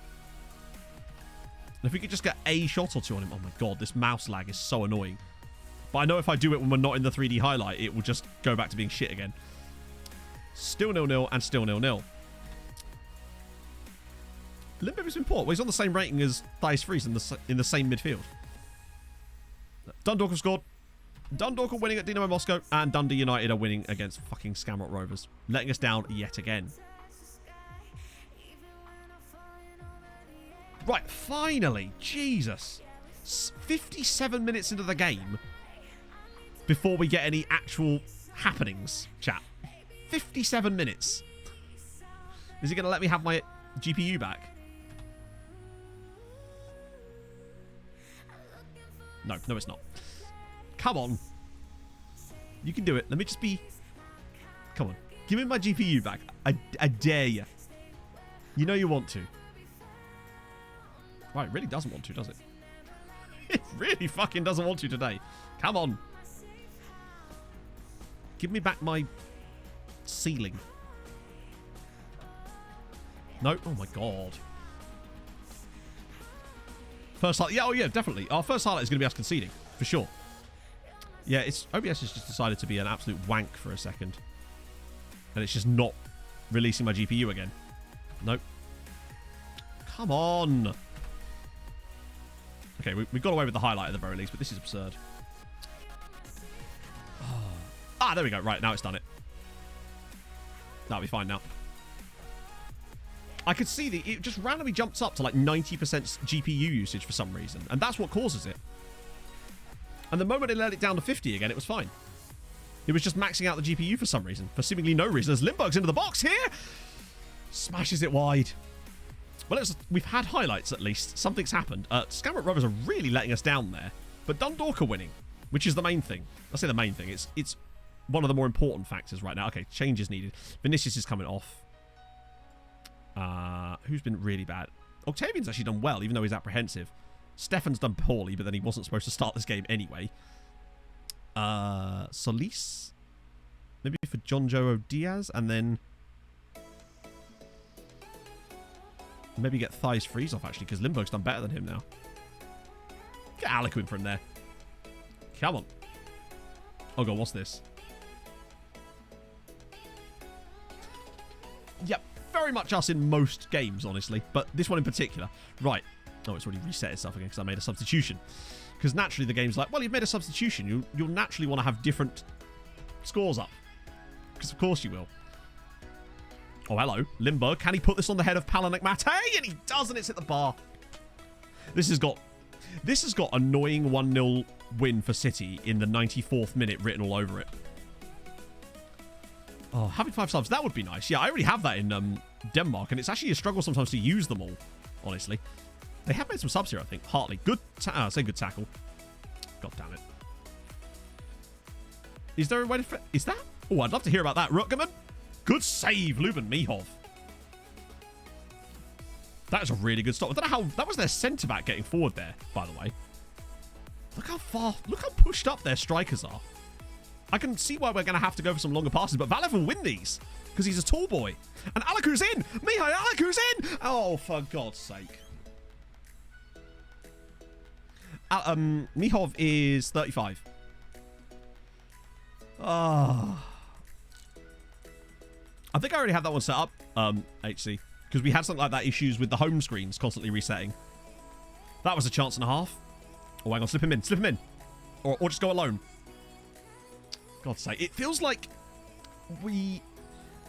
And if we could just get a shot or two on him... Oh my god, this mouse lag is so annoying. But I know if I do it when we're not in the 3D highlight, it will just go back to being shit again. Still 0-0 and still 0-0. Limburg's been poor. Well, he's on the same rating as Thijs Fries in the same midfield. Dundalk have scored. Dundalk are winning at Dynamo Moscow, and Dundee United are winning against fucking Skamrock Rovers, letting us down yet again. Right, finally, Jesus. 57 minutes into the game before we get any actual happenings, chat. 57 minutes. Is he going to let me have my GPU back? No, no it's not. Come on. You can do it. Let me just be... Come on. Give me my GPU back. I dare you. You know you want to. Right, it really doesn't want to, does it? It really fucking doesn't want to today. Come on. Give me back my ceiling. No. Oh my god. First highlight. Yeah, oh yeah, definitely. Our first highlight is going to be us conceding. For sure. Yeah, it's OBS has just decided to be an absolute wank for a second. And it's just not releasing my GPU again. Nope. Come on. Okay, we got away with the highlight at the very least, but this is absurd. Ah, there we go. Right, now it's done it. That'll be fine now. I could see it just randomly jumps up to like 90% GPU usage for some reason, and that's what causes it. And the moment it let it down to 50 again, it was fine. It was just maxing out the GPU for some reason, for seemingly no reason. As Limburg's into the box here, smashes it wide. Well, we've had highlights at least. Something's happened. Skamrock Rovers are really letting us down there, but Dundalk are winning, which is the main thing. I say the main thing. It's one of the more important factors right now. Okay, change is needed. Vinicius is coming off. Who's been really bad? Octavian's actually done well, even though he's apprehensive. Stefan's done poorly, but then he wasn't supposed to start this game anyway. Solis? Maybe for John Joe Diaz, and then... Maybe get Thijs Fries off, actually, because Limburg's done better than him now. Get Aliquin from there. Come on. Oh, God, what's this? Yep, very much us in most games, honestly. But this one in particular. Right. Oh, it's already reset itself again because I made a substitution. Because naturally the game's like, well, you've made a substitution. You'll naturally want to have different scores up. Because of course you will. Oh, hello. Limburg. Can he put this on the head of Palanek Mate? And he does, and it's hit the bar. This has got annoying 1-0 win for City in the 94th minute written all over it. Oh, having 5 subs, that would be nice. Yeah, I already have that in Denmark, and it's actually a struggle sometimes to use them all, honestly. They have made some subs here, I think. Hartley. Good say good tackle. God damn it. Is there a way to... Is that... Oh, I'd love to hear about that. Rutgerman. Good save, Luben Mihov. That is a really good stop. I don't know how... That was their centre-back getting forward there, by the way. Look how far... Look how pushed up their strikers are. I can see why we're going to have to go for some longer passes, but Valev will win these because he's a tall boy. And Alaku's in! Mihai Alaku's in! Oh, for God's sake. Mihov is 35. Oh. I think I already have that one set up, HC, because we had something like that issues with the home screens constantly resetting. That was a chance and a half. Oh, hang on, slip him in. Or just go alone. God's sake, it feels like we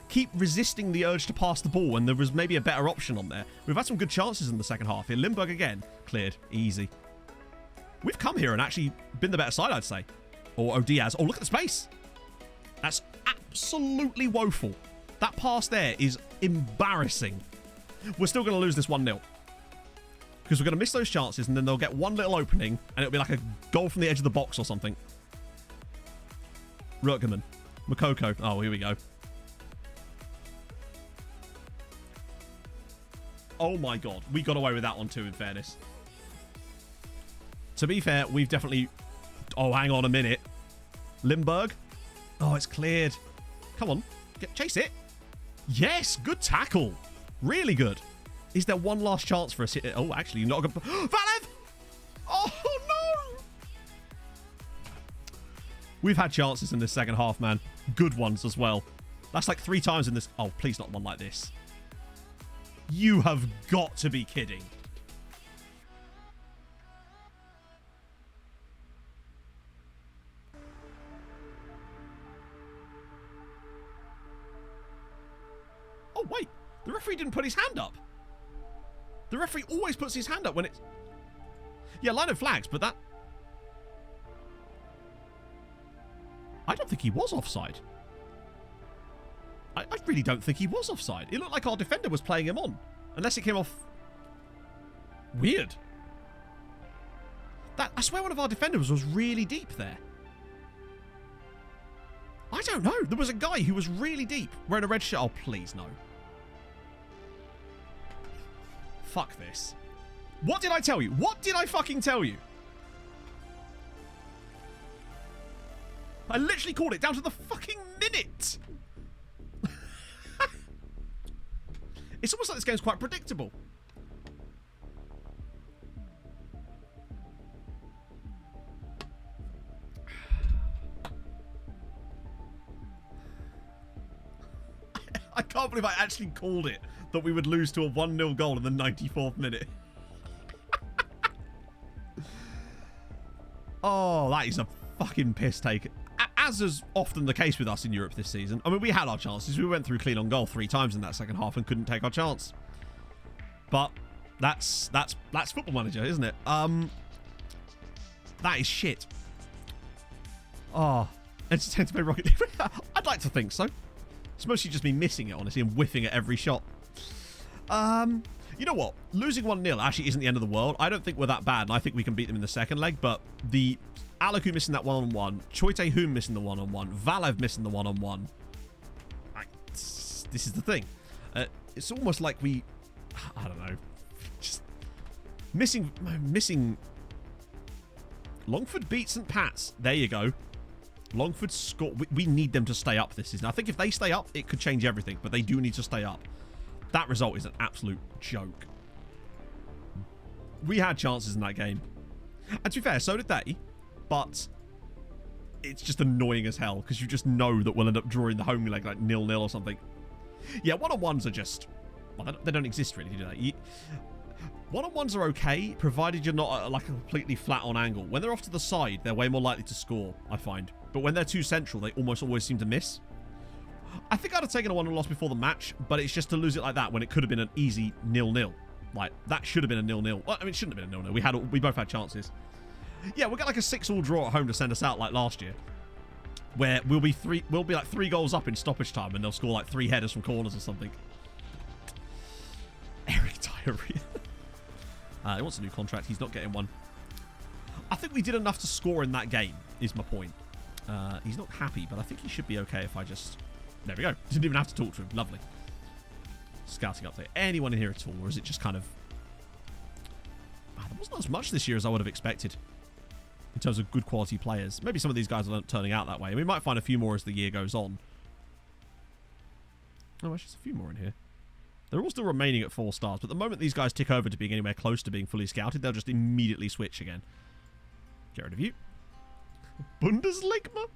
keep resisting the urge to pass the ball when there was maybe a better option on there. We've had some good chances in the second half. Here, Limburg again. Cleared. Easy. We've come here and actually been the better side, I'd say. Or Diaz. Oh, look at the space. That's absolutely woeful. That pass there is embarrassing. We're still going to lose this 1-0. Because we're going to miss those chances, and then they'll get one little opening, and it'll be like a goal from the edge of the box or something. Rutgerman. Makoko. Oh, here we go. Oh my god. We got away with that one too, in fairness. To be fair, we've definitely... Oh, hang on a minute. Limburg. Oh, it's cleared. Come on. Chase it. Yes, good tackle. Really good. Is there one last chance for us? Oh, actually, not a good... Valev! Oh, no! We've had chances in this second half, man. Good ones as well. That's like 3 times in this... Oh, please not one like this. You have got to be kidding. Oh, wait. The referee didn't put his hand up. The referee always puts his hand up when it's... Yeah, line of flags, but that... I don't think he was offside. I really don't think he was offside. It looked like our defender was playing him on. Unless it came off... Weird. I swear one of our defenders was really deep there. I don't know. There was a guy who was really deep wearing a red shirt. Oh, please, no. Fuck this. What did I tell you? What did I fucking tell you? I literally called it down to the fucking minute. It's almost like this game's quite predictable. I can't believe I actually called it that we would lose to a 1-0 goal in the 94th minute. Oh, that is a fucking piss take. As is often the case with us in Europe this season. I mean, we had our chances. We went through clean on goal 3 times in that second half and couldn't take our chance. But that's Football Manager, isn't it? That is shit. Oh, entertained to play Rocket League. I'd like to think so. It's mostly just me missing it, honestly, and whiffing at every shot. You know what? Losing 1-0 actually isn't the end of the world. I don't think we're that bad, and I think we can beat them in the second leg, but the Alaku missing that one-on-one, Choi Tae-hoon missing the one-on-one, Valev missing the one-on-one. This is the thing. It's almost like we... I don't know. Just missing... Longford beat St. Pat's. There you go. Longford score. We need them to stay up this season. I think if they stay up, it could change everything, but they do need to stay up. That result is an absolute joke. We had chances in that game. And to be fair, so did they. But it's just annoying as hell because you just know that we'll end up drawing the home leg like 0-0 or something. Yeah, one-on-ones are just... Well, they don't exist really, do they? One-on-ones are okay, provided you're not like a completely flat on angle. When they're off to the side, they're way more likely to score, I find. But when they're too central, they almost always seem to miss. I think I'd have taken a 1-0 loss before the match, but it's just to lose it like that when it could have been an easy 0-0. Like, that should have been a 0-0. Well, I mean, it shouldn't have been a 0-0. We both had chances. Yeah, we'll get like a 6-6 draw at home to send us out like last year. Where we'll be like 3 goals up in stoppage time and they'll score like 3 headers from corners or something. Eric Diarrhea. He wants a new contract. He's not getting one. I think we did enough to score in that game, is my point. He's not happy, but I think he should be okay if I just... There we go. Didn't even have to talk to him. Lovely. Scouting update. Anyone in here at all? Or is it just kind of... There wasn't as much this year as I would have expected. In terms of good quality players. Maybe some of these guys are turning out that way. We might find a few more as the year goes on. Oh, actually, there's a few more in here. They're all still remaining at 4 stars, but the moment these guys tick over to being anywhere close to being fully scouted, they'll just immediately switch again. Get rid of you. Bundesliga?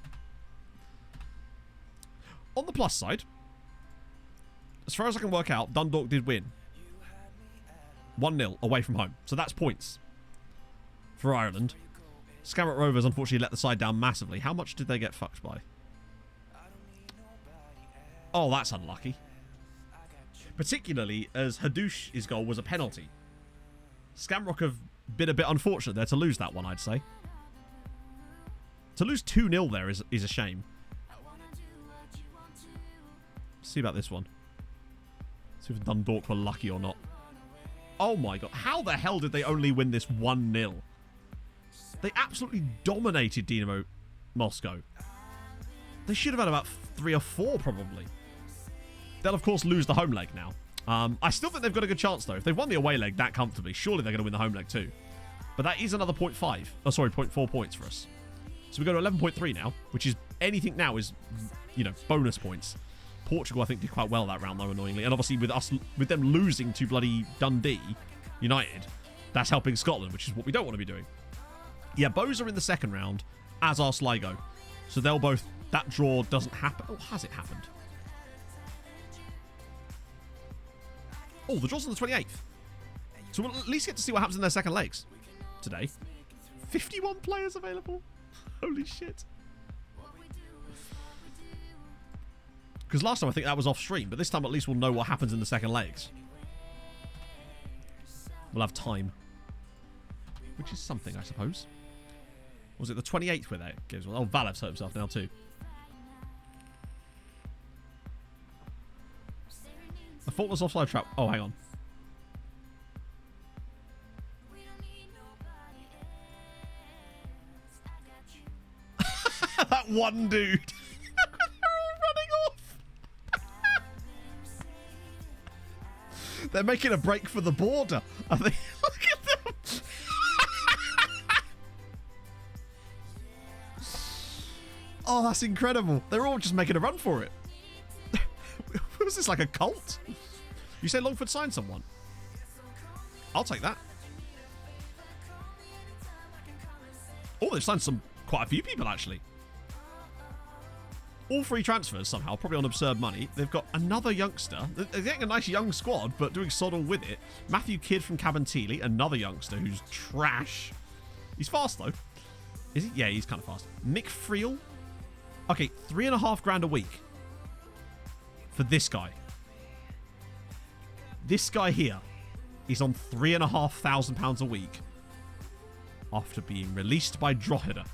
On the plus side, as far as I can work out, Dundalk did win. 1-0 away from home. So that's points for Ireland. Skamrock Rovers unfortunately let the side down massively. How much did they get fucked by? Oh, that's unlucky. Particularly as Hadoush's goal was a penalty. Skamrock have been a bit unfortunate there to lose that one, I'd say. To lose 2-0 there is a shame. Let's see about this one. See if Dundalk were lucky or not. Oh my god. How the hell did they only win this 1-0? They absolutely dominated Dynamo Moscow. They should have had about 3 or 4 probably. They'll of course lose the home leg now. I still think they've got a good chance though. If they've won the away leg that comfortably, surely they're going to win the home leg too. But that is another 0.5. Oh, sorry, 0.4 points for us. So we go to 11.3 now, which is anything now is, you know, bonus points. Portugal, I think, did quite well that round though, annoyingly. And obviously with them losing to bloody Dundee United, that's helping Scotland, which is what we don't want to be doing. Yeah, Bows are in the second round, as are Sligo. So they'll both... That draw doesn't happen. Oh, has it happened? Oh, the draw's on the 28th. So we'll at least get to see what happens in their second legs today. 51 players available. Holy shit. Because last time I think that was off stream, but this time at least we'll know what happens in the second legs. We'll have time. Which is something, I suppose. Was it the 28th where that gives? Oh, Valev's hurt himself now too. A faultless offside trap. Oh, hang on. That one dude. They're all running off. They're making a break for the border. I think. Look at them. Oh, that's incredible. They're all just making a run for it. Was this like a cult? You say Longford signed someone? I'll take that. Oh, they've signed quite a few people actually. All free transfers somehow, probably on absurd money. They've got another youngster. They're getting a nice young squad, but doing sod all with it. Matthew Kidd from Cabinteely, another youngster who's trash. He's fast though. Is he? Yeah, he's kind of fast. Mick Friel. Okay, $3.5 grand a week for this guy. This guy here is on £3,500 a week after being released by Drogheda.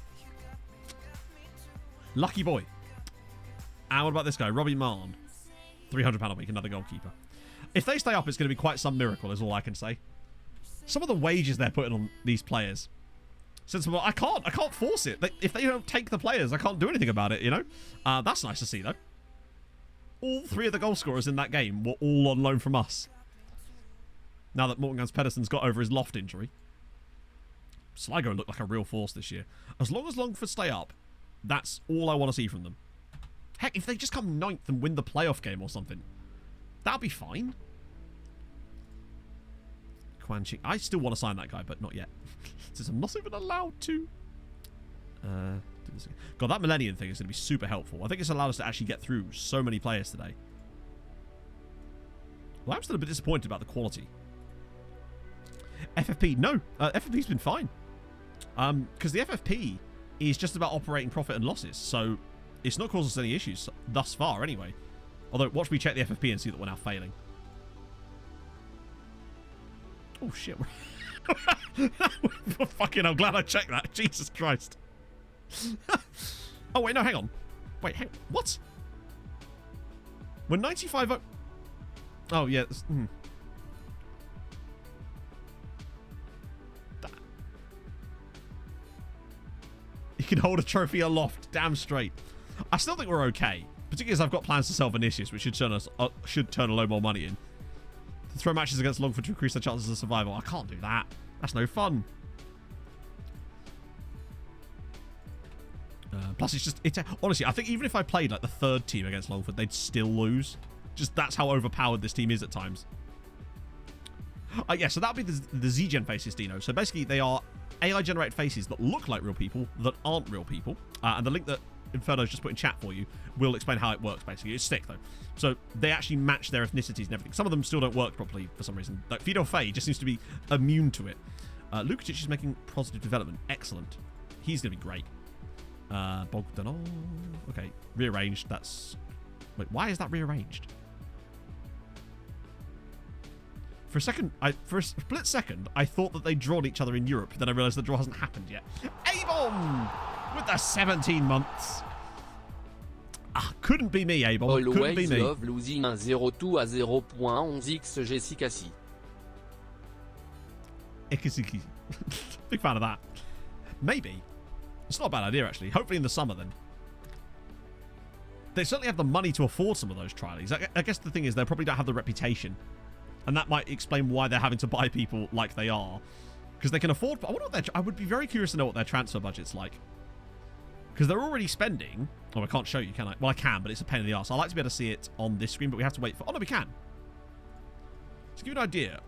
Lucky boy. And what about this guy, Robbie Marn? £300 a week, another goalkeeper. If they stay up, it's going to be quite some miracle, is all I can say. Some of the wages they're putting on these players. Sensible. I can't force it. If they don't take the players, I can't do anything about it, you know? That's nice to see, though. All 3 of the goal scorers in that game were all on loan from us. Now that Morgan Gans Pedersen's got over his loft injury. Sligo looked like a real force this year. As long as Longford stay up, that's all I want to see from them. Heck, if they just come 9th and win the playoff game or something, that'll be fine. Quan Chi. I still want to sign that guy, but not yet. Since I'm not even allowed to. God, that Millennium thing is going to be super helpful. I think it's allowed us to actually get through so many players today. Well, I'm still a bit disappointed about the quality. FFP, no. FFP's been fine. Because the FFP is just about operating profit and losses. So it's not caused us any issues thus far anyway. Although, watch me check the FFP and see that we're now failing. Oh, shit. Fucking hell, glad I checked that. Jesus Christ. Oh, wait, no, hang on. Wait, what? We're 95... Oh, yeah. You can hold a trophy aloft. Damn straight. I still think we're okay. Particularly as I've got plans to sell Vinicius, which should turn a load more money in. To throw matches against Longford to increase their chances of survival. I can't do that. That's no fun. Plus, it's honestly, I think even if I played like the 3rd team against Longford, they'd still lose. Just that's how overpowered this team is at times. Yeah, so that'll be the Z-Gen faces, Dino. So basically, they are AI-generated faces that look like real people that aren't real people. And the link that Inferno's just put in chat for you will explain how it works, basically. It's sick, though. So they actually match their ethnicities and everything. Some of them still don't work properly for some reason. Like Fido Faye just seems to be immune to it. Lukacic is making positive development. Excellent. He's going to be great. Bogdanov. Okay, rearranged. That's... Wait, why is that rearranged? For a split second, I thought that they'd drawn each other in Europe. Then I realised the draw hasn't happened yet. A-bomb! With the 17 months. Ah, Couldn't be me, Abel. Couldn't be Always me. love losing un 0-2 à 0.11x Jessica C. Ikisuki. Big fan of that. Maybe. It's not a bad idea, actually. Hopefully in the summer, then. They certainly have the money to afford some of those trialies. I guess the thing is they probably don't have the reputation. And that might explain why they're having to buy people like they are. Because they can afford... I wonder what I would be very curious to know what their transfer budget's like. Because they're already spending... Oh, I can't show you, can I? Well, I can, but it's a pain in the arse. I like to be able to see it on this screen, but we have to wait for... Oh, no, we can. To give you an idea,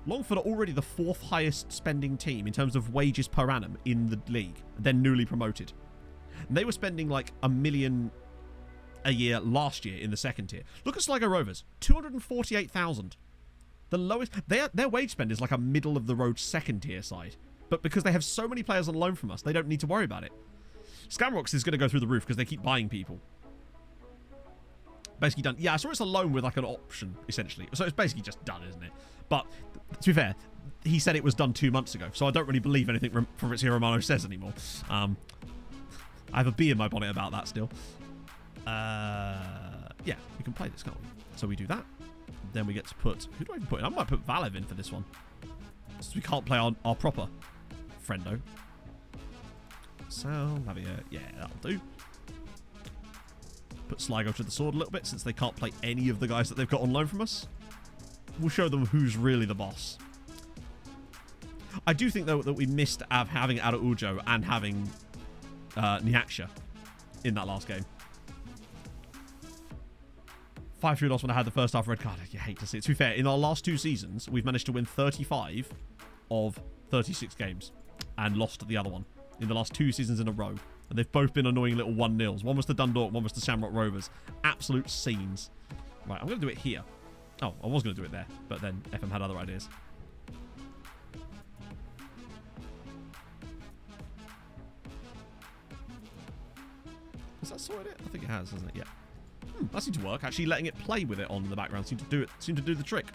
Longford are already the 4th highest spending team in terms of wages per annum in the league. They're newly promoted. And they were spending like $1 million a year last year in the second tier. Look at Sligo Rovers. 248,000. The lowest... Their wage spend is like a middle-of-the-road second tier side. But because they have so many players on loan from us, they don't need to worry about it. Scamrocks is going to go through the roof because they keep buying people. Basically done. Yeah, I saw it's a loan with like an option, essentially. So it's basically just done, isn't it? But, to be fair, he said it was done 2 months ago. So I don't really believe anything Fabrizio Romano says anymore. I have a bee in my bonnet about that still. Yeah, we can play this, can't we? So we do that. Then we get to put... Who do I even put in? I might put Valev in for this one. Since we can't play our proper friendo. So, yeah, that'll do. Put Sligo to the sword a little bit since they can't play any of the guys that they've got on loan from us. We'll show them who's really the boss. I do think, though, that we missed having Araujo and having Nyaksha in that last game. 5-3 loss when I had the first half red card. You hate to see it. To be fair, in our last 2 seasons, we've managed to win 35 of 36 games and lost the other one in the last 2 seasons in a row. And they've both been annoying little 1-0s. One was to Dundalk, one was to Shamrock Rovers. Absolute scenes. Right, I'm going to do it here. Oh, I was going to do it there, but then FM had other ideas. Has that sorted it? I think it has, hasn't it? Yeah. That seemed to work. Actually letting it play with it on in the background seemed to do the trick.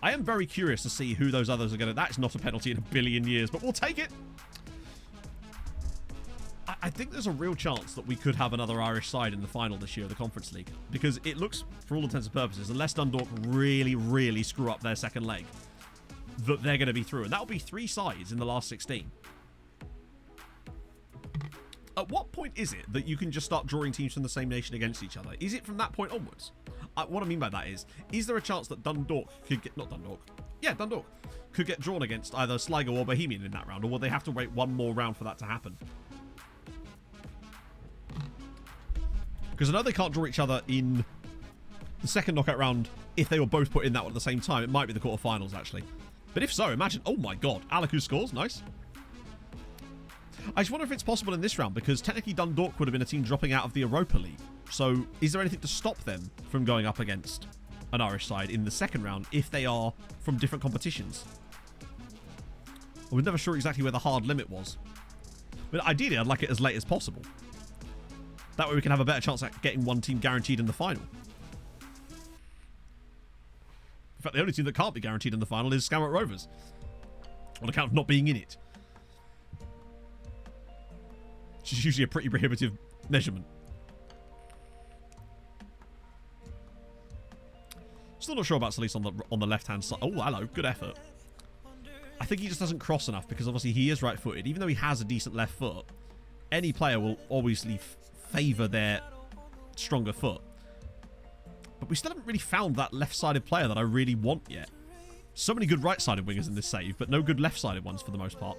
I am very curious to see who those others are going to... That's not a penalty in a billion years, but we'll take it. I think there's a real chance that we could have another Irish side in the final this year of the Conference League. Because it looks, for all intents and purposes, unless Dundalk really, really screw up their second leg, that they're going to be through. And that'll be 3 sides in the last 16. At what point is it that you can just start drawing teams from the same nation against each other? Is it from that point onwards? What I mean by that is there a chance that Dundalk could get... Not Dundalk. Yeah, Dundalk could get drawn against either Sligo or Bohemian in that round, or will they have to wait one more round for that to happen? Because I know they can't draw each other in the second knockout round if they were both put in that one at the same time. It might be the quarterfinals, actually. But if so, imagine... Oh my god. Alaku scores. Nice. I just wonder if it's possible in this round, because technically Dundalk would have been a team dropping out of the Europa League. So is there anything to stop them from going up against an Irish side in the second round if they are from different competitions? I was never sure exactly where the hard limit was. But ideally, I'd like it as late as possible. That way we can have a better chance at getting one team guaranteed in the final. In fact, the only team that can't be guaranteed in the final is Shamrock Rovers, on account of not being in it. Which is usually a pretty prohibitive measurement. Still not sure about Solis on the left-hand side. Oh, hello. Good effort. I think he just doesn't cross enough because obviously he is right-footed. Even though he has a decent left foot, any player will obviously favour their stronger foot. But we still haven't really found that left-sided player that I really want yet. So many good right-sided wingers in this save, but no good left-sided ones for the most part.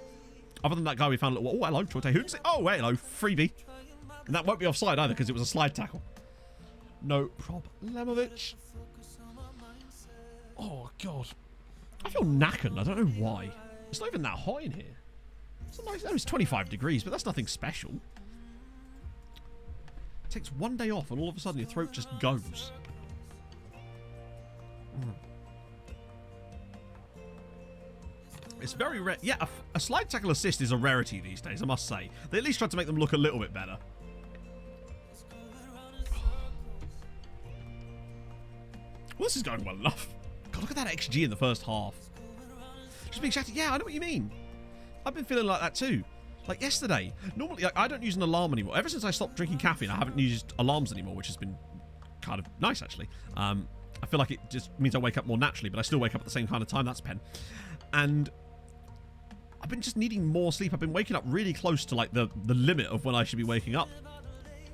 Other than that guy we found a little... Oh, hello, Trote Hoots. Oh, hello, freebie. And that won't be offside either because it was a slide tackle. No problematic. Oh, God. I feel knackered. I don't know why. It's not even that hot in here. It's, nice, it's 25 degrees, but that's nothing special. It takes one day off and all of a sudden your throat just goes. It's very rare. Yeah, a slide tackle assist is a rarity these days, I must say. They at least tried to make them look a little bit better. Well, this is going well enough. God, look at that XG in the first half. Just being shouted. Yeah, I know what you mean. I've been feeling like that too. Like yesterday, normally like, I don't use an alarm anymore. Ever since I stopped drinking caffeine, I haven't used alarms anymore, which has been kind of nice, actually. I feel like it just means I wake up more naturally, but I still wake up at the same kind of time. That's a pen. And I've been just needing more sleep. I've been waking up really close to like the limit of when I should be waking up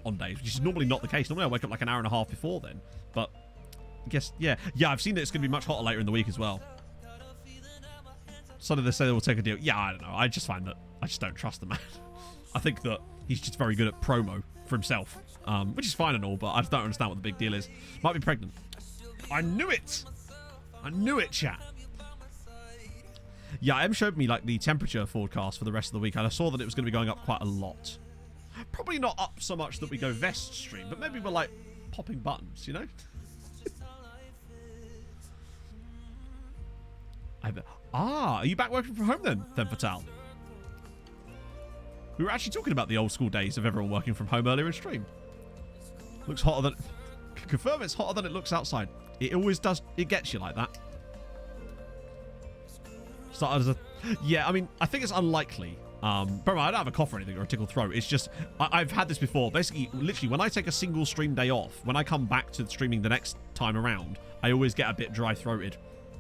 on days, which is normally not the case. Normally I wake up like an hour and a half before then. But I guess, yeah, I've seen that it's going to be much hotter later in the week as well. Suddenly they say they will take a deal. Yeah, I don't know. I just find that I just don't trust the man. I think that he's just very good at promo for himself, which is fine and all, but I just don't understand what the big deal is. Might be pregnant. I knew it! I knew it, chat. Yeah, Em showed me like the temperature forecast for the rest of the week, and I saw that it was going to be going up quite a lot. Probably not up so much that we go vest stream, but maybe we're like popping buttons, you know? Are you back working from home then Fatal? We were actually talking about the old school days of everyone working from home earlier in stream. Looks hotter than... Confirm it's hotter than it looks outside. It always does. It gets you like that. Started as a... Yeah, I mean, I think it's unlikely. Bro, I don't have a cough or anything or a tickle throat. It's just... I've had this before. Basically, literally, when I take a single stream day off, when I come back to streaming the next time around, I always get a bit dry-throated.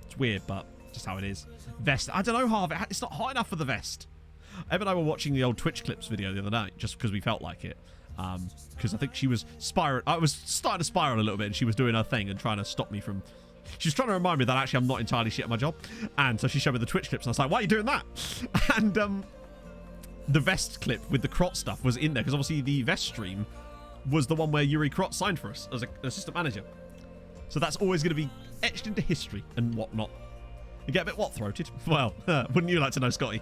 It's weird, but just how it is. Vest. I don't know, Harv. It's not hot enough for the vest. Em and I were watching the old Twitch clips video the other night just because we felt like it. Because I think she was I was starting to spiral a little bit, and she was doing her thing and trying to stop me from... She was trying to remind me that actually I'm not entirely shit at my job. And so she showed me the Twitch clips, and I was like, why are you doing that? And the vest clip with the Crot stuff was in there, because obviously the vest stream was the one where Yuri Crot signed for us as an assistant manager. So that's always going to be etched into history and whatnot. You get a bit what-throated? Well, wouldn't you like to know, Scotty?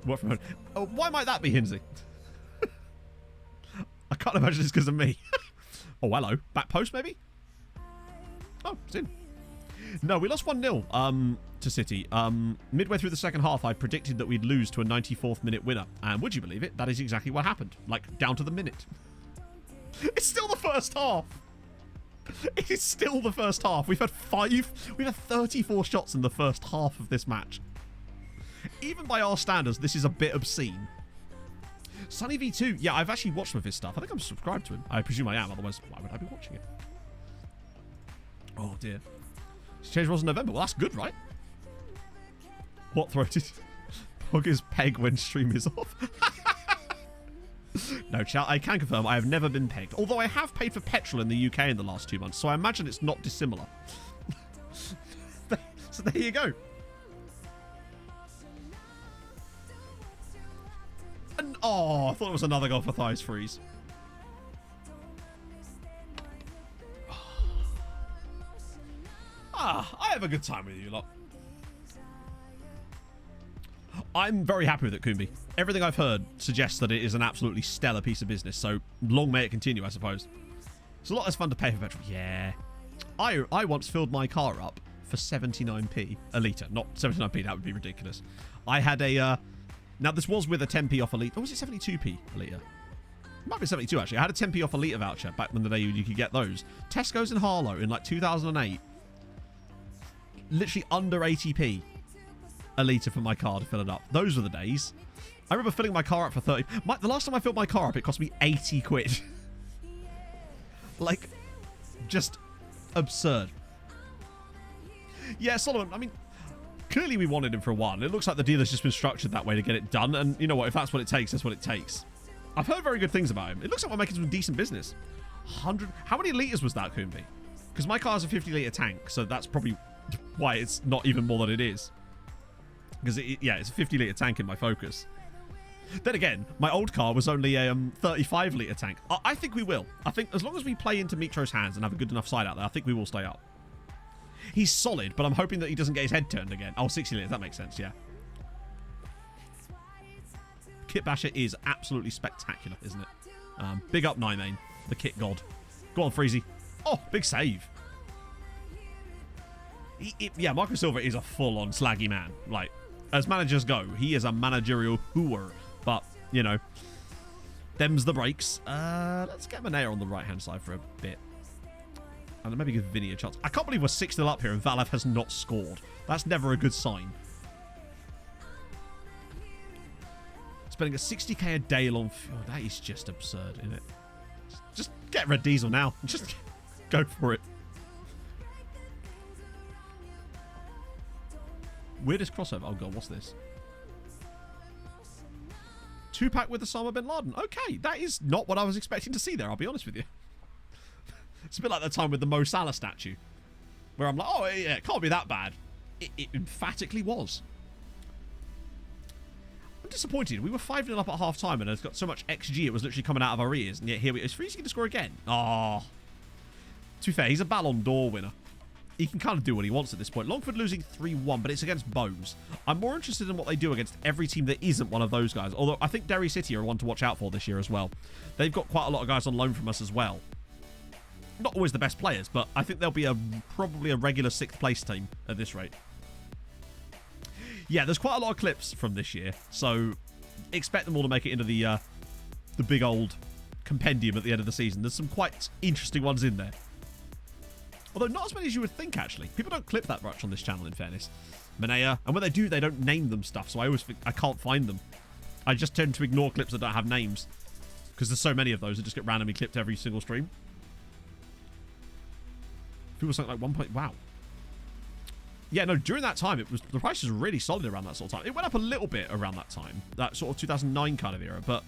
Work from home. Oh, why might that be, Hinsey? I can't imagine it's because of me. Oh, hello. Back post, maybe? Oh, it's in. No, we lost 1-0 to City. Midway through the second half, I predicted that we'd lose to a 94th minute winner. And would you believe it? That is exactly what happened. Like, down to the minute. It's still the first half. It is still the first half. We've had 34 shots in the first half of this match. Even by our standards, this is a bit obscene. Sunny V2, yeah, I've actually watched some of his stuff. I think I'm subscribed to him. I presume I am, otherwise why would I be watching it? Oh dear. It's changed rules in November. Well, that's good, right? What throated? Poggers peg when stream is off. No, chat, I can confirm I have never been pegged. Although I have paid for petrol in the UK in the last 2 months, so I imagine it's not dissimilar. So there you go. And, oh, I thought it was another goal for Thighs Freeze. I have a good time with you lot. I'm very happy with it, Kumbi. Everything I've heard suggests that it is an absolutely stellar piece of business, so long may it continue, I suppose. It's a lot less fun to pay for petrol. Yeah. I once filled my car up for 79p a litre. Not 79p, that would be ridiculous. I had a... now, this was with a 10p off a litre. Or was it 72p a litre? It might be 72, actually. I had a 10p off a litre voucher back in the day you could get those. Tesco's in Harlow in, like, 2008. Literally under 80p a litre for my car to fill it up. Those were the days. I remember filling my car up for 30... the last time I filled my car up, it cost me 80 quid. Like, just absurd. Yeah, Solomon, I mean... Clearly we wanted him for a while. It looks like the dealer's just been structured that way to get it done. And you know what? If that's what it takes, that's what it takes. I've heard very good things about him. It looks like we're making some decent business. 100... How many litres was that, Kumbi? Because my car's a 50-litre tank, so that's probably why it's not even more than it is. Because, yeah, it's a 50-litre tank in my Focus. Then again, my old car was only a 35-litre tank. I think we will. I think as long as we play into Mitro's hands and have a good enough side out there, I think we will stay up. He's solid, but I'm hoping that he doesn't get his head turned again. Oh, 60 litres, that makes sense, yeah. Kit Basher is absolutely spectacular, isn't it? Big up Nymane, the kit god. Go on, Freezy. Oh, big save. Yeah, Marco Silva is a full-on slaggy man. Like, as managers go, he is a managerial hooer. But, you know, them's the breaks. Let's get Manea on the right-hand side for a bit. And maybe give Vinny a chance. I can't believe we're 6-0 up here and Valev has not scored. That's never a good sign. Spending a 60k a day on fuel. That is just absurd, isn't it? Just get red diesel now. Just go for it. Weirdest crossover. Oh god, what's this? 2-pack with Osama bin Laden. Okay, that is not what I was expecting to see there, I'll be honest with you. It's a bit like the time with the Mo Salah statue, where I'm like, oh yeah, it can't be that bad. It emphatically was. I'm disappointed. We were 5-0 up at half time and it's got so much XG it was literally coming out of our ears, and yet here it's freezing to score again. Oh. To be fair, he's a Ballon d'Or winner. He can kind of do what he wants at this point. Longford losing 3-1, but it's against Bose. I'm more interested in what they do against every team that isn't one of those guys. Although I think Derry City are one to watch out for this year as well. They've got quite a lot of guys on loan from us as well. Not always the best players, but I think they'll be probably a regular 6th place team at this rate. Yeah, there's quite a lot of clips from this year, so expect them all to make it into the big old compendium at the end of the season. There's some quite interesting ones in there. Although not as many as you would think, actually. People don't clip that much on this channel, in fairness. Manea, and when they do, they don't name them stuff, so I always think I can't find them. I just tend to ignore clips that don't have names, because there's so many of those that just get randomly clipped every single stream. People something like 1 point. Wow. Yeah, no, during that time, the price was really solid around that sort of time. It went up a little bit around that time, that sort of 2009 kind of era, but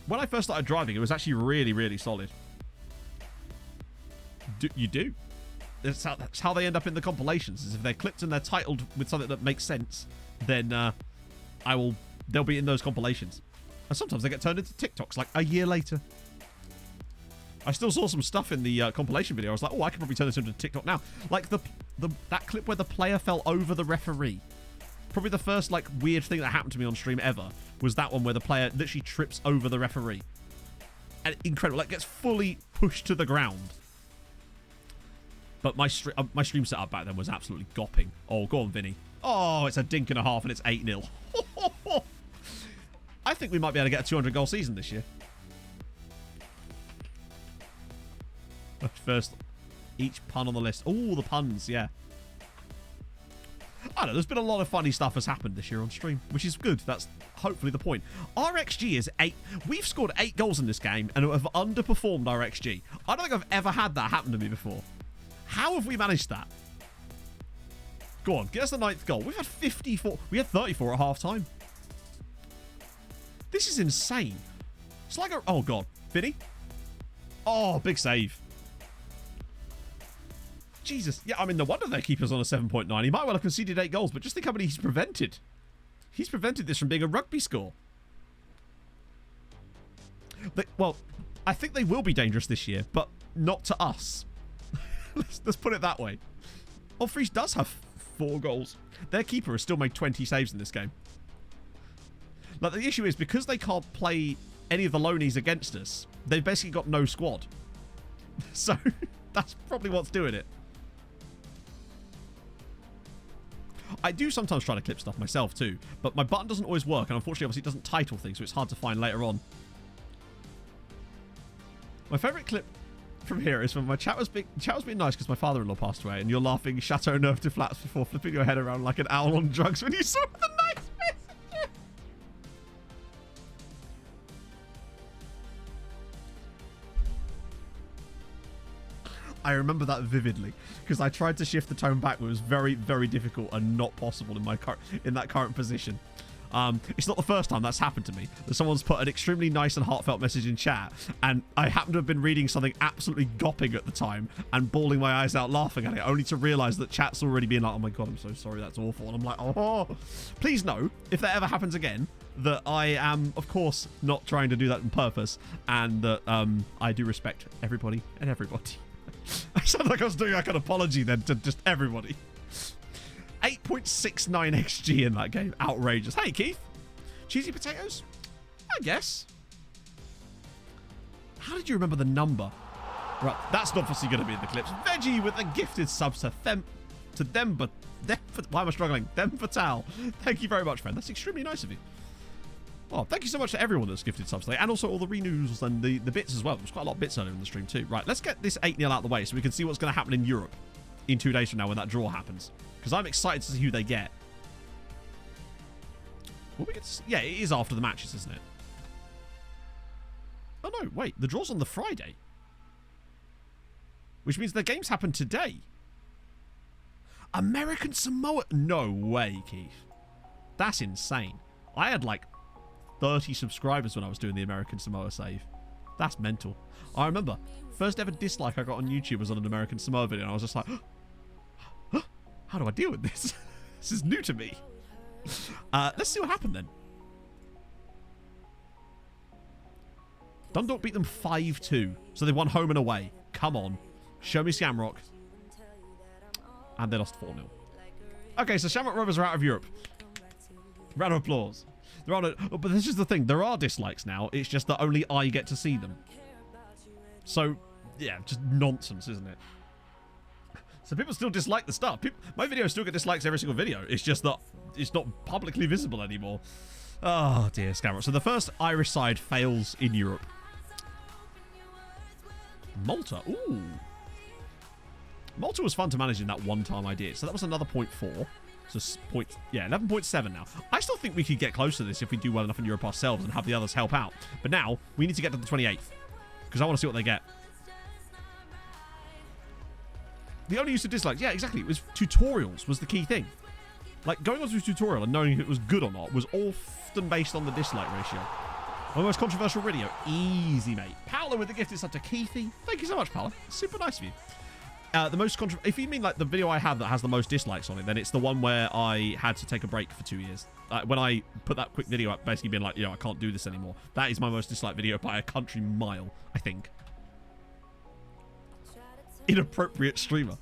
when I first started driving, it was actually really, really solid. You do. That's how they end up in the compilations, is if they're clipped and they're titled with something that makes sense, then they'll be in those compilations. And sometimes they get turned into TikToks like a year later. I still saw some stuff in the compilation video. I was like, oh, I could probably turn this into a TikTok now. Like that clip where the player fell over the referee. Probably the first like weird thing that happened to me on stream ever was that one where the player literally trips over the referee. And incredible, like gets fully pushed to the ground. But my stream setup back then was absolutely gopping. Oh, go on, Vinny. Oh, it's a dink and a half and it's 8-0. I think we might be able to get a 200-goal season this year. First, each pun on the list. Oh, the puns, yeah. I don't know, there's been a lot of funny stuff has happened this year on stream, which is good. That's hopefully the point. Our XG is 8. We've scored 8 goals in this game and have underperformed our XG. I don't think I've ever had that happen to me before. How have we managed that? Go on, get us the 9th goal. We've had 54. We had 34 at half time. This is insane. It's like a... Oh, God. Vinny? Oh, big save. Jesus. Yeah, I mean, no wonder their keeper's on a 7.9. He might well have conceded 8 goals, but just think how many he's prevented. He's prevented this from being a rugby score. Well, I think they will be dangerous this year, but not to us. Let's put it that way. Oh, Fries does have 4 goals. Their keeper has still made 20 saves in this game. Like, the issue is, because they can't play any of the loanies against us, they've basically got no squad. So, that's probably what's doing it. I do sometimes try to clip stuff myself too, but my button doesn't always work, and unfortunately, obviously, it doesn't title things, so it's hard to find later on. My favourite clip from here is when my chat was being nice because my father-in-law passed away, and you're laughing Chateau Neuf to flats before flipping your head around like an owl on drugs when you saw the nice message. I remember that vividly because I tried to shift the tone back, but it was very, very difficult and not possible in that current position. It's not the first time that's happened to me, that someone's put an extremely nice and heartfelt message in chat, and I happen to have been reading something absolutely gopping at the time and bawling my eyes out laughing at it, only to realise that chat's already been like, oh my god, I'm so sorry, that's awful. And I'm like, oh. Please know, if that ever happens again, that I am, of course, not trying to do that on purpose, and that I do respect everybody and everybody. I sound like I was doing like an apology then to just everybody. 8.69 XG in that game. Outrageous. Hey, Keith. Cheesy potatoes? I guess. How did you remember the number? Right, that's obviously going to be in the clips. Veggie with a gifted sub to them, why am I struggling? Them Fatal. Thank you very much, friend. That's extremely nice of you. Oh, thank you so much to everyone that's gifted subs today, and also all the renews and the bits as well. There's quite a lot of bits earlier in the stream too. Right, let's get this 8-0 out of the way so we can see what's going to happen in Europe in 2 days from now when that draw happens. Because I'm excited to see who they get. Will we get to, yeah, it is after the matches, isn't it? Oh no, wait, the draw's on the Friday. Which means the games happen today. American Samoa? No way, Keith. That's insane. I had like 30 subscribers when I was doing the American Samoa save. That's mental. I remember, first ever dislike I got on YouTube was on an American Samoa video, and I was just like, how do I deal with this? This is new to me. Let's see what happened then. Dundalk beat them 5-2, so they won home and away. Come on. Show me Shamrock. And they lost 4-0. Okay, so Shamrock Rovers are out of Europe. Round of applause. They're on it, but this is the thing. There are dislikes now. It's just that only I get to see them. So, yeah, just nonsense, isn't it? So people still dislike the stuff. My videos still get dislikes every single video. It's just that it's not publicly visible anymore. Oh, dear, Shamrock. So the first Irish side fails in Europe. Malta. Ooh. Malta was fun to manage in that one time I did. So that was another 0.4. So 11.7 now. I still think we could get close to this if we do well enough in Europe ourselves and have the others help out. But now, we need to get to the 28th. Because I want to see what they get. The only use of dislikes, yeah, exactly. It was tutorials was the key thing. Like, going on to a tutorial and knowing if it was good or not was often based on the dislike ratio. My most controversial video. Easy, mate. Paolo with the gifted sub to Keithy. Thank you so much, Paolo. Super nice of you. The most if you mean like the video I have that has the most dislikes on it, then it's the one where I had to take a break for 2 years. When I put that quick video up, basically being like, I can't do this anymore. That is my most disliked video by a country mile, I think. Inappropriate streamer.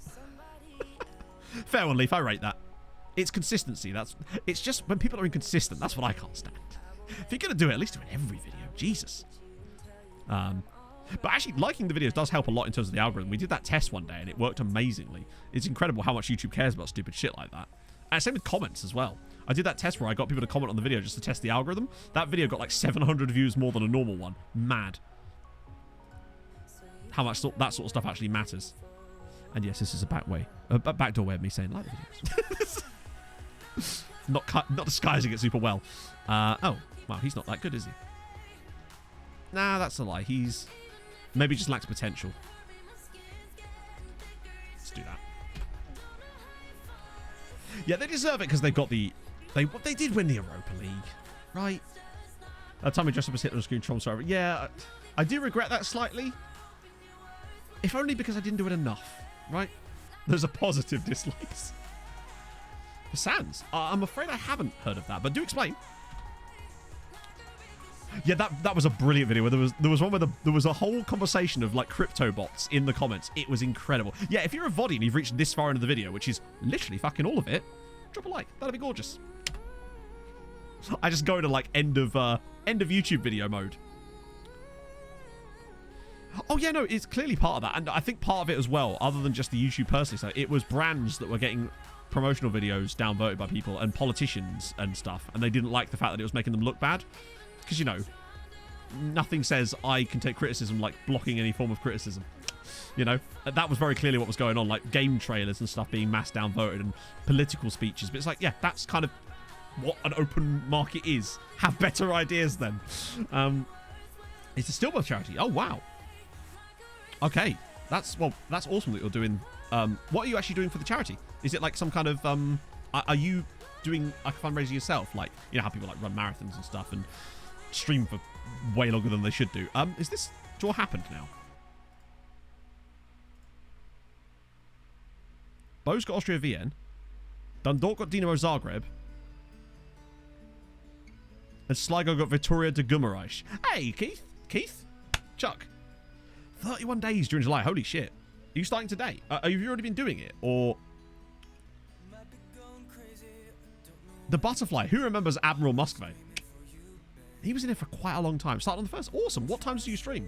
Fair one, Leaf. I rate that. It's consistency. It's just when people are inconsistent. That's what I can't stand. If you're gonna do it, at least do it in every video. Jesus. But actually, liking the videos does help a lot in terms of the algorithm. We did that test one day, and it worked amazingly. It's incredible how much YouTube cares about stupid shit like that. And same with comments as well. I did that test where I got people to comment on the video just to test the algorithm. That video got like 700 views more than a normal one. Mad. How much that sort of stuff actually matters. And yes, this is a backdoor way of me saying like the videos. not disguising it super well. Oh, wow, he's not that good, is he? Nah, that's a lie. He's maybe just lacks potential. Let's do that. Yeah, they deserve it because they've got they did win the Europa League, right? That time we dressed up as Hitler on screen Tron server. Yeah, I do regret that slightly. If only because I didn't do it enough, right? There's a positive dislikes. The Sands. I'm afraid I haven't heard of that, but do explain. Yeah, that was a brilliant video where there was one where there was a whole conversation of like crypto bots in the comments. It was incredible. Yeah, if you're a VOD and you've reached this far into the video, which is literally fucking all of it, drop a like. That'd be gorgeous. I just go into like end of YouTube video mode. Oh yeah, no, it's clearly part of that, and I think part of it as well, other than just the YouTube personally. So it was brands that were getting promotional videos downvoted by people and politicians and stuff, and they didn't like the fact that it was making them look bad. Because, nothing says I can take criticism like blocking any form of criticism. That was very clearly what was going on, like game trailers and stuff being mass downvoted and political speeches. But it's like, yeah, that's kind of what an open market is. Have better ideas then. It's a stillbirth charity. Oh, wow. Okay. That's awesome that you're doing. What are you actually doing for the charity? Is it like some kind of, are you doing like a fundraiser yourself? Like, how people like run marathons and stuff and stream for way longer than they should do. Is this draw happened now? Bo's got Austria Vienna. Dundalk got Dinamo Zagreb. And Sligo got Vitoria de Guimarães. Hey, Keith? Chuck. 31 days during July. Holy shit. Are you starting today? Have you already been doing it? Or... The Butterfly. Who remembers Admiral Muscovy? He was in it for quite a long time. Started on the 1st. Awesome. What times do you stream?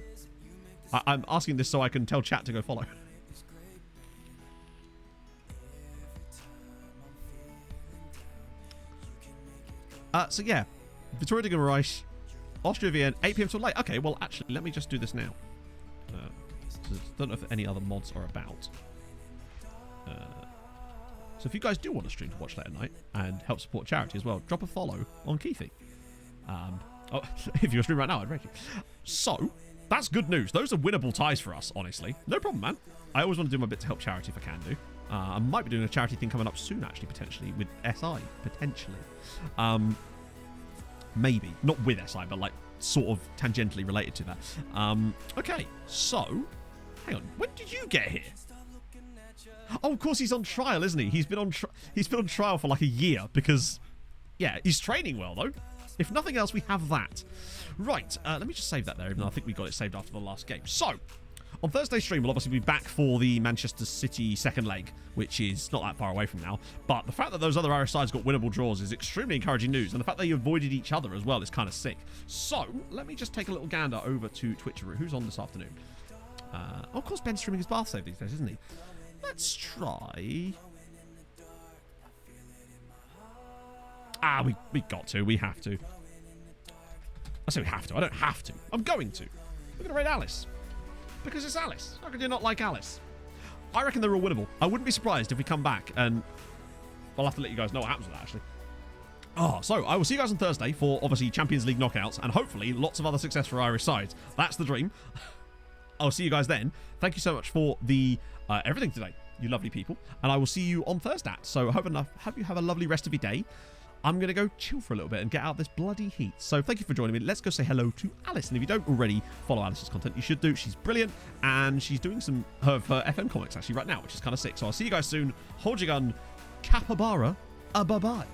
I'm asking this so I can tell chat to go follow. So yeah, Victoria de Guimaraes, Austria Vienna, 8 p.m. till late. Okay, well, actually, let me just do this now. Don't know if any other mods are about. So if you guys do want to stream to watch late at night and help support charity as well, drop a follow on Keithy. If you're streaming right now, I'd rate you. So, that's good news. Those are winnable ties for us, honestly. No problem, man. I always want to do my bit to help charity if I can do. I might be doing a charity thing coming up soon, actually, potentially, with SI, potentially. Maybe. Not with SI, but, like, sort of tangentially related to that. Okay, so, hang on. When did you get here? Oh, of course he's on trial, isn't he? He's been on trial for, like, a year, because, yeah, he's training well, though. If nothing else, we have that. Right, let me just save that there, even though I think we got it saved after the last game. So, on Thursday's stream, we'll obviously be back for the Manchester City second leg, which is not that far away from now. But the fact that those other Irish sides got winnable draws is extremely encouraging news. And the fact that they avoided each other as well is kind of sick. So, let me just take a little gander over to Twitcheroo. Who's on this afternoon? Of course, Ben's streaming his bath save these days, isn't he? Let's try... we got to. We have to. I say we have to. I don't have to. I'm going to. We're going to raid Alice. Because it's Alice. How could you not like Alice? I reckon they're all winnable. I wouldn't be surprised if we come back and... I'll have to let you guys know what happens with that, actually. So I will see you guys on Thursday for, obviously, Champions League knockouts and hopefully lots of other success for Irish sides. That's the dream. I'll see you guys then. Thank you so much for the everything today, you lovely people. And I will see you on Thursday. So hope you have a lovely rest of your day. I'm going to go chill for a little bit and get out of this bloody heat. So thank you for joining me. Let's go say hello to Alice. And if you don't already follow Alice's content, you should do. She's brilliant. And she's doing some of her FM comics actually right now, which is kind of sick. So I'll see you guys soon. Hold your gun. Capybara. Bye-bye.